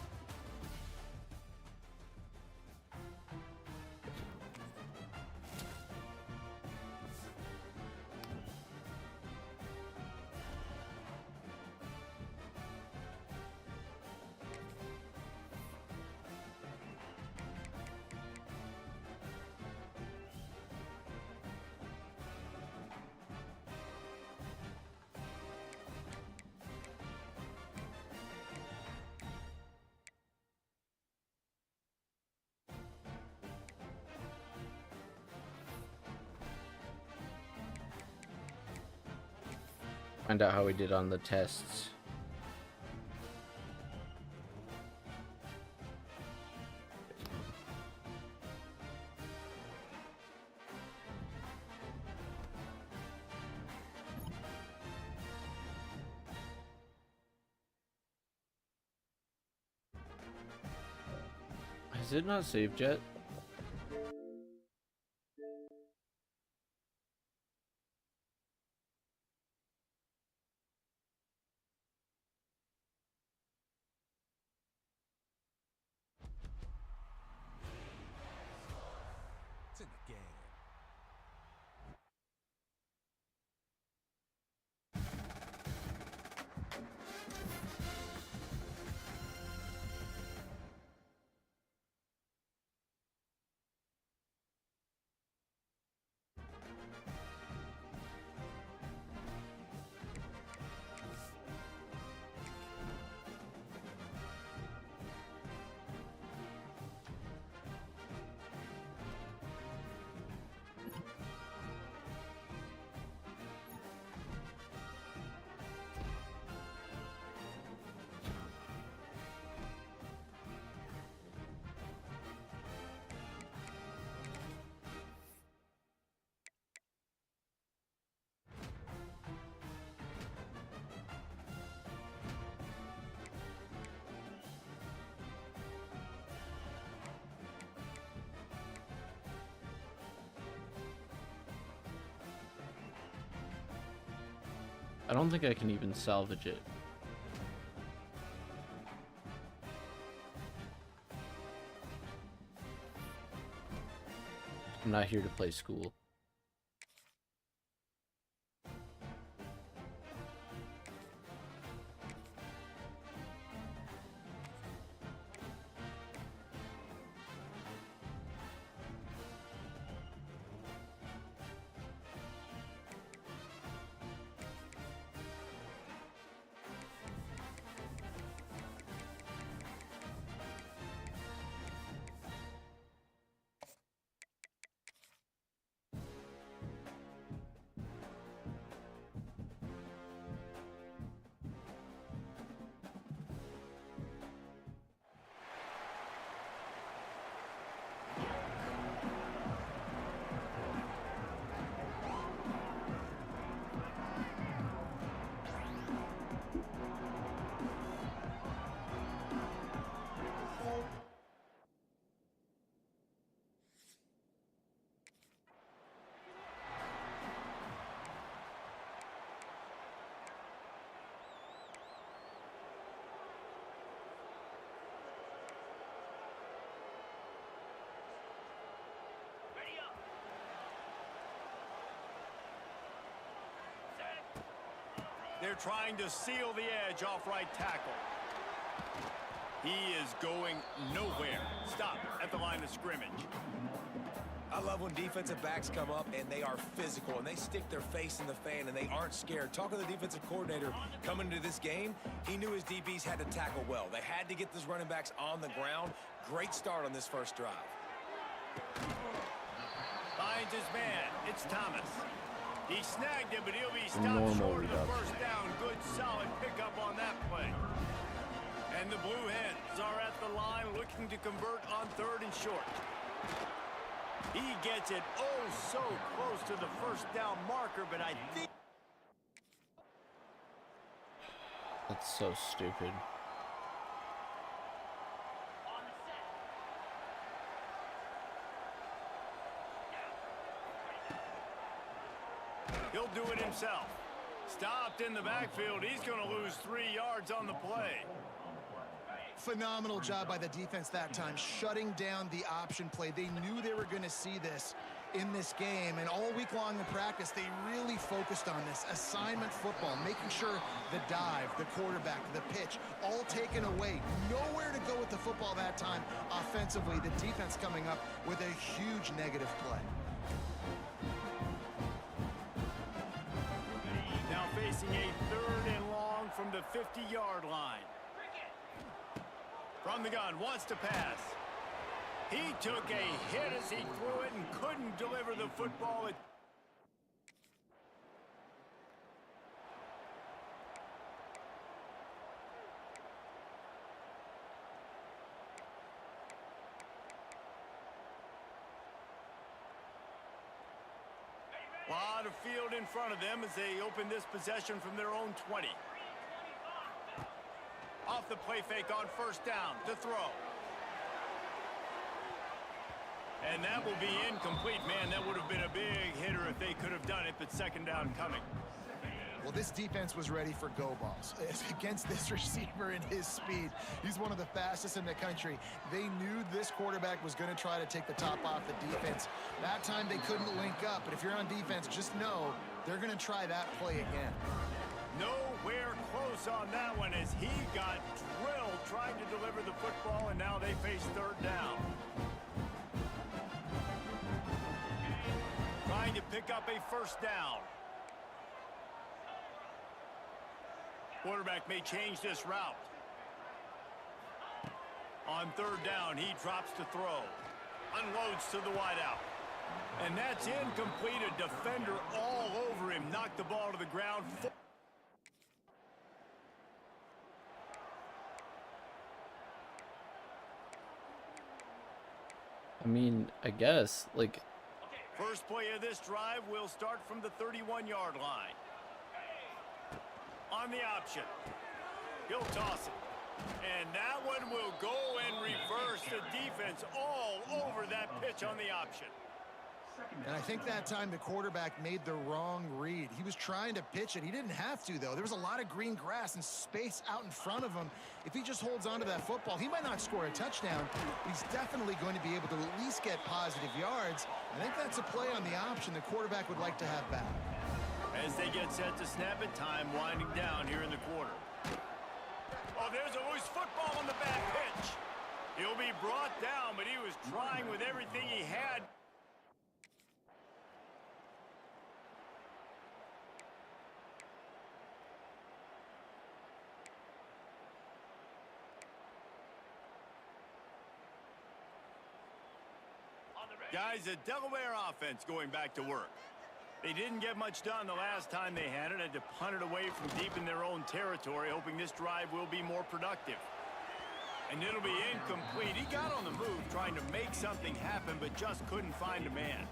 Find out how we did on the tests. Is it not saved yet? It's in the game. I don't think I can even salvage it. I'm not here to play school. They're trying to seal the edge off right tackle. He is going nowhere. Stop at the line of scrimmage. I love when defensive backs come up and they are physical and they stick their face in the fan and they aren't scared. Talking to the defensive coordinator coming into this game, he knew his DBs had to tackle well. They had to get those running backs on the ground. Great start on this first drive. Finds his man. It's Thomas. He snagged him, but he'll be stopped short of the first down. Good, solid pickup on that play. And the Blue Hens are at the line looking to convert on 3rd and short. He gets it oh so close to the first down marker, but I think... That's so stupid. He'll do it himself. Stopped in the backfield. He's going to lose 3 yards on the play. Phenomenal job by the defense that time, shutting down the option play. They knew they were going to see this in this game, and all week long in practice, they really focused on this assignment football, making sure the dive, the quarterback, the pitch, all taken away. Nowhere to go with the football that time offensively. The defense coming up with a huge negative play. Now facing a 3rd and long from the 50-yard line. From the gun, wants to pass. He took a hit as he threw it and couldn't deliver the football. Lot of field in front of them as they open this possession from their own 20. Off the play fake on first down to throw. And that will be incomplete. Man, that would have been a big hitter if they could have done it, but second down coming. Well, this defense was ready for go balls. Against this receiver and his speed, he's one of the fastest in the country. They knew this quarterback was going to try to take the top off the defense. That time they couldn't link up, but if you're on defense, just know they're going to try that play again. Nowhere close on that one as he got drilled trying to deliver the football, and now they face third down. Trying to pick up a first down. Quarterback may change this route. On third down, he drops to throw. Unloads to the wideout. And that's incomplete. A defender all over him. Knocked the ball to the ground. I mean, I guess, like... First play of this drive will start from the 31-yard line. On the option. He'll toss it. And that one will go and reverse. The defense all over that pitch on the option. And I think that time the quarterback made the wrong read. He was trying to pitch it. He didn't have to, though. There was a lot of green grass and space out in front of him. If he just holds on to that football, he might not score a touchdown. He's definitely going to be able to at least get positive yards. I think that's a play on the option the quarterback would like to have back. As they get set to snap it, time winding down here in the quarter. Oh, there's a loose football on the back pitch. He'll be brought down, but he was trying with everything he had. Guys, a Delaware offense going back to work. They didn't get much done the last time they had it. Had to punt it away from deep in their own territory, hoping this drive will be more productive. And it'll be incomplete. He got on the move trying to make something happen, but just couldn't find a man.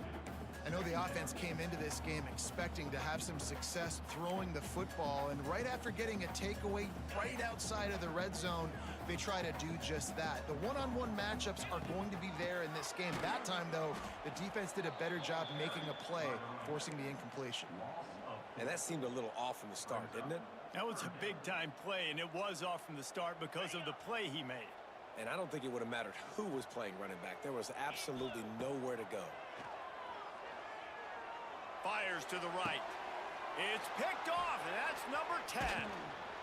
I know the offense came into this game expecting to have some success throwing the football, and right after getting a takeaway right outside of the red zone, they try to do just that. The one-on-one matchups are going to be there in this game. That time, though, the defense did a better job making a play, forcing the incompletion. And that seemed a little off from the start, didn't it? That was a big-time play, and it was off from the start because of the play he made. And I don't think it would have mattered who was playing running back. There was absolutely nowhere to go. Fires to the right. It's picked off, and that's number 10.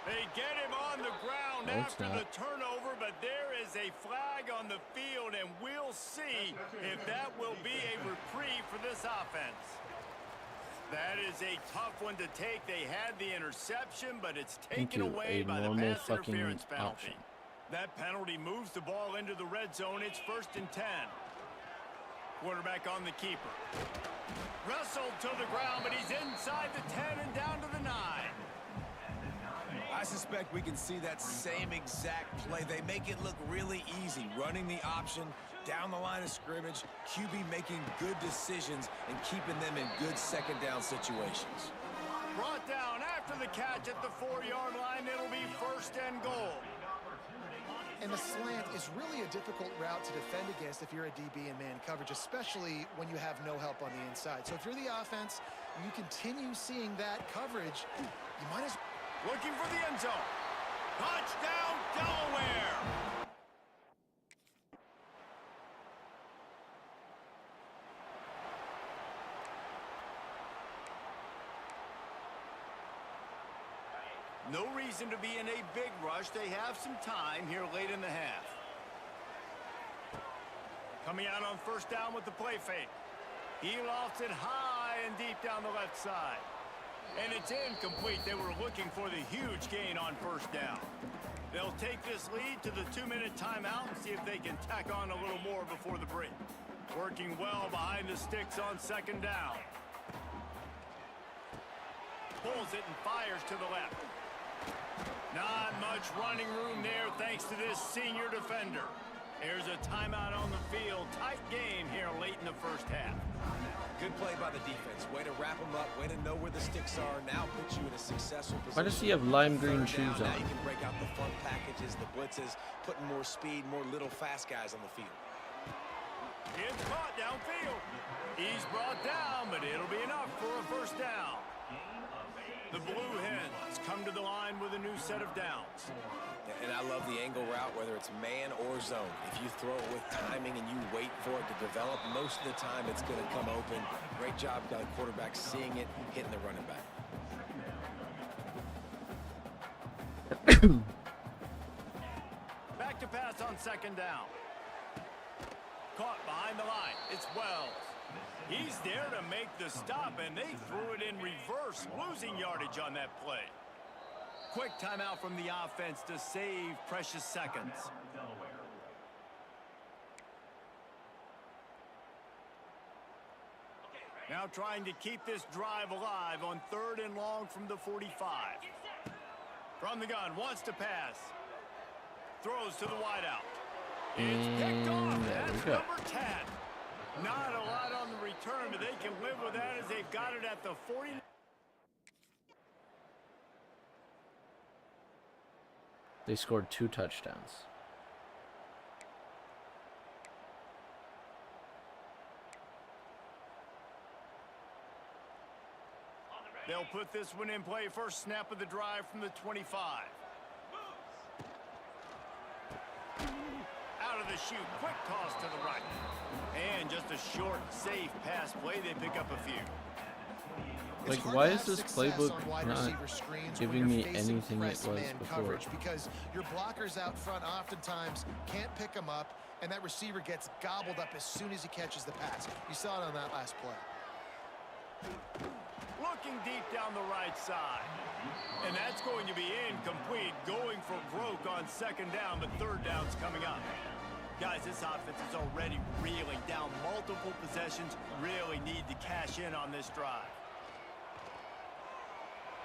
They get him on the ground after the turnover, but there is a flag on the field, and we'll see if that will be a reprieve for this offense. That is a tough one to take. They had the interception, but it's taken away by the pass interference penalty. That penalty moves the ball into the red zone. It's 1st and 10. Quarterback on the keeper. Wrestled to the ground, but he's inside the 10 and down to the 9. I suspect we can see that same exact play. They make it look really easy, running the option down the line of scrimmage, QB making good decisions and keeping them in good second down situations. Brought down after the catch at the 4-yard line. It'll be 1st and goal. And the slant is really a difficult route to defend against if you're a DB in man coverage, especially when you have no help on the inside. So if you're the offense, you continue seeing that coverage, you might as well. Looking for the end zone. Touchdown, Delaware! No reason to be in a big rush. They have some time here late in the half. Coming out on 1st down with the play fake. He lofts it high and deep down the left side. And it's incomplete. They were looking for the huge gain on 1st down. They'll take this lead to the 2-minute timeout and see if they can tack on a little more before the break. Working well behind the sticks on 2nd down. Pulls it and fires to the left. Not much running room there thanks to this senior defender. There's a timeout on the field. Tight game here late in the 1st half. Good play by the defense. Way to wrap them up. Way to know where the sticks are. Now puts you in a successful position. Why does he have lime green Third down, shoes now on? you can break out the fun packages, the blitzes, putting more speed, more little fast guys on the field. It's caught downfield. He's brought down, but it'll be enough for a first down. The Blue Hens come to the line with a new set of downs. And I love the angle route, whether it's man or zone. If you throw it with timing and you wait for it to develop, most of the time it's going to come open. Great job by the quarterback seeing it, hitting the running back. Back to pass on second down. Caught behind the line. It's Wells. He's there to make the stop, and they threw it in reverse, losing yardage on that play. Quick timeout from the offense to save precious seconds. Now trying to keep this drive alive on 3rd and long from the 45. From the gun, wants to pass. Throws to the wideout. It's picked off. That's number 10. Not a lot on the return, but they can live with that as they've got it at the 40. They scored 2 touchdowns. They'll put this one in play. First snap of the drive from the 25. Out of the chute. Quick toss to the right. And just a short, safe pass play. They pick up a few. Like, why is this playbook not giving me anything it was before? Because your blockers out front oftentimes can't pick them up, and that receiver gets gobbled up as soon as he catches the pass. You saw it on that last play. Looking deep down the right side. And that's going to be incomplete. Going for broke on second down, but third down's coming up. Guys, this offense is already reeling down multiple possessions. Really need to cash in on this drive.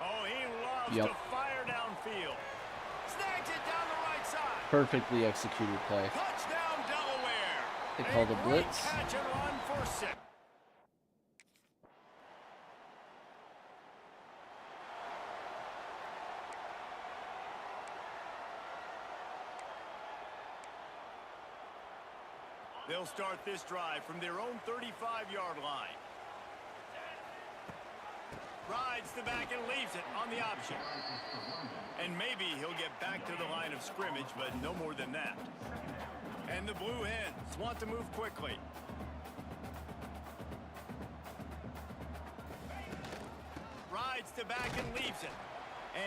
Oh, he loves to fire downfield. Snags it down the right side. Perfectly executed play. Touchdown, Delaware. They called a blitz. Catch and run for 6. They'll start this drive from their own 35-yard line. Rides the back and leaves it on the option. And maybe he'll get back to the line of scrimmage, but no more than that. And the Blue Hens want to move quickly. Rides the back and leaves it.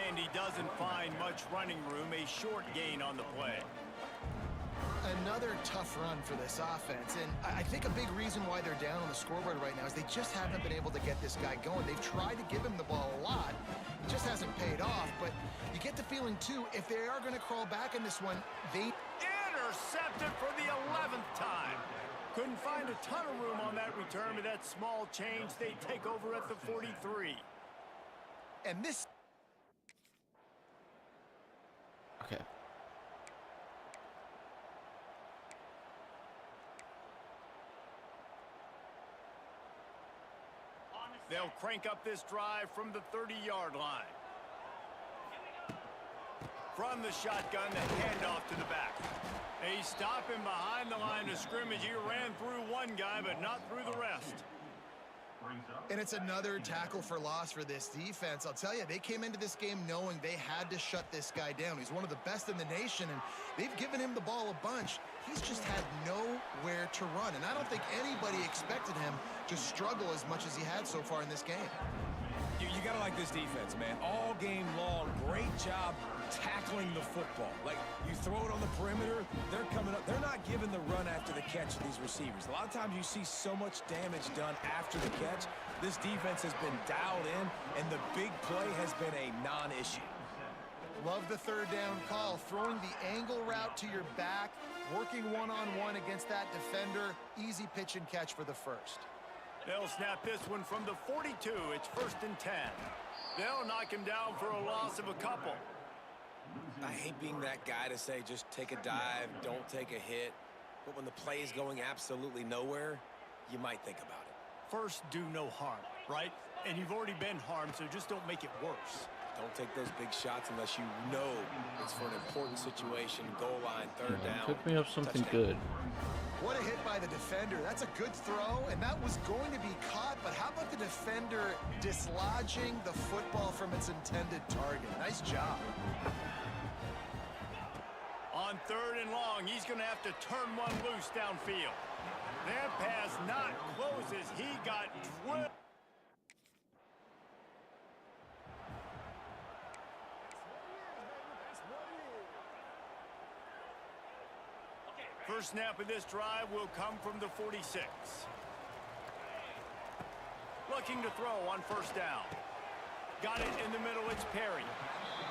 And he doesn't find much running room. A short gain on the play. Another tough run for this offense, and I think a big reason why they're down on the scoreboard right now is they just haven't been able to get this guy going. They've tried to give him the ball a lot. It just hasn't paid off, but you get the feeling, too, if they are going to crawl back in this one, they... Intercepted for the 11th time. Couldn't find a ton of room on that return, but that small change, they take over at the 43. And this... Okay. They'll crank up this drive from the 30-yard line. From the shotgun, the handoff to the back. They stop him behind the line of scrimmage. He ran through one guy, but not through the rest. And it's another tackle for loss for this defense. I'll tell you, they came into this game knowing they had to shut this guy down. He's one of the best in the nation, and they've given him the ball a bunch. He's just had nowhere to run, and I don't think anybody expected him to struggle as much as he had so far in this game. You gotta like this defense, man. All game long, great job tackling the football. Like, you throw it on the perimeter, they're coming up. They're not giving the run after the catch to these receivers. A lot of times you see so much damage done after the catch. This defense has been dialed in, and the big play has been a non-issue. Love the third down call, throwing the angle route to your back, working one-on-one against that defender. Easy pitch and catch for the first. They'll snap this one from the 42. It's 1st and 10. They'll knock him down for a loss of a couple. I hate being that guy to say just take a dive, don't take a hit. But when the play is going absolutely nowhere, you might think about it. First, do no harm, right? And you've already been harmed, so just don't make it worse. Don't take those big shots unless you know it's for an important situation. Goal line, third down. Cook me up something touchdown. good. What a hit by the defender. That's a good throw, and that was going to be caught, but how about the defender dislodging the football from its intended target? Nice job. On 3rd and long, he's going to have to turn one loose downfield. That pass not close as he got drilled. First snap of this drive will come from the 46. Looking to throw on 1st down. Got it in the middle, it's Perry.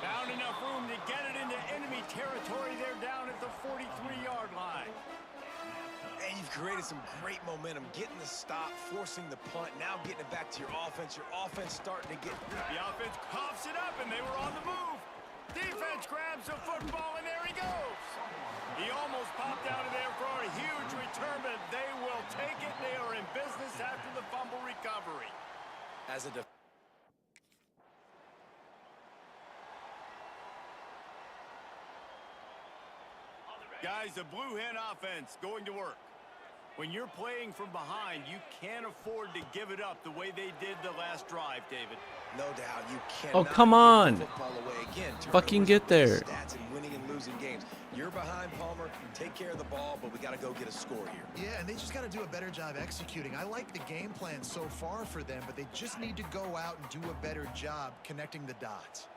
Found enough room to get it into enemy territory. They're down at the 43-yard line. And you've created some great momentum, getting the stop, forcing the punt, now getting it back to your offense. Your offense starting to get... The offense coughs it up, and they were on the move. Defense grabs the football, and there he goes. He almost popped out of there for a huge return, but they will take it. They are in business after the fumble recovery. As a Guys, the Blue Hen offense going to work. When you're playing from behind, you can't afford to give it up the way they did the last drive, David. No doubt, you cannot. Oh, come on. give the football away again. Fucking Turnovers get there. Stats and winning and losing games. You're behind, Palmer. Take care of the ball, but we got to go get a score here. Yeah, and they just got to do a better job executing. I like the game plan so far for them, but they just need to go out and do a better job connecting the dots.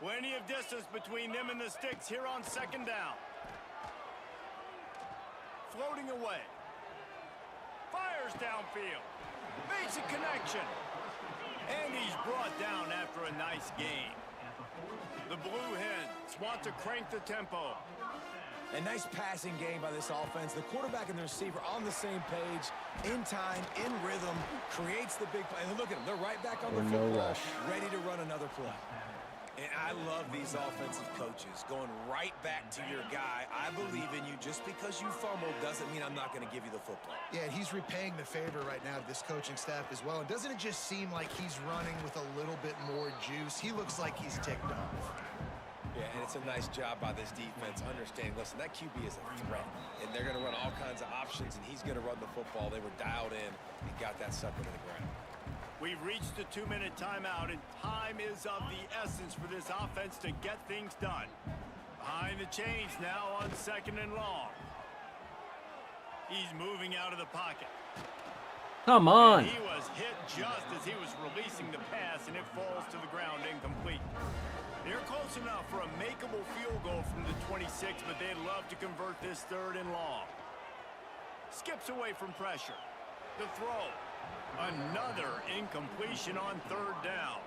Plenty of distance between them and the sticks here on 2nd down. Floating away. Fires downfield. Makes a connection. And he's brought down after a nice gain. The Blue Hens want to crank the tempo. A nice passing game by this offense. The quarterback and the receiver on the same page, in time, in rhythm, creates the big play. And look at them. They're right back on the No football, rush. ready to run another play. And I love these offensive coaches going right back to your guy. I believe in you. Just because you fumbled doesn't mean I'm not going to give you the football. Yeah, and he's repaying the favor right now to this coaching staff as well. And doesn't it just seem like he's running with a little bit more juice? He looks like he's ticked off. Yeah, and it's a nice job by this defense understanding, listen, that QB is a threat, and they're going to run all kinds of options, and he's going to run the football. They were dialed in and got that sucker to the ground. We've reached the 2-minute timeout, and time is of the essence for this offense to get things done. Behind the chains now on 2nd and long. He's moving out of the pocket. Come on. And he was hit just as he was releasing the pass, and it falls to the ground incomplete. They're close enough for a makeable field goal from the 26, but they'd love to convert this 3rd and long. Skips away from pressure. The throw. Another incompletion on 3rd down.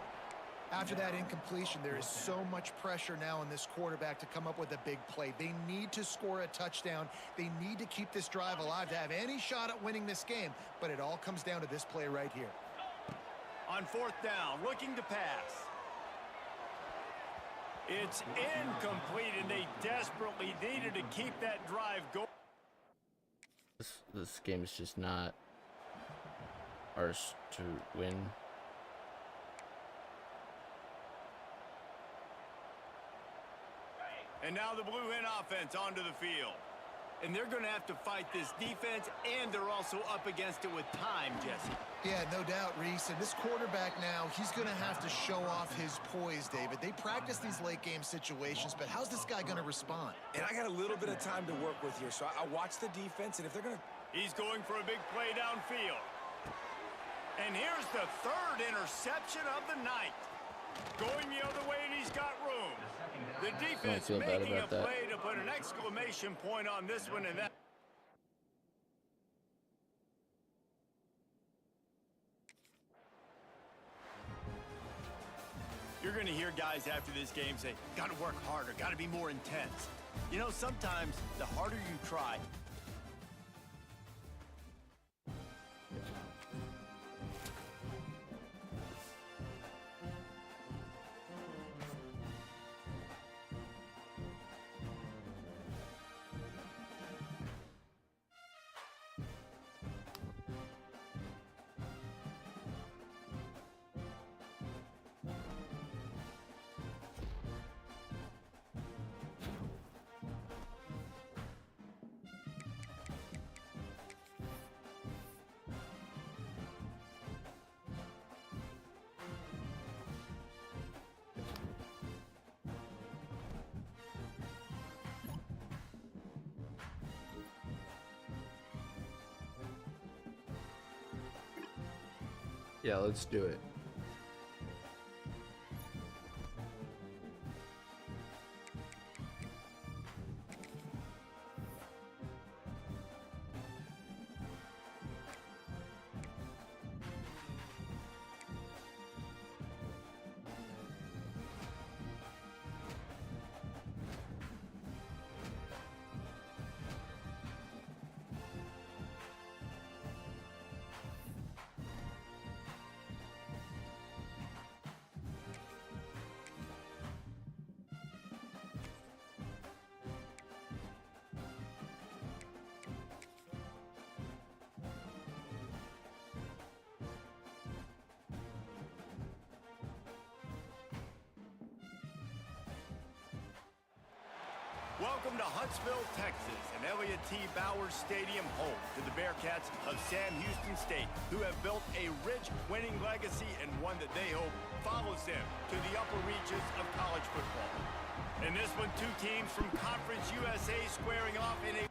After that incompletion, there is so much pressure now on this quarterback to come up with a big play. They need to score a touchdown. They need to keep this drive alive to have any shot at winning this game. But it all comes down to this play right here. On 4th down, looking to pass. It's incomplete, and they desperately needed to keep that drive going. This game is just not ours to win. And now the Blue Hen offense onto the field. And they're going to have to fight this defense, and they're also up against it with time, Jesse. Yeah, no doubt, Reese. And this quarterback now, he's going to have to show off his poise, David. They practice these late-game situations, but how's this guy going to respond? And I got a little bit of time to work with here, so I watch the defense, and if they're going to... He's going for a big play downfield. And here's the 3rd interception of the night. Going the other way, and he's got room. The defense feel bad making a about that. play to put an exclamation point on this one, and that. You're going to hear guys after this game say, got to work harder, got to be more intense. You know, sometimes the harder you try, Yeah, let's do it. Welcome to Huntsville, Texas, and Elliott T. Bowers Stadium, home to the Bearcats of Sam Houston State, who have built a rich winning legacy and one that they hope follows them to the upper reaches of college football. In this one, two teams from Conference USA squaring off in a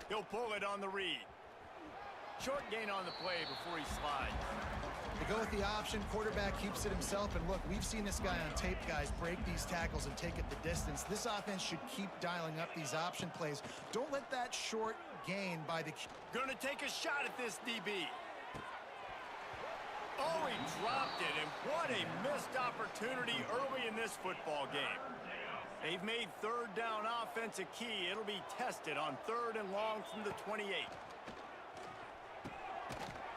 He'll pull it on the read. Short gain on the play before he slides. They go with the option. Quarterback keeps it himself. And look, we've seen this guy on tape, guys, break these tackles and take it the distance. This offense should keep dialing up these option plays. Don't let that short gain by the... Gonna take a shot at this DB. Oh, he dropped it, and what a missed opportunity early in this football game. They've made third down offense a key. It'll be tested on 3rd and long from the 28.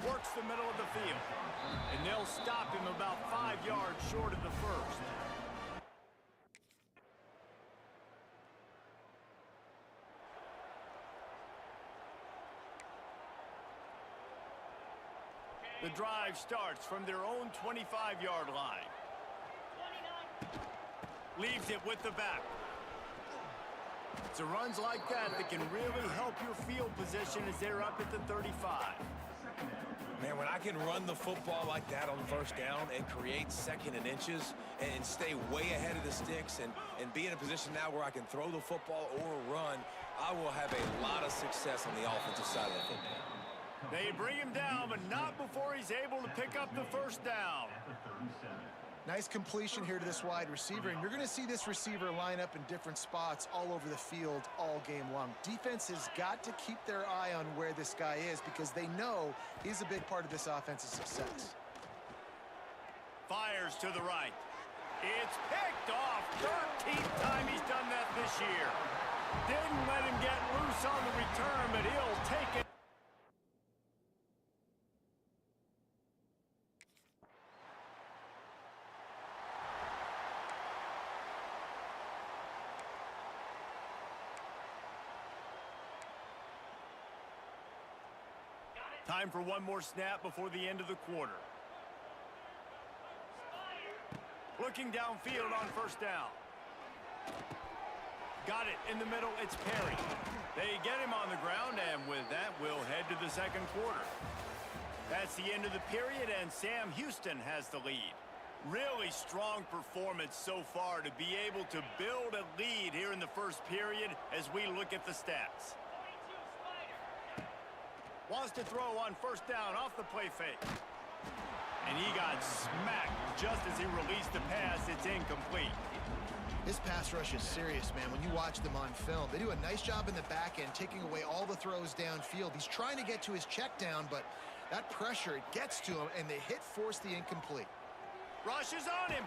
Works the middle of the field, and they'll stop him about 5 yards short of the first. The drive starts from their own 25-yard line. Leaves it with the back. It's a runs like that that can really help your field position as they're up at the 35. Man, when I can run the football like that on first down and create 2nd and inches and stay way ahead of the sticks and be in a position now where I can throw the football or run, I will have a lot of success on the offensive side of the football. They bring him down, but not before he's able to pick up the first down. Nice completion here to this wide receiver, and you're going to see this receiver line up in different spots all over the field all game long. Defense has got to keep their eye on where this guy is because they know he's a big part of this offense's success. Fires to the right. It's picked off. 13th time he's done that this year. Didn't let him get loose on the return, but he'll take it. Time for one more snap before the end of the quarter. Looking downfield on first down. Got it in the middle. It's Perry. They get him on the ground, and with that, we'll head to the second quarter. That's the end of the period, and Sam Houston has the lead. Really strong performance so far to be able to build a lead here in the first period as we look at the stats. Wants to throw on first down off the play fake. And he got smacked just as he released the pass. It's incomplete. This pass rush is serious, man. When you watch them on film, they do a nice job in the back end, taking away all the throws downfield. He's trying to get to his check down, but that pressure, it gets to him, and the hit forced the incomplete. Rushes on him.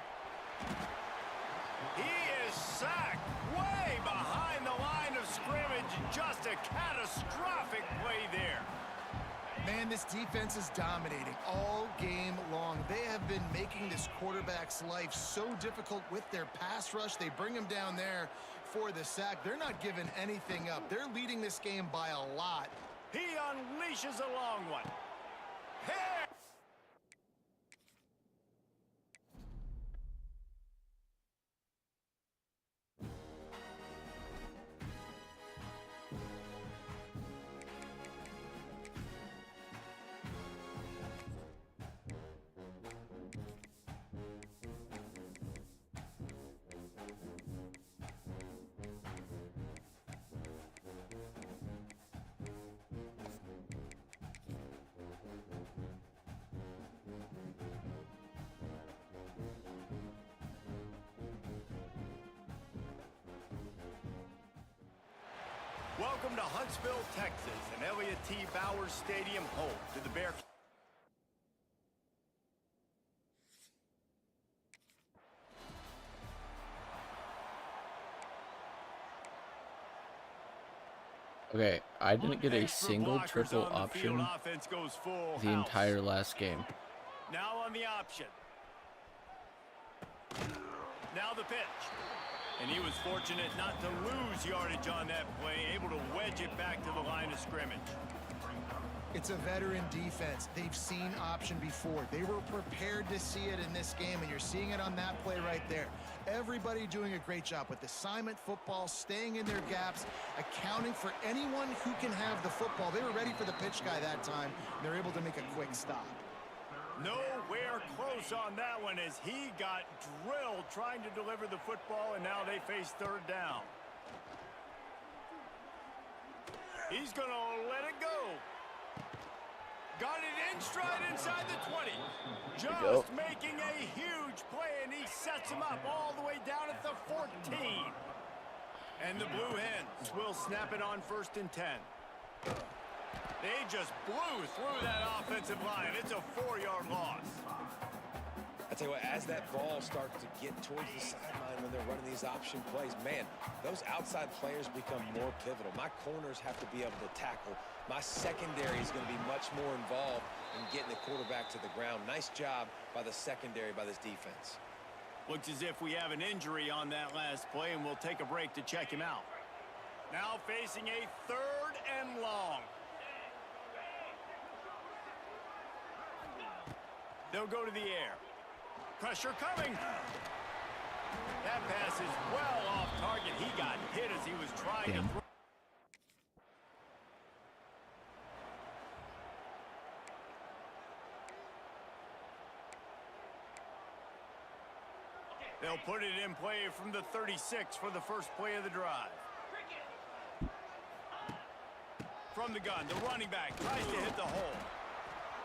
He is sacked way behind the line of scrimmage. Just a catastrophic play there. Man, this defense is dominating all game long. They have been making this quarterback's life so difficult with their pass rush. They bring him down there for the sack. They're not giving anything up. They're leading this game by a lot. He unleashes a long one. Hey! Welcome to Huntsville, Texas, and Elliott T. Bowers Stadium, home to the Bear. Okay, I didn't get a Extra single blockers triple on the field. option Offense goes full the house. entire last game. Now on the option. Now the pitch. And he was fortunate not to lose yardage on that play, able to wedge it back to the line of scrimmage. It's a veteran defense. They've seen option before. They were prepared to see it in this game, and you're seeing it on that play right there. Everybody doing a great job with assignment football, staying in their gaps, accounting for anyone who can have the football. They were ready for the pitch guy that time. They're able to make a quick stop. Nowhere close on that one as he got drilled trying to deliver the football, and now they face third down. He's going to let it go. Got it in stride inside the 20. Just making a huge play, and he sets him up all the way down at the 14. And the Blue Hens will snap it on 1st and 10. They just blew through that offensive line. It's a 4-yard loss. I tell you what, as that ball starts to get towards the sideline when they're running these option plays, man, those outside players become more pivotal. My corners have to be able to tackle. My secondary is going to be much more involved in getting the quarterback to the ground. Nice job by the secondary, by this defense. Looks as if we have an injury on that last play, and we'll take a break to check him out. Now facing a 3rd and long. They'll go to the air. Pressure coming. That pass is well off target. He got hit as he was trying to throw. They'll put it in play from the 36 for the first play of the drive. From the gun, the running back tries to hit the hole.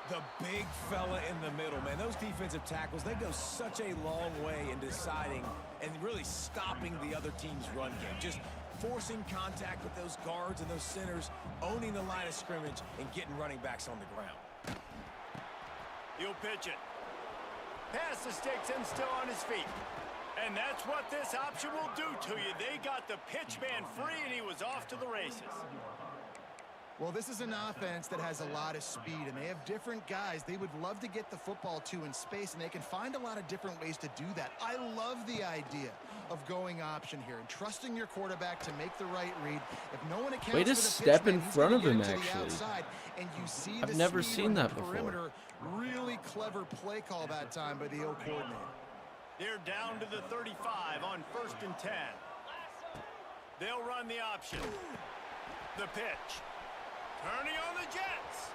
The big fella in the middle, man. Those defensive tackles, they go such a long way in deciding and really stopping the other team's run game. Just forcing contact with those guards and those centers, owning the line of scrimmage, and getting running backs on the ground. He'll pitch it. Pass the sticks and still on his feet. And that's what this option will do to you. They got the pitch man free, and he was off to the races. Well, this is an offense that has a lot of speed, and they have different guys they would love to get the football to in space, and they can find a lot of different ways to do that. I love the idea of going option here and trusting your quarterback to make the right read. If no one accounts Way to for the step pitch, in man, he's front gonna of get him, it to the actually. outside, and you see I've the never speed seen on the that before. perimeter. Really clever play call that time by the O coordinator. They're down to the 35 on 1st and 10. They'll run the option. The pitch. Turning on the Jets.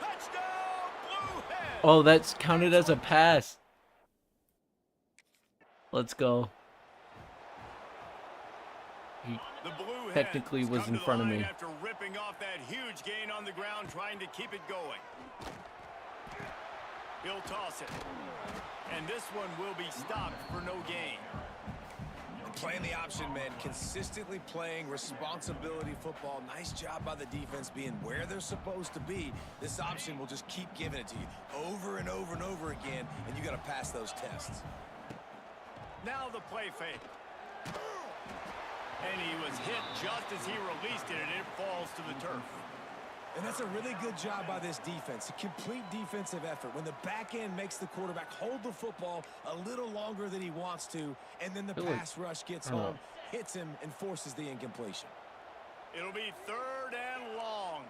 Touchdown, Blue Hens. Oh, that's counted as a pass. Let's go. He The Blue Hens technically was come in to the front of line me. after ripping off that huge gain on the ground, trying to keep it going. He'll toss it. And this one will be stopped for no gain. Playing the option, man, consistently playing responsibility football. Nice job by the defense being where they're supposed to be. This option will just keep giving it to you over and over and over again, and you got to pass those tests. Now the play fake. And he was hit just as he released it, and it falls to the turf. And that's a really good job by this defense. A complete defensive effort. When the back end makes the quarterback hold the football a little longer than he wants to, and then the pass rush gets home, hits him, and forces the incompletion. It'll be 3rd and long.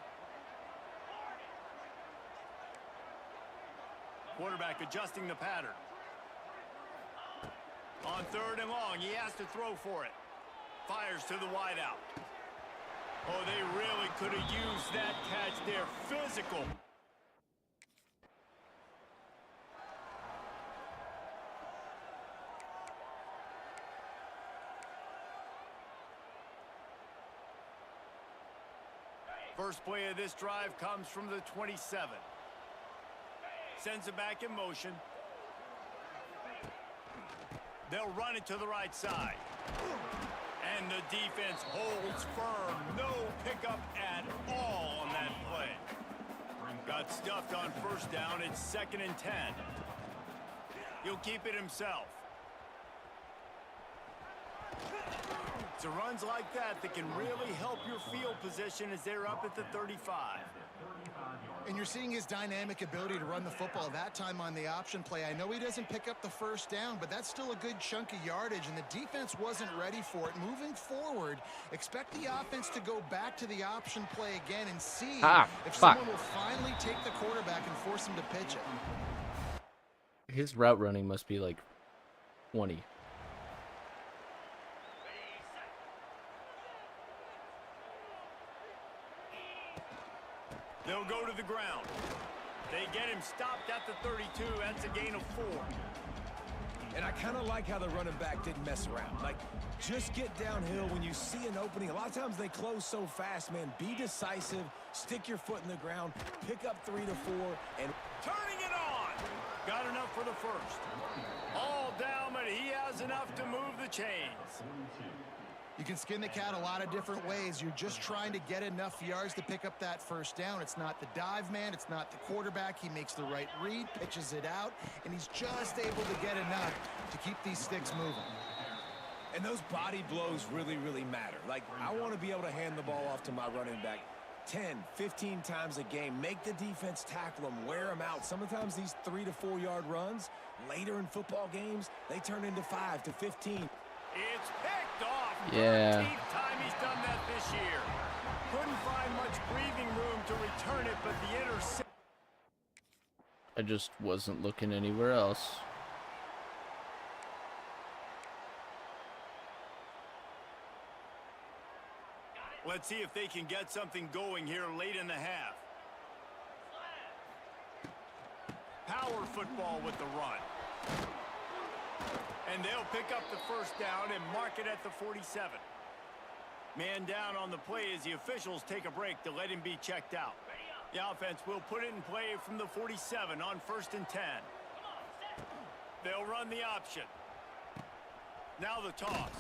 Quarterback adjusting the pattern. On 3rd and long, he has to throw for it. Fires to the wideout. Oh, they really could have used that catch there. Physical. First play of this drive comes from the 27. Sends it back in motion. They'll run it to the right side. And And the defense holds firm. No pickup at all on that play. Got stuffed on first down. It's 2nd and 10. He'll keep it himself. It's runs like that can really help your field position as they're up at the 35. And you're seeing his dynamic ability to run the football that time on the option play. I know he doesn't pick up the first down, but that's still a good chunk of yardage, and the defense wasn't ready for it. Moving forward, expect the offense to go back to the option play again and see if someone will finally take the quarterback and force him to pitch it. His route running must be like 20. They'll go to the ground. They get him stopped at the 32. That's a gain of 4. And I kind of like how the running back didn't mess around. Like, just get downhill when you see an opening. A lot of times they close so fast, man. Be decisive, stick your foot in the ground, pick up 3 to 4, and Turning it on. Got enough for the first. All down, but he has enough to move the chains. You can skin the cat a lot of different ways. You're just trying to get enough yards to pick up that first down. It's not the dive man. It's not the quarterback. He makes the right read, pitches it out, and he's just able to get enough to keep these sticks moving. And those body blows really, really matter. Like, I want to be able to hand the ball off to my running back 10, 15 times a game. Make the defense tackle them, wear them out. Sometimes these 3 to 4 yard runs, later in football games, they turn into 5 to 15. It's picked off. Yeah. 13th time he's done that this year. Couldn't find much breathing room to return it, but the interception. I just wasn't looking anywhere else. Let's see if they can get something going here late in the half. Power football with the run. And they'll pick up the first down and mark it at the 47. Man down on the play as the officials take a break to let him be checked out. The offense will put it in play from the 47 on 1st and 10. They'll run the option. Now the toss.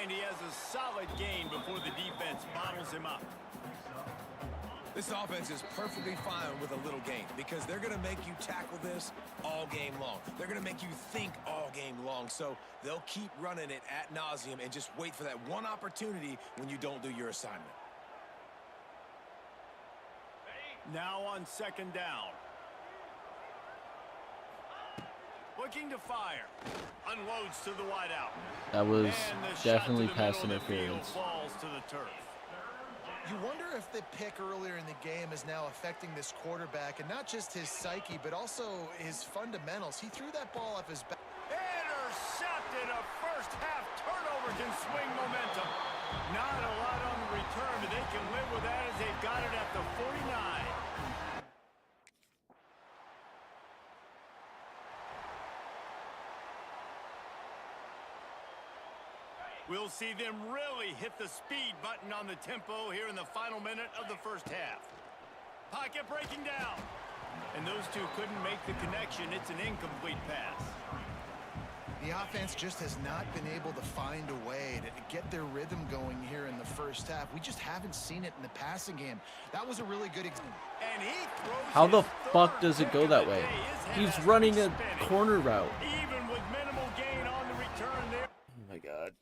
And he has a solid gain before the defense bottles him up. This offense is perfectly fine with a little game because they're going to make you tackle this all game long. They're going to make you think all game long. So they'll keep running it ad nauseum and just wait for that one opportunity when you don't do your assignment. Now on 2nd down. Looking to fire. Unloads to the wideout. That was And the definitely shot to the pass middle of the field interference. falls to the turf. You wonder if the pick earlier in the game is now affecting this quarterback, and not just his psyche, but also his fundamentals. He threw that ball off his back. Intercepted. A first half turnover can swing momentum. Not a lot on the return, but they can live with that as they've got it at the 49. We'll see them really hit the speed button on the tempo here in the final minute of the first half. Pocket breaking down. And those two couldn't make the connection. It's an incomplete pass. The offense just has not been able to find a way to get their rhythm going here in the first half. We just haven't seen it in the passing game. That was a really good example. And he throws How the his fuck third does it pick go of that the way? day. His head He's has running been a spinning. corner route. Even with minimal gain on the return there. Oh my god.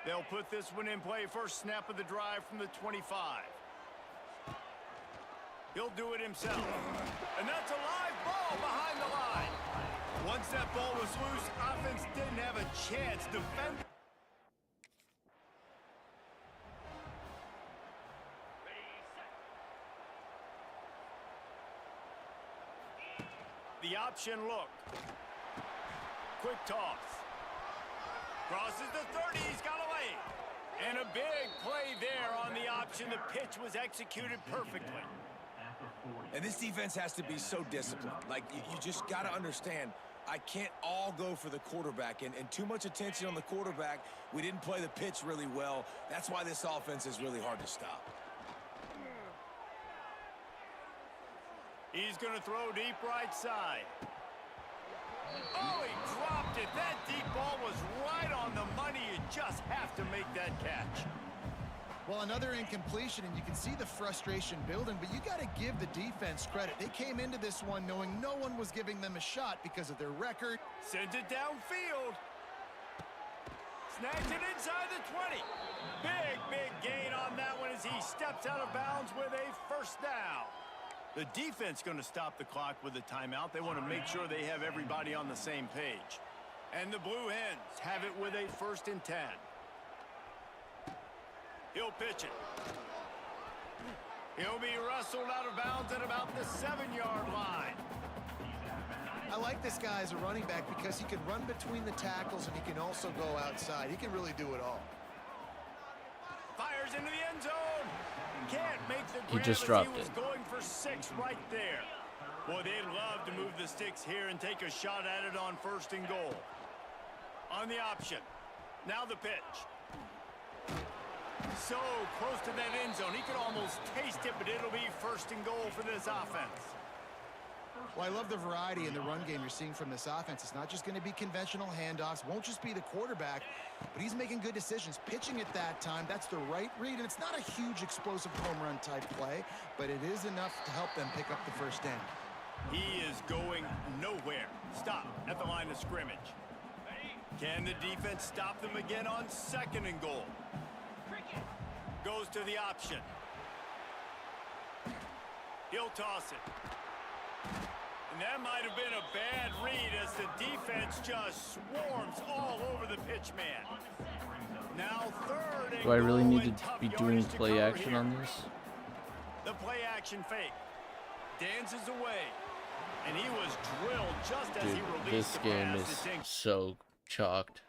They'll put this one in play. First snap of the drive from the 25. He'll do it himself. And that's a live ball behind the line. Once that ball was loose, offense didn't have a chance. Defend. The option look. Quick toss. Crosses the 30, he's got away. And a big play there on the option. The pitch was executed perfectly. And this defense has to be so disciplined. Like, you just got to understand, I can't all go for the quarterback, and too much attention on the quarterback. We didn't play the pitch really well. That's why this offense is really hard to stop. He's going to throw deep right side. Oh, he dropped it. That deep ball was right on the money. You just have to make that catch. Well, another incompletion, and you can see the frustration building, but you got to give the defense credit. They came into this one knowing no one was giving them a shot because of their record. Sends it downfield. Snags it inside the 20. Big gain on that one as he steps out of bounds with a first down. The defense going to stop the clock with a timeout. They want to make sure they have everybody on the same page. And the Blue Hens have it with a 1st and 10. He'll pitch it. He'll be wrestled out of bounds at about the 7-yard line. I like this guy as a running back because he can run between the tackles and he can also go outside. He can really do it all. Fires into the end zone. Can't make the grab. He just as dropped he was it. going for 6 right there. Boy, they'd love to move the sticks here and take a shot at it on 1st and goal. On the option. Now the pitch. So close to that end zone. He could almost taste it, but it'll be 1st and goal for this offense. Well, I love the variety in the run game you're seeing from this offense. It's not just going to be conventional handoffs. Won't just be the quarterback, but he's making good decisions. Pitching at that time, that's the right read, and it's not a huge explosive home run type play, but it is enough to help them pick up the 1st down. He is going nowhere. Stop at the line of scrimmage. Can the defense stop them again on 2nd and goal? Goes to the option. He'll toss it. And that might have been a bad read as the defense just swarms all over the pitch man. Now 3rd and Do I really goal need and to tough be doing yards to play cover action here. on this? The play action fake. Dances away. And he was drilled just as Dude, he released this the game pass. is It's in- so chalked.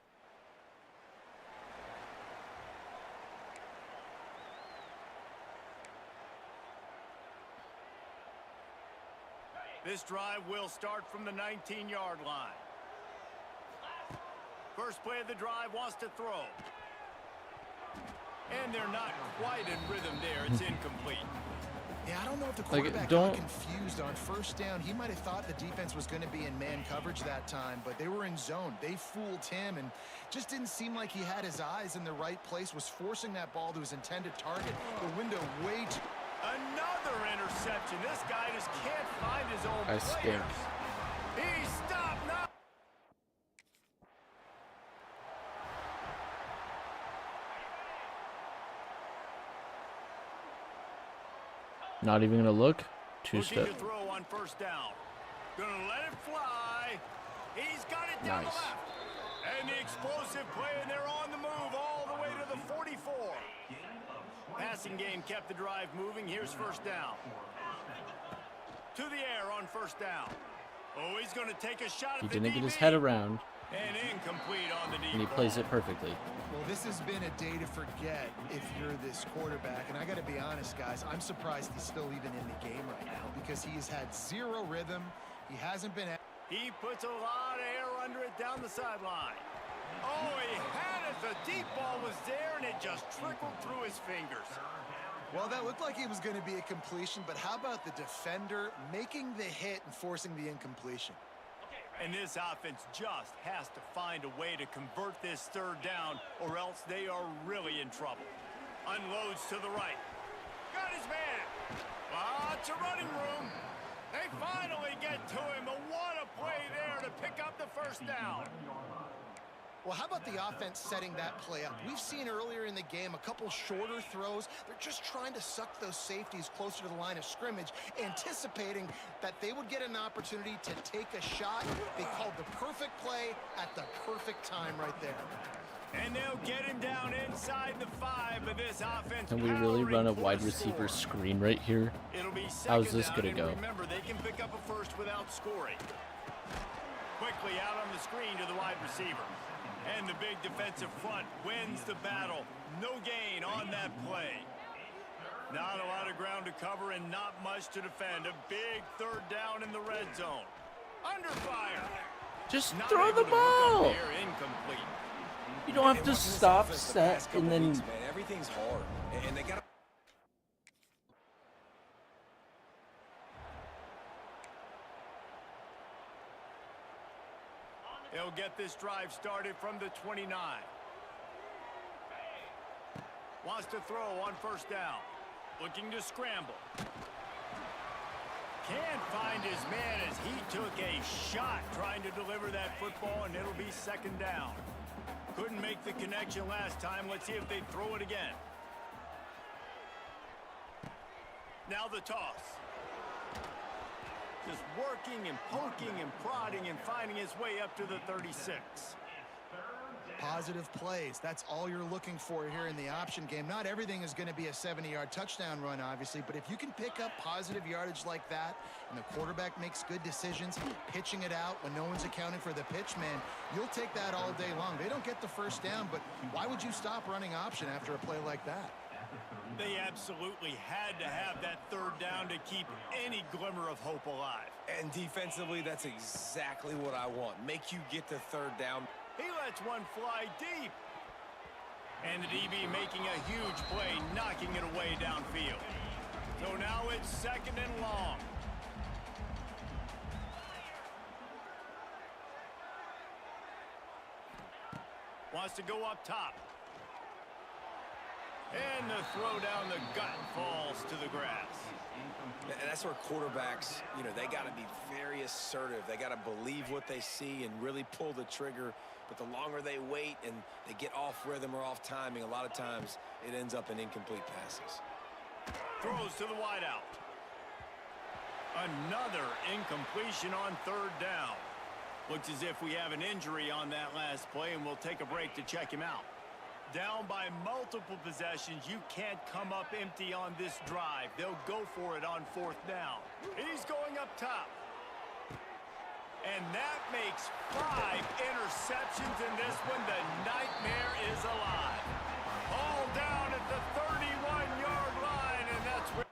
This drive will start from the 19-yard line. First play of the drive wants to throw. And they're not quite in rhythm there. It's incomplete. Yeah, I don't know if the Like, quarterback don't- got confused on 1st down. He might have thought the defense was going to be in man coverage that time, but they were in zone. They fooled him and just didn't seem like he had his eyes in the right place, was forcing that ball to his intended target. The window way too... Another interception. This guy just can't find his own I players. stink. He stopped now. Not even gonna look. Looking 2-step. to throw on 1st down. Gonna let it fly. He's got it down Nice. the left. And the explosive play, and they're on the move all the way to the 44. Passing game kept the drive moving. Here's 1st down. To the air on 1st down. Oh, he's going to take a shot He at the didn't get his DB. head around, And incomplete on the deep and he ball. plays it perfectly. Well, this has been a day to forget if you're this quarterback. And I got to be honest, guys, I'm surprised he's still even in the game right now because he has had 0 rhythm. He hasn't been... He puts a lot of air under it down the sideline. Oh, he had it. The deep ball was there, and it just trickled through his fingers. Well, that looked like it was going to be a completion, but how about the defender making the hit and forcing the incompletion? And this offense just has to find a way to convert this 3rd down, or else they are really in trouble. Unloads to the right. Got his man. Lots of running room. They finally get to him. But what a play there to pick up the 1st down. Well, how about the offense setting that play up? We've seen earlier in the game a couple shorter throws. They're just trying to suck those safeties closer to the line of scrimmage, anticipating that they would get an opportunity to take a shot. They called the perfect play at the perfect time right there. And they'll get him down inside the 5, but this offense... Can we really powering run a for wide the receiver score. screen right here? It'll be How's second this down, gonna and go? Remember, they can pick up a first without scoring. Quickly out on the screen to the wide receiver. And the big defensive front wins the battle. No gain on that play. Not a lot of ground to cover and not much to defend. A big 3rd down in the red zone. Under fire. Just Not throw able the to hook up ball. there, incomplete. You don't have And to watching this stop, offense the set, past couple and then weeks, man, everything's hard, and they got. He'll get this drive started from the 29. Wants to throw on first down. Looking to scramble. Can't find his man as he took a shot trying to deliver that football, and it'll be second down. Couldn't make the connection last time. Let's see if they throw it again. Now the toss. Just working and poking and prodding and finding his way up to the 36. Positive plays. That's all you're looking for here in the option game. Not everything is going to be a 70-yard touchdown run, obviously, but if you can pick up positive yardage like that and the quarterback makes good decisions, pitching it out when no one's accounting for the pitch, man, you'll take that all day long. They don't get the first down, but why would you stop running option after a play like that? They absolutely had to have that third down to keep any glimmer of hope alive. And defensively, that's exactly what I want. Make you get the third down. He lets one fly deep. And the DB making a huge play, knocking it away downfield. So now it's second and long. Wants to go up top. And the throw down the gut falls to the grass. And that's where quarterbacks, you know, they got to be very assertive. They got to believe what they see and really pull the trigger. But the longer they wait and they get off rhythm or off timing, a lot of times it ends up in incomplete passes. Throws to the wideout. Another incompletion on third down. Looks as if we have an injury on that last play, and we'll take a break to check him out. Down by multiple possessions, you can't come up empty on this drive. They'll go for it on fourth down. He's going up top. And that makes 5 interceptions in this one. The nightmare is alive. All down at the 31-yard line, and that's where...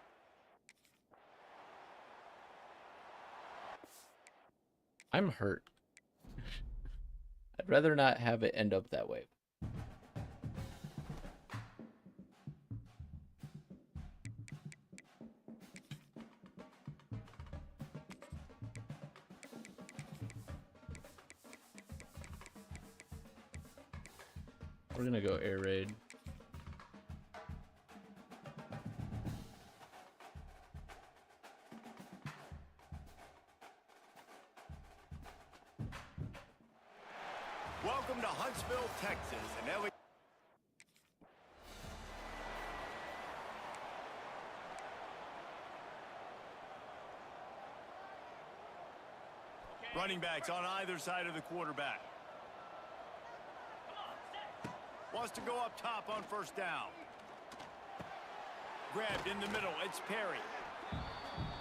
I'm hurt. I'd rather not have it end up that way. We're gonna go air raid. Welcome to Huntsville, Texas, and Ellie. Running backs on either side of the quarterback. Wants to go up top on first down. Grabbed in the middle. It's Perry.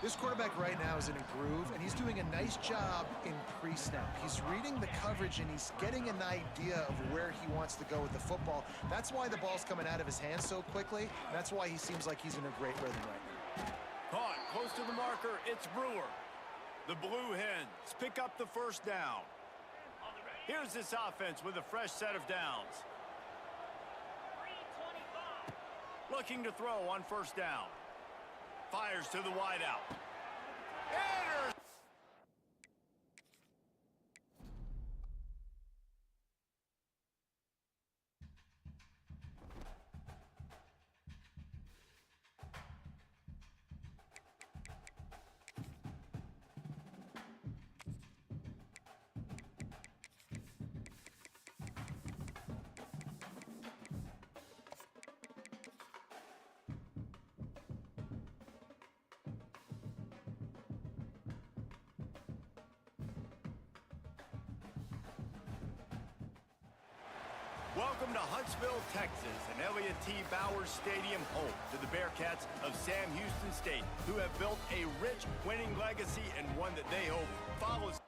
This quarterback right now is in a groove, and he's doing a nice job in pre-snap. He's reading the coverage, and he's getting an idea of where he wants to go with the football. That's why the ball's coming out of his hands so quickly. That's why he seems like he's in a great rhythm right now. Caught close to the marker. It's Brewer. The Blue Hens pick up the first down. Here's this offense with a fresh set of downs. Looking to throw on first down. Fires to the wideout. Welcome to Huntsville, Texas, and Elliott T. Bowers Stadium, home to the Bearcats of Sam Houston State, who have built a rich winning legacy and one that they hope follows.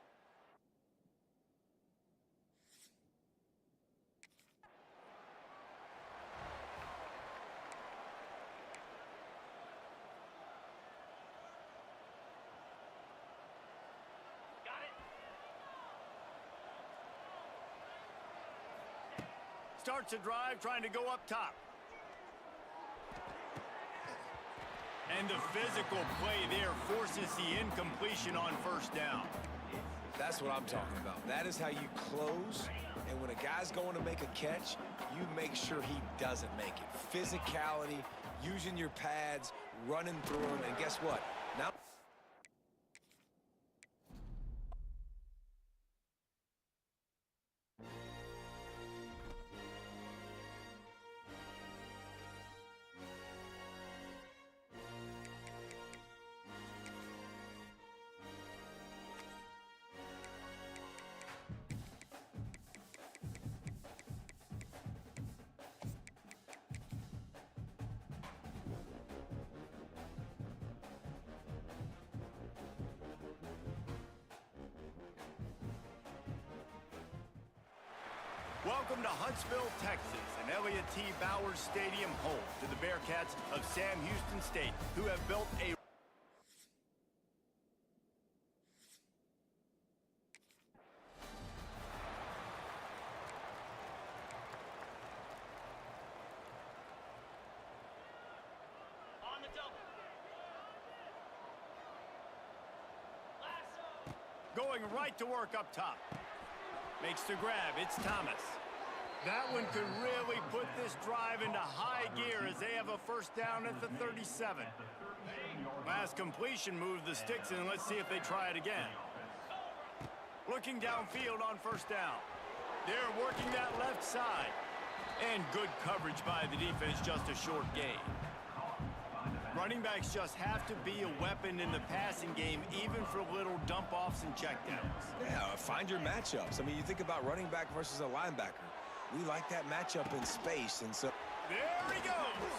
Starts a drive trying to go up top. And the physical play there forces the incompletion on first down. That's what I'm talking about. That is how you close. And when a guy's going to make a catch, you make sure he doesn't make it. Physicality, using your pads, running through them. And guess what? Now... Welcome to Huntsville, Texas, and Elliott T. Bowers Stadium home to the Bearcats of Sam Houston State, who have built a... On the double. Lasso. Going right to work up top. Makes the grab. It's Thomas. That one could really put this drive into high gear as they have a first down at the 37. Last completion moved the sticks in. Let's see if they try it again. Looking downfield on first down. They're working that left side. And good coverage by the defense, just a short gain. Running backs just have to be a weapon in the passing game, even for little dump-offs and checkdowns. Yeah, find your matchups. I mean, you think about running back versus a linebacker. We like that matchup in space, and so... There he goes!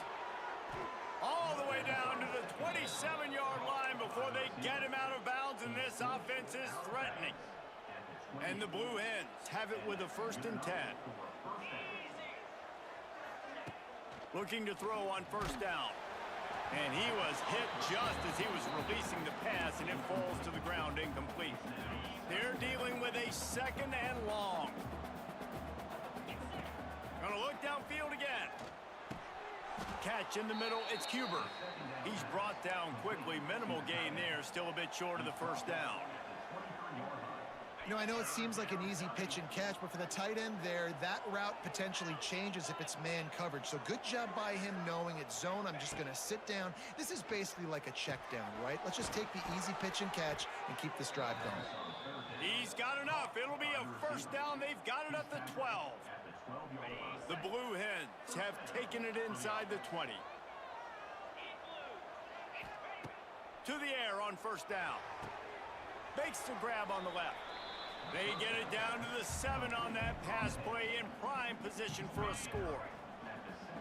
All the way down to the 27-yard line before they get him out of bounds, and this offense is threatening. And the Blue Hens have it with a 1st and 10. Looking to throw on first down. And he was hit just as he was releasing the pass, and it falls to the ground incomplete. They're dealing with a 2nd and long. Gonna look downfield again. Catch in the middle, it's Huber. He's brought down quickly. Minimal gain there, still a bit short of the first down. You know, I know it seems like an easy pitch and catch, but for the tight end there, that route potentially changes if it's man coverage. So good job by him knowing it's zone. I'm just going to sit down. This is basically like a check down, right? Let's just take the easy pitch and catch and keep this drive going. He's got enough. It'll be a first down. They've got it at the 12. The Blue Hens have taken it inside the 20. To the air on first down. Makes the grab on the left. They get it down to the 7 on that pass play, in prime position for a score.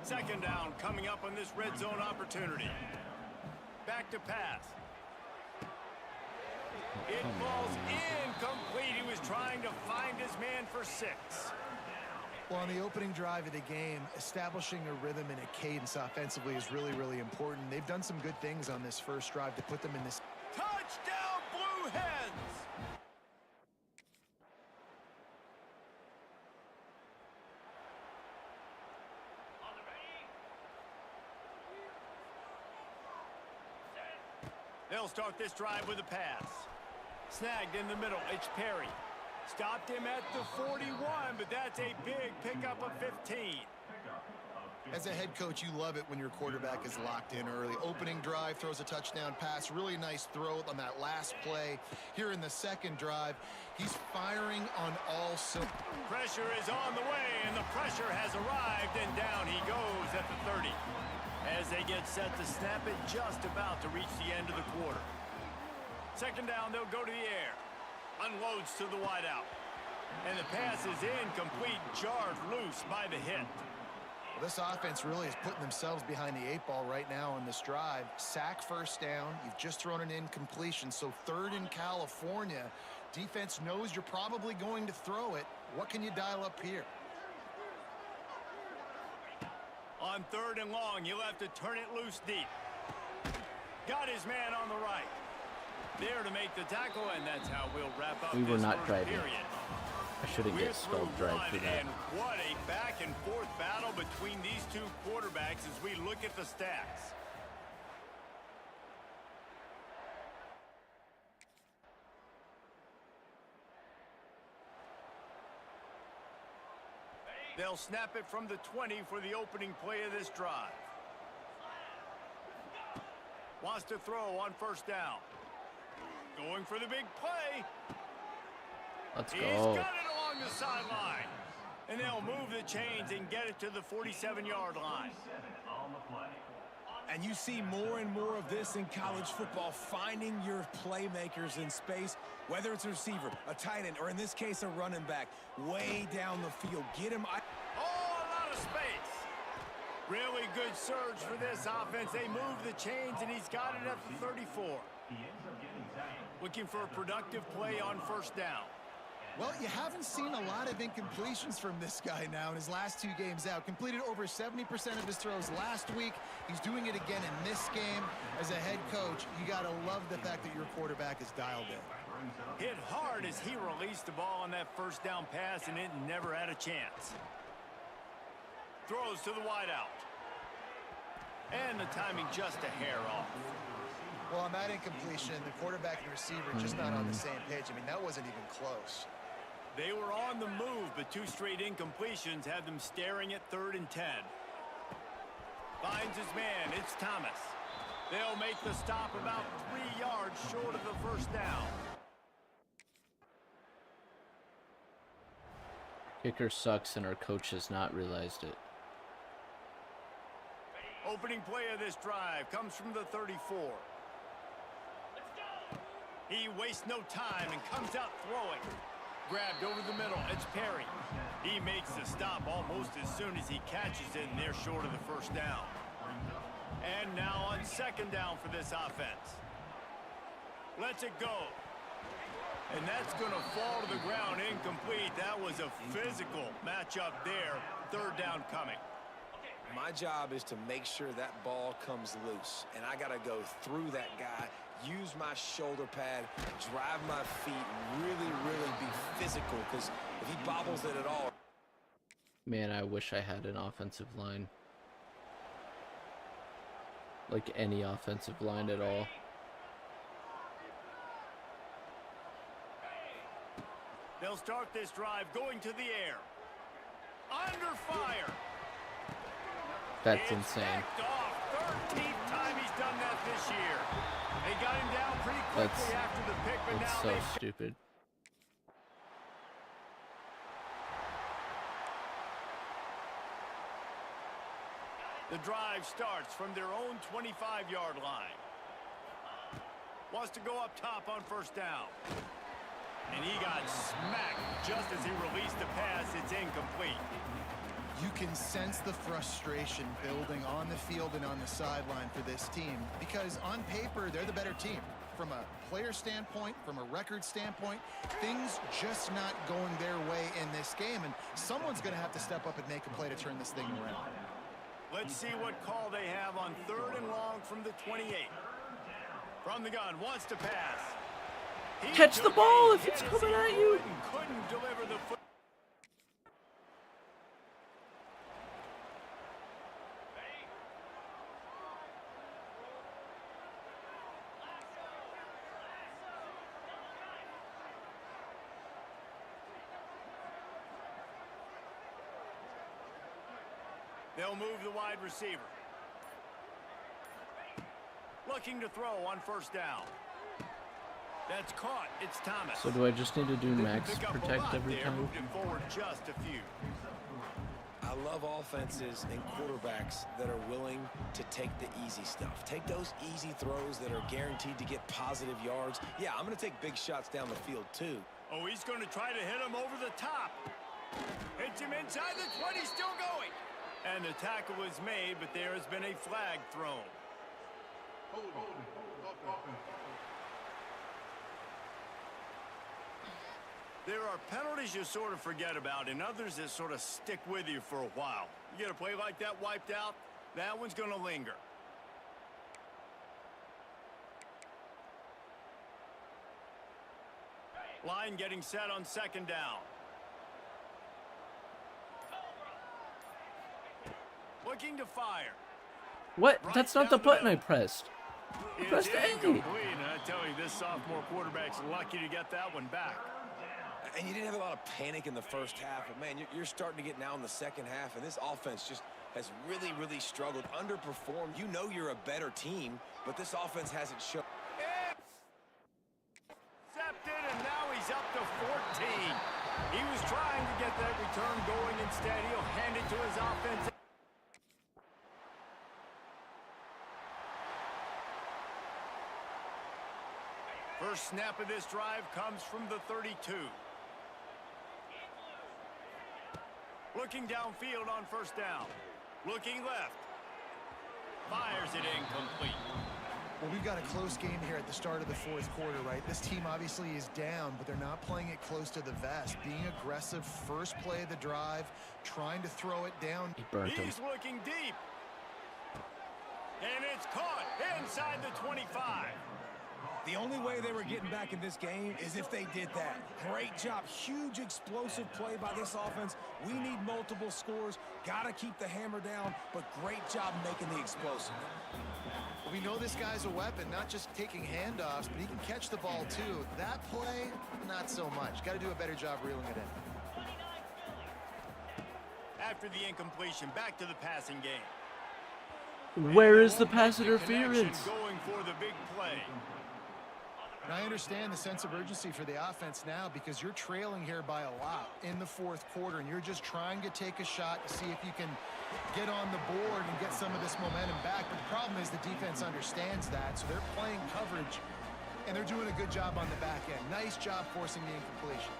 2nd down coming up on this red zone opportunity. Back to pass. It falls incomplete. He was trying to find his man for 6. Well, on the opening drive of the game, establishing a rhythm and a cadence offensively is really, really important. They've done some good things on this first drive to put them in this. Touchdown, Blue Hens! They'll start this drive with a pass. Snagged in the middle, it's Perry. Stopped him at the 41, but that's a big pickup of 15. As a head coach, you love it when your quarterback is locked in early. Opening drive, throws a touchdown pass. Really nice throw on that last play. Here in the 2nd drive, he's firing on all cylinders. Pressure is on the way, and the pressure has arrived, and down he goes at the 30. As they get set to snap it, just about to reach the end of the quarter. 2nd down, they'll go to the air. Unloads to the wideout. And the pass is incomplete, jarred loose by the hit. Well, this offense really is putting themselves behind the 8 ball right now on this drive. Sack first down. You've just thrown an incompletion, so 3rd in California. Defense knows you're probably going to throw it. What can you dial up here? On 3rd and long, he'll have to turn it loose deep. Got his man on the right. There to make the tackle, and that's how we'll wrap up We were this not first driving. period. I shouldn't We're get skull through dragged one, for that. and what a back and forth battle between these two quarterbacks as we look at the stats. They'll snap it from the 20 for the opening play of this drive. Wants to throw on first down. Going for the big play. Let's He's go. got it along the sideline. And they'll move the chains and get it to the 47-yard line. On the play. And you see more and more of this in college football, finding your playmakers in space, whether it's a receiver, a tight end, or in this case, a running back, way down the field. Get him. Oh, a lot of space. Really good surge for this offense. They move the chains, and he's got it at the 34. He ends up getting tackled. Looking for a productive play on first down. Well, you haven't seen a lot of incompletions from this guy now in his last 2 games out. Completed over 70% of his throws last week. He's doing it again in this game. As a head coach, you got to love the fact that your quarterback is dialed in. Hit hard as he released the ball on that first down pass, and it never had a chance. Throws to the wideout. And the timing just a hair off. Well, on that incompletion, the quarterback and receiver just not on the same page. I mean, that wasn't even close. They were on the move, but 2 straight incompletions had them staring at 3rd and 10. Finds his man. It's Thomas. They'll make the stop about 3 yards short of the first down. Kicker sucks and our coach has not realized it. Opening play of this drive comes from the 34. He wastes no time and comes out throwing. Grabbed over the middle. It's Perry. He makes the stop almost as soon as he catches it, and they're short of the first down. And now on second down for this offense. Lets it go. And that's going to fall to the ground incomplete. That was a physical matchup there. 3rd down coming. My job is to make sure that ball comes loose, and I got to go through that guy, use my shoulder pad, drive my feet, really be physical, because if he bobbles it at all. Man, I wish I had an offensive line. Like any offensive line at all. They'll start this drive going to the air. Under fire. That's It's insane. backed off. 13th time he's done that this year. They got him down pretty quickly after the pick, but That's now so they... stupid. The drive starts from their own 25-yard line. Wants to go up top on first down. And he got smacked just as he released the pass. It's incomplete. You can sense the frustration building on the field and on the sideline for this team because on paper, they're the better team. From a player standpoint, from a record standpoint, things just not going their way in this game, and someone's going to have to step up and make a play to turn this thing around. Let's see what call they have on 3rd and long from the 28. From the gun, wants to pass. He Catch the took ball a if it's hit as coming he at you. couldn't deliver the foot. They'll move the wide receiver. Looking to throw on first down. That's caught. It's Thomas. So do I just need to do max Pick up a protect lot every there, time? moved him forward just a few. I love offenses and quarterbacks that are willing to take the easy stuff. Take those easy throws that are guaranteed to get positive yards. Yeah, I'm going to take big shots down the field, too. Oh, he's going to try to hit him over the top. Hits him inside the 20, still going. And the tackle was made, but there has been a flag thrown. There are penalties you sort of forget about and others that sort of stick with you for a while. You get a play like that wiped out, that one's going to linger. Line getting set on second down. looking to fire. What? Right That's not the down the button I middle. pressed. It's Press the A. incomplete, and I tell you, this sophomore quarterback's lucky to get that one back. And you didn't have a lot of panic in the first half, but man, you're starting to get now in the second half, and this offense just has really, really struggled, underperformed. You know you're a better team, but this offense hasn't shown. Intercepted, and now he's up to 14. He was trying to get that return going. Instead, he'll hand it to his offense. First snap of this drive comes from the 32. Looking downfield on first down. Looking left. Fires it incomplete. Well, we've got a close game here at the start of the fourth quarter, right? This team obviously is down, but they're not playing it close to the vest. Being aggressive, first play of the drive, trying to throw it down. He burnt him. He's looking deep. And it's caught inside the 25. The only way they were getting back in this game is if they did that. Great job. Huge explosive play by this offense. We need multiple scores. Got to keep the hammer down, but great job making the explosive. We know this guy's a weapon, not just taking handoffs, but he can catch the ball too. That play, not so much. Got to do a better job reeling it in. After the incompletion, back to the passing game. Where is the Won't pass make the interference? connection going for the big play. And I understand the sense of urgency for the offense now because you're trailing here by a lot in the fourth quarter, and you're just trying to take a shot to see if you can get on the board and get some of this momentum back. But the problem is the defense understands that, so they're playing coverage, and they're doing a good job on the back end. Nice job forcing the incompletion.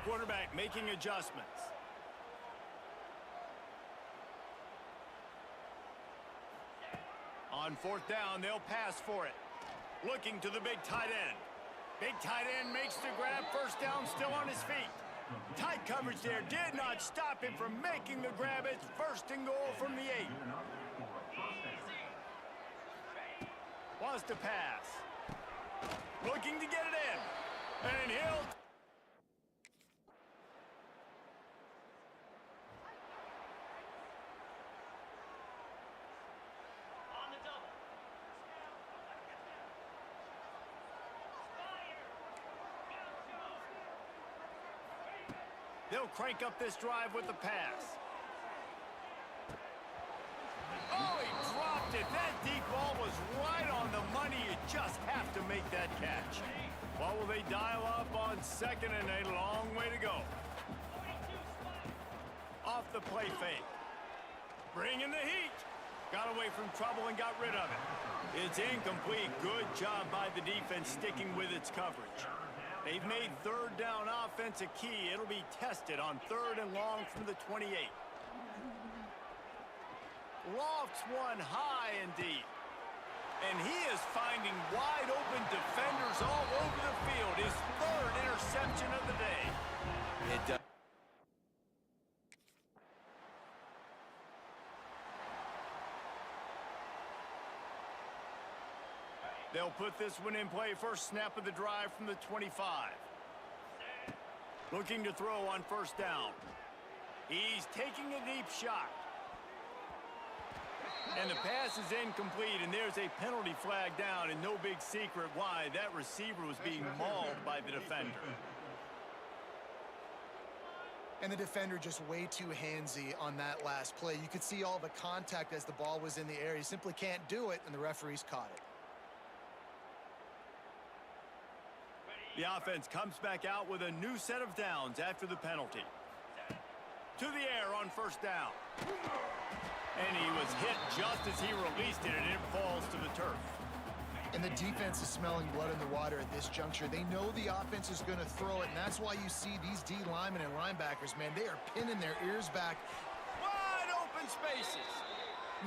Quarterback making adjustments. On fourth down, they'll pass for it. Looking to the big tight end. Big tight end makes the grab. First down, still on his feet. Tight coverage there did not stop him from making the grab. It's first and goal from the 8. Wants to pass. Looking to get it in. And he'll... They'll crank up this drive with the pass. Oh, he dropped it. That deep ball was right on the money. You just have to make that catch. What will they dial up on second and a long way to go? Off the play fake. Bringing the heat. Got away from trouble and got rid of it. It's incomplete. Good job by the defense sticking with its coverage. They've made third down offense a key. It'll be tested on third and long from the 28. Lofts one high and deep. And he is finding wide open defenders all over the field. His third interception of the day. It does. They'll put this one in play. First snap of the drive from the 25. Looking to throw on first down. He's taking a deep shot. And the pass is incomplete, and there's a penalty flag down, and no big secret why. That receiver was being mauled by the defender. And the defender just way too handsy on that last play. You could see all the contact as the ball was in the air. He simply can't do it, and the referees caught it. The offense comes back out with a new set of downs after the penalty. To the air on first down. And he was hit just as he released it, and it falls to the turf. And the defense is smelling blood in the water at this juncture. They know the offense is going to throw it, and that's why you see these D linemen and linebackers, man, they are pinning their ears back. Wide open spaces.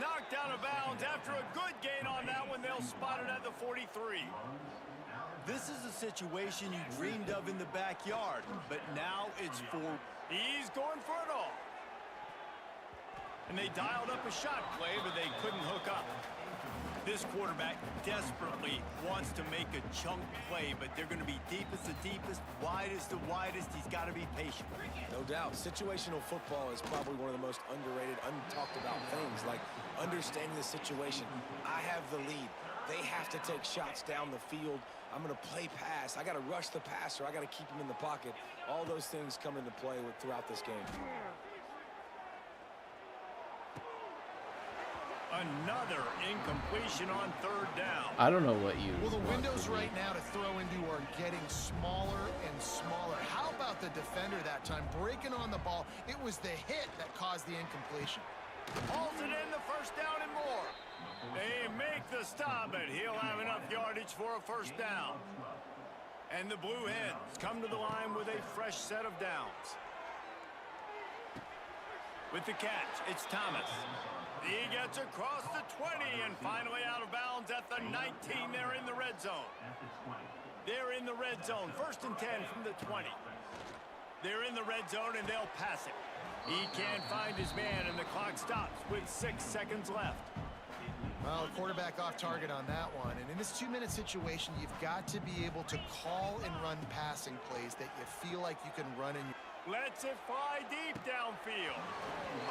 Knocked out of bounds after a good gain on that one. They'll spot it at the 43. This is a situation you dreamed of in the backyard, but now it's for... He's going for it all. And they dialed up a shot play, but they couldn't hook up. This quarterback desperately wants to make a chunk play, but they're going to be deepest the deepest, widest the widest. He's got to be patient. No doubt. Situational football is probably one of the most underrated, untalked about things, like understanding the situation. I have the lead. They have to take shots down the field. I'm going to play pass. I got to rush the passer. I got to keep him in the pocket. All those things come into play throughout this game. Another incompletion on third down. I don't know what you. Well, the want windows from me. right now to throw into are getting smaller and smaller. How about the defender that time breaking on the ball? It was the hit that caused the incompletion. Hauls it in, the first down and more. They make the stop, but he'll have enough yardage for a first down. And the Blue Hens come to the line with a fresh set of downs. With the catch, it's Thomas. He gets across the 20 and finally out of bounds at the 19. They're in the red zone. They're in the red zone. First and 10 from the 20. They're in the red zone and they'll pass it. He can't find his man and the clock stops with 6 seconds left. Well, the quarterback off target on that one. And in this 2-minute situation, you've got to be able to call and run passing plays that you feel like you can run in. Lets it fly deep downfield.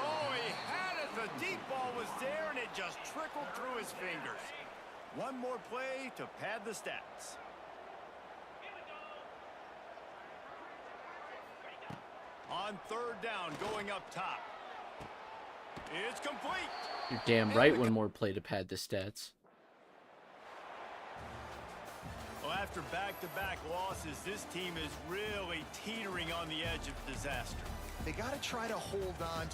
Oh, he had it. The deep ball was there, and it just trickled through his fingers. One more play to pad the stats. On third down, going up top. It's complete. You're damn right. One more play to pad the stats. Well, after back-to-back losses, this team is really teetering on the edge of disaster. They got to try to hold on.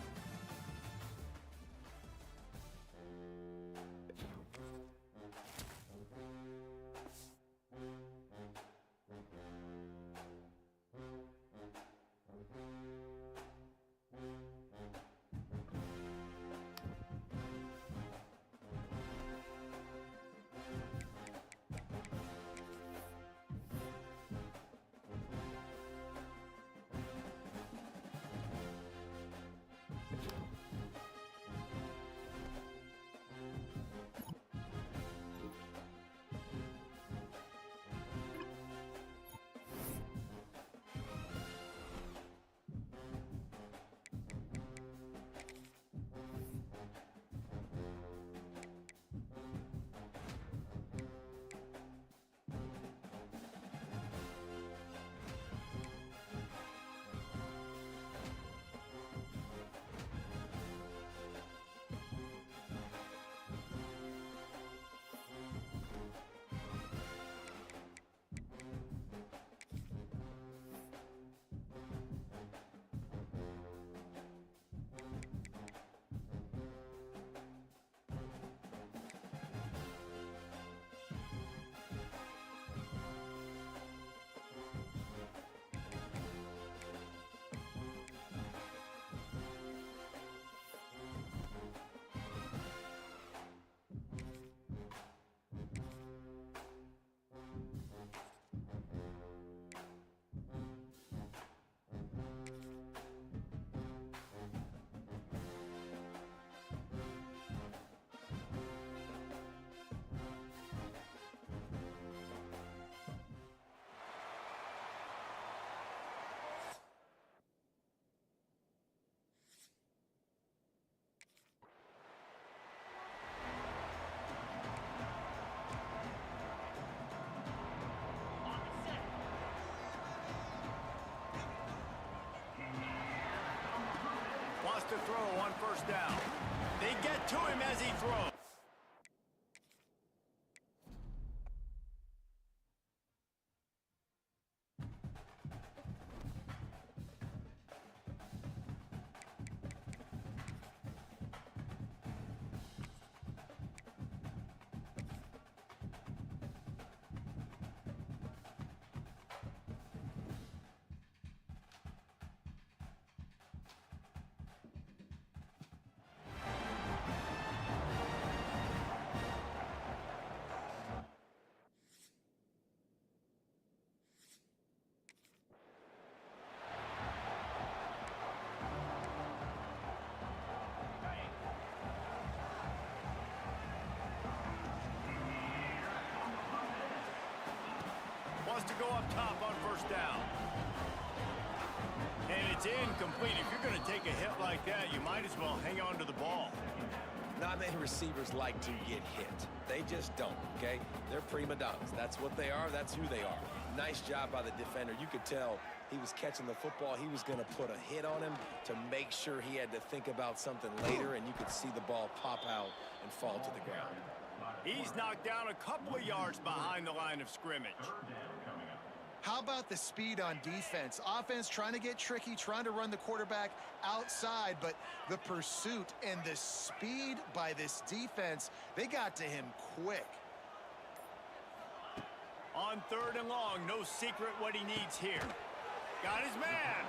Wants to throw on first down. They get to him as he throws. to go up top on first down. And it's incomplete. If you're going to take a hit like that, you might as well hang on to the ball. Not many receivers like to get hit. They just don't, okay? They're prima donnas. That's what they are. That's who they are. Nice job by the defender. You could tell he was catching the football. He was going to put a hit on him to make sure he had to think about something later, and you could see the ball pop out and fall to the ground. He's knocked down a couple of yards behind the line of scrimmage. How about the speed on defense? Offense trying to get tricky, trying to run the quarterback outside, but the pursuit and the speed by this defense, they got to him quick. On 3rd and long, no secret what he needs here. Got his man.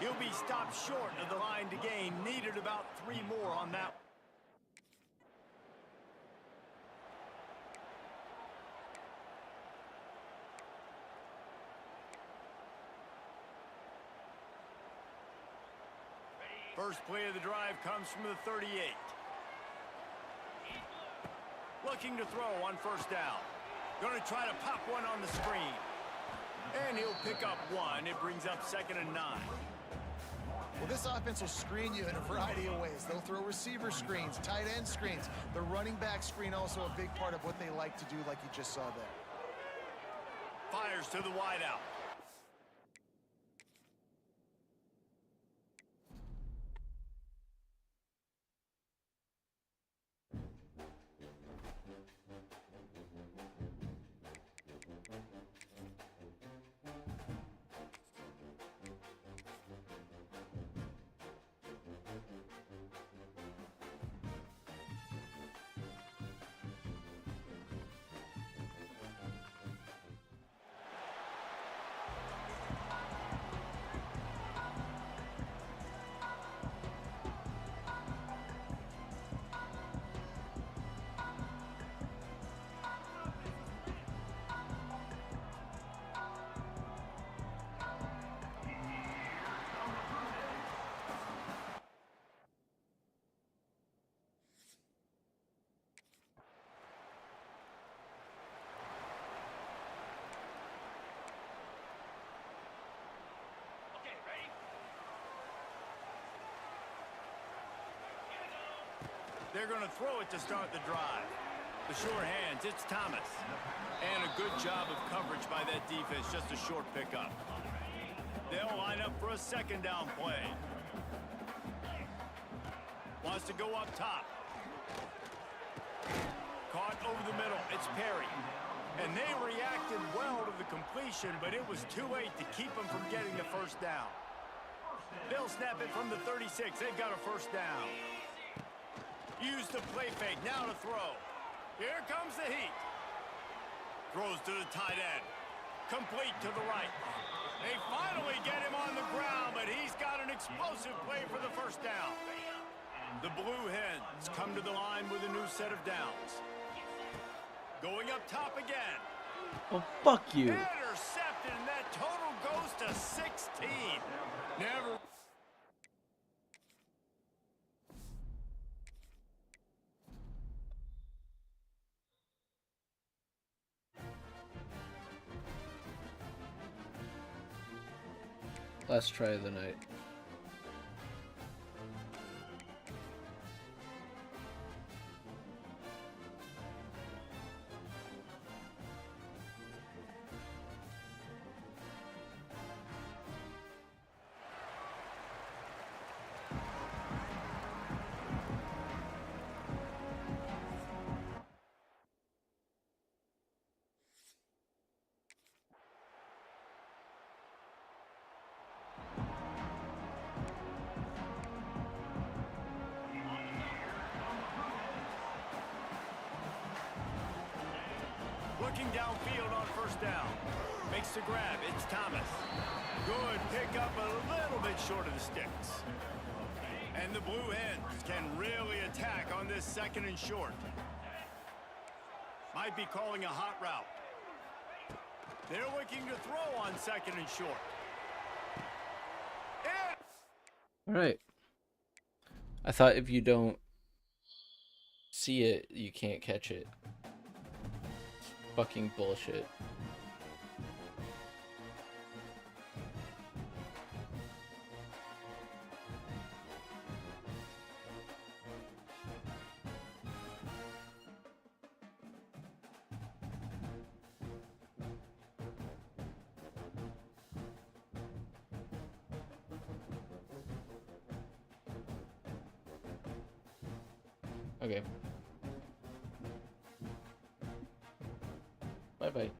He'll be stopped short of the line to gain. Needed about 3 more on that. First play of the drive comes from the 38. Looking to throw on first down. Going to try to pop one on the screen. And he'll pick up 1. It brings up 2nd and 9. Well, this offense will screen you in a variety of ways. They'll throw receiver screens, tight end screens. The running back screen also a big part of what they like to do, like you just saw there. Fires to the wideout. They're going to throw it to start the drive. The short hands, it's Thomas. And a good job of coverage by that defense, just a short pickup. They'll line up for a 2nd down play. Wants to go up top. Caught over the middle, it's Perry. And they reacted well to the completion, but it was too late to keep them from getting the first down. They'll snap it from the 36, they've got a first down. Use the play fake, now to throw. Here comes the heat. Throws to the tight end. Complete to the right. They finally get him on the ground, but he's got an explosive play for the first down. The Blue Hens come to the line with a new set of downs. Going up top again. Oh, fuck you. Intercepted, and that total goes to 16. Never... Last try of the night. Looking downfield on first down. Makes the grab. It's Thomas. Good pickup, a little bit short of the sticks. And the Blue Hens can really attack on this 2nd and short. Might be calling a hot route. They're looking to throw on 2nd and short. All right. I thought if you don't see it, you can't catch it. Fucking bullshit. Okay. Bye-bye.